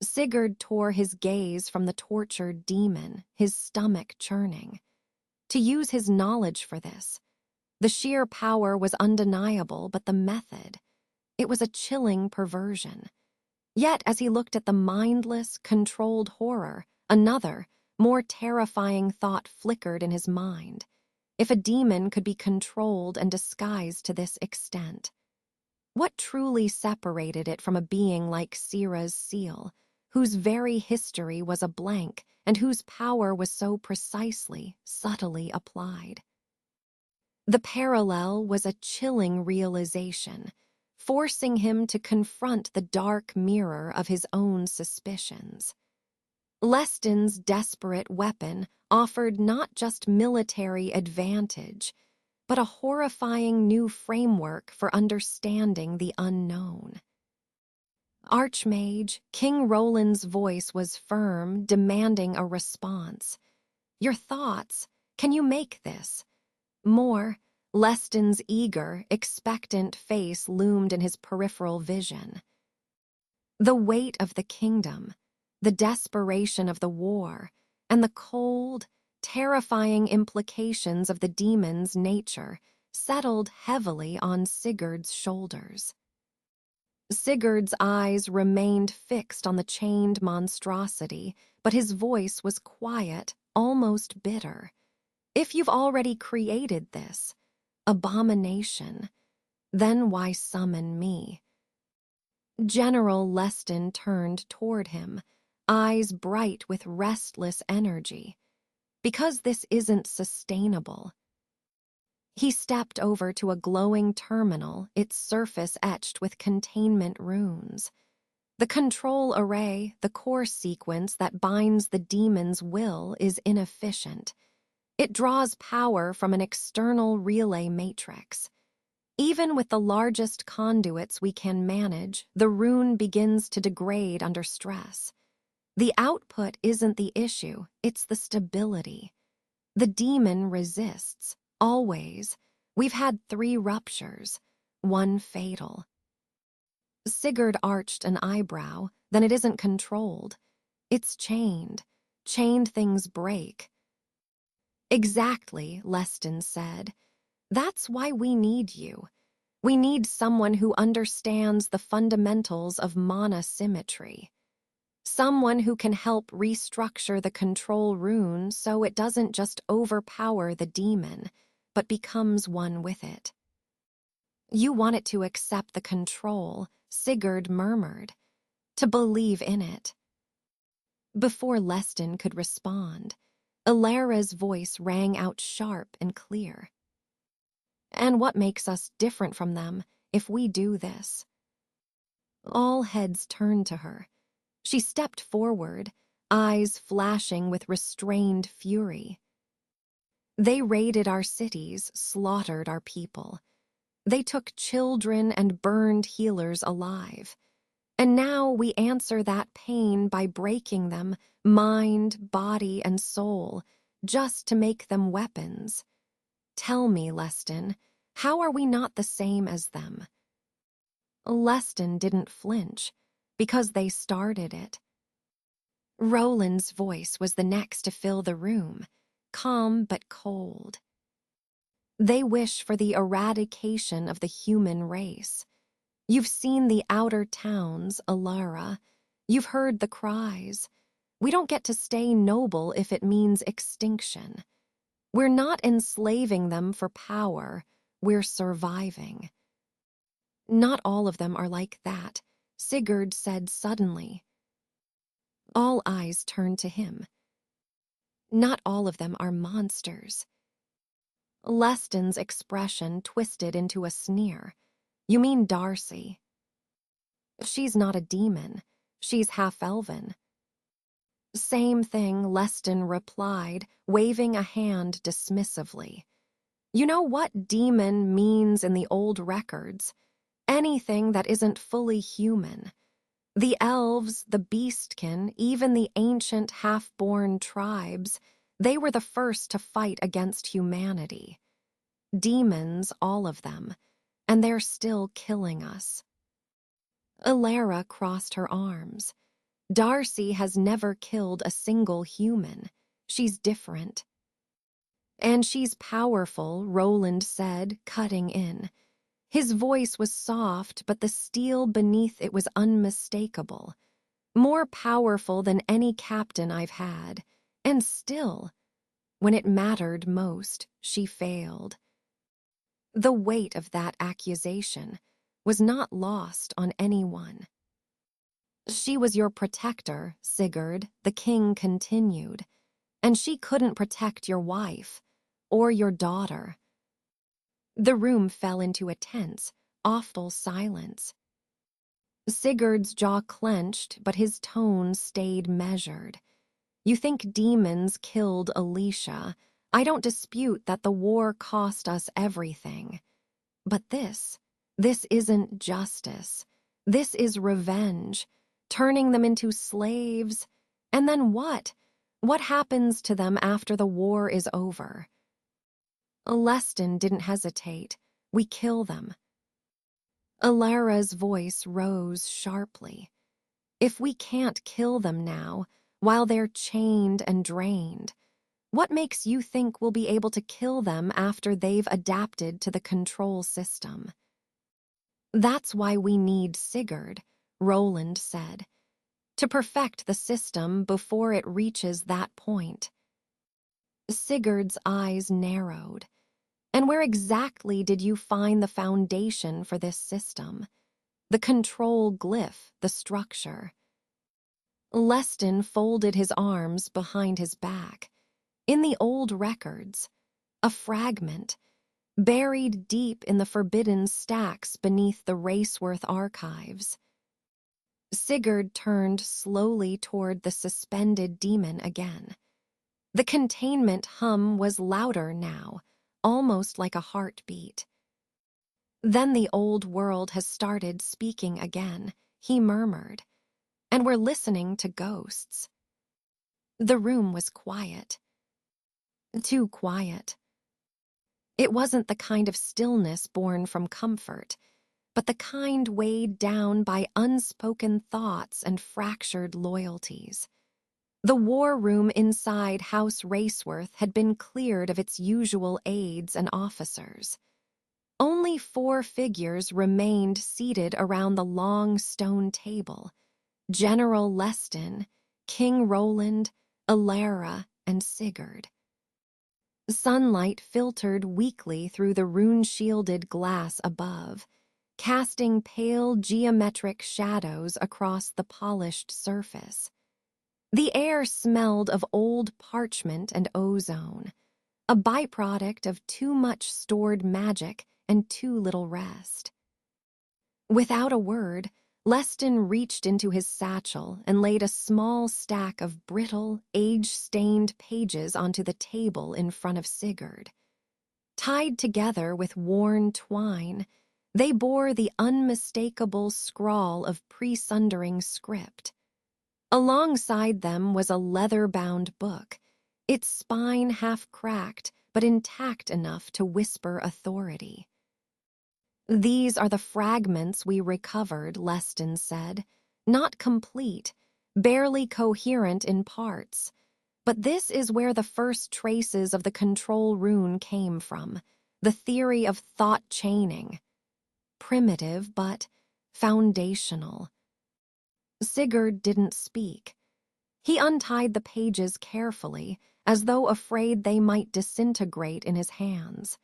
Sigurd tore his gaze from the tortured demon, his stomach churning. To use his knowledge for this. The sheer power was undeniable, but the method, it was a chilling perversion. Yet, as he looked at the mindless, controlled horror, another, more terrifying thought flickered in his mind. If a demon could be controlled and disguised to this extent, what truly separated it from a being like Sira's seal, whose very history was a blank and whose power was so precisely, subtly applied? The parallel was a chilling realization, forcing him to confront the dark mirror of his own suspicions. Leston's desperate weapon offered not just military advantage, but a horrifying new framework for understanding the unknown. Archmage, King Roland's voice was firm, demanding a response. Your thoughts, can you make this? More, Leston's eager, expectant face loomed in his peripheral vision. The weight of the kingdom, the desperation of the war, and the cold, terrifying implications of the demon's nature settled heavily on Sigurd's shoulders. Sigurd's eyes remained fixed on the chained monstrosity, but his voice was quiet, almost bitter. If you've already created this abomination, then why summon me? General Leston turned toward him, eyes bright with restless energy. Because this isn't sustainable. He stepped over to a glowing terminal, its surface etched with containment runes. The control array, the core sequence that binds the demon's will, is inefficient. It draws power from an external relay matrix. Even with the largest conduits we can manage, the rune begins to degrade under stress. The output isn't the issue, it's the stability. The demon resists, always. We've had 3 ruptures, 1 fatal. Sigurd arched an eyebrow. Then it isn't controlled. It's chained. Chained things break. Exactly, Leston said. That's why we need you. We need someone who understands the fundamentals of mana symmetry. Someone who can help restructure the control rune so it doesn't just overpower the demon, but becomes one with it. You want it to accept the control, Sigurd murmured, to believe in it. Before Leston could respond, Alara's voice rang out sharp and clear. And what makes us different from them if we do this? All heads turned to her. She stepped forward, eyes flashing with restrained fury. They raided our cities, slaughtered our people. They took children and burned healers alive. And now we answer that pain by breaking them, mind, body, and soul, just to make them weapons. Tell me, Leston, how are we not the same as them? Leston didn't flinch, because they started it. Roland's voice was the next to fill the room, calm but cold. They wish for the eradication of the human race. You've seen the outer towns, Alara. You've heard the cries. We don't get to stay noble if it means extinction. We're not enslaving them for power, we're surviving. Not all of them are like that, Sigurd said suddenly. All eyes turned to him. Not all of them are monsters. Leston's expression twisted into a sneer. You mean Darcy? She's not a demon. She's half-elven. Same thing, Leston replied, waving a hand dismissively. You know what demon means in the old records? Anything that isn't fully human. The elves, the beastkin, even the ancient half-born tribes, they were the first to fight against humanity. Demons, all of them, and they're still killing us. Alara crossed her arms. Darcy has never killed a single human. She's different. And she's powerful, Roland said, cutting in. His voice was soft, but the steel beneath it was unmistakable. More powerful than any captain I've had. And still, when it mattered most, she failed. The weight of that accusation was not lost on anyone. She was your protector, Sigurd, the king continued, and she couldn't protect your wife or your daughter. The room fell into a tense, awful silence. Sigurd's jaw clenched, but his tone stayed measured. You think demons killed Alicia. I don't dispute that the war cost us everything. But this isn't justice. This is revenge, turning them into slaves. And then what? What happens to them after the war is over? Leston didn't hesitate. We kill them. Alara's voice rose sharply. If we can't kill them now, while they're chained and drained, what makes you think we'll be able to kill them after they've adapted to the control system? That's why we need Sigurd, Roland said, to perfect the system before it reaches that point. Sigurd's eyes narrowed. And where exactly did you find the foundation for this system? The control glyph, the structure. Leston folded his arms behind his back. In the old records, a fragment, buried deep in the forbidden stacks beneath the Raceworth archives. Sigurd turned slowly toward the suspended demon again. The containment hum was louder now, almost like a heartbeat. Then the old world has started speaking again, he murmured, and we're listening to ghosts. The room was quiet. Too quiet. It wasn't the kind of stillness born from comfort, but the kind weighed down by unspoken thoughts and fractured loyalties. The war room inside House Raceworth had been cleared of its usual aides and officers. Only 4 figures remained seated around the long stone table: General Leston, King Roland, Alara, and Sigurd. Sunlight filtered weakly through the rune-shielded glass above, casting pale geometric shadows across the polished surface. The air smelled of old parchment and ozone, a byproduct of too much stored magic and too little rest. Without a word, Leston reached into his satchel and laid a small stack of brittle, age-stained pages onto the table in front of Sigurd. Tied together with worn twine, they bore the unmistakable scrawl of pre-sundering script. Alongside them was a leather-bound book, its spine half-cracked but intact enough to whisper authority. These are the fragments we recovered, Leston said. Not complete, barely coherent in parts. But this is where the first traces of the control rune came from, the theory of thought chaining. Primitive, but foundational. Sigurd didn't speak. He untied the pages carefully, as though afraid they might disintegrate in his hands.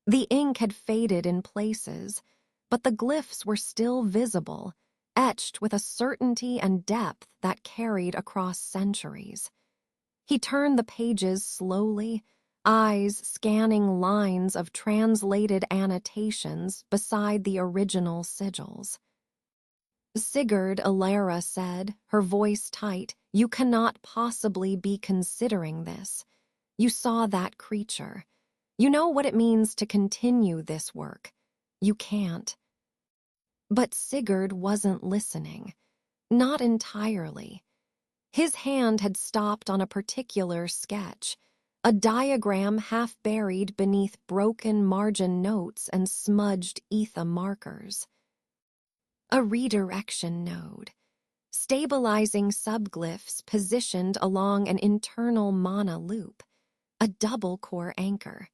The ink had faded in places, but the glyphs were still visible, etched with a certainty and depth that carried across centuries. He turned the pages slowly, eyes scanning lines of translated annotations beside the original sigils. Sigurd, Alara said, her voice tight, "You cannot possibly be considering this. You saw that creature. You know what it means to continue this work. You can't." But Sigurd wasn't listening. Not entirely. His hand had stopped on a particular sketch, a diagram half buried beneath broken margin notes and smudged etha markers. A redirection node, stabilizing subglyphs positioned along an internal mana loop, a double-core anchor.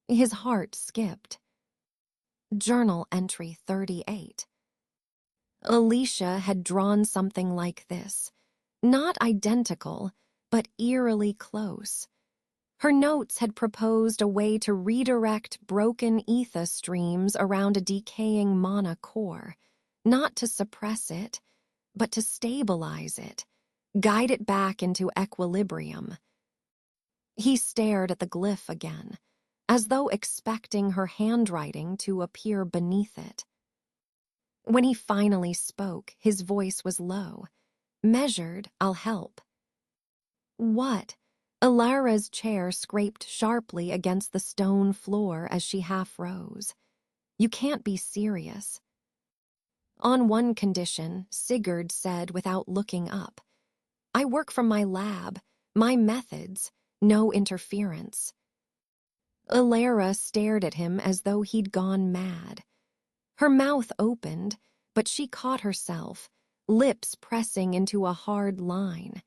His heart skipped. Journal entry 38. Alicia had drawn something like this, not identical, but eerily close. Her notes had proposed a way to redirect broken etha streams around a decaying mana core, not to suppress it, but to stabilize it, guide it back into equilibrium. He stared at the glyph again, as though expecting her handwriting to appear beneath it. When he finally spoke, his voice was low. Measured, "I'll help." "What?" Alara's chair scraped sharply against the stone floor as she half rose. "You can't be serious." "On one condition," Sigurd said without looking up. "I work from my lab, my methods, no interference." Alara stared at him as though he'd gone mad. Her mouth opened, but she caught herself, lips pressing into a hard line.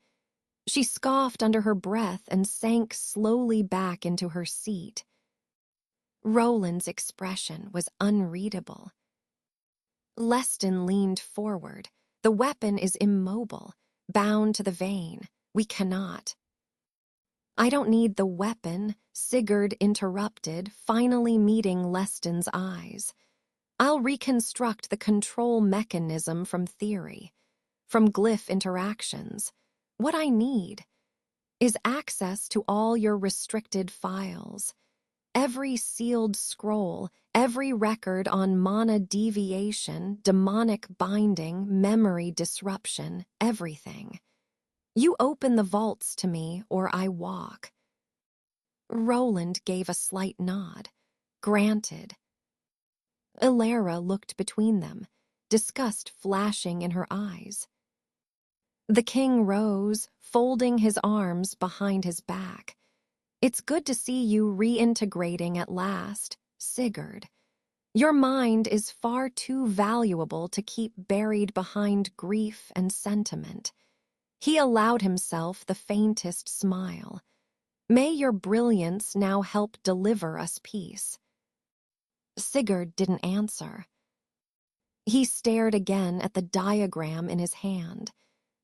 She scoffed under her breath and sank slowly back into her seat. Roland's expression was unreadable. Leston leaned forward. "The weapon is immobile, bound to the vein. We cannot." "I don't need the weapon," Sigurd interrupted, finally meeting Leston's eyes. "I'll reconstruct the control mechanism from theory, from glyph interactions. What I need is access to all your restricted files. Every sealed scroll, every record on mana deviation, demonic binding, memory disruption, everything. You open the vaults to me, or I walk." Roland gave a slight nod. "Granted." Alara looked between them, disgust flashing in her eyes. The king rose, folding his arms behind his back. "It's good to see you reintegrating at last, Sigurd. Your mind is far too valuable to keep buried behind grief and sentiment." He allowed himself the faintest smile. "May your brilliance now help deliver us peace." Sigurd didn't answer. He stared again at the diagram in his hand,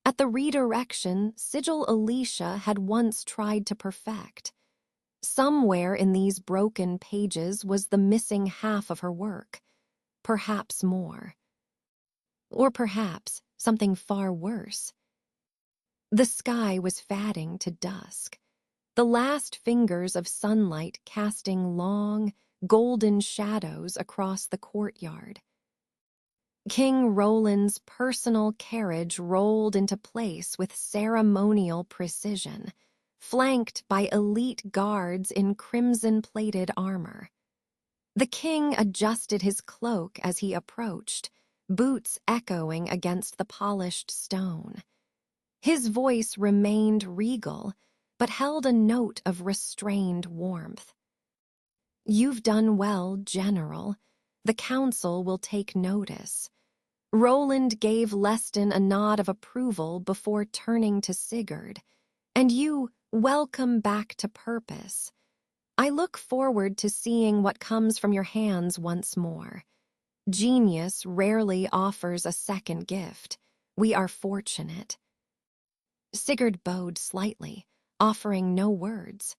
at the redirection sigil Alicia had once tried to perfect. Somewhere in these broken pages was the missing half of her work, perhaps more. Or perhaps something far worse. The sky was fading to dusk, the last fingers of sunlight casting long, golden shadows across the courtyard. King Roland's personal carriage rolled into place with ceremonial precision, flanked by elite guards in crimson-plated armor. The king adjusted his cloak as he approached, boots echoing against the polished stone. His voice remained regal, but held a note of restrained warmth. "You've done well, General. The council will take notice." Roland gave Leston a nod of approval before turning to Sigurd. "And you, welcome back to purpose. I look forward to seeing what comes from your hands once more. Genius rarely offers a second gift. We are fortunate." Sigurd bowed slightly, offering no words.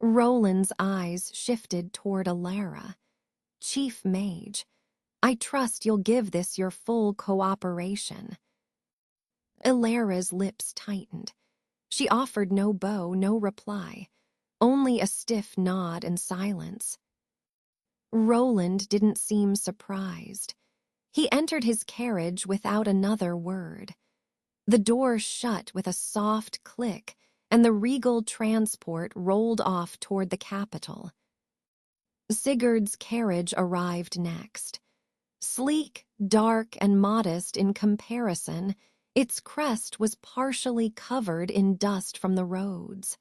Roland's eyes shifted toward Alara. Chief Mage, I trust you'll give this your full cooperation. Alara's lips tightened. She offered no bow, no reply, only a stiff nod and silence. Roland didn't seem surprised. He entered his carriage without another word. The door shut with a soft click, and the regal transport rolled off toward the capital. Sigurd's carriage arrived next. Sleek, dark, and modest in comparison, its crest was partially covered in dust from the roads.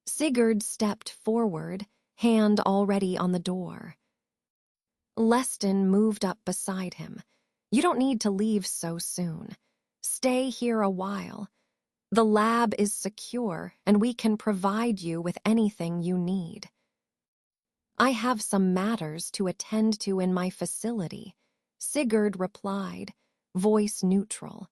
Sigurd stepped forward, hand already on the door. Leston moved up beside him. You don't need to leave so soon. Stay here a while. The lab is secure, and we can provide you with anything you need. I have some matters to attend to in my facility, Sigurd replied, voice neutral.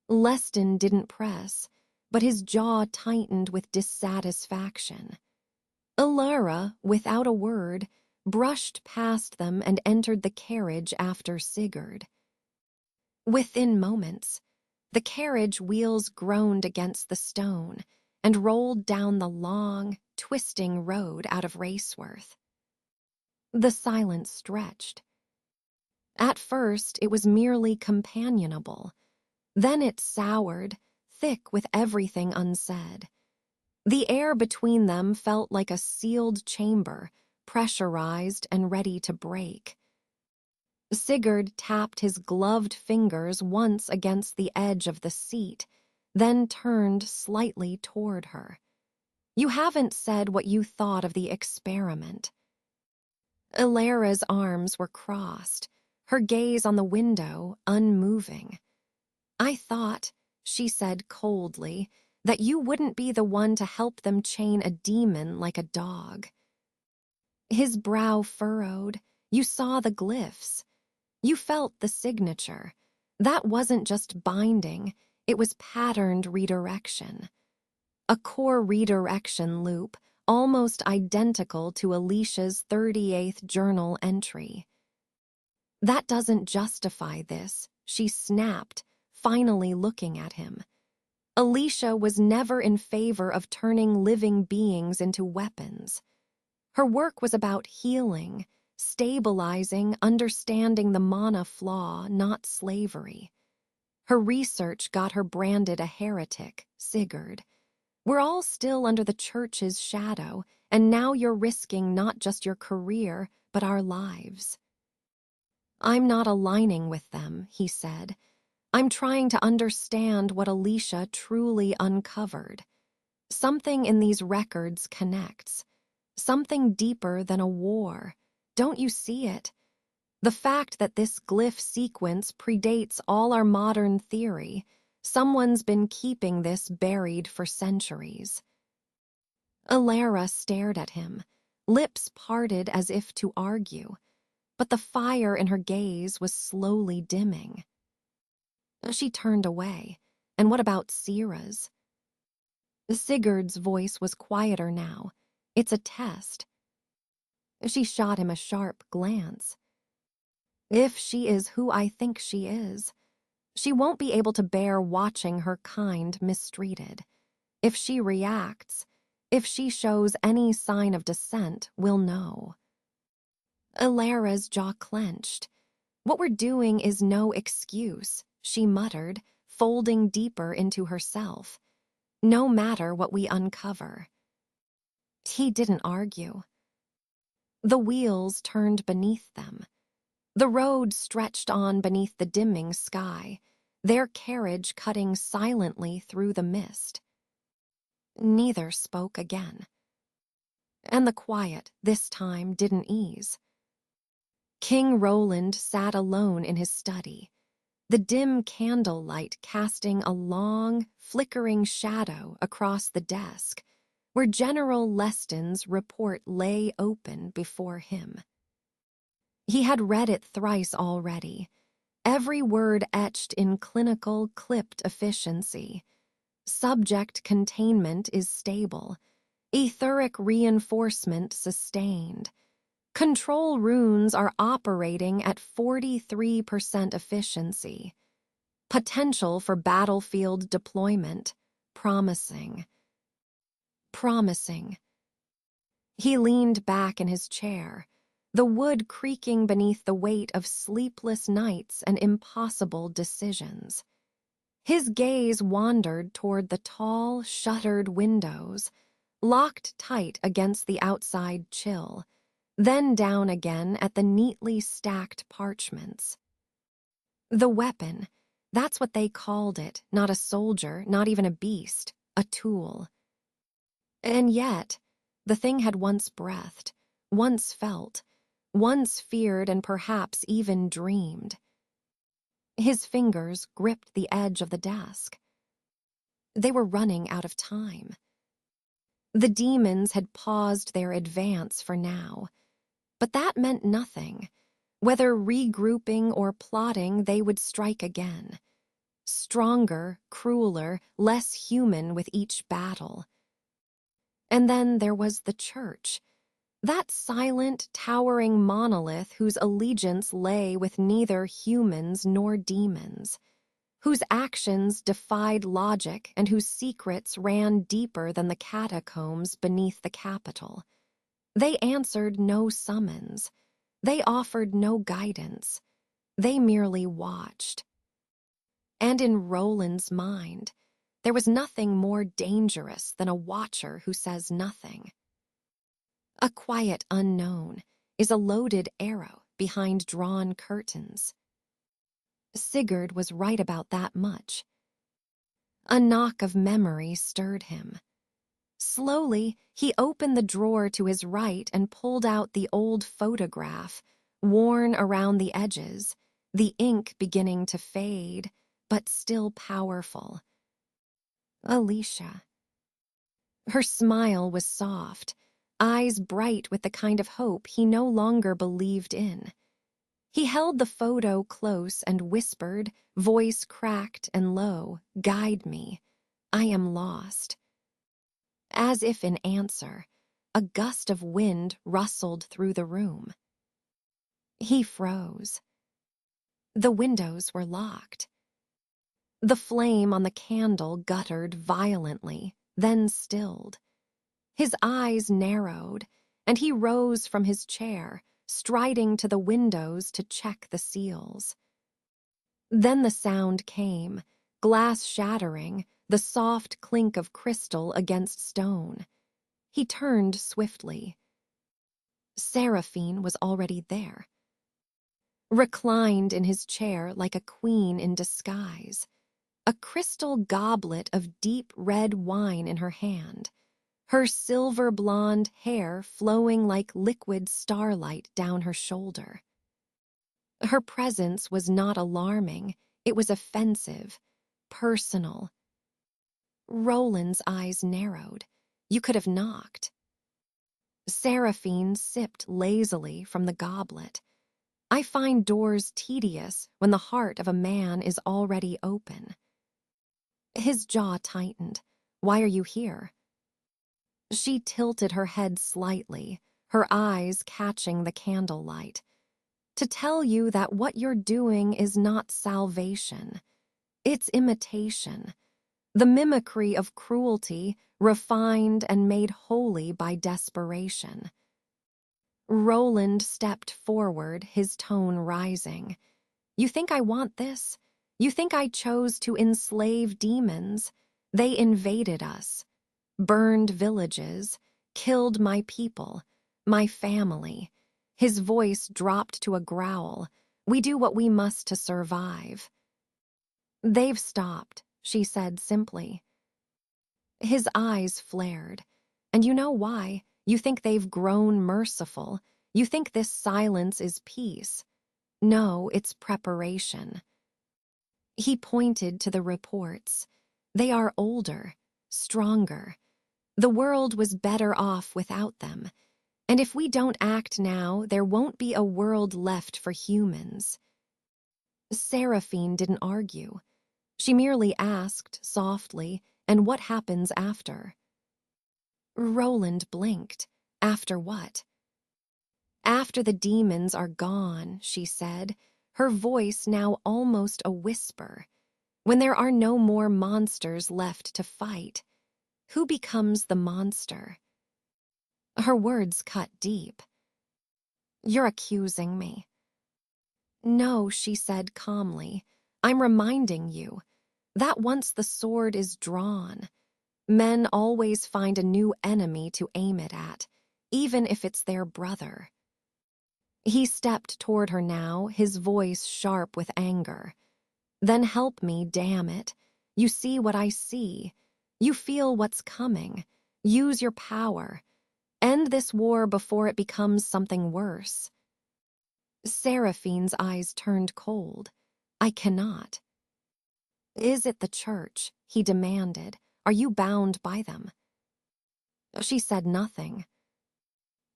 Leston didn't press, but his jaw tightened with dissatisfaction. Alara, without a word, brushed past them and entered the carriage after Sigurd. Within moments, the carriage wheels groaned against the stone and rolled down the long, twisting road out of Raceworth. The silence stretched. At first, it was merely companionable. Then it soured, thick with everything unsaid. The air between them felt like a sealed chamber, pressurized and ready to break. Sigurd tapped his gloved fingers once against the edge of the seat, then turned slightly toward her. You haven't said what you thought of the experiment. Alara's arms were crossed, her gaze on the window unmoving. I thought, she said coldly, that you wouldn't be the one to help them chain a demon like a dog. His brow furrowed. You saw the glyphs. You felt the signature. That wasn't just binding, it was patterned redirection. A core redirection loop, almost identical to Alicia's 38th journal entry. That doesn't justify this, she snapped, finally looking at him. Alicia was never in favor of turning living beings into weapons. Her work was about healing, stabilizing, understanding the mana flaw, not slavery. Her research got her branded a heretic, Sigurd. We're all still under the church's shadow, and now you're risking not just your career, but our lives. I'm not aligning with them, he said. I'm trying to understand what Alicia truly uncovered. Something in these records connects. Something deeper than a war. Don't you see it? The fact that this glyph sequence predates all our modern theory. Someone's been keeping this buried for centuries. Alara stared at him, lips parted as if to argue, but the fire in her gaze was slowly dimming. She turned away. And what about Sierra's? Sigurd's voice was quieter now. It's a test. She shot him a sharp glance. If she is who I think she is, she won't be able to bear watching her kind mistreated. If she reacts, if she shows any sign of dissent, we'll know. Alara's jaw clenched. What we're doing is no excuse, she muttered, folding deeper into herself. No matter what we uncover. He didn't argue. The wheels turned beneath them. The road stretched on beneath the dimming sky, their carriage cutting silently through the mist. Neither spoke again. And the quiet, this time, didn't ease. King Roland sat alone in his study, the dim candlelight casting a long, flickering shadow across the desk, where General Leston's report lay open before him. He had read it thrice already. every word etched in clinical, clipped efficiency. Subject containment is stable. Etheric reinforcement sustained. Control runes are operating at 43% efficiency. Potential for battlefield deployment. Promising. Promising. He leaned back in his chair, the wood creaking beneath the weight of sleepless nights and impossible decisions. His gaze wandered toward the tall, shuttered windows, locked tight against the outside chill, then down again at the neatly stacked parchments. The weapon, that's what they called it, not a soldier, not even a beast, a tool. And yet, the thing had once breathed, once felt, once feared and perhaps even dreamed. His fingers gripped the edge of the desk. They were running out of time. The demons had paused their advance for now, but that meant nothing. Whether regrouping or plotting, they would strike again. Stronger, crueler, less human with each battle. And then there was the church, that silent, towering monolith whose allegiance lay with neither humans nor demons, whose actions defied logic and whose secrets ran deeper than the catacombs beneath the Capitol. They answered no summons. They offered no guidance. They merely watched. And in Roland's mind, there was nothing more dangerous than a watcher who says nothing. A quiet unknown is a loaded arrow behind drawn curtains. Sigurd was right about that much. A knock of memory stirred him. Slowly, he opened the drawer to his right and pulled out the old photograph, worn around the edges, the ink beginning to fade, but still powerful. Alicia. Her smile was soft, eyes bright with the kind of hope he no longer believed in. He held the photo close and whispered, voice cracked and low, "Guide me. I am lost." As if in answer, a gust of wind rustled through the room. He froze. The windows were locked. The flame on the candle guttered violently, then stilled. His eyes narrowed, and he rose from his chair, striding to the windows to check the seals. Then the sound came, glass shattering, the soft clink of crystal against stone. He turned swiftly. Seraphine was already there. Reclined in his chair like a queen in disguise, a crystal goblet of deep red wine in her hand, her silver blonde hair flowing like liquid starlight down her shoulder. Her presence was not alarming, it was offensive, personal. Roland's eyes narrowed. You could have knocked. Seraphine sipped lazily from the goblet. I find doors tedious when the heart of a man is already open. His jaw tightened. Why are you here? She tilted her head slightly, her eyes catching the candlelight. To tell you that what you're doing is not salvation. It's imitation. The mimicry of cruelty, refined and made holy by desperation. Roland stepped forward, his tone rising. You think I want this? You think I chose to enslave demons? They invaded us, burned villages, killed my people, my family. His voice dropped to a growl. We do what we must to survive. They've stopped, she said simply. His eyes flared. And you know why? You think they've grown merciful. You think this silence is peace. No, it's preparation. He pointed to the reports. They are older, stronger. The world was better off without them. And if we don't act now, there won't be a world left for humans. Seraphine didn't argue. She merely asked, softly, "And what happens after?" Roland blinked. After what? "After the demons are gone," she said, her voice now almost a whisper. "When there are no more monsters left to fight. Who becomes the monster?" Her words cut deep. "You're accusing me." "No," she said calmly. "I'm reminding you that once the sword is drawn, men always find a new enemy to aim it at, even if it's their brother." He stepped toward her now, his voice sharp with anger. "Then help me, damn it. You see what I see. You feel what's coming. Use your power. End this war before it becomes something worse." Seraphine's eyes turned cold. "I cannot." "Is it the church?" he demanded. "Are you bound by them?" She said nothing.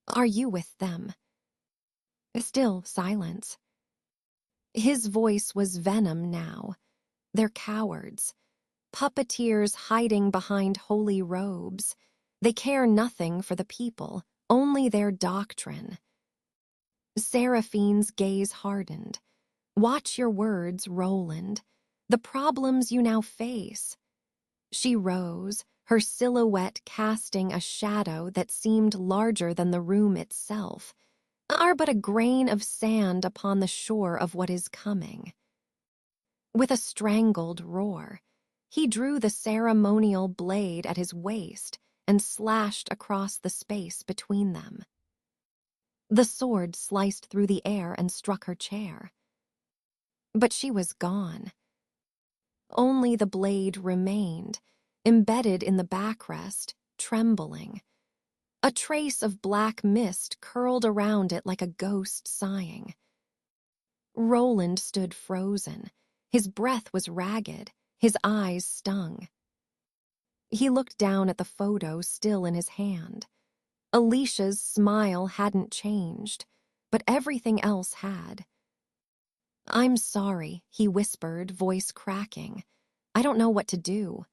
"Are you with them?" Still silence. His voice was venom now. "They're cowards. Puppeteers hiding behind holy robes. They care nothing for the people, only their doctrine." Seraphine's gaze hardened. "Watch your words, Roland. The problems you now face." She rose, her silhouette casting a shadow that seemed larger than the room itself, are but a grain of sand upon the shore of what is coming. With a strangled roar, he drew the ceremonial blade at his waist and slashed across the space between them. The sword sliced through the air and struck her chair. But she was gone. Only the blade remained, embedded in the backrest, trembling. A trace of black mist curled around it like a ghost sighing. Roland stood frozen. His breath was ragged, his eyes stung. He looked down at the photo still in his hand. Alicia's smile hadn't changed, but everything else had. "I'm sorry," he whispered, voice cracking. "I don't know what to do."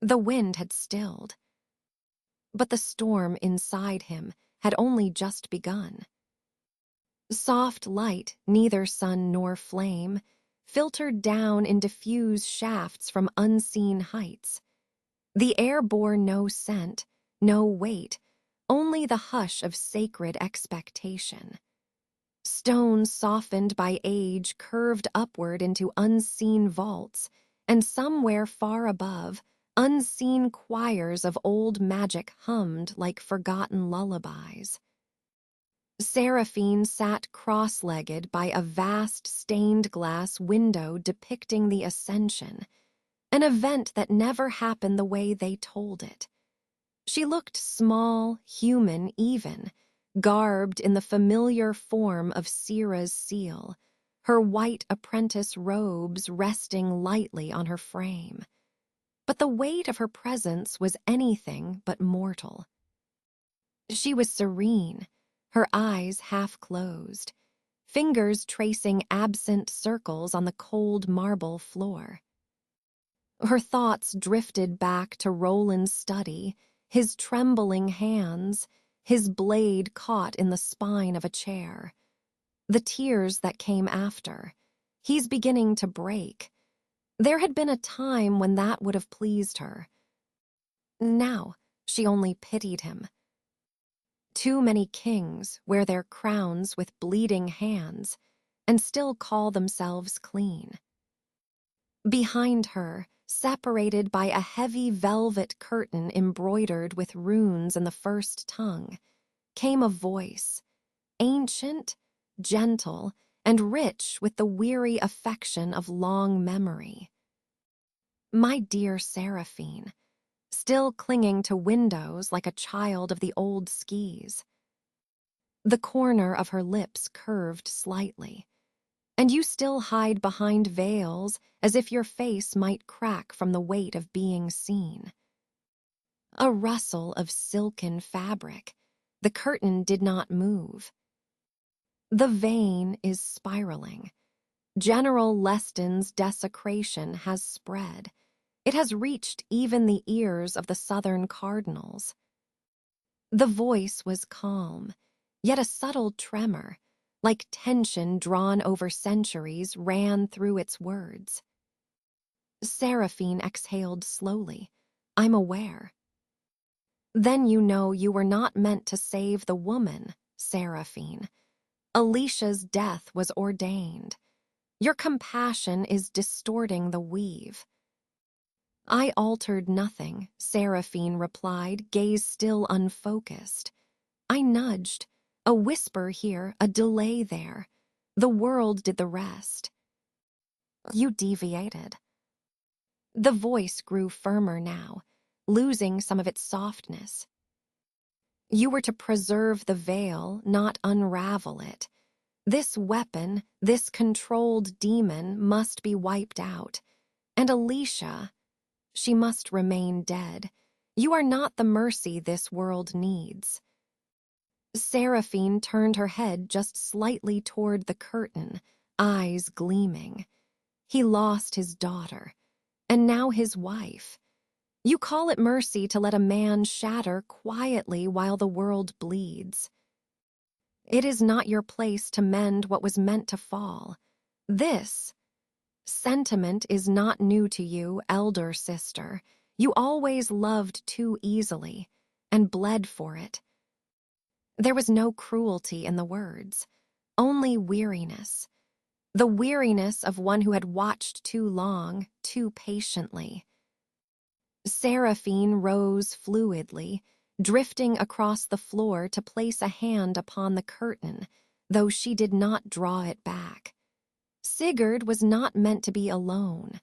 The wind had stilled, but the storm inside him had only just begun. Soft light, neither sun nor flame, filtered down in diffuse shafts from unseen heights. The air bore no scent, no weight, only the hush of sacred expectation. Stones softened by age curved upward into unseen vaults, and somewhere far above, unseen choirs of old magic hummed like forgotten lullabies. Seraphine sat cross-legged by a vast stained-glass window depicting the Ascension, an event that never happened the way they told it. She looked small, human even, garbed in the familiar form of Sira's seal, her white apprentice robes resting lightly on her frame. But the weight of her presence was anything but mortal. She was serene, her eyes half closed, fingers tracing absent circles on the cold marble floor. Her thoughts drifted back to Roland's study, his trembling hands, his blade caught in the spine of a chair. The tears that came after. He's beginning to break. There had been a time when that would have pleased her. Now, she only pitied him. Too many kings wear their crowns with bleeding hands and still call themselves clean. Behind her, separated by a heavy velvet curtain embroidered with runes in the first tongue, came a voice, ancient, gentle, and rich with the weary affection of long memory. "My dear Seraphine," still clinging to windows like a child of the old skis. The corner of her lips curved slightly. "And you still hide behind veils as if your face might crack from the weight of being seen." A rustle of silken fabric. The curtain did not move. "The vein is spiraling. General Leston's desecration has spread. It has reached even the ears of the Southern cardinals. The voice was calm, yet a subtle tremor, like tension drawn over centuries, ran through its words. Seraphine exhaled slowly. I'm aware. Then you know you were not meant to save the woman, Seraphine. Alicia's death was ordained. Your compassion is distorting the weave. I altered nothing, Seraphine replied, gaze still unfocused. I nudged. A whisper here, a delay there. The world did the rest. You deviated. The voice grew firmer now, losing some of its softness. You were to preserve the veil, not unravel it. This weapon, this controlled demon, must be wiped out. And Alicia, she must remain dead. You are not the mercy this world needs. Seraphine turned her head just slightly toward the curtain, eyes gleaming. He lost his daughter, and now his wife. You call it mercy to let a man shatter quietly while the world bleeds. It is not your place to mend what was meant to fall. This sentiment is not new to you, elder sister. You always loved too easily, and bled for it. There was no cruelty in the words, only weariness. The weariness of one who had watched too long, too patiently. Seraphine rose fluidly, drifting across the floor to place a hand upon the curtain, though she did not draw it back. Sigurd was not meant to be alone.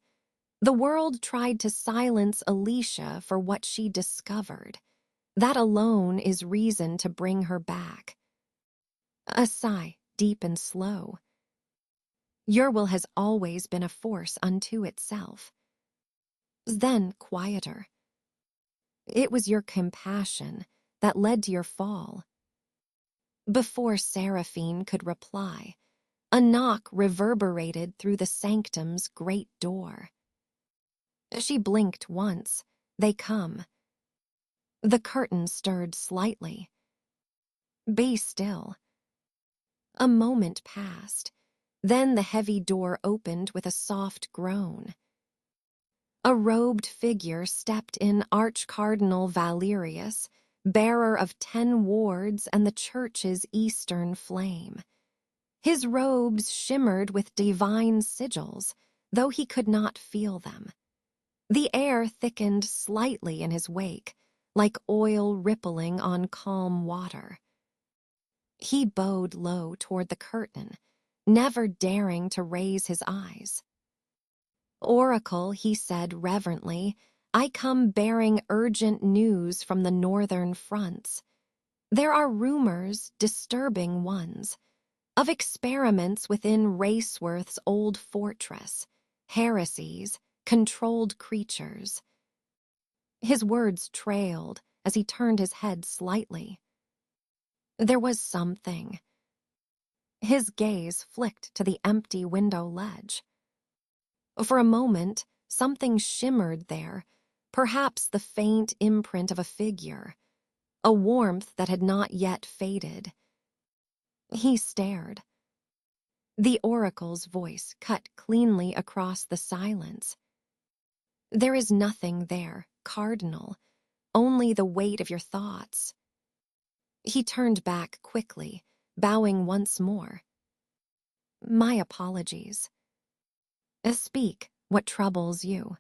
The world tried to silence Alicia for what she discovered. That alone is reason to bring her back. A sigh, deep and slow. Your will has always been a force unto itself. Then quieter. It was your compassion that led to your fall. Before Seraphine could reply, a knock reverberated through the sanctum's great door. She blinked once. They come. The curtain stirred slightly. Be still. A moment passed. Then the heavy door opened with a soft groan. A robed figure stepped in, Archcardinal Valerius, bearer of 10 wards and the church's eastern flame. His robes shimmered with divine sigils, though he could not feel them. The air thickened slightly in his wake, like oil rippling on calm water. He bowed low toward the curtain, never daring to raise his eyes. Oracle, he said reverently, I come bearing urgent news from the northern fronts. There are rumors, disturbing ones, of experiments within Raceworth's old fortress, heresies, controlled creatures. His words trailed as he turned his head slightly. There was something. His gaze flicked to the empty window ledge. For a moment, something shimmered there, perhaps the faint imprint of a figure, a warmth that had not yet faded. He stared. The oracle's voice cut cleanly across the silence. There is nothing there, Cardinal, only the weight of your thoughts. He turned back quickly, bowing once more. My apologies. Speak what troubles you.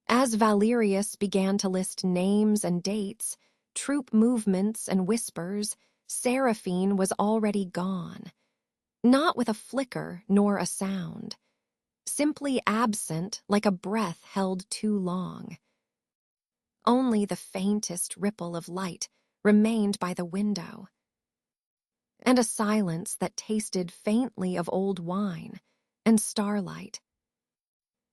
As Valerius began to list names and dates, troop movements and whispers, Seraphine was already gone. Not with a flicker nor a sound. Simply absent like a breath held too long. Only the faintest ripple of light remained by the window. And a silence that tasted faintly of old wine and starlight.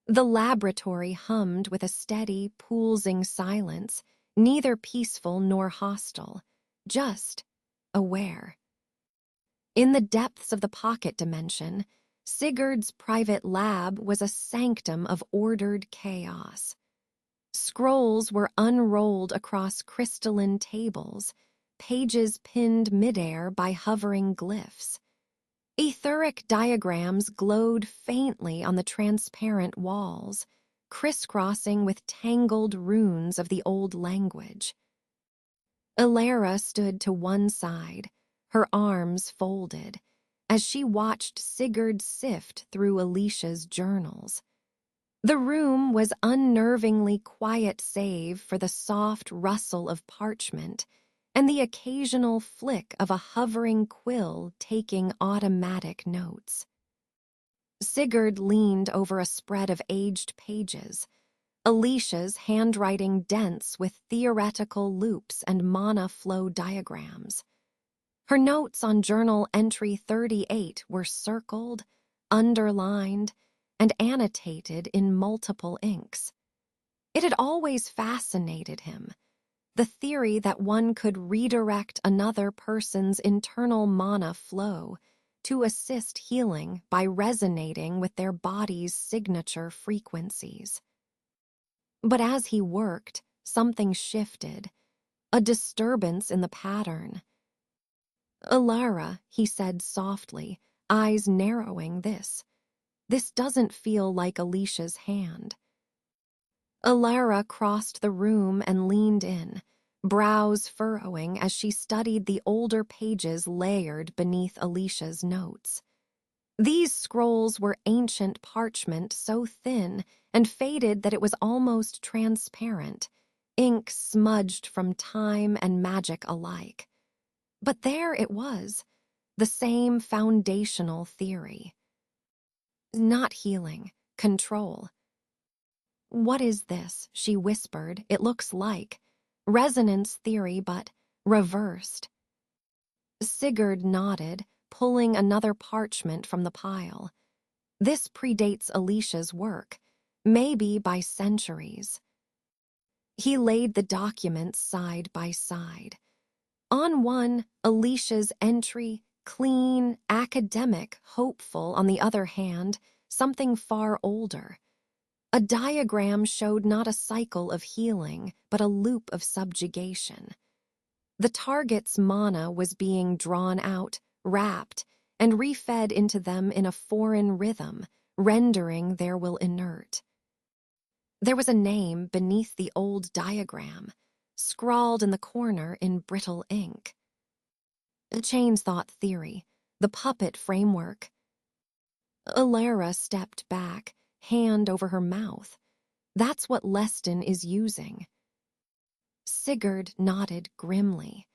The laboratory hummed with a steady, pulsing silence, neither peaceful nor hostile, just aware. In the depths of the pocket dimension, Sigurd's private lab was a sanctum of ordered chaos. Scrolls were unrolled across crystalline tables, pages pinned midair by hovering glyphs. Etheric diagrams glowed faintly on the transparent walls, crisscrossing with tangled runes of the old language. Alara stood to one side, her arms folded, as she watched Sigurd sift through Alicia's journals. The room was unnervingly quiet save for the soft rustle of parchment and the occasional flick of a hovering quill taking automatic notes. Sigurd leaned over a spread of aged pages, Alicia's handwriting dense with theoretical loops and mana flow diagrams. Her notes on journal entry 38 were circled, underlined, and annotated in multiple inks. It had always fascinated him, the theory that one could redirect another person's internal mana flow to assist healing by resonating with their body's signature frequencies. But as he worked, something shifted, a disturbance in the pattern. "Alara," he said softly, eyes narrowing, This doesn't feel like Alicia's hand." Alara crossed the room and leaned in, brows furrowing as she studied the older pages layered beneath Alicia's notes. These scrolls were ancient parchment so thin and faded that it was almost transparent, ink smudged from time and magic alike. But there it was, the same foundational theory. Not healing, control. "What is this?" she whispered. "It looks like resonance theory, but reversed." Sigurd nodded, pulling another parchment from the pile. "This predates Alicia's work, maybe by centuries." He laid the documents side by side. On one, Alicia's entry, clean, academic, hopeful. On the other hand, something far older. A diagram showed not a cycle of healing, but a loop of subjugation. The target's mana was being drawn out, wrapped, and refed into them in a foreign rhythm, rendering their will inert. There was a name beneath the old diagram, scrawled in the corner in brittle ink. Chain's thought theory, the puppet framework. Alara stepped back, hand over her mouth. "That's what Leston is using." Sigurd nodded grimly.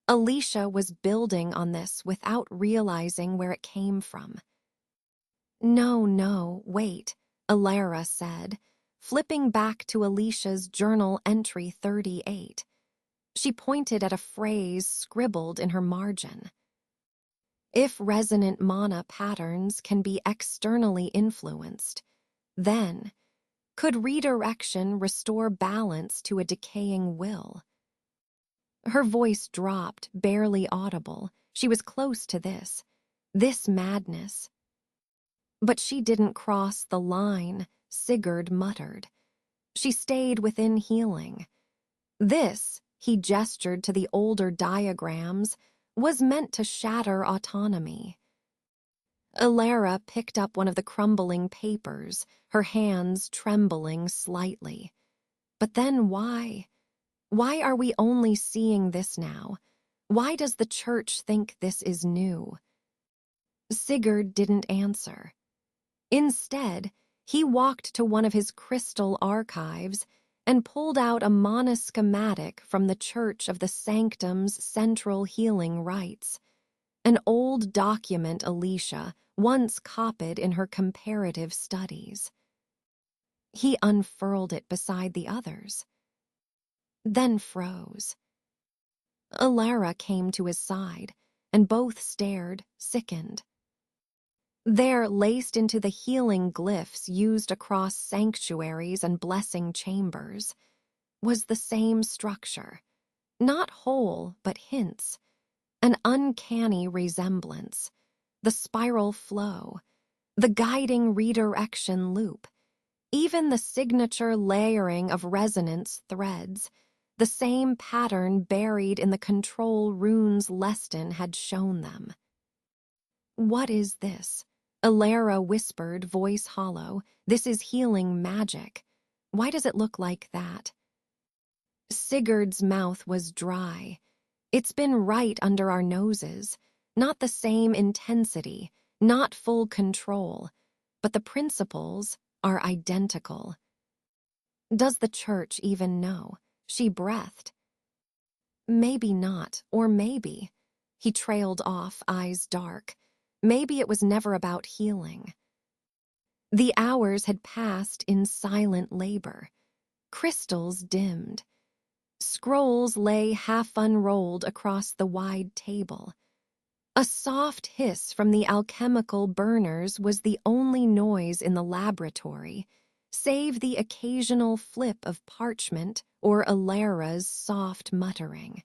Alicia was building on this without realizing where it came from. No, wait," Alara said, flipping back to Alicia's journal entry 38. She pointed at a phrase scribbled in her margin. "If resonant mana patterns can be externally influenced, then could redirection restore balance to a decaying will?" Her voice dropped, barely audible. She was close to this madness. "But she didn't cross the line," Sigurd muttered. "She stayed within healing. This," he gestured to the older diagrams, "was meant to shatter autonomy." Alara picked up one of the crumbling papers, her hands trembling slightly. "But then why? Why are we only seeing this now? Why does the church think this is new?" Sigurd didn't answer. Instead, he walked to one of his crystal archives and pulled out a mana schematic from the Church of the Sanctum's central healing rites, an old document Alicia once copied in her comparative studies. He unfurled it beside the others, then froze. Alara came to his side, and both stared, sickened. There, laced into the healing glyphs used across sanctuaries and blessing chambers, was the same structure. Not whole, but hints. An uncanny resemblance. The spiral flow. The guiding redirection loop, even the signature layering of resonance threads, the same pattern buried in the control runes Leston had shown them. "What is this?" Alara whispered, voice hollow. "This is healing magic. Why does it look like that?" Sigurd's mouth was dry. "It's been right under our noses. Not the same intensity, not full control, but the principles are identical." "Does the church even know?" She breathed. "Maybe not, or maybe." He trailed off, eyes dark. "Maybe it was never about healing." The hours had passed in silent labor. Crystals dimmed. Scrolls lay half unrolled across the wide table. A soft hiss from the alchemical burners was the only noise in the laboratory, save the occasional flip of parchment or Alara's soft muttering.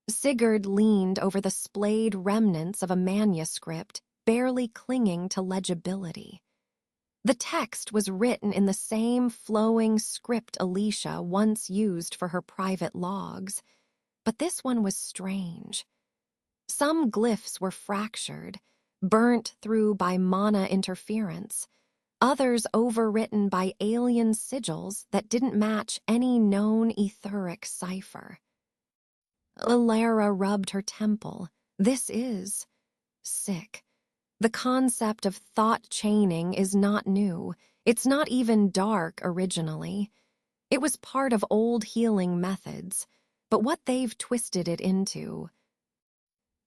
Sigurd leaned over the splayed remnants of a manuscript, barely clinging to legibility. The text was written in the same flowing script Alicia once used for her private logs, but this one was strange. Some glyphs were fractured, burnt through by mana interference, others overwritten by alien sigils that didn't match any known etheric cipher. Alara rubbed her temple. This is sick. The concept of thought chaining is not new. It's not even dark originally. It was part of old healing methods, but what they've twisted it into.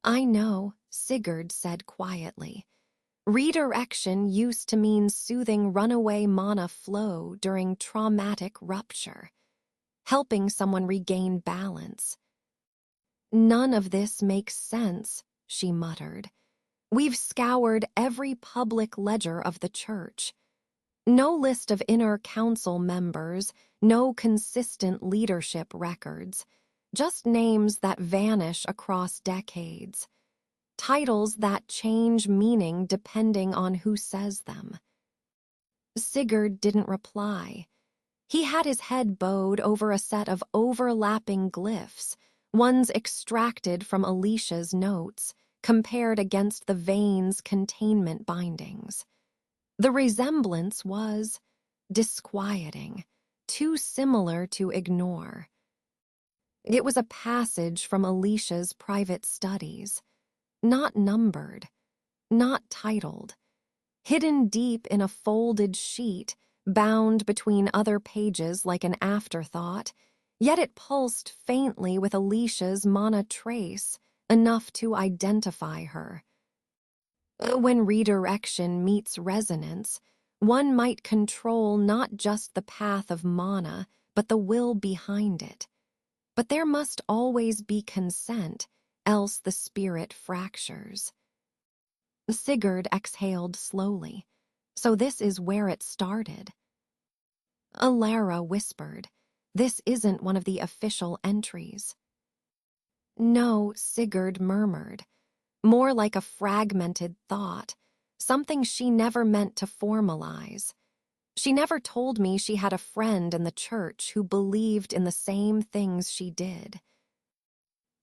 "I know," Sigurd said quietly. "Redirection used to mean soothing runaway mana flow during traumatic rupture, helping someone regain balance." "None of this makes sense," she muttered. "We've scoured every public ledger of the church. No list of inner council members, no consistent leadership records, just names that vanish across decades. Titles that change meaning depending on who says them." Sigurd didn't reply. He had his head bowed over a set of overlapping glyphs, ones extracted from Alicia's notes, compared against the vein's containment bindings. The resemblance was disquieting, too similar to ignore. It was a passage from Alicia's private studies, not numbered, not titled, hidden deep in a folded sheet, bound between other pages like an afterthought, yet it pulsed faintly with Alicia's mana trace, enough to identify her. When redirection meets resonance, one might control not just the path of mana, but the will behind it. But there must always be consent, else the spirit fractures. Sigurd exhaled slowly. "So this is where it started." Alara whispered, "This isn't one of the official entries." "No," Sigurd murmured, more like a fragmented thought, something she never meant to formalize. "She never told me she had a friend in the church who believed in the same things she did."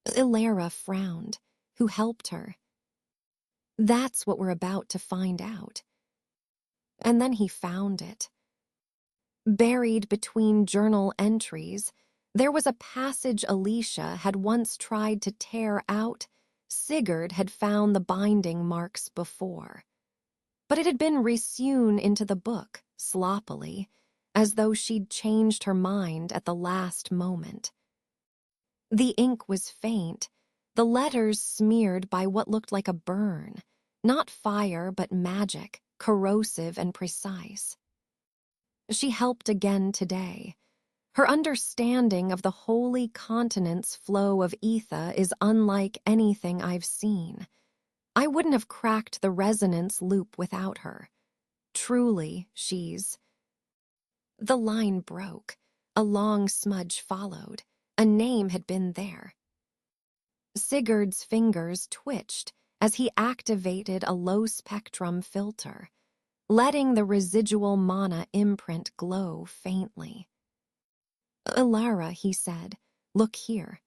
Alara frowned. "Who helped her?" "That's what we're about to find out." And then he found it. Buried between journal entries, there was a passage Alicia had once tried to tear out. Sigurd had found the binding marks before. But it had been resewn into the book, sloppily, as though she'd changed her mind at the last moment. The ink was faint, the letters smeared by what looked like a burn, not fire but magic, corrosive and precise. She helped again today. Her understanding of the holy continent's flow of ether is unlike anything I've seen. I wouldn't have cracked the resonance loop without her. Truly, she's... The line broke. A long smudge followed. A name had been there. Sigurd's fingers twitched, as he activated a low-spectrum filter, letting the residual mana imprint glow faintly. "Ilara," he said, "look here."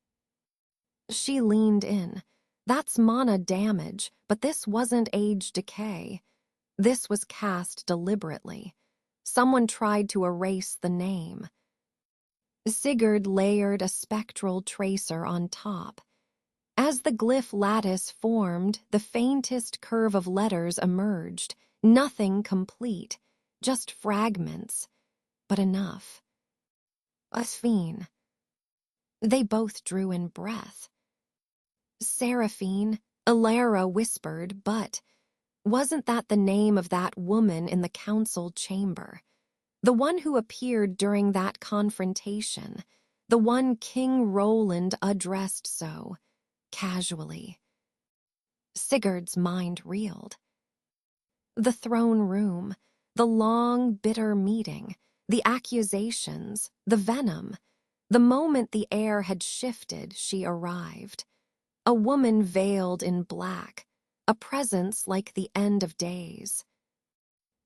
She leaned in. "That's mana damage, but this wasn't age decay. This was cast deliberately. Someone tried to erase the name." Sigurd layered a spectral tracer on top. As the glyph lattice formed, the faintest curve of letters emerged, nothing complete, just fragments, but enough. "Asfine." They both drew in breath. "Seraphine," Ilara whispered, but wasn't that the name of that woman in the council chamber? The one who appeared during that confrontation, the one King Roland addressed so casually. Sigurd's mind reeled. The throne room, the long, bitter meeting, the accusations, the venom. The moment the air had shifted, she arrived. A woman veiled in black, a presence like the end of days.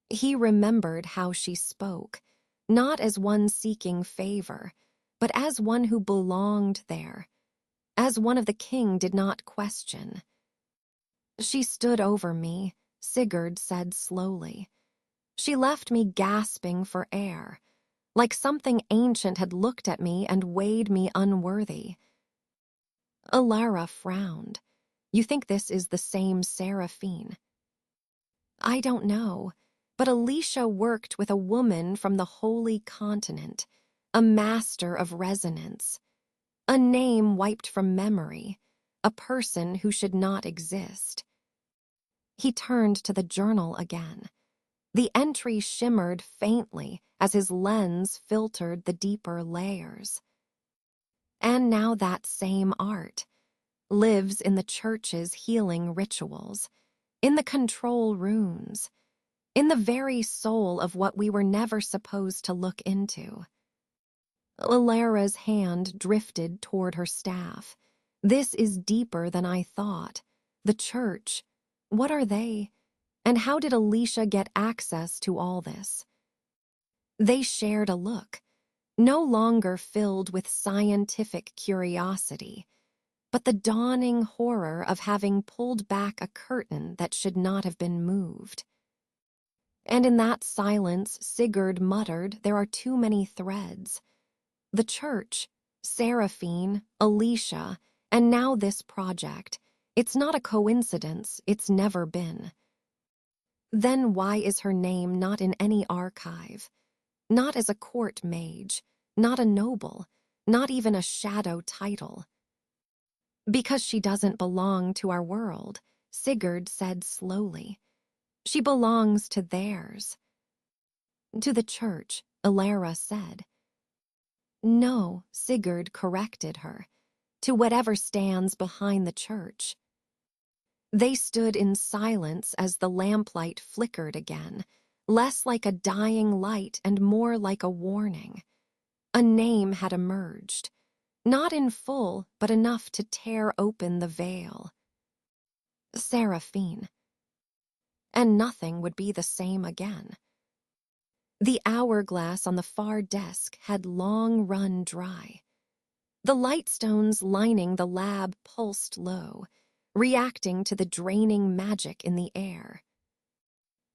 He remembered how she spoke, not as one seeking favor, but as one who belonged there, as one of the king did not question. "She stood over me," Sigurd said slowly. "She left me gasping for air, like something ancient had looked at me and weighed me unworthy." Ilara frowned. "You think this is the same Seraphine?" "I don't know, but Alicia worked with a woman from the Holy Continent, a master of resonance, a name wiped from memory, a person who should not exist." He turned to the journal again. The entry shimmered faintly as his lens filtered the deeper layers. And now that same art lives in the church's healing rituals, in the control runes, in the very soul of what we were never supposed to look into. Ilara's hand drifted toward her staff. "This is deeper than I thought. The church, what are they? And how did Alicia get access to all this?" They shared a look, no longer filled with scientific curiosity, but the dawning horror of having pulled back a curtain that should not have been moved. And in that silence, Sigurd muttered, "There are too many threads. The church, Seraphine, Alicia, and now this project. It's not a coincidence, it's never been." Then why is her name not in any archive? Not as a court mage, not a noble, not even a shadow title. "Because she doesn't belong to our world," Sigurd said slowly. "She belongs to theirs." "To the church," Ilara said. "No," Sigurd corrected her. "To whatever stands behind the church." They stood in silence as the lamplight flickered again, less like a dying light and more like a warning. A name had emerged, not in full, but enough to tear open the veil. Seraphine. And nothing would be the same again. The hourglass on the far desk had long run dry. The lightstones lining the lab pulsed low, reacting to the draining magic in the air.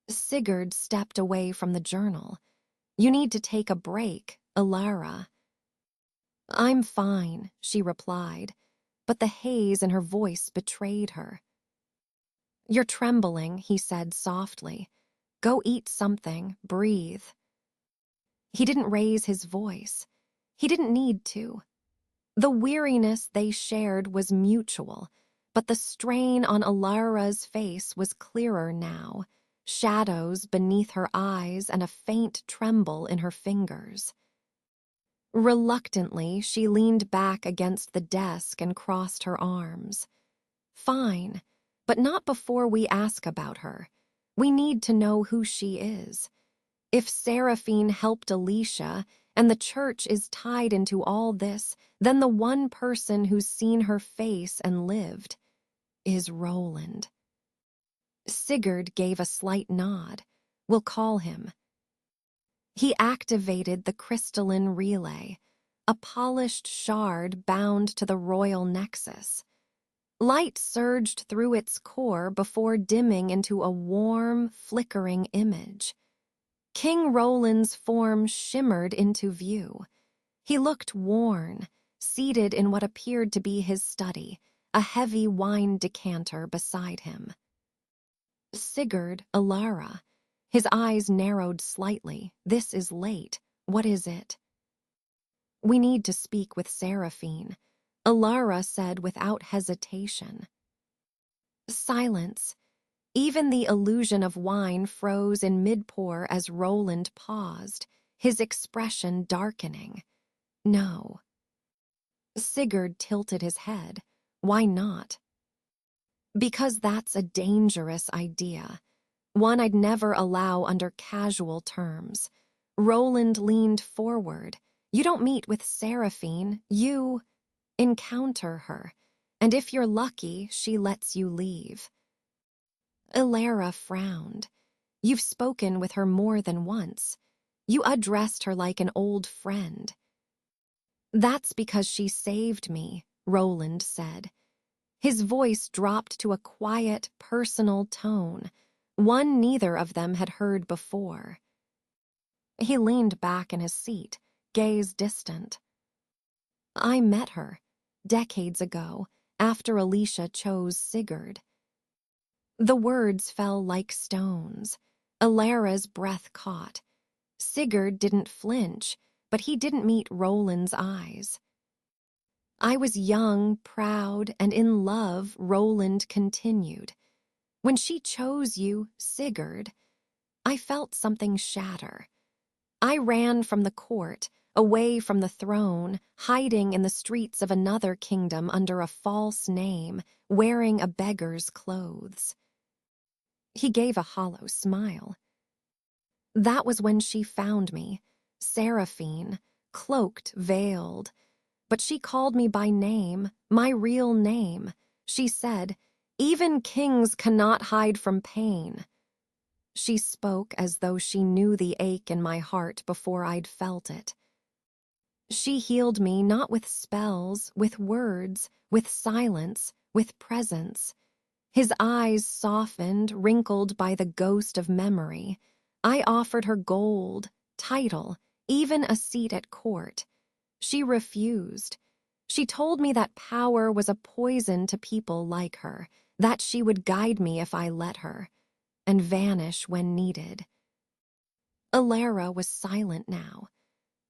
Sigurd stepped away from the journal. "You need to take a break, Ilara." "I'm fine," she replied, but the haze in her voice betrayed her. "You're trembling," he said softly. "Go eat something, breathe." He didn't raise his voice. He didn't need to. The weariness they shared was mutual, but the strain on Ilara's face was clearer now, shadows beneath her eyes and a faint tremble in her fingers. Reluctantly, she leaned back against the desk and crossed her arms. "Fine, but not before we ask about her. We need to know who she is. If Seraphine helped Alicia, and the church is tied into all this, then the one person who's seen her face and lived is Roland." Sigurd gave a slight nod. We'll call him. He activated the crystalline relay, a polished shard bound to the royal nexus. Light surged through its core before dimming into a warm, flickering image. King Roland's form shimmered into view. He looked worn, seated in what appeared to be his study, a heavy wine decanter beside him. Sigurd, Alara. His eyes narrowed slightly. This is late. What is it? We need to speak with Seraphine, Alara said without hesitation. Silence. Even the illusion of wine froze in mid-pour as Roland paused, his expression darkening. No. Sigurd tilted his head. Why not? Because that's a dangerous idea. One I'd never allow under casual terms. Roland leaned forward. You don't meet with Seraphine, you encounter her. And if you're lucky, she lets you leave. Alara frowned. You've spoken with her more than once. You addressed her like an old friend. That's because she saved me, Roland said. His voice dropped to a quiet, personal tone, one neither of them had heard before. He leaned back in his seat, gaze distant. I met her, decades ago, after Alicia chose Sigurd. The words fell like stones. Alara's breath caught. Sigurd didn't flinch, but he didn't meet Roland's eyes. I was young, proud, and in love, Roland continued. When she chose you, Sigurd, I felt something shatter. I ran from the court, away from the throne, hiding in the streets of another kingdom under a false name, wearing a beggar's clothes. He gave a hollow smile. That was when she found me, Seraphine, cloaked, veiled. But she called me by name, my real name. She said, even kings cannot hide from pain. She spoke as though she knew the ache in my heart before I'd felt it. She healed me not with spells, with words, with silence, with presence. His eyes softened, wrinkled by the ghost of memory. I offered her gold, title, even a seat at court. She refused. She told me that power was a poison to people like her, that she would guide me if I let her, and vanish when needed. Alara was silent now.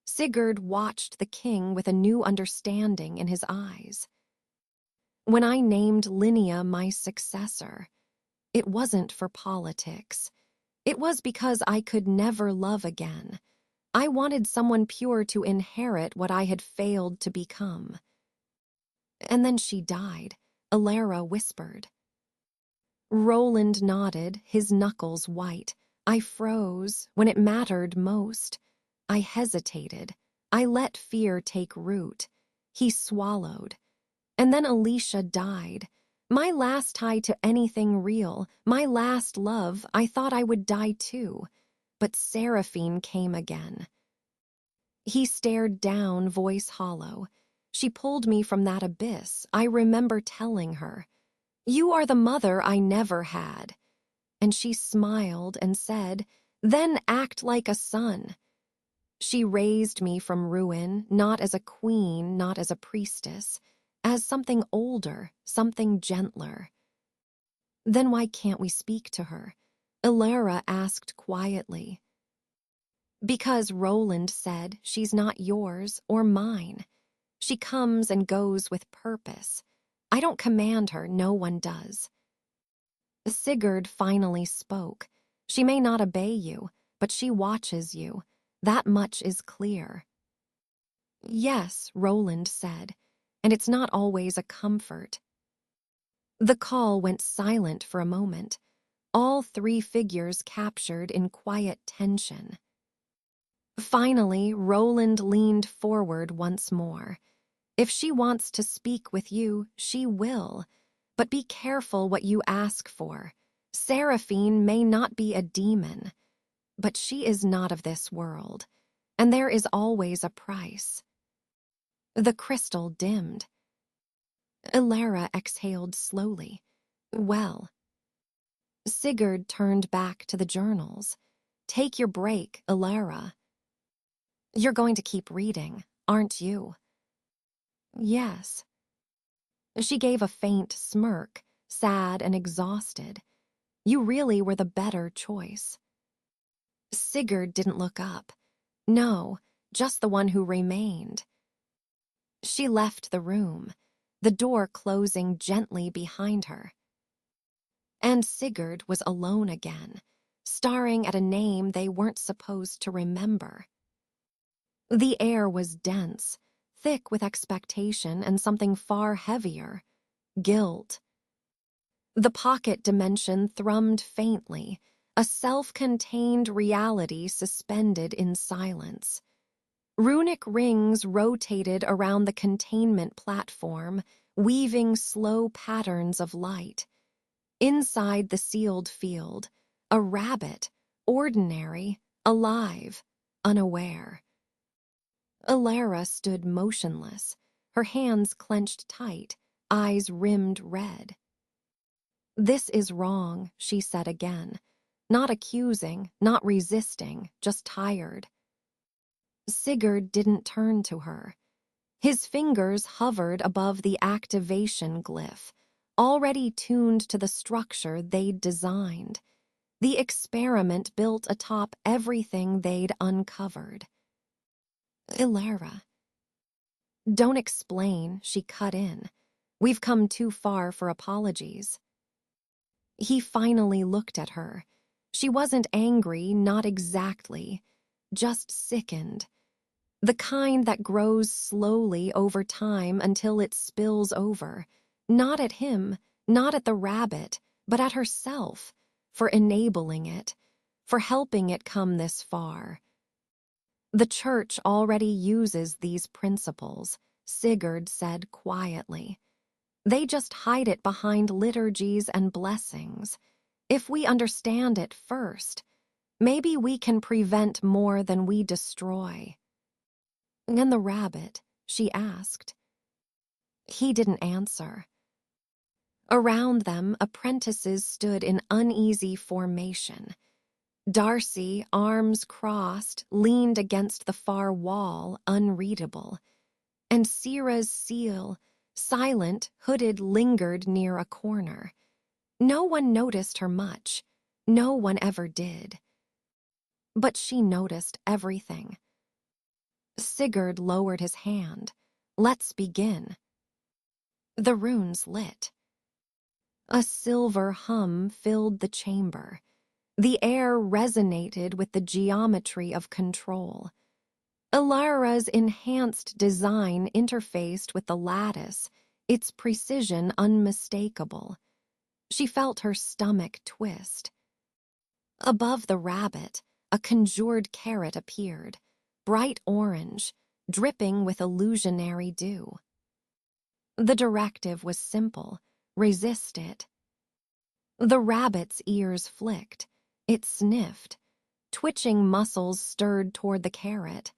Sigurd watched the king with a new understanding in his eyes. When I named Linnea my successor, it wasn't for politics. It was because I could never love again. I wanted someone pure to inherit what I had failed to become. And then she died, Alara whispered. Roland nodded, his knuckles white. I froze when it mattered most. I hesitated. I let fear take root. He swallowed. And then Alicia died. My last tie to anything real, my last love, I thought I would die too. But Seraphine came again. He stared down, voice hollow. She pulled me from that abyss. I remember telling her, "You are the mother I never had." And she smiled and said, "Then act like a son." She raised me from ruin, not as a queen, not as a priestess, as something older, something gentler. Then why can't we speak to her? Alara asked quietly. Because Roland said she's not yours or mine. She comes and goes with purpose. I don't command her, no one does. Sigurd finally spoke. She may not obey you, but she watches you. That much is clear. Yes, Roland said, and it's not always a comfort. The call went silent for a moment, all three figures captured in quiet tension. Finally, Roland leaned forward once more. If she wants to speak with you, she will. But be careful what you ask for. Seraphine may not be a demon, but she is not of this world, and there is always a price. The crystal dimmed. Ilara exhaled slowly. Well. Sigurd turned back to the journals. Take your break, Ilara. You're going to keep reading, aren't you? Yes. She gave a faint smirk, sad and exhausted. You really were the better choice. Sigurd didn't look up. No, just the one who remained. She left the room, the door closing gently behind her. And Sigurd was alone again, staring at a name they weren't supposed to remember. The air was dense, thick with expectation and something far heavier, guilt. The pocket dimension thrummed faintly, a self-contained reality suspended in silence. Runic rings rotated around the containment platform, weaving slow patterns of light. Inside the sealed field, a rabbit, ordinary, alive, unaware. Ilara stood motionless, her hands clenched tight, eyes rimmed red. This is wrong, she said again, not accusing, not resisting, just tired. Sigurd didn't turn to her. His fingers hovered above the activation glyph, already tuned to the structure they'd designed. The experiment built atop everything they'd uncovered. Ilara. Don't explain, she cut in. We've come too far for apologies. He finally looked at her. She wasn't angry, not exactly, just sickened. The kind that grows slowly over time until it spills over, not at him, not at the rabbit, but at herself, for enabling it, for helping it come this far. The church already uses these principles, Sigurd said quietly. They just hide it behind liturgies and blessings. If we understand it first, maybe we can prevent more than we destroy. And the rabbit, she asked. He didn't answer. Around them, apprentices stood in uneasy formation. Darcy, arms crossed, leaned against the far wall, unreadable. And Sira's seal, silent, hooded, lingered near a corner. No one noticed her much. No one ever did. But she noticed everything. Sigurd lowered his hand. Let's begin. The runes lit. A silver hum filled the chamber. The air resonated with the geometry of control. Ilara's enhanced design interfaced with the lattice, its precision unmistakable. She felt her stomach twist. Above the rabbit, a conjured carrot appeared, bright orange, dripping with illusionary dew. The directive was simple: resist it. The rabbit's ears flicked. It sniffed. Twitching muscles stirred toward the carrot.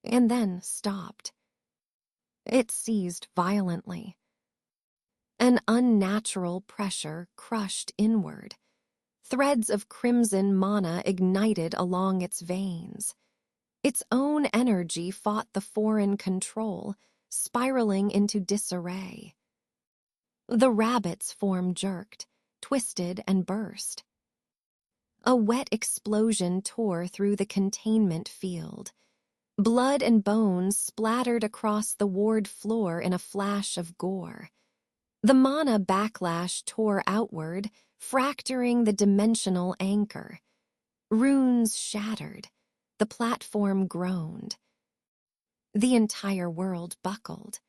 And then stopped. It seized violently. An unnatural pressure crushed inward. Threads of crimson mana ignited along its veins. Its own energy fought the foreign control, spiraling into disarray. The rabbit's form jerked, twisted, and burst. A wet explosion tore through the containment field. Blood and bones splattered across the ward floor in a flash of gore. The mana backlash tore outward, fracturing the dimensional anchor. Runes shattered. The platform groaned. The entire world buckled.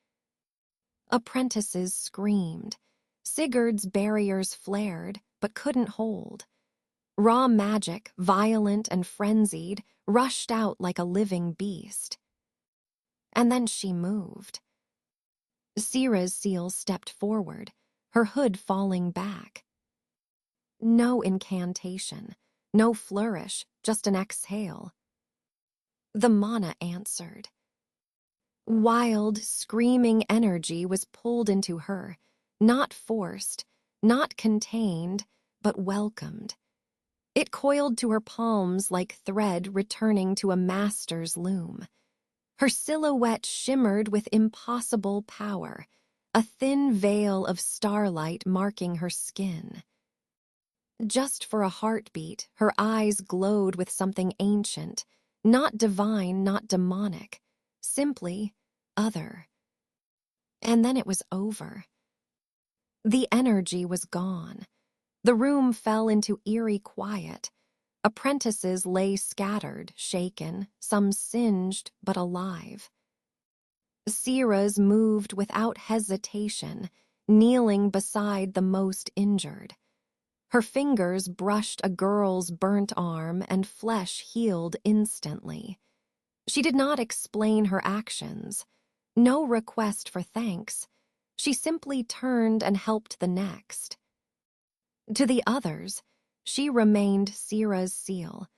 Apprentices screamed. Sigurd's barriers flared, but couldn't hold. Raw magic, violent and frenzied, rushed out like a living beast. And then she moved. Sira's seal stepped forward, her hood falling back. No incantation, no flourish, just an exhale. The mana answered. Wild, screaming energy was pulled into her, not forced, not contained, but welcomed. It coiled to her palms like thread returning to a master's loom. Her silhouette shimmered with impossible power, a thin veil of starlight marking her skin. Just for a heartbeat, her eyes glowed with something ancient, not divine, not demonic, simply other. And then it was over. The energy was gone. The room fell into eerie quiet. Apprentices lay scattered, shaken, some singed but alive. Sierras moved without hesitation, kneeling beside the most injured. Her fingers brushed a girl's burnt arm and flesh healed instantly. She did not explain her actions. No request for thanks. She simply turned and helped the next. To the others, she remained Sierra's seal,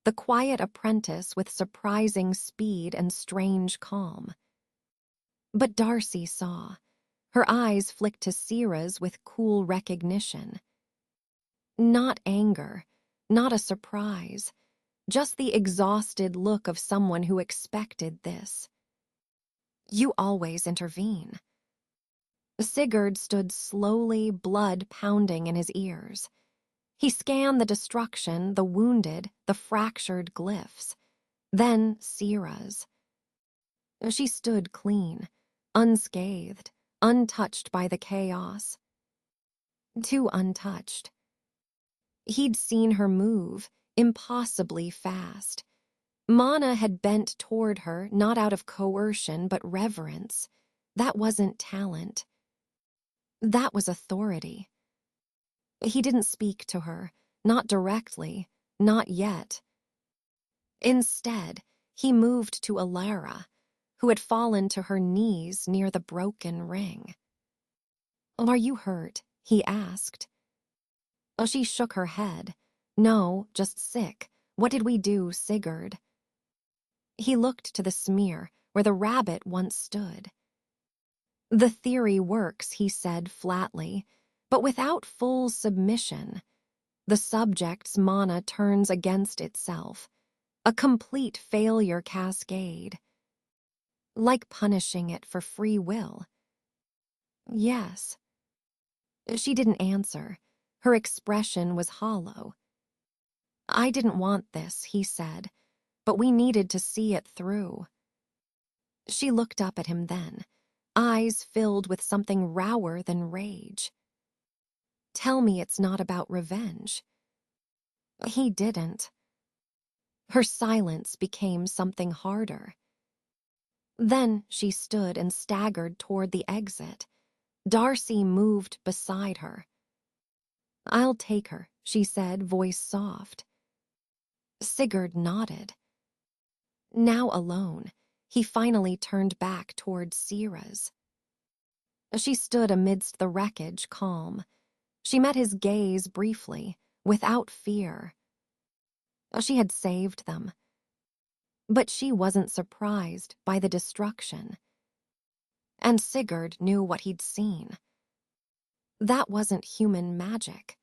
the quiet apprentice with surprising speed and strange calm. But Darcy saw. Her eyes flicked to Sierra's with cool recognition. Not anger, not a surprise, just the exhausted look of someone who expected this. You always intervene. Sigurd stood slowly, blood pounding in his ears. He scanned the destruction, the wounded, the fractured glyphs. Then Sierra's. She stood clean, unscathed, untouched by the chaos. Too untouched. He'd seen her move, impossibly fast. Mana had bent toward her, not out of coercion, but reverence. That wasn't talent. That was authority. He didn't speak to her, not directly, not yet. Instead, he moved to Alara, who had fallen to her knees near the broken ring. "Are you hurt?" he asked. She shook her head. "No, just sick. What did we do, Sigurd?" He looked to the smear where the rabbit once stood. "The theory works," he said flatly, but without full submission. The subject's mana turns against itself. A complete failure cascade. Like punishing it for free will. Yes. She didn't answer. Her expression was hollow. "I didn't want this," he said, "but we needed to see it through." She looked up at him then, eyes filled with something rower than rage. "Tell me it's not about revenge." He didn't. Her silence became something harder. Then she stood and staggered toward the exit. Darcy moved beside her. "I'll take her," she said, voice soft. Sigurd nodded. Now alone, he finally turned back toward Sierra's. She stood amidst the wreckage, calm. She met his gaze briefly, without fear. She had saved them. But she wasn't surprised by the destruction. And Sigurd knew what he'd seen. That wasn't human magic.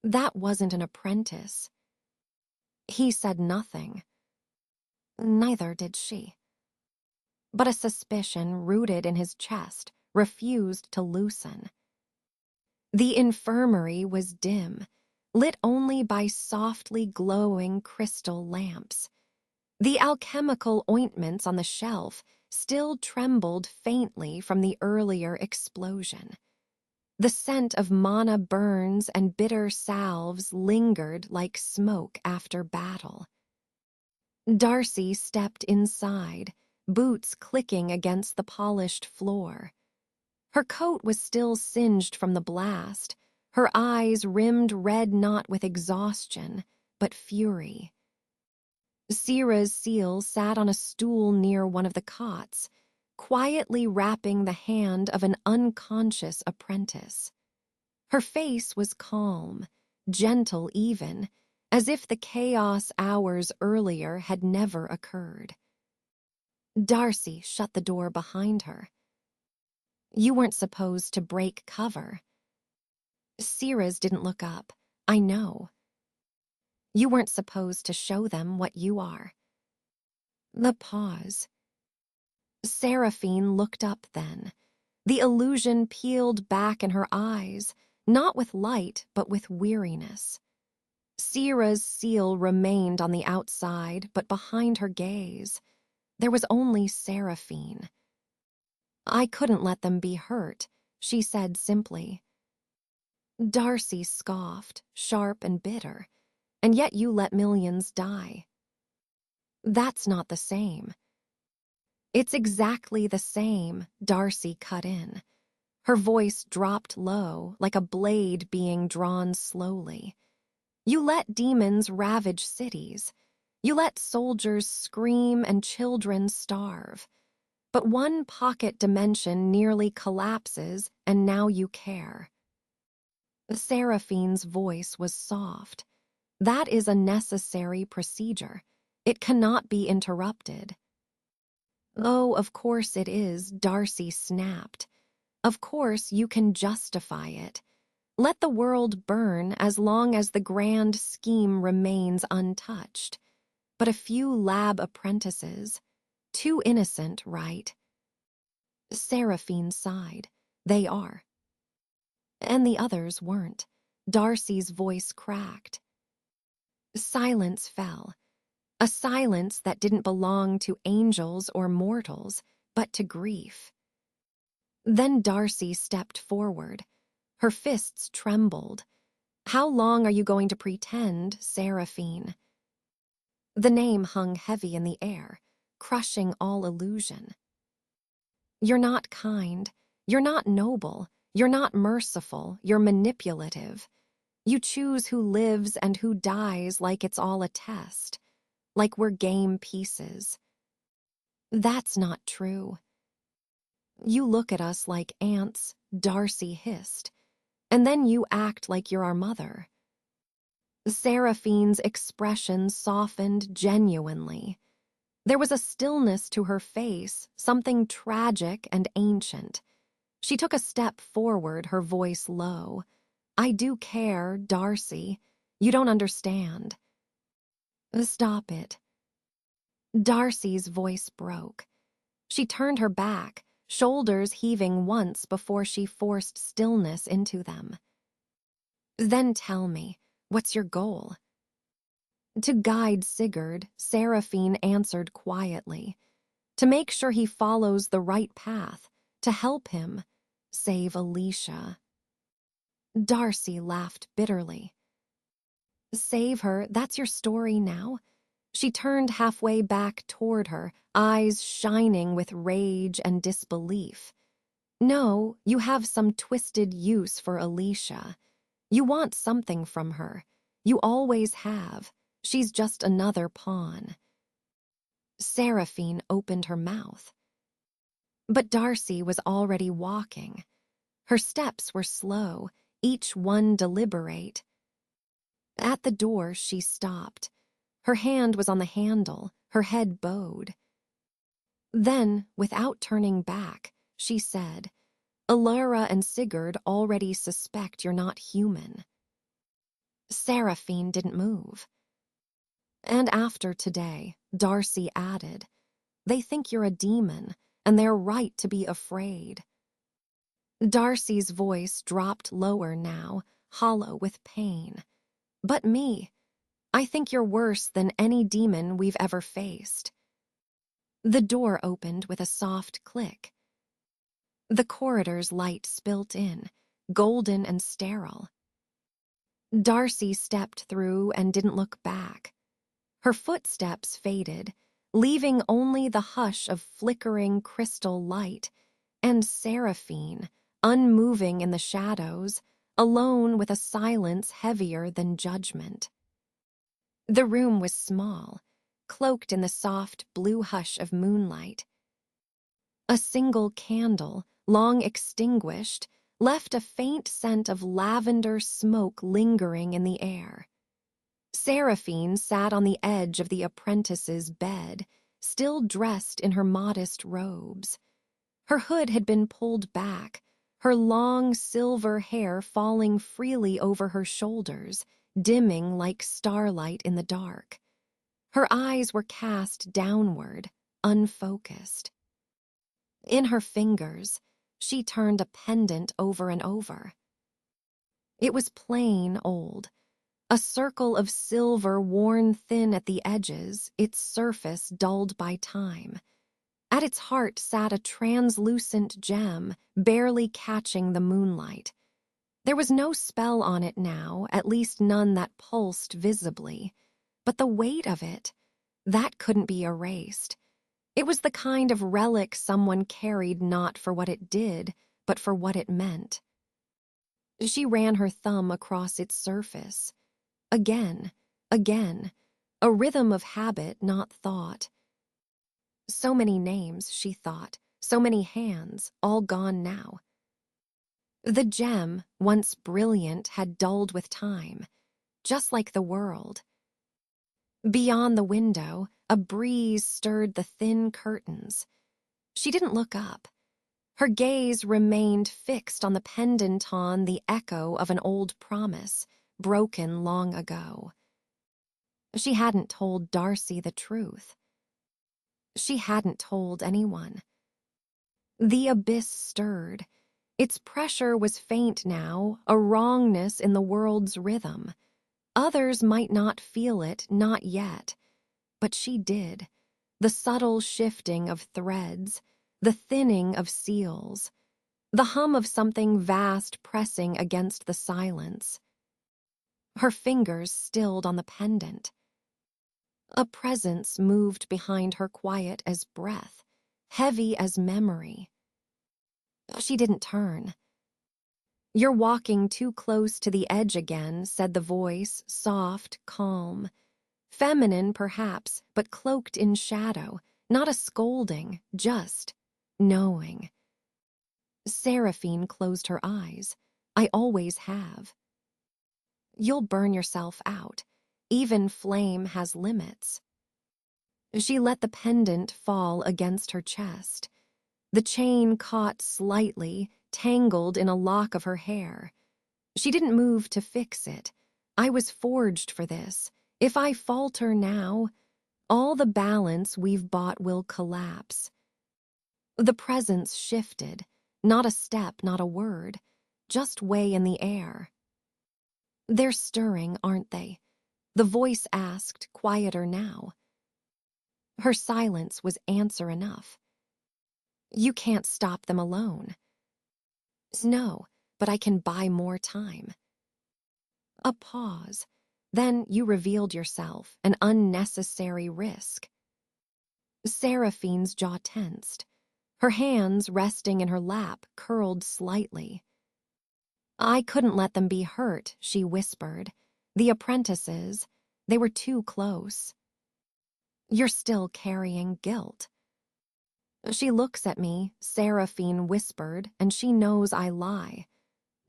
That wasn't an apprentice. He said nothing. Neither did she. But a suspicion rooted in his chest refused to loosen. The infirmary was dim, lit only by softly glowing crystal lamps. The alchemical ointments on the shelf still trembled faintly from the earlier explosion. The scent of mana burns and bitter salves lingered like smoke after battle. Darcy stepped inside, boots clicking against the polished floor. Her coat was still singed from the blast, her eyes rimmed red not with exhaustion, but fury. Sierra's seal sat on a stool near one of the cots, quietly wrapping the hand of an unconscious apprentice. Her face was calm, gentle even, as if the chaos hours earlier had never occurred. Darcy shut the door behind her. You weren't supposed to break cover. Sierra's didn't look up. I know. You weren't supposed to show them what you are. The pause. Seraphine looked up then. The illusion peeled back in her eyes, not with light, but with weariness. Sierra's seal remained on the outside, but behind her gaze, there was only Seraphine. I couldn't let them be hurt, she said simply. Darcy scoffed, sharp and bitter, and yet you let millions die. That's not the same. It's exactly the same, Darcy cut in. Her voice dropped low, like a blade being drawn slowly. You let demons ravage cities. You let soldiers scream and children starve. But one pocket dimension nearly collapses, and now you care. Seraphine's voice was soft. That is a necessary procedure. It cannot be interrupted. Oh, of course it is, Darcy snapped. Of course you can justify it. Let the world burn as long as the grand scheme remains untouched. But a few lab apprentices, too innocent, right? Seraphine sighed. They are. And the others weren't. Darcy's voice cracked. Silence fell. A silence that didn't belong to angels or mortals, but to grief. Then Darcy stepped forward. Her fists trembled. How long are you going to pretend, Seraphine? The name hung heavy in the air, crushing all illusion. You're not kind. You're not noble. You're not merciful. You're manipulative. You choose who lives and who dies like it's all a test, like we're game pieces. That's not true. You look at us like ants, Darcy hissed, and then you act like you're our mother. Seraphine's expression softened genuinely. There was a stillness to her face, something tragic and ancient. She took a step forward, her voice low. I do care, Darcy. You don't understand. Stop it. Darcy's voice broke. She turned her back, shoulders heaving once before she forced stillness into them. Then tell me, what's your goal? To guide Sigurd, Seraphine answered quietly. To make sure he follows the right path, to help him, save Alicia. Darcy laughed bitterly. Save her, that's your story now? She turned halfway back toward her, eyes shining with rage and disbelief. No, you have some twisted use for Alicia. You want something from her. You always have. She's just another pawn. Seraphine opened her mouth. But Darcy was already walking. Her steps were slow, each one deliberate. At the door, she stopped. Her hand was on the handle, her head bowed. Then, without turning back, she said, Allura and Sigurd already suspect you're not human. Seraphine didn't move. And after today, Darcy added, they think you're a demon, and they're right to be afraid. Darcy's voice dropped lower now, hollow with pain. But me, I think you're worse than any demon we've ever faced. The door opened with a soft click. The corridor's light spilt in, golden and sterile. Darcy stepped through and didn't look back. Her footsteps faded, leaving only the hush of flickering crystal light, and Seraphine, unmoving in the shadows, alone with a silence heavier than judgment. The room was small, cloaked in the soft blue hush of moonlight. A single candle, long extinguished, left a faint scent of lavender smoke lingering in the air. Seraphine sat on the edge of the apprentice's bed, still dressed in her modest robes. Her hood had been pulled back, her long silver hair falling freely over her shoulders, dimming like starlight in the dark. Her eyes were cast downward, unfocused. In her fingers, she turned a pendant over and over. It was plain old, a circle of silver worn thin at the edges, its surface dulled by time. At its heart sat a translucent gem, barely catching the moonlight. There was no spell on it now, at least none that pulsed visibly. But the weight of it, that couldn't be erased. It was the kind of relic someone carried not for what it did, but for what it meant. She ran her thumb across its surface. Again, again, a rhythm of habit, not thought. So many names, she thought, so many hands, all gone now. The gem, once brilliant, had dulled with time, just like the world. Beyond the window, a breeze stirred the thin curtains. She didn't look up. Her gaze remained fixed on the pendant, the echo of an old promise, broken long ago. She hadn't told Darcy the truth. She hadn't told anyone. The abyss stirred. Its pressure was faint now, a wrongness in the world's rhythm. Others might not feel it, not yet. But she did. The subtle shifting of threads, the thinning of seals, the hum of something vast pressing against the silence. Her fingers stilled on the pendant. A presence moved behind her, quiet as breath, heavy as memory. She didn't turn. "You're walking too close to the edge again," said the voice, soft, calm. Feminine, perhaps, but cloaked in shadow, not a scolding, just knowing. Seraphine closed her eyes. "I always have." "You'll burn yourself out. Even flame has limits." She let the pendant fall against her chest. The chain caught slightly, tangled in a lock of her hair. She didn't move to fix it. "I was forged for this. If I falter now, all the balance we've bought will collapse." The presence shifted, not a step, not a word, just way in the air. "They're stirring, aren't they?" The voice asked, quieter now. Her silence was answer enough. "You can't stop them alone." "No, but I can buy more time." A pause. Then you revealed yourself, an unnecessary risk. Seraphine's jaw tensed. Her hands, resting in her lap, curled slightly. "I couldn't let them be hurt," she whispered. "The apprentices, they were too close." "You're still carrying guilt." "She looks at me," Seraphine whispered, "and she knows I lie.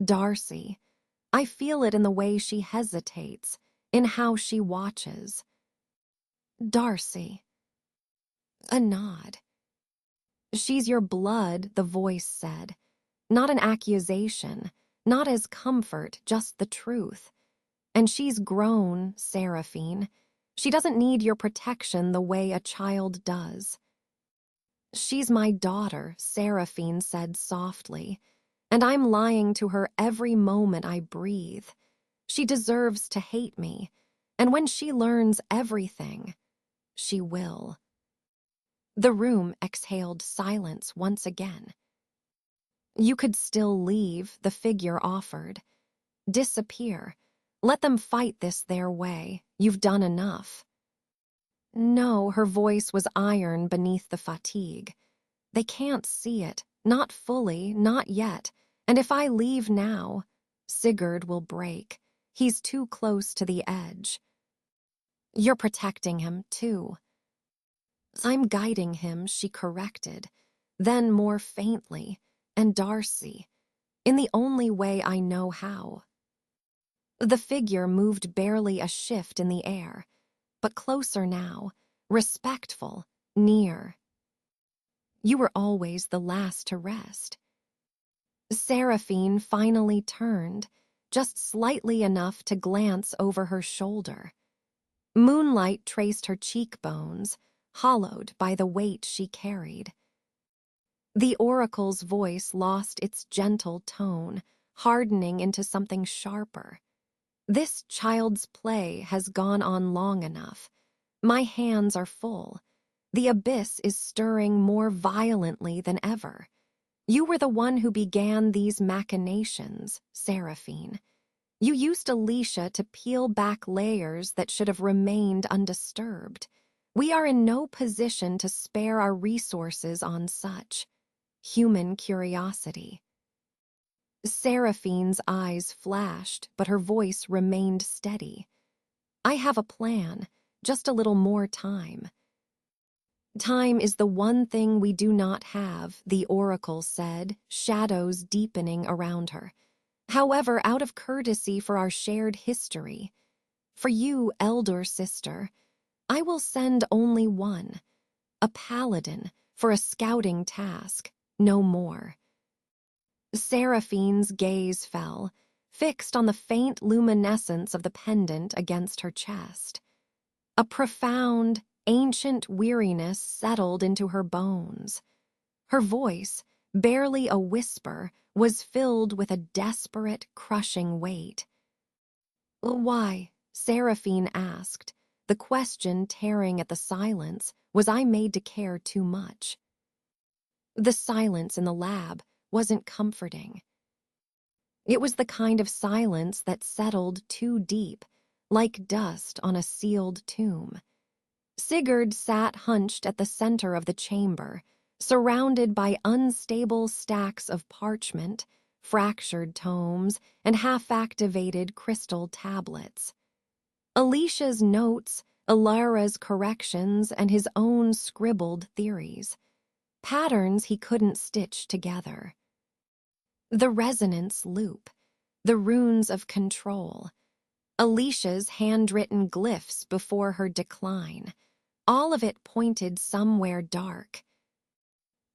Darcy. I feel it in the way she hesitates, in how she watches." "Darcy." A nod. "She's your blood," the voice said. Not an accusation, not as comfort, just the truth. "And she's grown, Seraphine. She doesn't need your protection the way a child does." "She's my daughter," Seraphine said softly, "and I'm lying to her every moment I breathe. She deserves to hate me, and when she learns everything, she will." The room exhaled silence once again. "You could still leave," the figure offered. "Disappear. Let them fight this their way. You've done enough." "No," her voice was iron beneath the fatigue. "They can't see it, not fully, not yet. And if I leave now, Sigurd will break. He's too close to the edge." "You're protecting him, too." "I'm guiding him," she corrected. Then more faintly, "And Darcy, in the only way I know how. The figure moved barely a shift in the air, but closer now, respectful, near. You were always the last to rest. Seraphine finally turned, just slightly enough to glance over her shoulder. Moonlight traced her cheekbones, hollowed by the weight she carried. The oracle's voice lost its gentle tone, hardening into something sharper. This child's play has gone on long enough. My hands are full. The abyss is stirring more violently than ever. You were the one who began these machinations, Seraphine. You used Alicia to peel back layers that should have remained undisturbed. We are in no position to spare our resources on such human curiosity. Seraphine's eyes flashed, but her voice remained steady. I have a plan, just a little more time. Time is the one thing we do not have, the oracle said, shadows deepening around her. However, out of courtesy for our shared history, for you, elder sister, I will send only one, a paladin, for a scouting task, no more. Seraphine's gaze fell, fixed on the faint luminescence of the pendant against her chest. A profound, ancient weariness settled into her bones. Her voice, barely a whisper, was filled with a desperate, crushing weight. Why? Seraphine asked, the question tearing at the silence. Was I made to care too much? The silence in the lab wasn't comforting. It was the kind of silence that settled too deep, like dust on a sealed tomb. Sigurd sat hunched at the center of the chamber, surrounded by unstable stacks of parchment, fractured tomes, and half-activated crystal tablets. Alicia's notes, Ilara's corrections, and his own scribbled theories. Patterns he couldn't stitch together. The resonance loop, the runes of control, Alicia's handwritten glyphs before her decline. All of it pointed somewhere dark.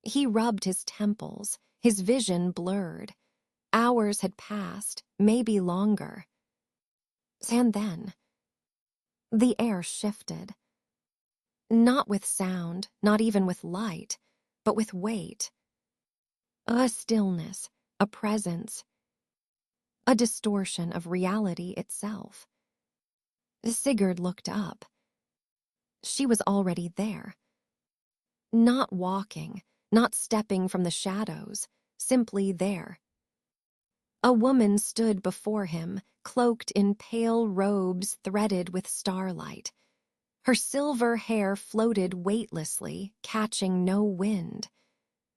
He rubbed his temples, his vision blurred. Hours had passed, maybe longer. And then, the air shifted. Not with sound, not even with light, but with weight. A stillness, a presence, a distortion of reality itself. Sigurd looked up. She was already there. Not walking, not stepping from the shadows, simply there. A woman stood before him, cloaked in pale robes threaded with starlight. Her silver hair floated weightlessly, catching no wind.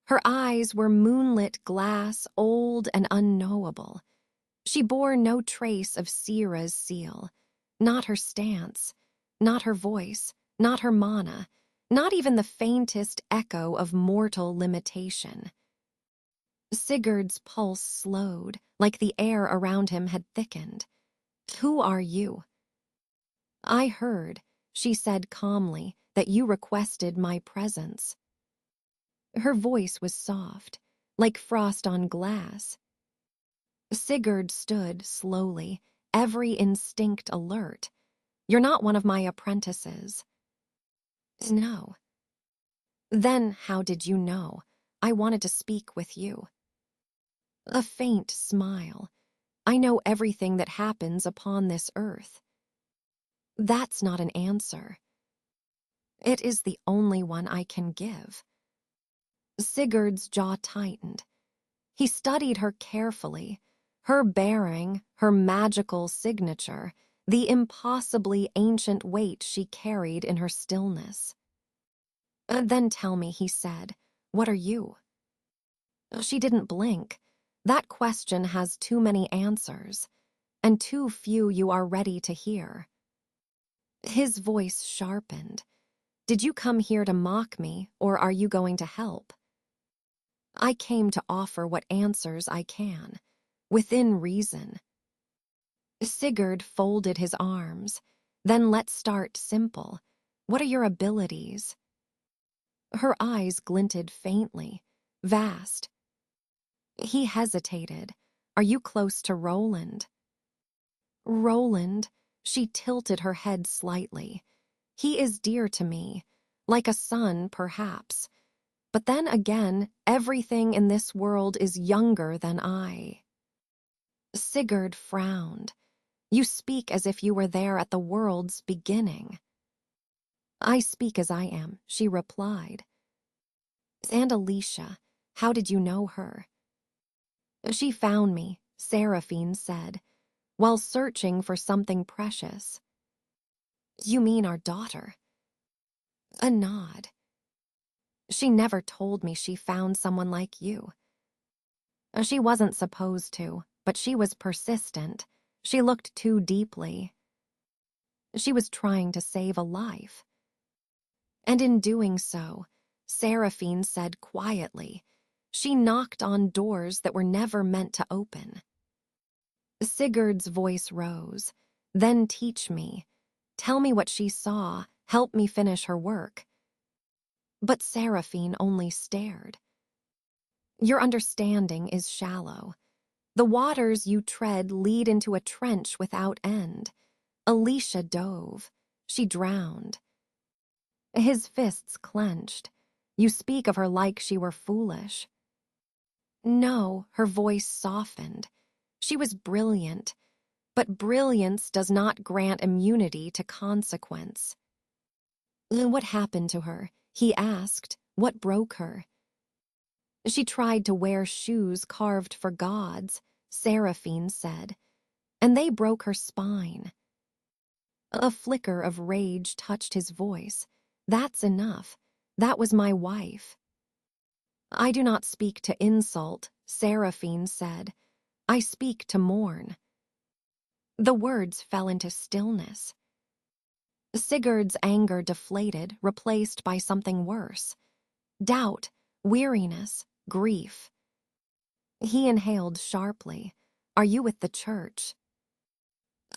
Her eyes were moonlit glass, old and unknowable. She bore no trace of Sira's seal, not her stance, not her voice, not her mana, not even the faintest echo of mortal limitation. Sigurd's pulse slowed, like the air around him had thickened. Who are you? I heard, she said calmly, that you requested my presence. Her voice was soft, like frost on glass. Sigurd stood slowly, every instinct alert. You're not one of my apprentices. No. Then how did you know? I wanted to speak with you. A faint smile. I know everything that happens upon this earth. That's not an answer. It is the only one I can give. Sigurd's jaw tightened. He studied her carefully, her bearing, her magical signature, the impossibly ancient weight she carried in her stillness. Then tell me, he said, what are you? She didn't blink. That question has too many answers, and too few you are ready to hear. His voice sharpened. Did you come here to mock me, or are you going to help? I came to offer what answers I can, within reason. Sigurd folded his arms. Then let's start simple. What are your abilities? Her eyes glinted faintly, vast. He hesitated. Are you close to Roland? Roland, she tilted her head slightly. He is dear to me, like a son, perhaps. But then again, everything in this world is younger than I. Sigurd frowned. You speak as if you were there at the world's beginning. I speak as I am, she replied. And Alicia, how did you know her? She found me, Seraphine said, while searching for something precious. You mean our daughter? A nod. She never told me she found someone like you. She wasn't supposed to, but she was persistent. She looked too deeply. She was trying to save a life. And in doing so, Seraphine said quietly, she knocked on doors that were never meant to open. Sigurd's voice rose. Then teach me. Tell me what she saw. Help me finish her work. But Seraphine only stared. Your understanding is shallow. The waters you tread lead into a trench without end. Alicia dove. She drowned. His fists clenched. You speak of her like she were foolish. No, her voice softened. She was brilliant, but brilliance does not grant immunity to consequence. What happened to her? He asked. What broke her? She tried to wear shoes carved for gods, Seraphine said, and they broke her spine. A flicker of rage touched his voice. That's enough. That was my wife. I do not speak to insult, Seraphine said. I speak to mourn. The words fell into stillness. Sigurd's anger deflated, replaced by something worse. Doubt, weariness, grief. He inhaled sharply. Are you with the church?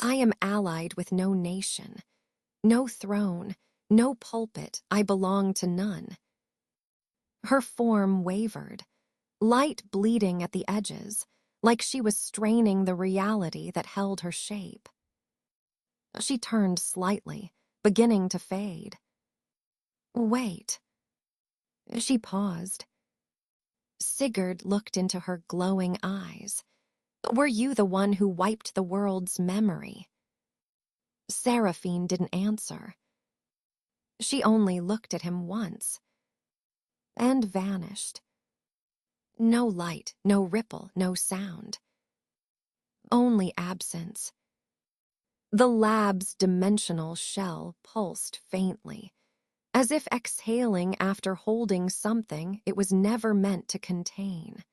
I am allied with no nation, no throne, no pulpit. I belong to none. Her form wavered, light bleeding at the edges, like she was straining the reality that held her shape. She turned slightly, beginning to fade. Wait. She paused. Sigurd looked into her glowing eyes. Were you the one who wiped the world's memory? Seraphine didn't answer. She only looked at him once, and vanished. No light, no ripple, no sound. Only absence. The lab's dimensional shell pulsed faintly, as if exhaling after holding something it was never meant to contain.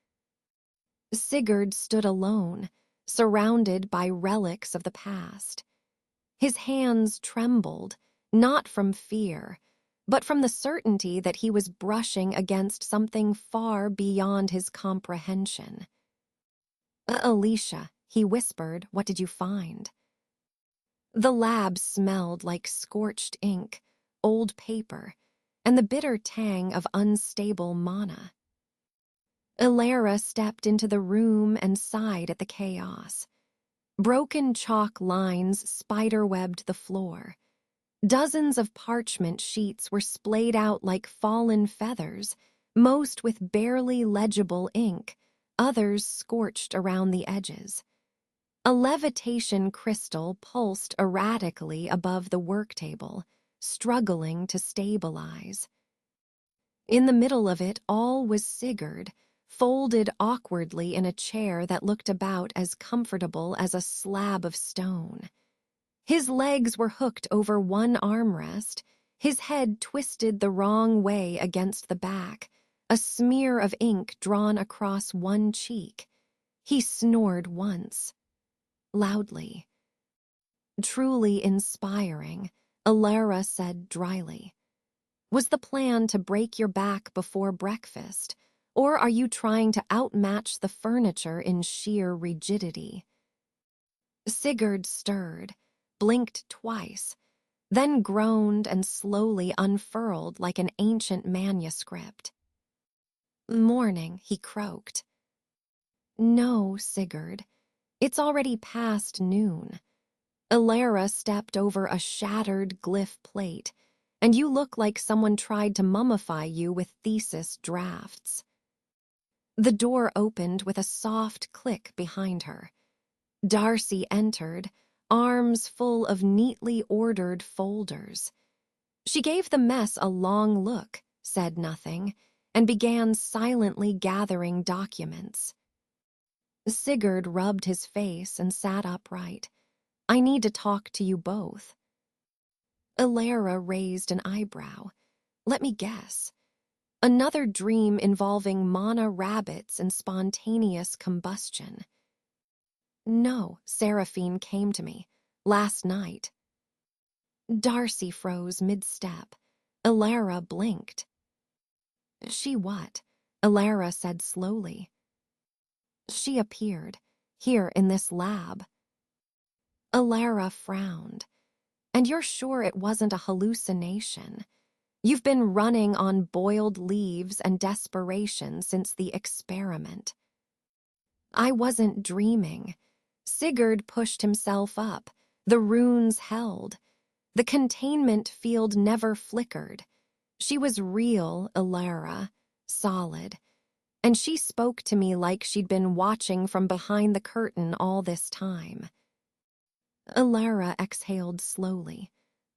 Sigurd stood alone, surrounded by relics of the past. His hands trembled, not from fear, but from the certainty that he was brushing against something far beyond his comprehension. Alicia, he whispered, what did you find? The lab smelled like scorched ink, old paper, and the bitter tang of unstable mana. Ilara stepped into the room and sighed at the chaos. Broken chalk lines spiderwebbed the floor. Dozens of parchment sheets were splayed out like fallen feathers, most with barely legible ink, others scorched around the edges. A levitation crystal pulsed erratically above the work table, struggling to stabilize. In the middle of it all was Sigurd, folded awkwardly in a chair that looked about as comfortable as a slab of stone. His legs were hooked over one armrest, his head twisted the wrong way against the back, a smear of ink drawn across one cheek. He snored once, loudly. Truly inspiring, Ilara said dryly. Was the plan to break your back before breakfast, Or are you trying to outmatch the furniture in sheer rigidity? Sigurd stirred, blinked twice, then groaned and slowly unfurled like an ancient manuscript. "Morning," he croaked. "No, Sigurd. It's already past noon." Alara stepped over a shattered glyph plate, and you look like someone tried to mummify you with thesis drafts. The door opened with a soft click behind her. Darcy entered, arms full of neatly ordered folders. She gave the mess a long look, said nothing, and began silently gathering documents. Sigurd rubbed his face and sat upright. "I need to talk to you both." Alara raised an eyebrow. "Let me guess. Another dream involving mana rabbits and spontaneous combustion." "No, Seraphine came to me. Last night." Darcy froze mid-step. Alara blinked. "She what?" Alara said slowly. "She appeared, here in this lab." Alara frowned. "And you're sure it wasn't a hallucination? You've been running on boiled leaves and desperation since the experiment." "I wasn't dreaming." Sigurd pushed himself up. The runes held. The containment field never flickered. She was real, Alara, solid. And she spoke to me like she'd been watching from behind the curtain all this time. Alara exhaled slowly.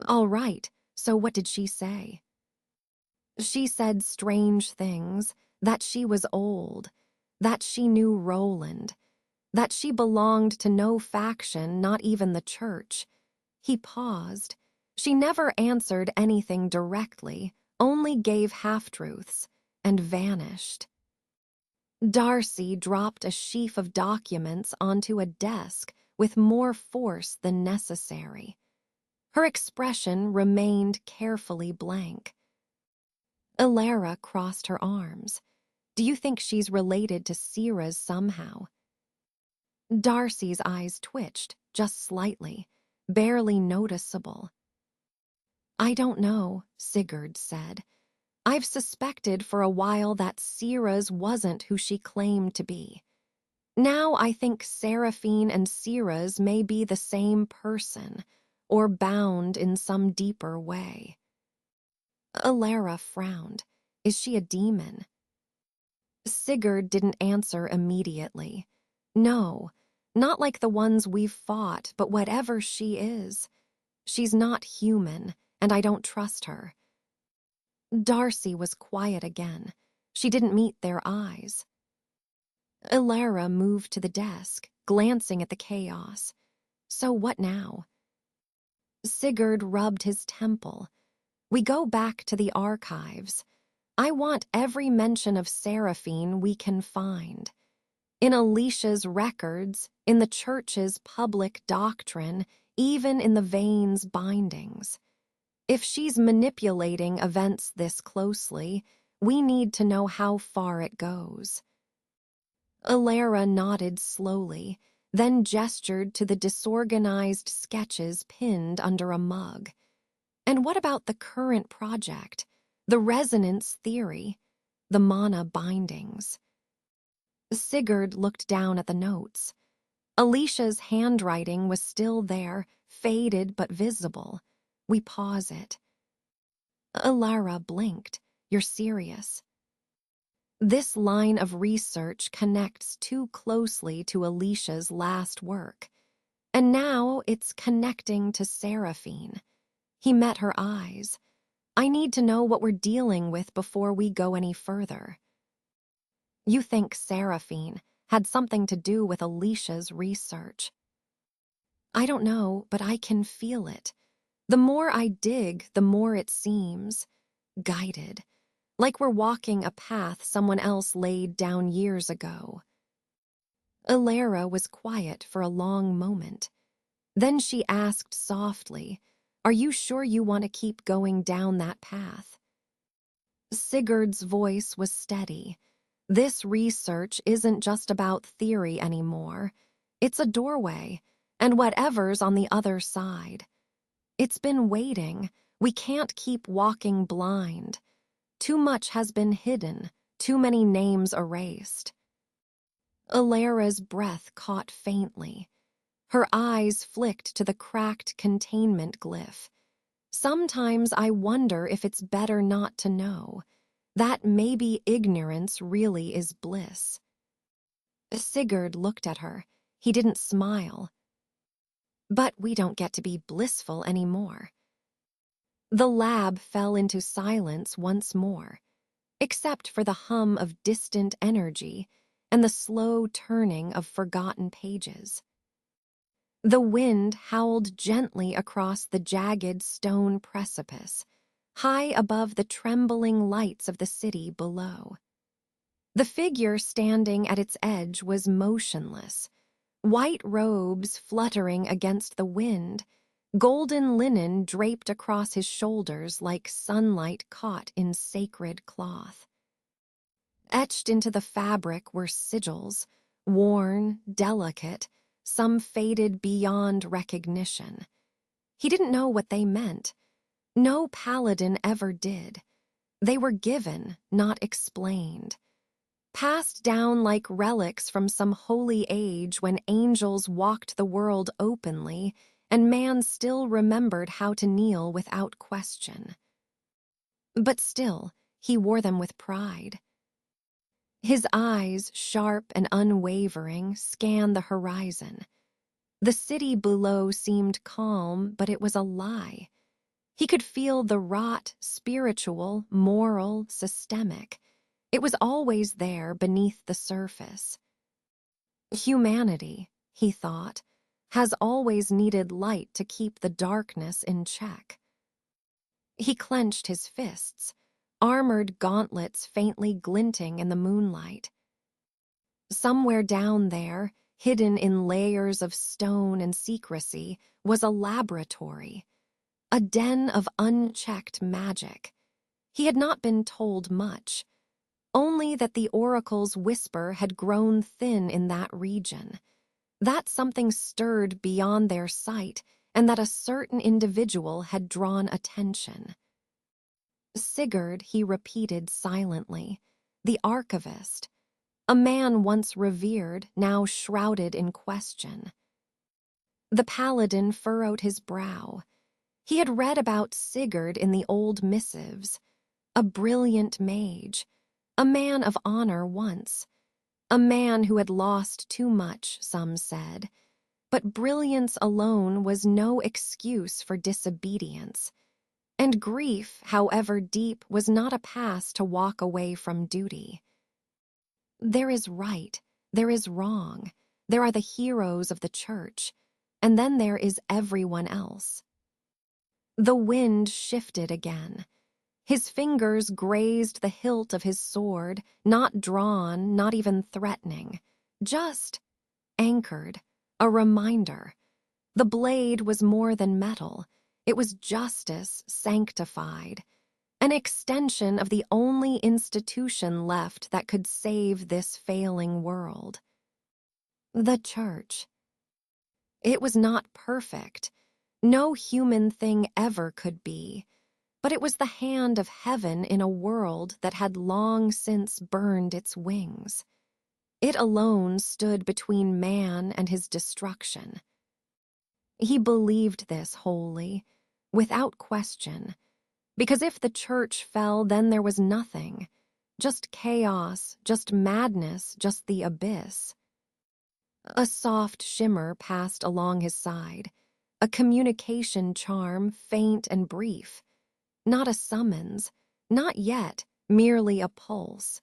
"All right, so what did she say?" "She said strange things, that she was old, that she knew Roland, that she belonged to no faction, not even the church." He paused. "She never answered anything directly, only gave half-truths, and vanished." Darcy dropped a sheaf of documents onto a desk with more force than necessary. Her expression remained carefully blank. Alara crossed her arms. "Do you think she's related to Sira's somehow?" Darcy's eyes twitched, just slightly, barely noticeable. "I don't know," Sigurd said. "I've suspected for a while that Sira's wasn't who she claimed to be. Now I think Seraphine and Sira's may be the same person, or bound in some deeper way." Alara frowned. "Is she a demon?" Sigurd didn't answer immediately. "No, not like the ones we've fought, but whatever she is. She's not human, and I don't trust her." Darcy was quiet again. She didn't meet their eyes. Alara moved to the desk, glancing at the chaos. "So what now?" Sigurd rubbed his temple. "We go back to the archives. I want every mention of Seraphine we can find. In Alicia's records, in the church's public doctrine, even in the Vane's bindings. If she's manipulating events this closely, we need to know how far it goes." Alara nodded slowly, then gestured to the disorganized sketches pinned under a mug. "And what about the current project? The resonance theory? The mana bindings?" Sigurd looked down at the notes. Alicia's handwriting was still there, faded but visible. We pause it. Alara blinked. "You're serious?" "This line of research connects too closely to Alicia's last work. And now it's connecting to Seraphine." He met her eyes. "I need to know what we're dealing with before we go any further." "You think Seraphine had something to do with Alicia's research?" "I don't know, but I can feel it. The more I dig, the more it seems guided, like we're walking a path someone else laid down years ago." Alara was quiet for a long moment. Then she asked softly, "Are you sure you want to keep going down that path?" Sigurd's voice was steady. This research isn't just about theory anymore. It's a doorway, and whatever's on the other side. It's been waiting. We can't keep walking blind. Too much has been hidden, too many names erased. Alara's breath caught faintly. Her eyes flicked to the cracked containment glyph. Sometimes I wonder if it's better not to know, that maybe ignorance really is bliss. Sigurd looked at her. He didn't smile. But we don't get to be blissful anymore. The lab fell into silence once more, except for the hum of distant energy and the slow turning of forgotten pages. The wind howled gently across the jagged stone precipice, high above the trembling lights of the city below. The figure standing at its edge was motionless, white robes fluttering against the wind, golden linen draped across his shoulders like sunlight caught in sacred cloth. Etched into the fabric were sigils, worn, delicate, some faded beyond recognition. He didn't know what they meant. No paladin ever did. They were given, not explained. Passed down like relics from some holy age when angels walked the world openly and man still remembered how to kneel without question. But still, he wore them with pride. His eyes, sharp and unwavering, scanned the horizon. The city below seemed calm, but it was a lie. He could feel the rot, spiritual, moral, systemic. It was always there beneath the surface. Humanity, he thought, has always needed light to keep the darkness in check. He clenched his fists, armored gauntlets faintly glinting in the moonlight. Somewhere down there, hidden in layers of stone and secrecy, was a laboratory, a den of unchecked magic. He had not been told much, only that the oracle's whisper had grown thin in that region, that something stirred beyond their sight, and that a certain individual had drawn attention. Sigurd, he repeated silently, the archivist, a man once revered, now shrouded in question. The paladin furrowed his brow. He had read about Sigurd in the old missives, a brilliant mage, a man of honor once, a man who had lost too much, some said, but brilliance alone was no excuse for disobedience. And grief, however deep, was not a pass to walk away from duty. There is right, there is wrong, there are the heroes of the church, and then there is everyone else. The wind shifted again. His fingers grazed the hilt of his sword, not drawn, not even threatening, just anchored, a reminder. The blade was more than metal. It was justice sanctified, an extension of the only institution left that could save this failing world. The church. It was not perfect. No human thing ever could be, but it was the hand of heaven in a world that had long since burned its wings. It alone stood between man and his destruction. He believed this wholly, without question, because if the church fell, then there was nothing, just chaos, just madness, just the abyss. A soft shimmer passed along his side, a communication charm, faint and brief, not a summons, not yet, merely a pulse.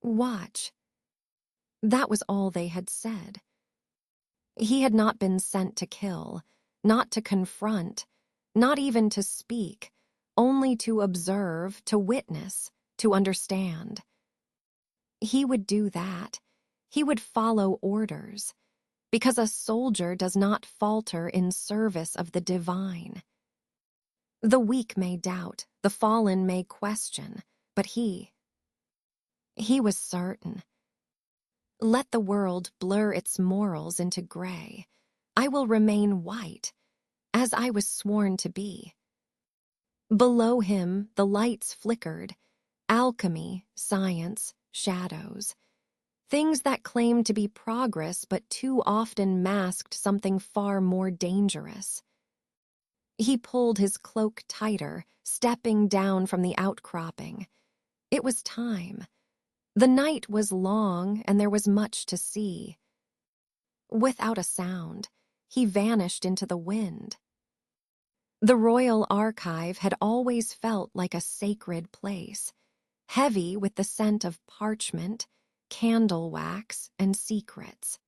Watch. That was all they had said. He had not been sent to kill, not to confront, not even to speak, only to observe, to witness, to understand. He would do that. He would follow orders, because a soldier does not falter in service of the divine. The weak may doubt, the fallen may question, but he He was certain. Let the world blur its morals into gray. I will remain white, as I was sworn to be. Below him, the lights flickered. Alchemy, science, shadows. Things that claimed to be progress but too often masked something far more dangerous. He pulled his cloak tighter, stepping down from the outcropping. It was time. The night was long and there was much to see. Without a sound, he vanished into the wind. The Royal Archive had always felt like a sacred place, heavy with the scent of parchment, candle wax, and secrets.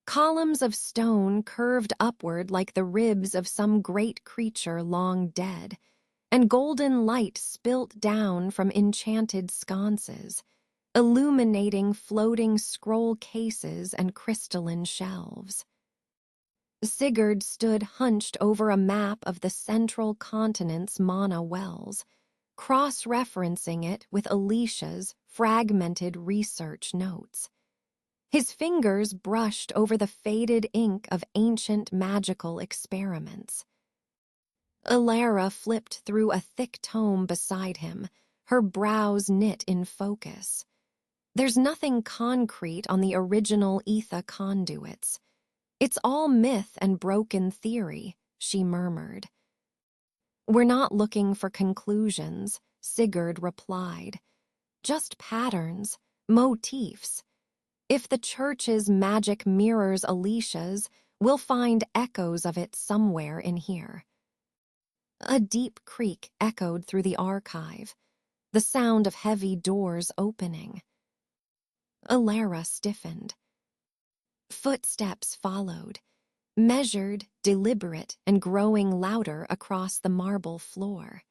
Columns of stone curved upward like the ribs of some great creature long dead, and golden light spilt down from enchanted sconces, illuminating floating scroll cases and crystalline shelves. Sigurd stood hunched over a map of the central continent's mana wells, cross-referencing it with Alicia's fragmented research notes. His fingers brushed over the faded ink of ancient magical experiments. Alara flipped through a thick tome beside him, her brows knit in focus. There's nothing concrete on the original Etha conduits. It's all myth and broken theory, she murmured. We're not looking for conclusions, Sigurd replied. Just patterns, motifs. If the church's magic mirrors Alicia's, we'll find echoes of it somewhere in here. A deep creak echoed through the archive, the sound of heavy doors opening. Alara stiffened. Footsteps followed, measured, deliberate, and growing louder across the marble floor.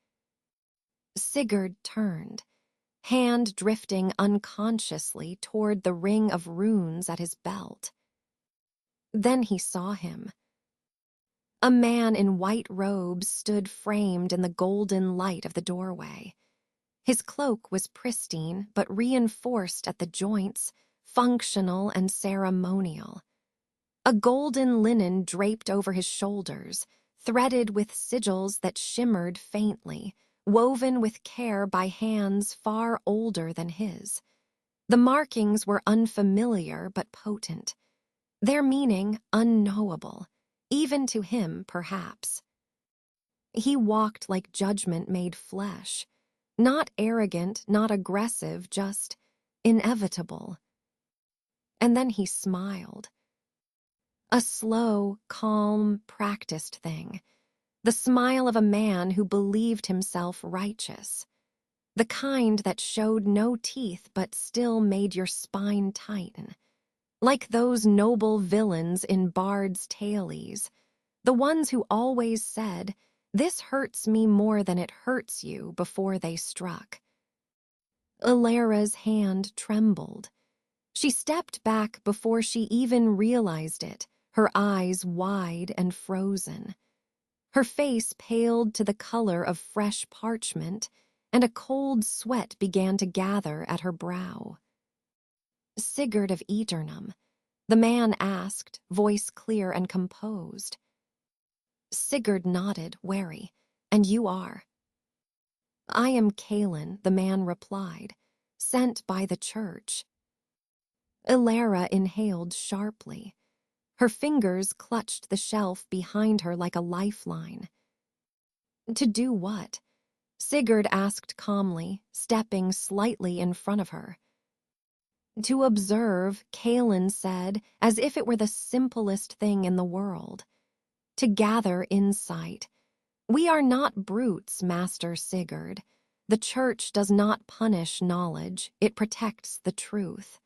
Sigurd turned, hand drifting unconsciously toward the ring of runes at his belt. Then he saw him. A man in white robes stood framed in the golden light of the doorway. His cloak was pristine but reinforced at the joints, functional and ceremonial. A golden linen draped over his shoulders, threaded with sigils that shimmered faintly, woven with care by hands far older than his. The markings were unfamiliar but potent, their meaning unknowable, even to him perhaps. He walked like judgment made flesh, not arrogant, not aggressive, just inevitable. And then he smiled. A slow, calm, practiced thing. The smile of a man who believed himself righteous. The kind that showed no teeth but still made your spine tighten. Like those noble villains in Bard's Tales, the ones who always said, "This hurts me more than it hurts you," before they struck. Alara's hand trembled. She stepped back before she even realized it, her eyes wide and frozen. Her face paled to the color of fresh parchment, and a cold sweat began to gather at her brow. Sigurd of Eternum, the man asked, voice clear and composed. Sigurd nodded, wary. And you are? I am Kalin, the man replied, sent by the church. Alara inhaled sharply. Her fingers clutched the shelf behind her like a lifeline. To do what? Sigurd asked calmly, stepping slightly in front of her. To observe, Kalin said, as if it were the simplest thing in the world. To gather insight. We are not brutes, Master Sigurd. The church does not punish knowledge, it protects the truth.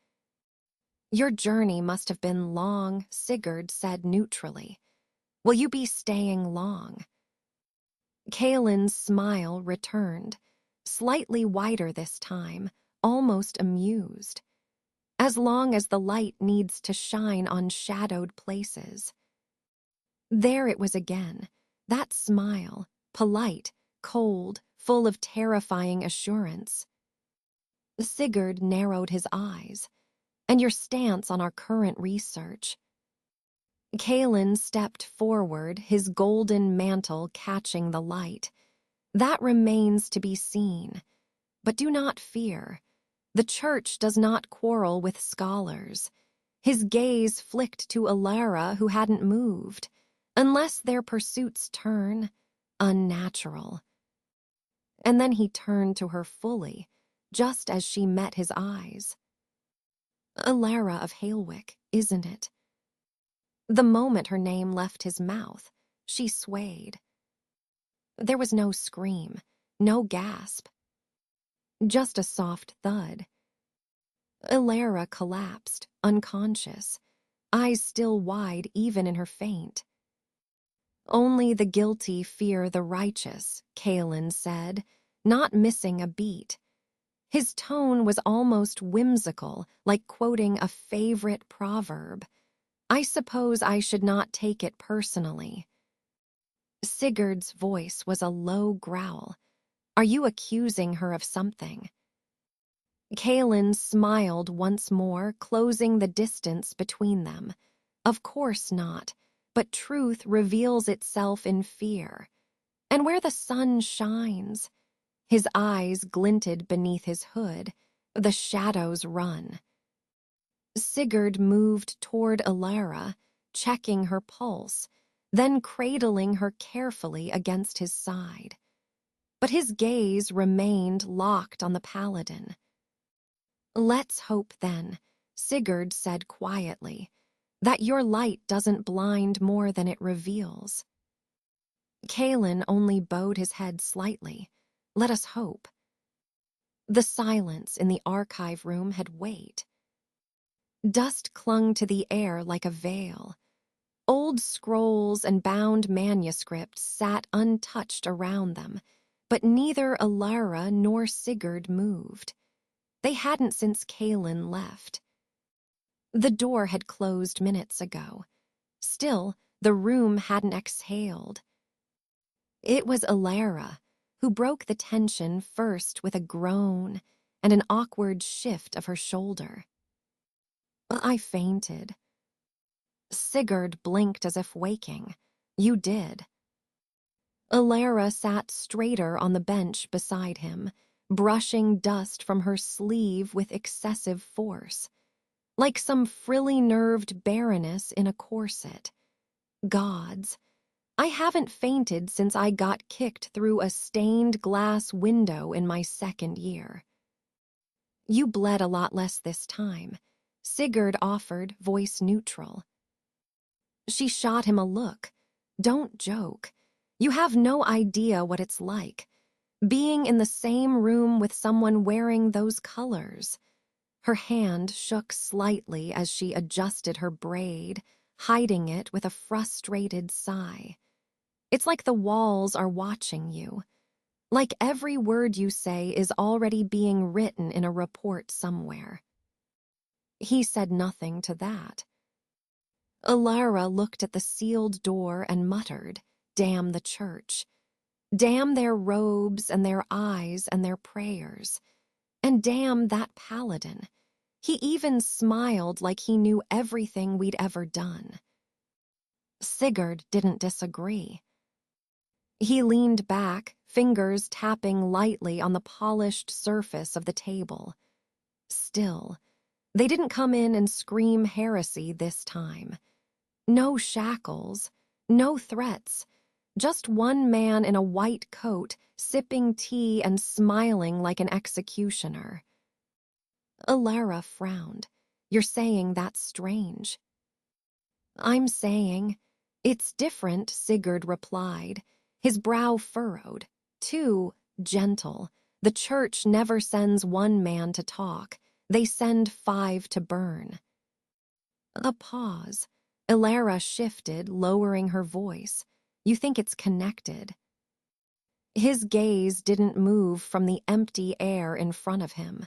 Your journey must have been long, Sigurd said neutrally. Will you be staying long? Kalin's smile returned, slightly wider this time, almost amused. As long as the light needs to shine on shadowed places. There it was again, that smile, polite, cold, full of terrifying assurance. Sigurd narrowed his eyes. And your stance on our current research. Kalen stepped forward, his golden mantle catching the light. That remains to be seen. But do not fear. The church does not quarrel with scholars. His gaze flicked to Alara, who hadn't moved, unless their pursuits turn unnatural. And then he turned to her fully, just as she met his eyes. Alara of Halewick, isn't it? The moment her name left his mouth, she swayed. There was no scream, no gasp, just a soft thud. Alara collapsed, unconscious, eyes still wide even in her faint. Only the guilty fear the righteous, Kalen said, not missing a beat. His tone was almost whimsical, like quoting a favorite proverb. I suppose I should not take it personally. Sigurd's voice was a low growl. Are you accusing her of something? Kalen smiled once more, closing the distance between them. Of course not, but truth reveals itself in fear. And where the sun shines, his eyes glinted beneath his hood, the shadows run. Sigurd moved toward Alara, checking her pulse, then cradling her carefully against his side. But his gaze remained locked on the paladin. Let's hope, then, Sigurd said quietly, that your light doesn't blind more than it reveals. Kalen only bowed his head slightly. Let us hope. The silence in the archive room had weight. Dust clung to the air like a veil. Old scrolls and bound manuscripts sat untouched around them, but neither Alara nor Sigurd moved. They hadn't since Kalen left. The door had closed minutes ago. Still, the room hadn't exhaled. It was Alara who broke the tension first with a groan and an awkward shift of her shoulder. I fainted. Sigurd blinked as if waking. You did. Alara sat straighter on the bench beside him, brushing dust from her sleeve with excessive force, like some frilly-nerved baroness in a corset. Gods, I haven't fainted since I got kicked through a stained glass window in my second year. You bled a lot less this time, Sigurd offered, voice neutral. She shot him a look. Don't joke. You have no idea what it's like, being in the same room with someone wearing those colors. Her hand shook slightly as she adjusted her braid, hiding it with a frustrated sigh. It's like the walls are watching you. Like every word you say is already being written in a report somewhere. He said nothing to that. Alara looked at the sealed door and muttered, damn the church. Damn their robes and their eyes and their prayers. And damn that paladin. He even smiled like he knew everything we'd ever done. Sigurd didn't disagree. He leaned back, fingers tapping lightly on the polished surface of the table. Still, they didn't come in and scream heresy this time. No shackles, no threats, just one man in a white coat sipping tea and smiling like an executioner. Alara frowned. You're saying that's strange. I'm saying it's different, Sigurd replied, his brow furrowed. Too gentle. The church never sends one man to talk. They send 5 to burn. A pause. Alara shifted, lowering her voice. You think it's connected. His gaze didn't move from the empty air in front of him.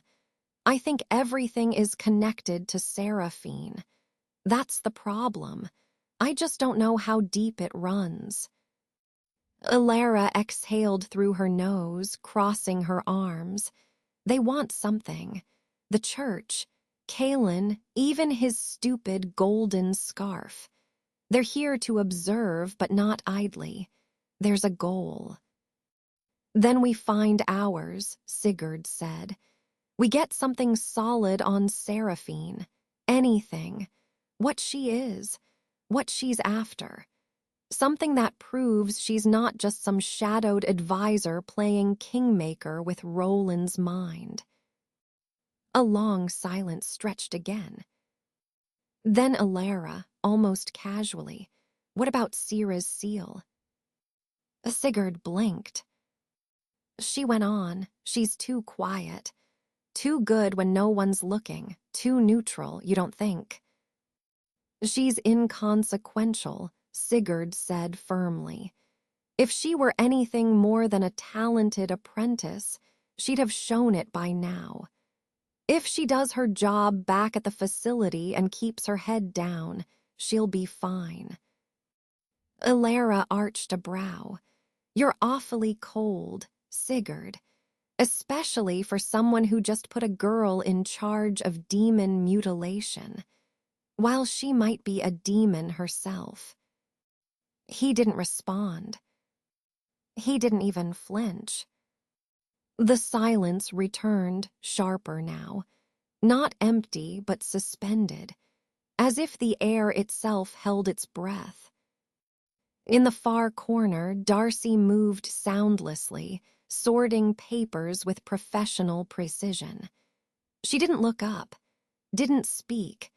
I think everything is connected to Seraphine. That's the problem. I just don't know how deep it runs. Alara exhaled through her nose, crossing her arms. They want something. The church, Kalen, even his stupid golden scarf. They're here to observe, but not idly. There's a goal. Then we find ours, Sigurd said. We get something solid on Seraphine. Anything. What she is. What she's after. Something that proves she's not just some shadowed advisor playing kingmaker with Roland's mind. A long silence stretched again. Then Alara, almost casually, "What about Sira's seal?" Sigurd blinked. She went on, "She's too quiet. Too good when no one's looking. Too neutral, you don't think?" "She's inconsequential," Sigurd said firmly. "If she were anything more than a talented apprentice, she'd have shown it by now. If she does her job back at the facility and keeps her head down, she'll be fine." Alara arched a brow. "You're awfully cold, Sigurd, especially for someone who just put a girl in charge of demon mutilation, while she might be a demon herself." He didn't respond. He didn't even flinch. The silence returned, sharper now, not empty but suspended, as if the air itself held its breath. In the far corner, Darcy moved soundlessly, sorting papers with professional precision. She didn't look up, didn't speak,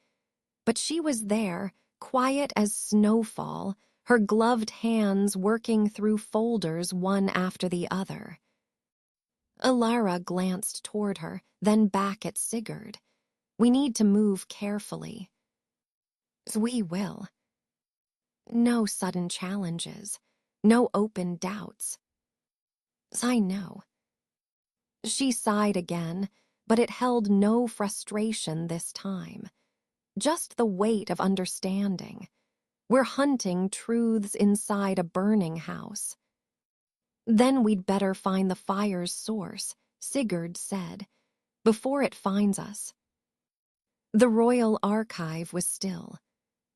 but she was there, quiet as snowfall, her gloved hands working through folders one after the other. Alara glanced toward her, then back at Sigurd. "We need to move carefully." "We will." No sudden challenges, no open doubts. "I know." She sighed again, but it held no frustration this time. Just the weight of understanding. We're hunting truths inside a burning house. "Then we'd better find the fire's source," Sigurd said, "before it finds us." The Royal Archive was still.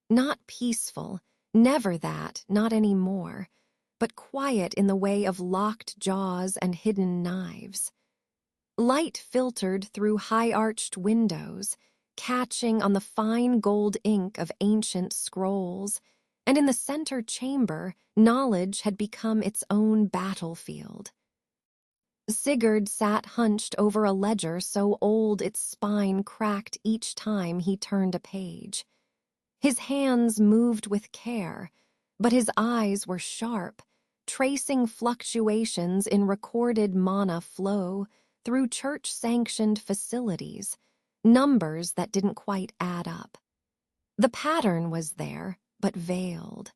Not peaceful, never that, not anymore, but quiet in the way of locked jaws and hidden knives. Light filtered through high-arched windows, catching on the fine gold ink of ancient scrolls, and in the center chamber, knowledge had become its own battlefield. Sigurd sat hunched over a ledger so old its spine cracked each time he turned a page. His hands moved with care, but his eyes were sharp, tracing fluctuations in recorded mana flow through church-sanctioned facilities, numbers that didn't quite add up. The pattern was there, but veiled.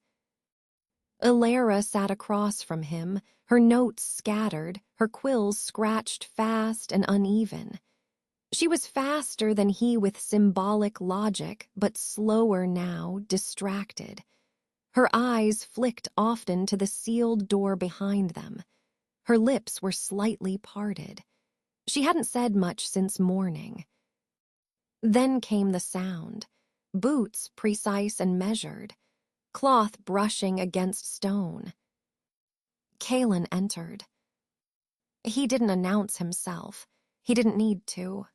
Alara sat across from him, her notes scattered, her quills scratched fast and uneven. She was faster than he with symbolic logic, but slower now, distracted. Her eyes flicked often to the sealed door behind them. Her lips were slightly parted. She hadn't said much since morning. Then came the sound. Boots precise and measured. Cloth brushing against stone. Kalen entered. He didn't announce himself. He didn't need to.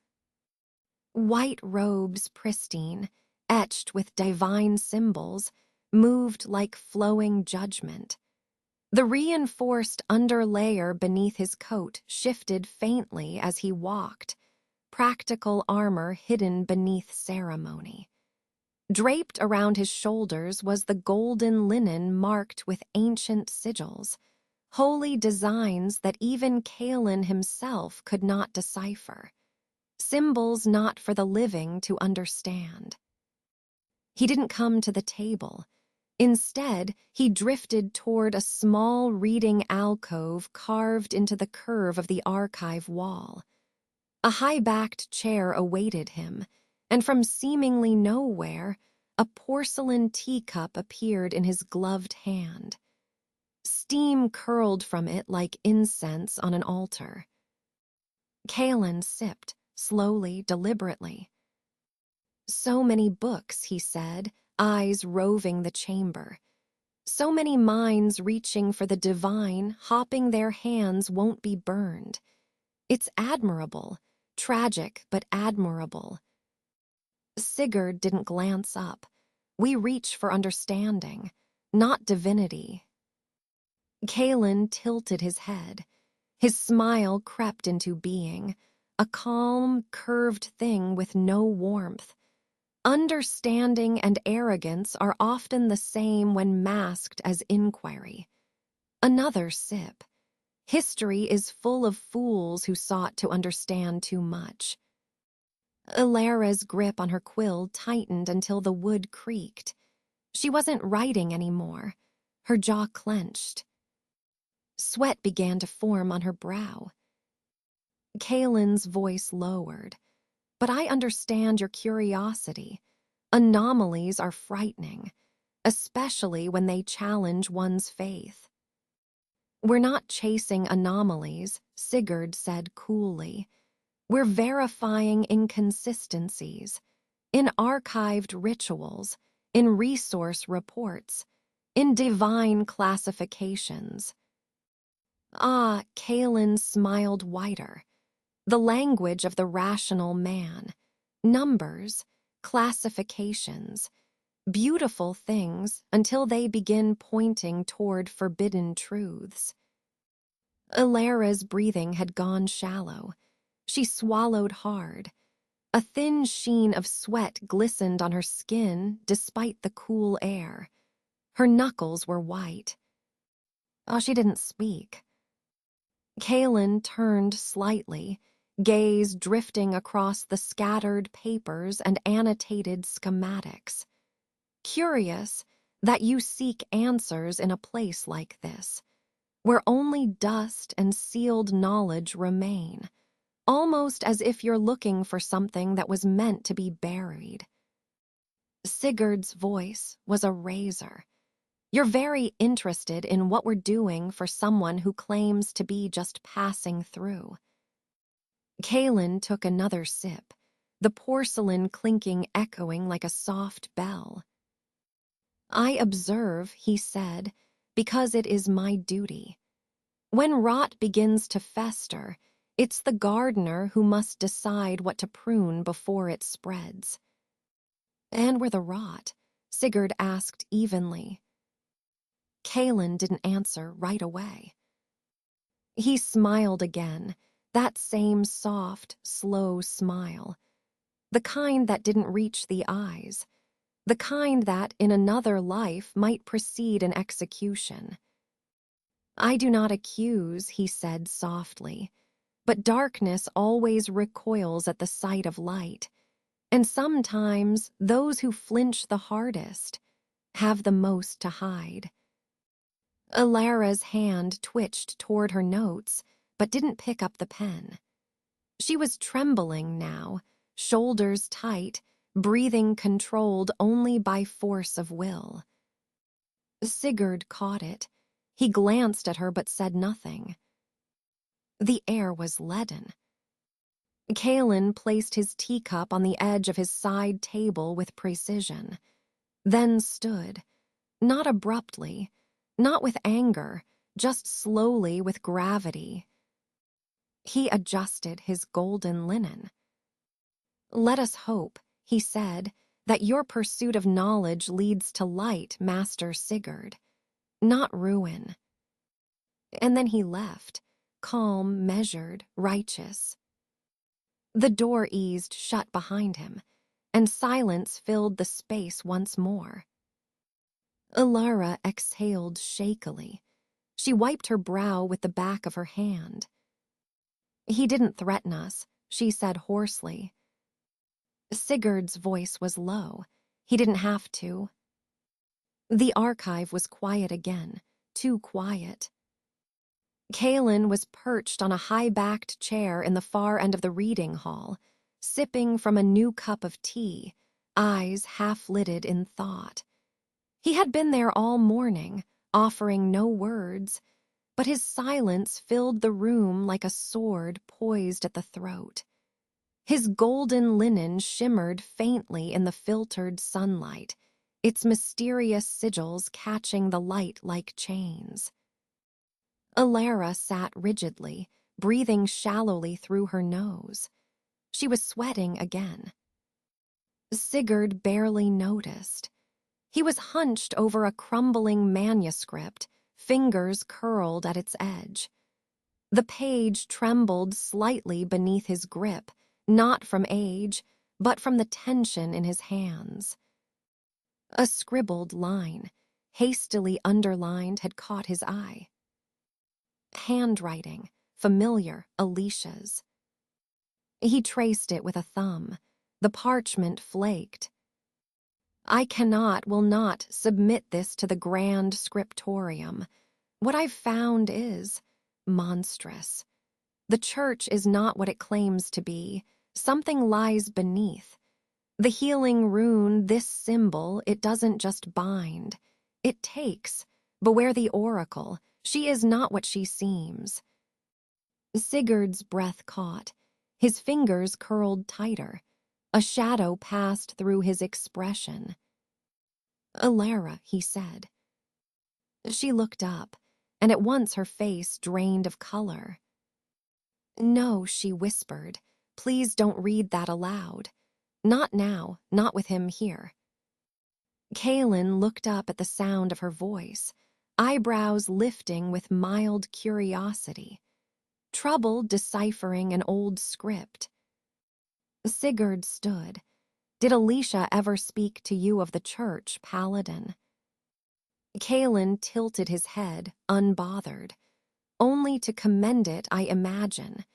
White robes pristine, etched with divine symbols, moved like flowing judgment. The reinforced underlayer beneath his coat shifted faintly as he walked, practical armor hidden beneath ceremony. Draped around his shoulders was the golden linen marked with ancient sigils, holy designs that even Kalen himself could not decipher. Symbols not for the living to understand. He didn't come to the table. Instead, he drifted toward a small reading alcove carved into the curve of the archive wall. A high-backed chair awaited him, and from seemingly nowhere, a porcelain teacup appeared in his gloved hand. Steam curled from it like incense on an altar. Kalen sipped, slowly, deliberately. So many books, he said, eyes roving the chamber. So many minds reaching for the divine, hopping their hands won't be burned. It's admirable, tragic but admirable. Sigurd didn't glance up. We reach for understanding, not divinity. Kalen tilted his head. His smile crept into being, a calm, curved thing with no warmth. Understanding and arrogance are often the same when masked as inquiry. Another sip. History is full of fools who sought to understand too much. Ilara's grip on her quill tightened until the wood creaked. She wasn't writing anymore. Her jaw clenched. Sweat began to form on her brow. Kalen's voice lowered. But I understand your curiosity. Anomalies are frightening, especially when they challenge one's faith. We're not chasing anomalies, Sigurd said coolly. We're verifying inconsistencies, in archived rituals, in resource reports, in divine classifications. Ah, Kalen smiled wider. The language of the rational man. Numbers, classifications, beautiful things until they begin pointing toward forbidden truths. Ilara's breathing had gone shallow. She swallowed hard. A thin sheen of sweat glistened on her skin despite the cool air. Her knuckles were white. Oh, she didn't speak. Kalen turned slightly, gaze drifting across the scattered papers and annotated schematics. Curious that you seek answers in a place like this, where only dust and sealed knowledge remain, almost as if you're looking for something that was meant to be buried. Sigurd's voice was a razor. You're very interested in what we're doing for someone who claims to be just passing through. Kalen took another sip, the porcelain clinking echoing like a soft bell. I observe, he said, because it is my duty. When rot begins to fester, it's the gardener who must decide what to prune before it spreads. And where the rot? Sigurd asked evenly. Kalen didn't answer right away. He smiled again, that same soft, slow smile. The kind that didn't reach the eyes. The kind that, in another life, might precede an execution. I do not accuse, he said softly, but darkness always recoils at the sight of light, and sometimes those who flinch the hardest have the most to hide. Ilara's hand twitched toward her notes, but didn't pick up the pen. She was trembling now, shoulders tight, breathing controlled only by force of will. Sigurd caught it. He glanced at her but said nothing. The air was leaden. Kalen placed his teacup on the edge of his side table with precision, then stood, not abruptly, not with anger, just slowly with gravity. He adjusted his golden linen. Let us hope, he said, that your pursuit of knowledge leads to light, Master Sigurd, not ruin. And then he left, calm, measured, righteous. The door eased shut behind him, and silence filled the space once more. Ilara exhaled shakily. She wiped her brow with the back of her hand. He didn't threaten us, she said hoarsely. Sigurd's voice was low. He didn't have to. The archive was quiet again, too quiet. Kalen was perched on a high-backed chair in the far end of the reading hall, sipping from a new cup of tea, eyes half-lidded in thought. He had been there all morning, offering no words, but his silence filled the room like a sword poised at the throat. His golden linen shimmered faintly in the filtered sunlight, its mysterious sigils catching the light like chains. Alara sat rigidly, breathing shallowly through her nose. She was sweating again. Sigurd barely noticed. He was hunched over a crumbling manuscript, fingers curled at its edge. The page trembled slightly beneath his grip, not from age, but from the tension in his hands. A scribbled line, hastily underlined, had caught his eye. Handwriting, familiar, Alicia's. He traced it with a thumb. The parchment flaked. I will not submit this to the grand scriptorium. What I've found is monstrous. The church is not what it claims to be. Something lies beneath. The healing rune, this symbol, it doesn't just bind. It takes. Beware the oracle. She is not what she seems. Sigurd's breath caught. His fingers curled tighter. A shadow passed through his expression. Alara, he said. She looked up, and at once her face drained of color. No, she whispered. Please don't read that aloud. Not now, not with him here. Kaelin looked up at the sound of her voice, eyebrows lifting with mild curiosity. Trouble deciphering an old script. Sigurd stood. Did Alicia ever speak to you of the church, Paladin? Kaelin tilted his head, unbothered. Only to commend it, I imagine.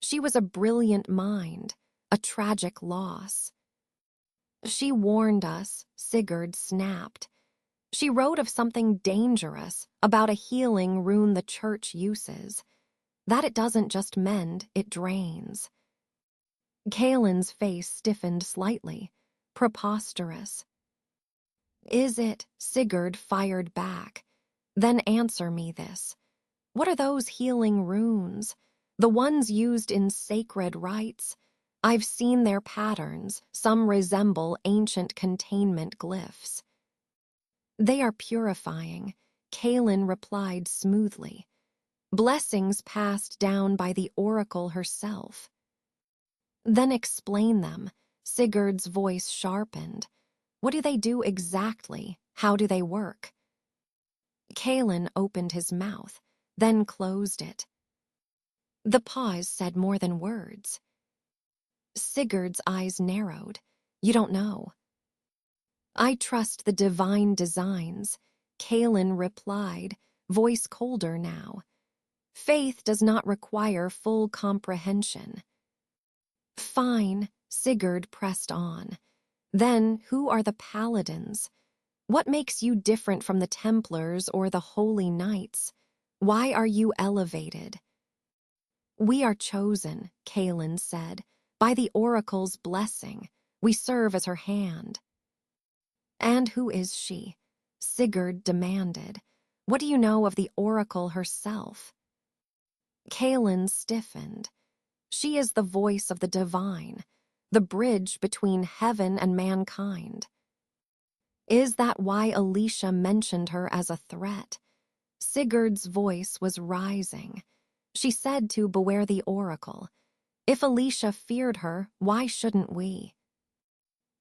She was a brilliant mind, a tragic loss. She warned us, Sigurd snapped. She wrote of something dangerous, about a healing rune the church uses. That it doesn't just mend, it drains. Kaelin's face stiffened slightly. Preposterous. Is it? Sigurd fired back. Then answer me this. What are those healing runes? The ones used in sacred rites? I've seen their patterns. Some resemble ancient containment glyphs. They are purifying, Kaelin replied smoothly. Blessings passed down by the oracle herself. Then explain them. Sigurd's voice sharpened. What do they do exactly? How do they work? Kaelin opened his mouth, then closed it. The pause said more than words. Sigurd's eyes narrowed. You don't know. I trust the divine designs, Kaelin replied, voice colder now. Faith does not require full comprehension. Fine, Sigurd pressed on. Then, who are the paladins? What makes you different from the Templars or the Holy Knights? Why are you elevated? We are chosen, Kaelin said, by the oracle's blessing. We serve as her hand. And who is she? Sigurd demanded. What do you know of the oracle herself? Kaelin stiffened. She is the voice of the divine, the bridge between heaven and mankind. Is that why Alicia mentioned her as a threat? Sigurd's voice was rising. She said to beware the oracle. If Alicia feared her, why shouldn't we?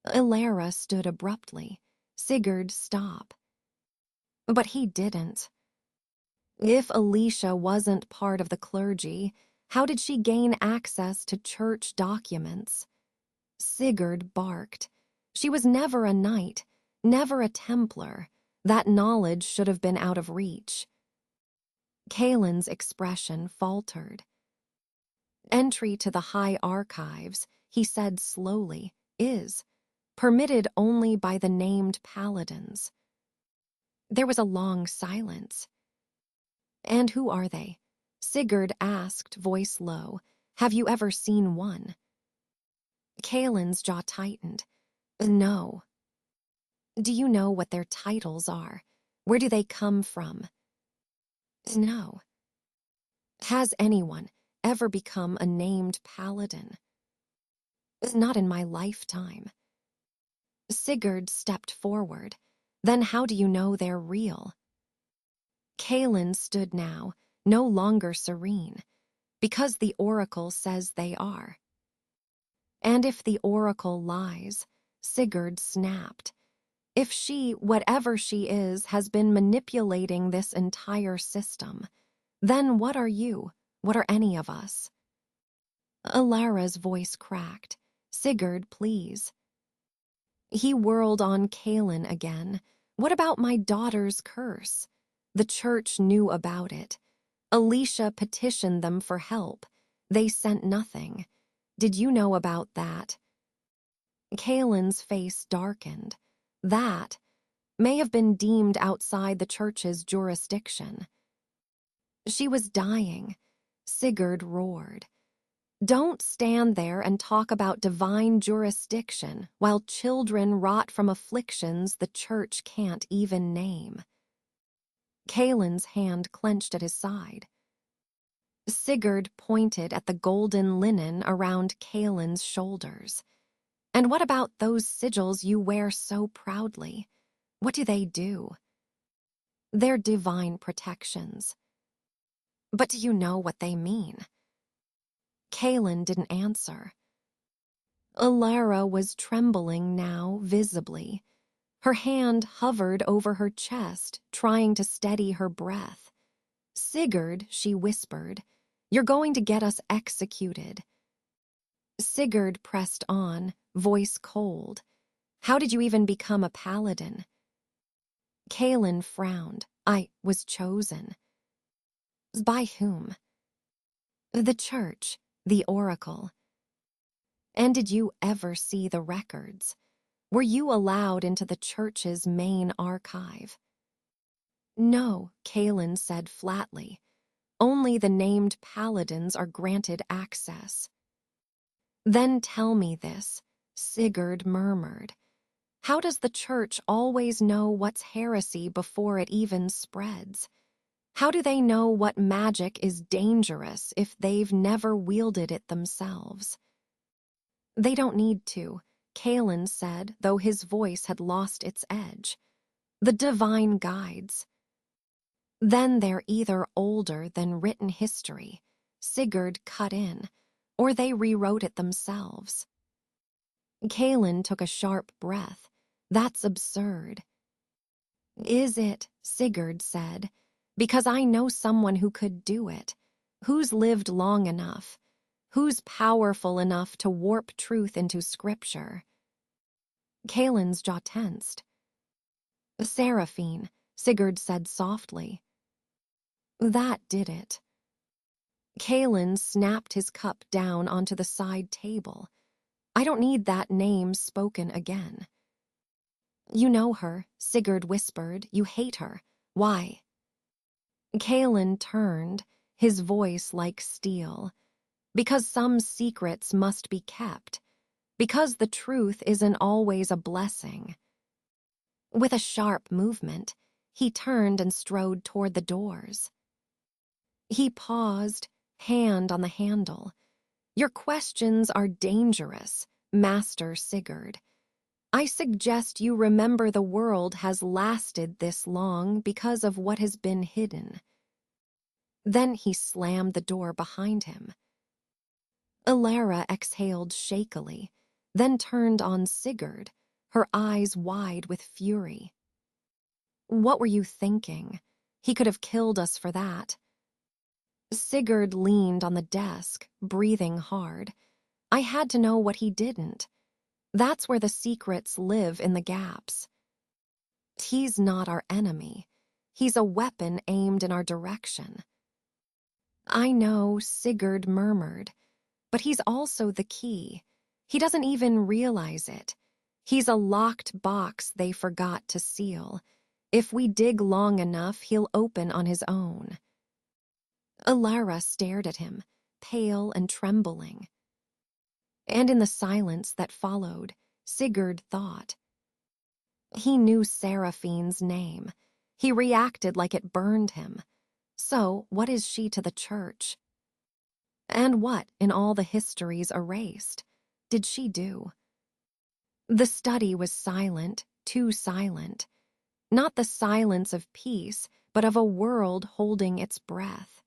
Alara stood abruptly. Sigurd, stop. But he didn't. If Alicia wasn't part of the clergy, how did she gain access to church documents? Sigurd barked. She was never a knight, never a Templar. That knowledge should have been out of reach. Kaelin's expression faltered. Entry to the high archives, he said slowly, is permitted only by the named paladins. There was a long silence. And who are they? Sigurd asked, voice low. Have you ever seen one? Kaelin's jaw tightened. No. Do you know what their titles are? Where do they come from? No. Has anyone ever become a named paladin? Not in my lifetime. Sigurd stepped forward. Then how do you know they're real? Kaelin stood now, no longer serene, because the oracle says they are. And if the oracle lies, Sigurd snapped. If she, whatever she is, has been manipulating this entire system, then what are you? What are any of us? Alara's voice cracked. Sigurd, please. He whirled on Kaelin again. What about my daughter's curse? The church knew about it. Alicia petitioned them for help. They sent nothing. Did you know about that? Kaelin's face darkened. That may have been deemed outside the church's jurisdiction. She was dying. Sigurd roared. Don't stand there and talk about divine jurisdiction while children rot from afflictions the church can't even name. Kaelin's hand clenched at his side. Sigurd pointed at the golden linen around Kaelin's shoulders. And what about those sigils you wear so proudly? What do they do? They're divine protections. But do you know what they mean? Kaelin didn't answer. Alara was trembling now, visibly. Her hand hovered over her chest, trying to steady her breath. Sigurd, she whispered, you're going to get us executed. Sigurd pressed on, voice cold. How did you even become a paladin? Kaelin frowned. I was chosen. By whom? The church, the oracle. And did you ever see the records? Were you allowed into the church's main archive? No, Kaelin said flatly. Only the named paladins are granted access. Then tell me this, Sigurd murmured. How does the church always know what's heresy before it even spreads? How do they know what magic is dangerous if they've never wielded it themselves? They don't need to, Kaelin said, though his voice had lost its edge. The divine guides. Then they're either older than written history, Sigurd cut in, or they rewrote it themselves. Kaelin took a sharp breath. That's absurd. Is it? Sigurd said. Because I know someone who could do it. Who's lived long enough? Who's powerful enough to warp truth into scripture? Kaelin's jaw tensed. Seraphine, Sigurd said softly. That did it. Kaelin snapped his cup down onto the side table. I don't need that name spoken again. You know her, Sigurd whispered. You hate her. Why? Kaelin turned, his voice like steel. Because some secrets must be kept. Because the truth isn't always a blessing. With a sharp movement, he turned and strode toward the doors. He paused, hand on the handle. Your questions are dangerous, Master Sigurd. I suggest you remember the world has lasted this long because of what has been hidden. Then he slammed the door behind him. Alara exhaled shakily, then turned on Sigurd, her eyes wide with fury. What were you thinking? He could have killed us for that. Sigurd leaned on the desk, breathing hard. I had to know what he didn't. That's where the secrets live in the gaps. He's not our enemy. He's a weapon aimed in our direction. I know, Sigurd murmured, but he's also the key. He doesn't even realize it. He's a locked box they forgot to seal. If we dig long enough, he'll open on his own. Alara stared at him, pale and trembling. And in the silence that followed, Sigurd thought. He knew Seraphine's name. He reacted like it burned him. So, what is she to the church? And what, in all the histories erased, did she do? The study was silent, too silent. Not the silence of peace, but of a world holding its breath.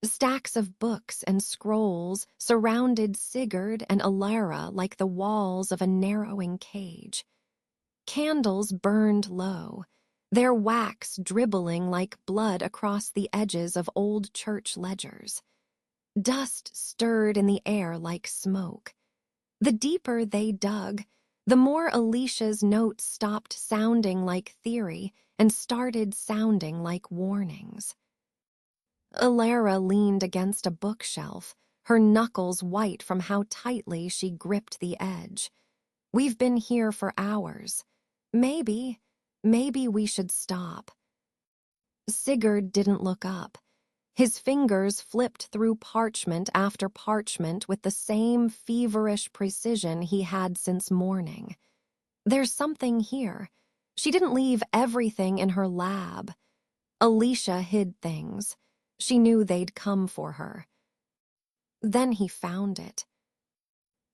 Stacks of books and scrolls surrounded Sigurd and Alara like the walls of a narrowing cage. Candles burned low, their wax dribbling like blood across the edges of old church ledgers. Dust stirred in the air like smoke. The deeper they dug, the more Alicia's notes stopped sounding like theory and started sounding like warnings. Alara leaned against a bookshelf, her knuckles white from how tightly she gripped the edge. We've been here for hours. Maybe we should stop. Sigurd didn't look up. His fingers flipped through parchment after parchment with the same feverish precision he had since morning. There's something here. She didn't leave everything in her lab. Alicia hid things. She knew they'd come for her. Then he found it.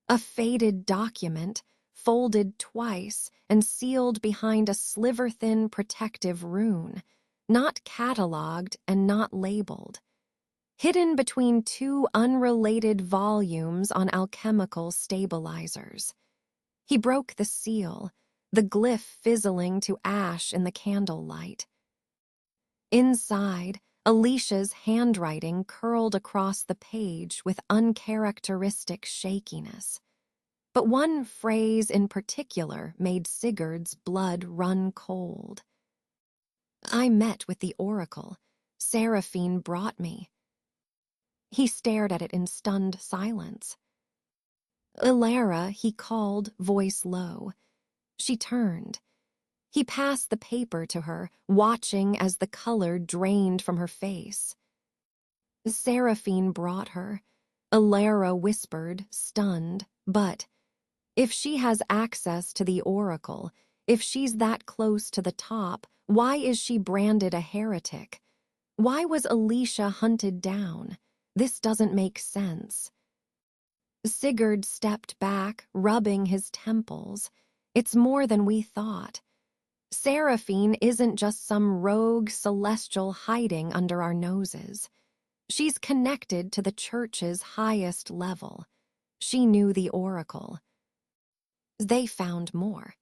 A faded document, folded twice and sealed behind a sliver-thin protective rune, not catalogued and not labeled. Hidden between two unrelated volumes on alchemical stabilizers. He broke the seal, the glyph fizzling to ash in the candlelight. Inside, Alicia's handwriting curled across the page with uncharacteristic shakiness. But one phrase in particular made Sigurd's blood run cold. I met with the oracle. Seraphine brought me. He stared at it in stunned silence. Alara, he called, voice low. She turned. He passed the paper to her, watching as the color drained from her face. Seraphine brought her. Alara whispered, stunned, but if she has access to the oracle, if she's that close to the top, why is she branded a heretic? Why was Alicia hunted down? This doesn't make sense. Sigurd stepped back, rubbing his temples. It's more than we thought. Seraphine isn't just some rogue celestial hiding under our noses. She's connected to the church's highest level. She knew the oracle. They found more.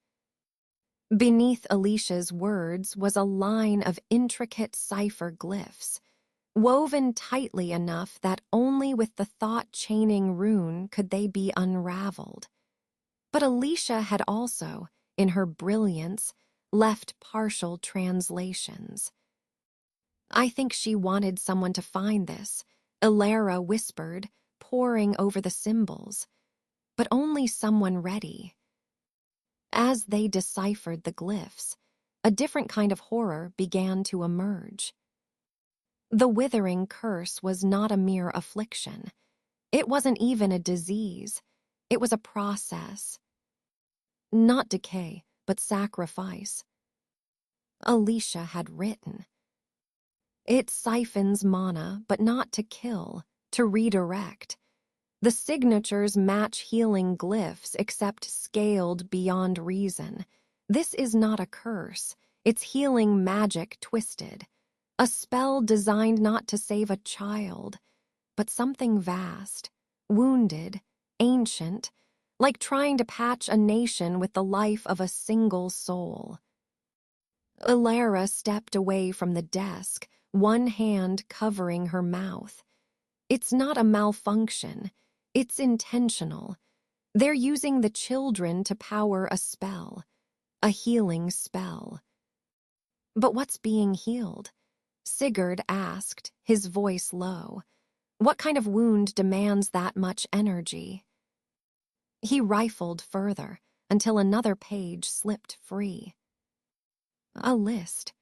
Beneath Alicia's words was a line of intricate cipher glyphs, woven tightly enough that only with the thought-chaining rune could they be unraveled. But Alicia had also, in her brilliance, left partial translations. I think she wanted someone to find this, Alara whispered, poring over the symbols. But only someone ready. As they deciphered the glyphs, a different kind of horror began to emerge. The withering curse was not a mere affliction. It wasn't even a disease. It was a process. Not decay, but sacrifice. Alicia had written. It siphons mana, but not to kill, to redirect. The signatures match healing glyphs except scaled beyond reason. This is not a curse. It's healing magic twisted. A spell designed not to save a child, but something vast, wounded, ancient, like trying to patch a nation with the life of a single soul. Alara stepped away from the desk, one hand covering her mouth. It's not a malfunction. It's intentional. They're using the children to power a spell, a healing spell. But what's being healed? Sigurd asked, his voice low. What kind of wound demands that much energy? He rifled further until another page slipped free. A list.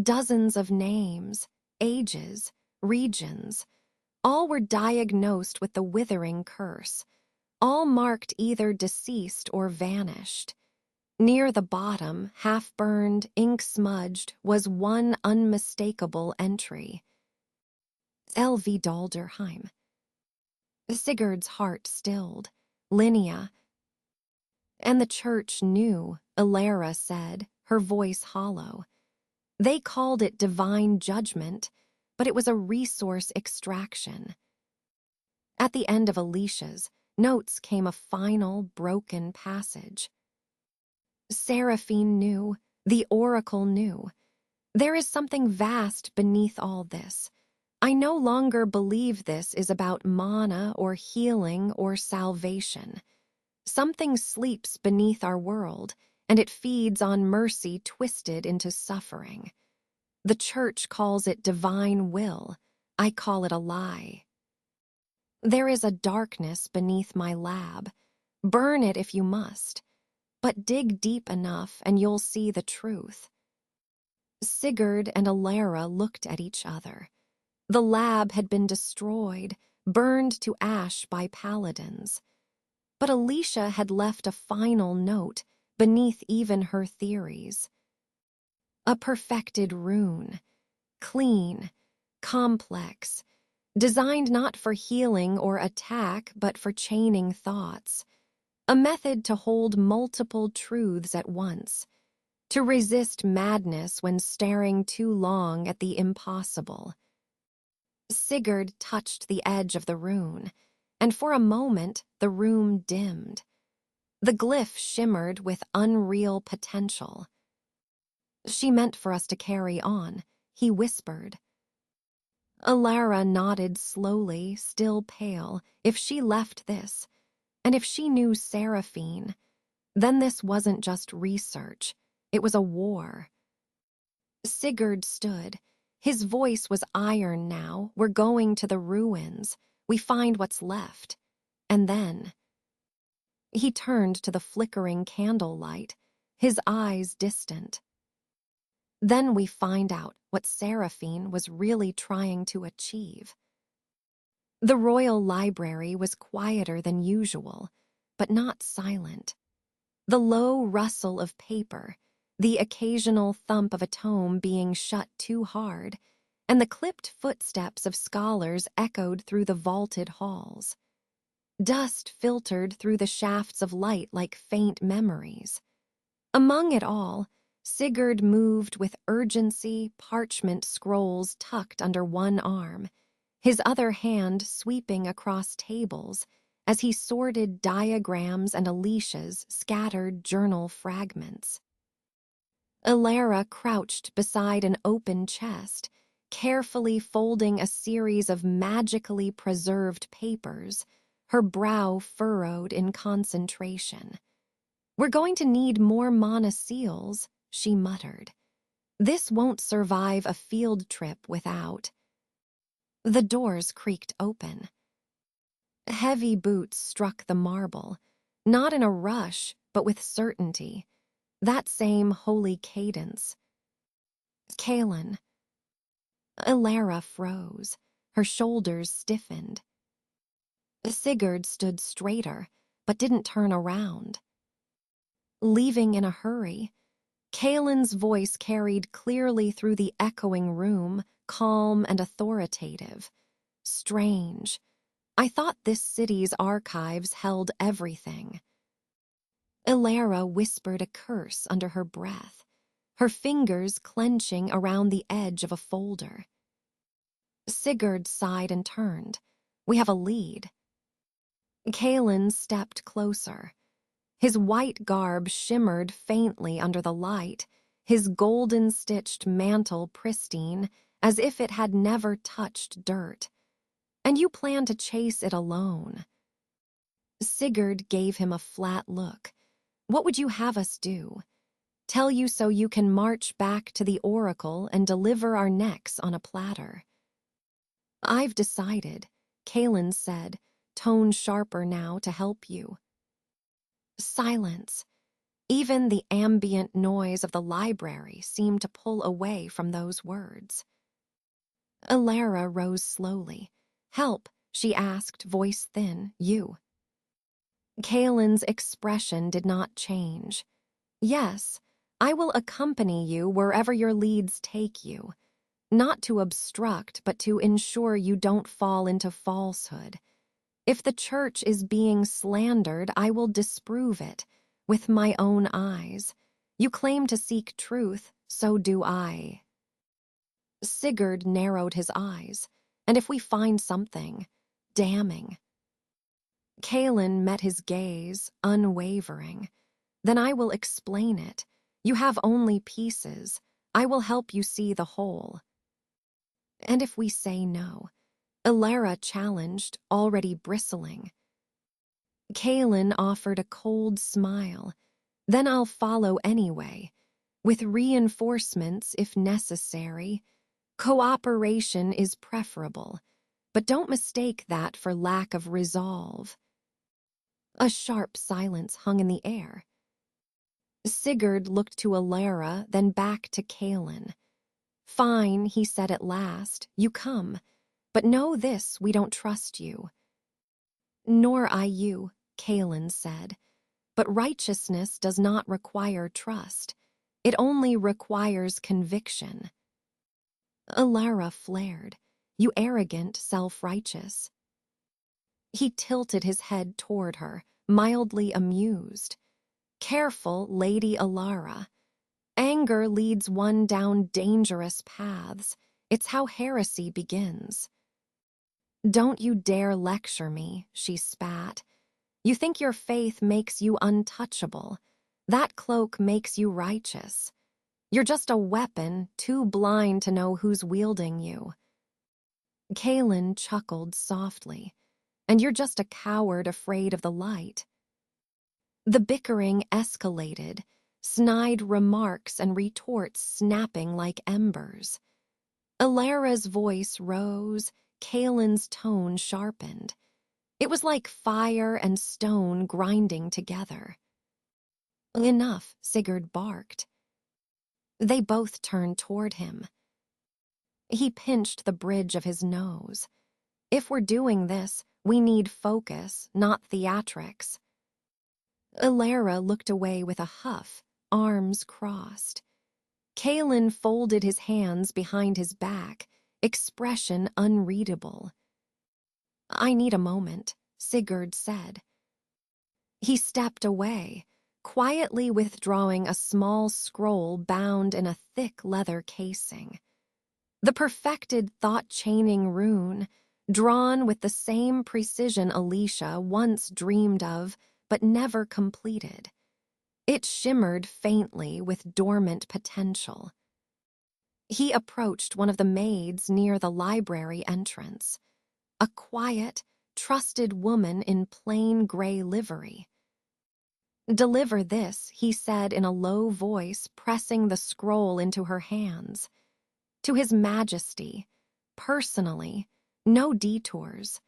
Dozens of names, ages, regions. All were diagnosed with the withering curse. All marked either deceased or vanished. Near the bottom, half-burned, ink-smudged, was one unmistakable entry. L.V. Dalderheim. Sigurd's heart stilled. Linnea. And the church knew, Alara said, her voice hollow. They called it divine judgment, but it was a resource extraction. At the end of Alicia's notes came a final, broken passage. Seraphine knew, the oracle knew. There is something vast beneath all this. I no longer believe this is about mana or healing or salvation. Something sleeps beneath our world, and it feeds on mercy twisted into suffering. The church calls it divine will. I call it a lie. There is a darkness beneath my lab. Burn it if you must, but dig deep enough and you'll see the truth. Sigurd and Alara looked at each other. The lab had been destroyed, burned to ash by paladins. But Alicia had left a final note beneath even her theories. A perfected rune, clean, complex, designed not for healing or attack but for chaining thoughts. A method to hold multiple truths at once, to resist madness when staring too long at the impossible. Sigurd touched the edge of the rune, and for a moment the room dimmed. The glyph shimmered with unreal potential. She meant for us to carry on, he whispered. Alara nodded slowly, still pale. If she left this, and if she knew Seraphine, then this wasn't just research, it was a war. Sigurd stood. His voice was iron now. We're going to the ruins. We find what's left. And then... He turned to the flickering candlelight, his eyes distant. Then we find out what Seraphine was really trying to achieve. The royal library was quieter than usual, but not silent. The low rustle of paper, the occasional thump of a tome being shut too hard, and the clipped footsteps of scholars echoed through the vaulted halls. Dust filtered through the shafts of light like faint memories. Among it all, Sigurd moved with urgency, parchment scrolls tucked under one arm, his other hand sweeping across tables as he sorted diagrams and Alicia's scattered journal fragments. Alara crouched beside an open chest, carefully folding a series of magically preserved papers, her brow furrowed in concentration. We're going to need more mana seals, she muttered. This won't survive a field trip without. The doors creaked open. Heavy boots struck the marble, not in a rush, but with certainty. That same holy cadence. Kaelin. Alara froze. Her shoulders stiffened. Sigurd stood straighter, but didn't turn around. Leaving in a hurry, Kaelin's voice carried clearly through the echoing room, calm and authoritative. Strange. I thought this city's archives held everything. Alara whispered a curse under her breath, her fingers clenching around the edge of a folder. Sigurd sighed and turned. We have a lead. Kaelin stepped closer. His white garb shimmered faintly under the light, his golden-stitched mantle pristine, as if it had never touched dirt. And you plan to chase it alone. Sigurd gave him a flat look. What would you have us do? Tell you so you can march back to the oracle and deliver our necks on a platter. I've decided, Kaelin said, tone sharper now to help you. Silence. Even the ambient noise of the library seemed to pull away from those words. Alara rose slowly. Help, she asked, voice thin. You. Kaelin's expression did not change. Yes, I will accompany you wherever your leads take you, not to obstruct, but to ensure you don't fall into falsehood. If the church is being slandered, I will disprove it with my own eyes. You claim to seek truth, so do I. Sigurd narrowed his eyes, and if we find something damning. Kalen met his gaze, unwavering. Then I will explain it. You have only pieces. I will help you see the whole. And if we say no? Ilara challenged, already bristling. Kalen offered a cold smile. Then I'll follow anyway, with reinforcements if necessary. Cooperation is preferable, but don't mistake that for lack of resolve. A sharp silence hung in the air. Sigurd looked to Ilara, then back to Kalen. Fine, he said at last, you come. But know this, we don't trust you. Nor I you, Kalen said. But righteousness does not require trust. It only requires conviction. Ilara flared. You arrogant, self-righteous. He tilted his head toward her, mildly amused. Careful, Lady Ilara. Anger leads one down dangerous paths. It's how heresy begins. Don't you dare lecture me, she spat. You think your faith makes you untouchable. That cloak makes you righteous. You're just a weapon, too blind to know who's wielding you. Kalen chuckled softly. And you're just a coward afraid of the light. The bickering escalated, snide remarks and retorts snapping like embers. Ilara's voice rose, Kalen's tone sharpened. It was like fire and stone grinding together. Enough, Sigurd barked. They both turned toward him. He pinched the bridge of his nose. If we're doing this, we need focus, not theatrics. Ilara looked away with a huff, arms crossed. Kalen folded his hands behind his back, expression unreadable. I need a moment, Sigurd said. He stepped away, quietly withdrawing a small scroll bound in a thick leather casing. The perfected thought-chaining rune, drawn with the same precision Alicia once dreamed of, but never completed. It shimmered faintly with dormant potential. He approached one of the maids near the library entrance, a quiet, trusted woman in plain gray livery. Deliver this, he said in a low voice, pressing the scroll into her hands. To His Majesty, personally, no detours.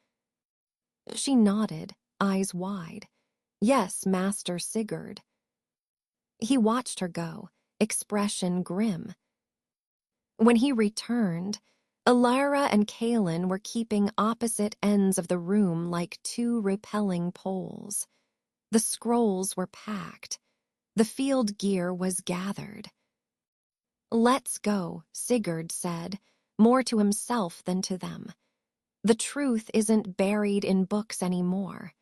She nodded, eyes wide. Yes, Master Sigurd. He watched her go, expression grim. When he returned, Ilara and Kalen were keeping opposite ends of the room like two repelling poles. The scrolls were packed. The field gear was gathered. Let's go, Sigurd said, more to himself than to them. The truth isn't buried in books anymore.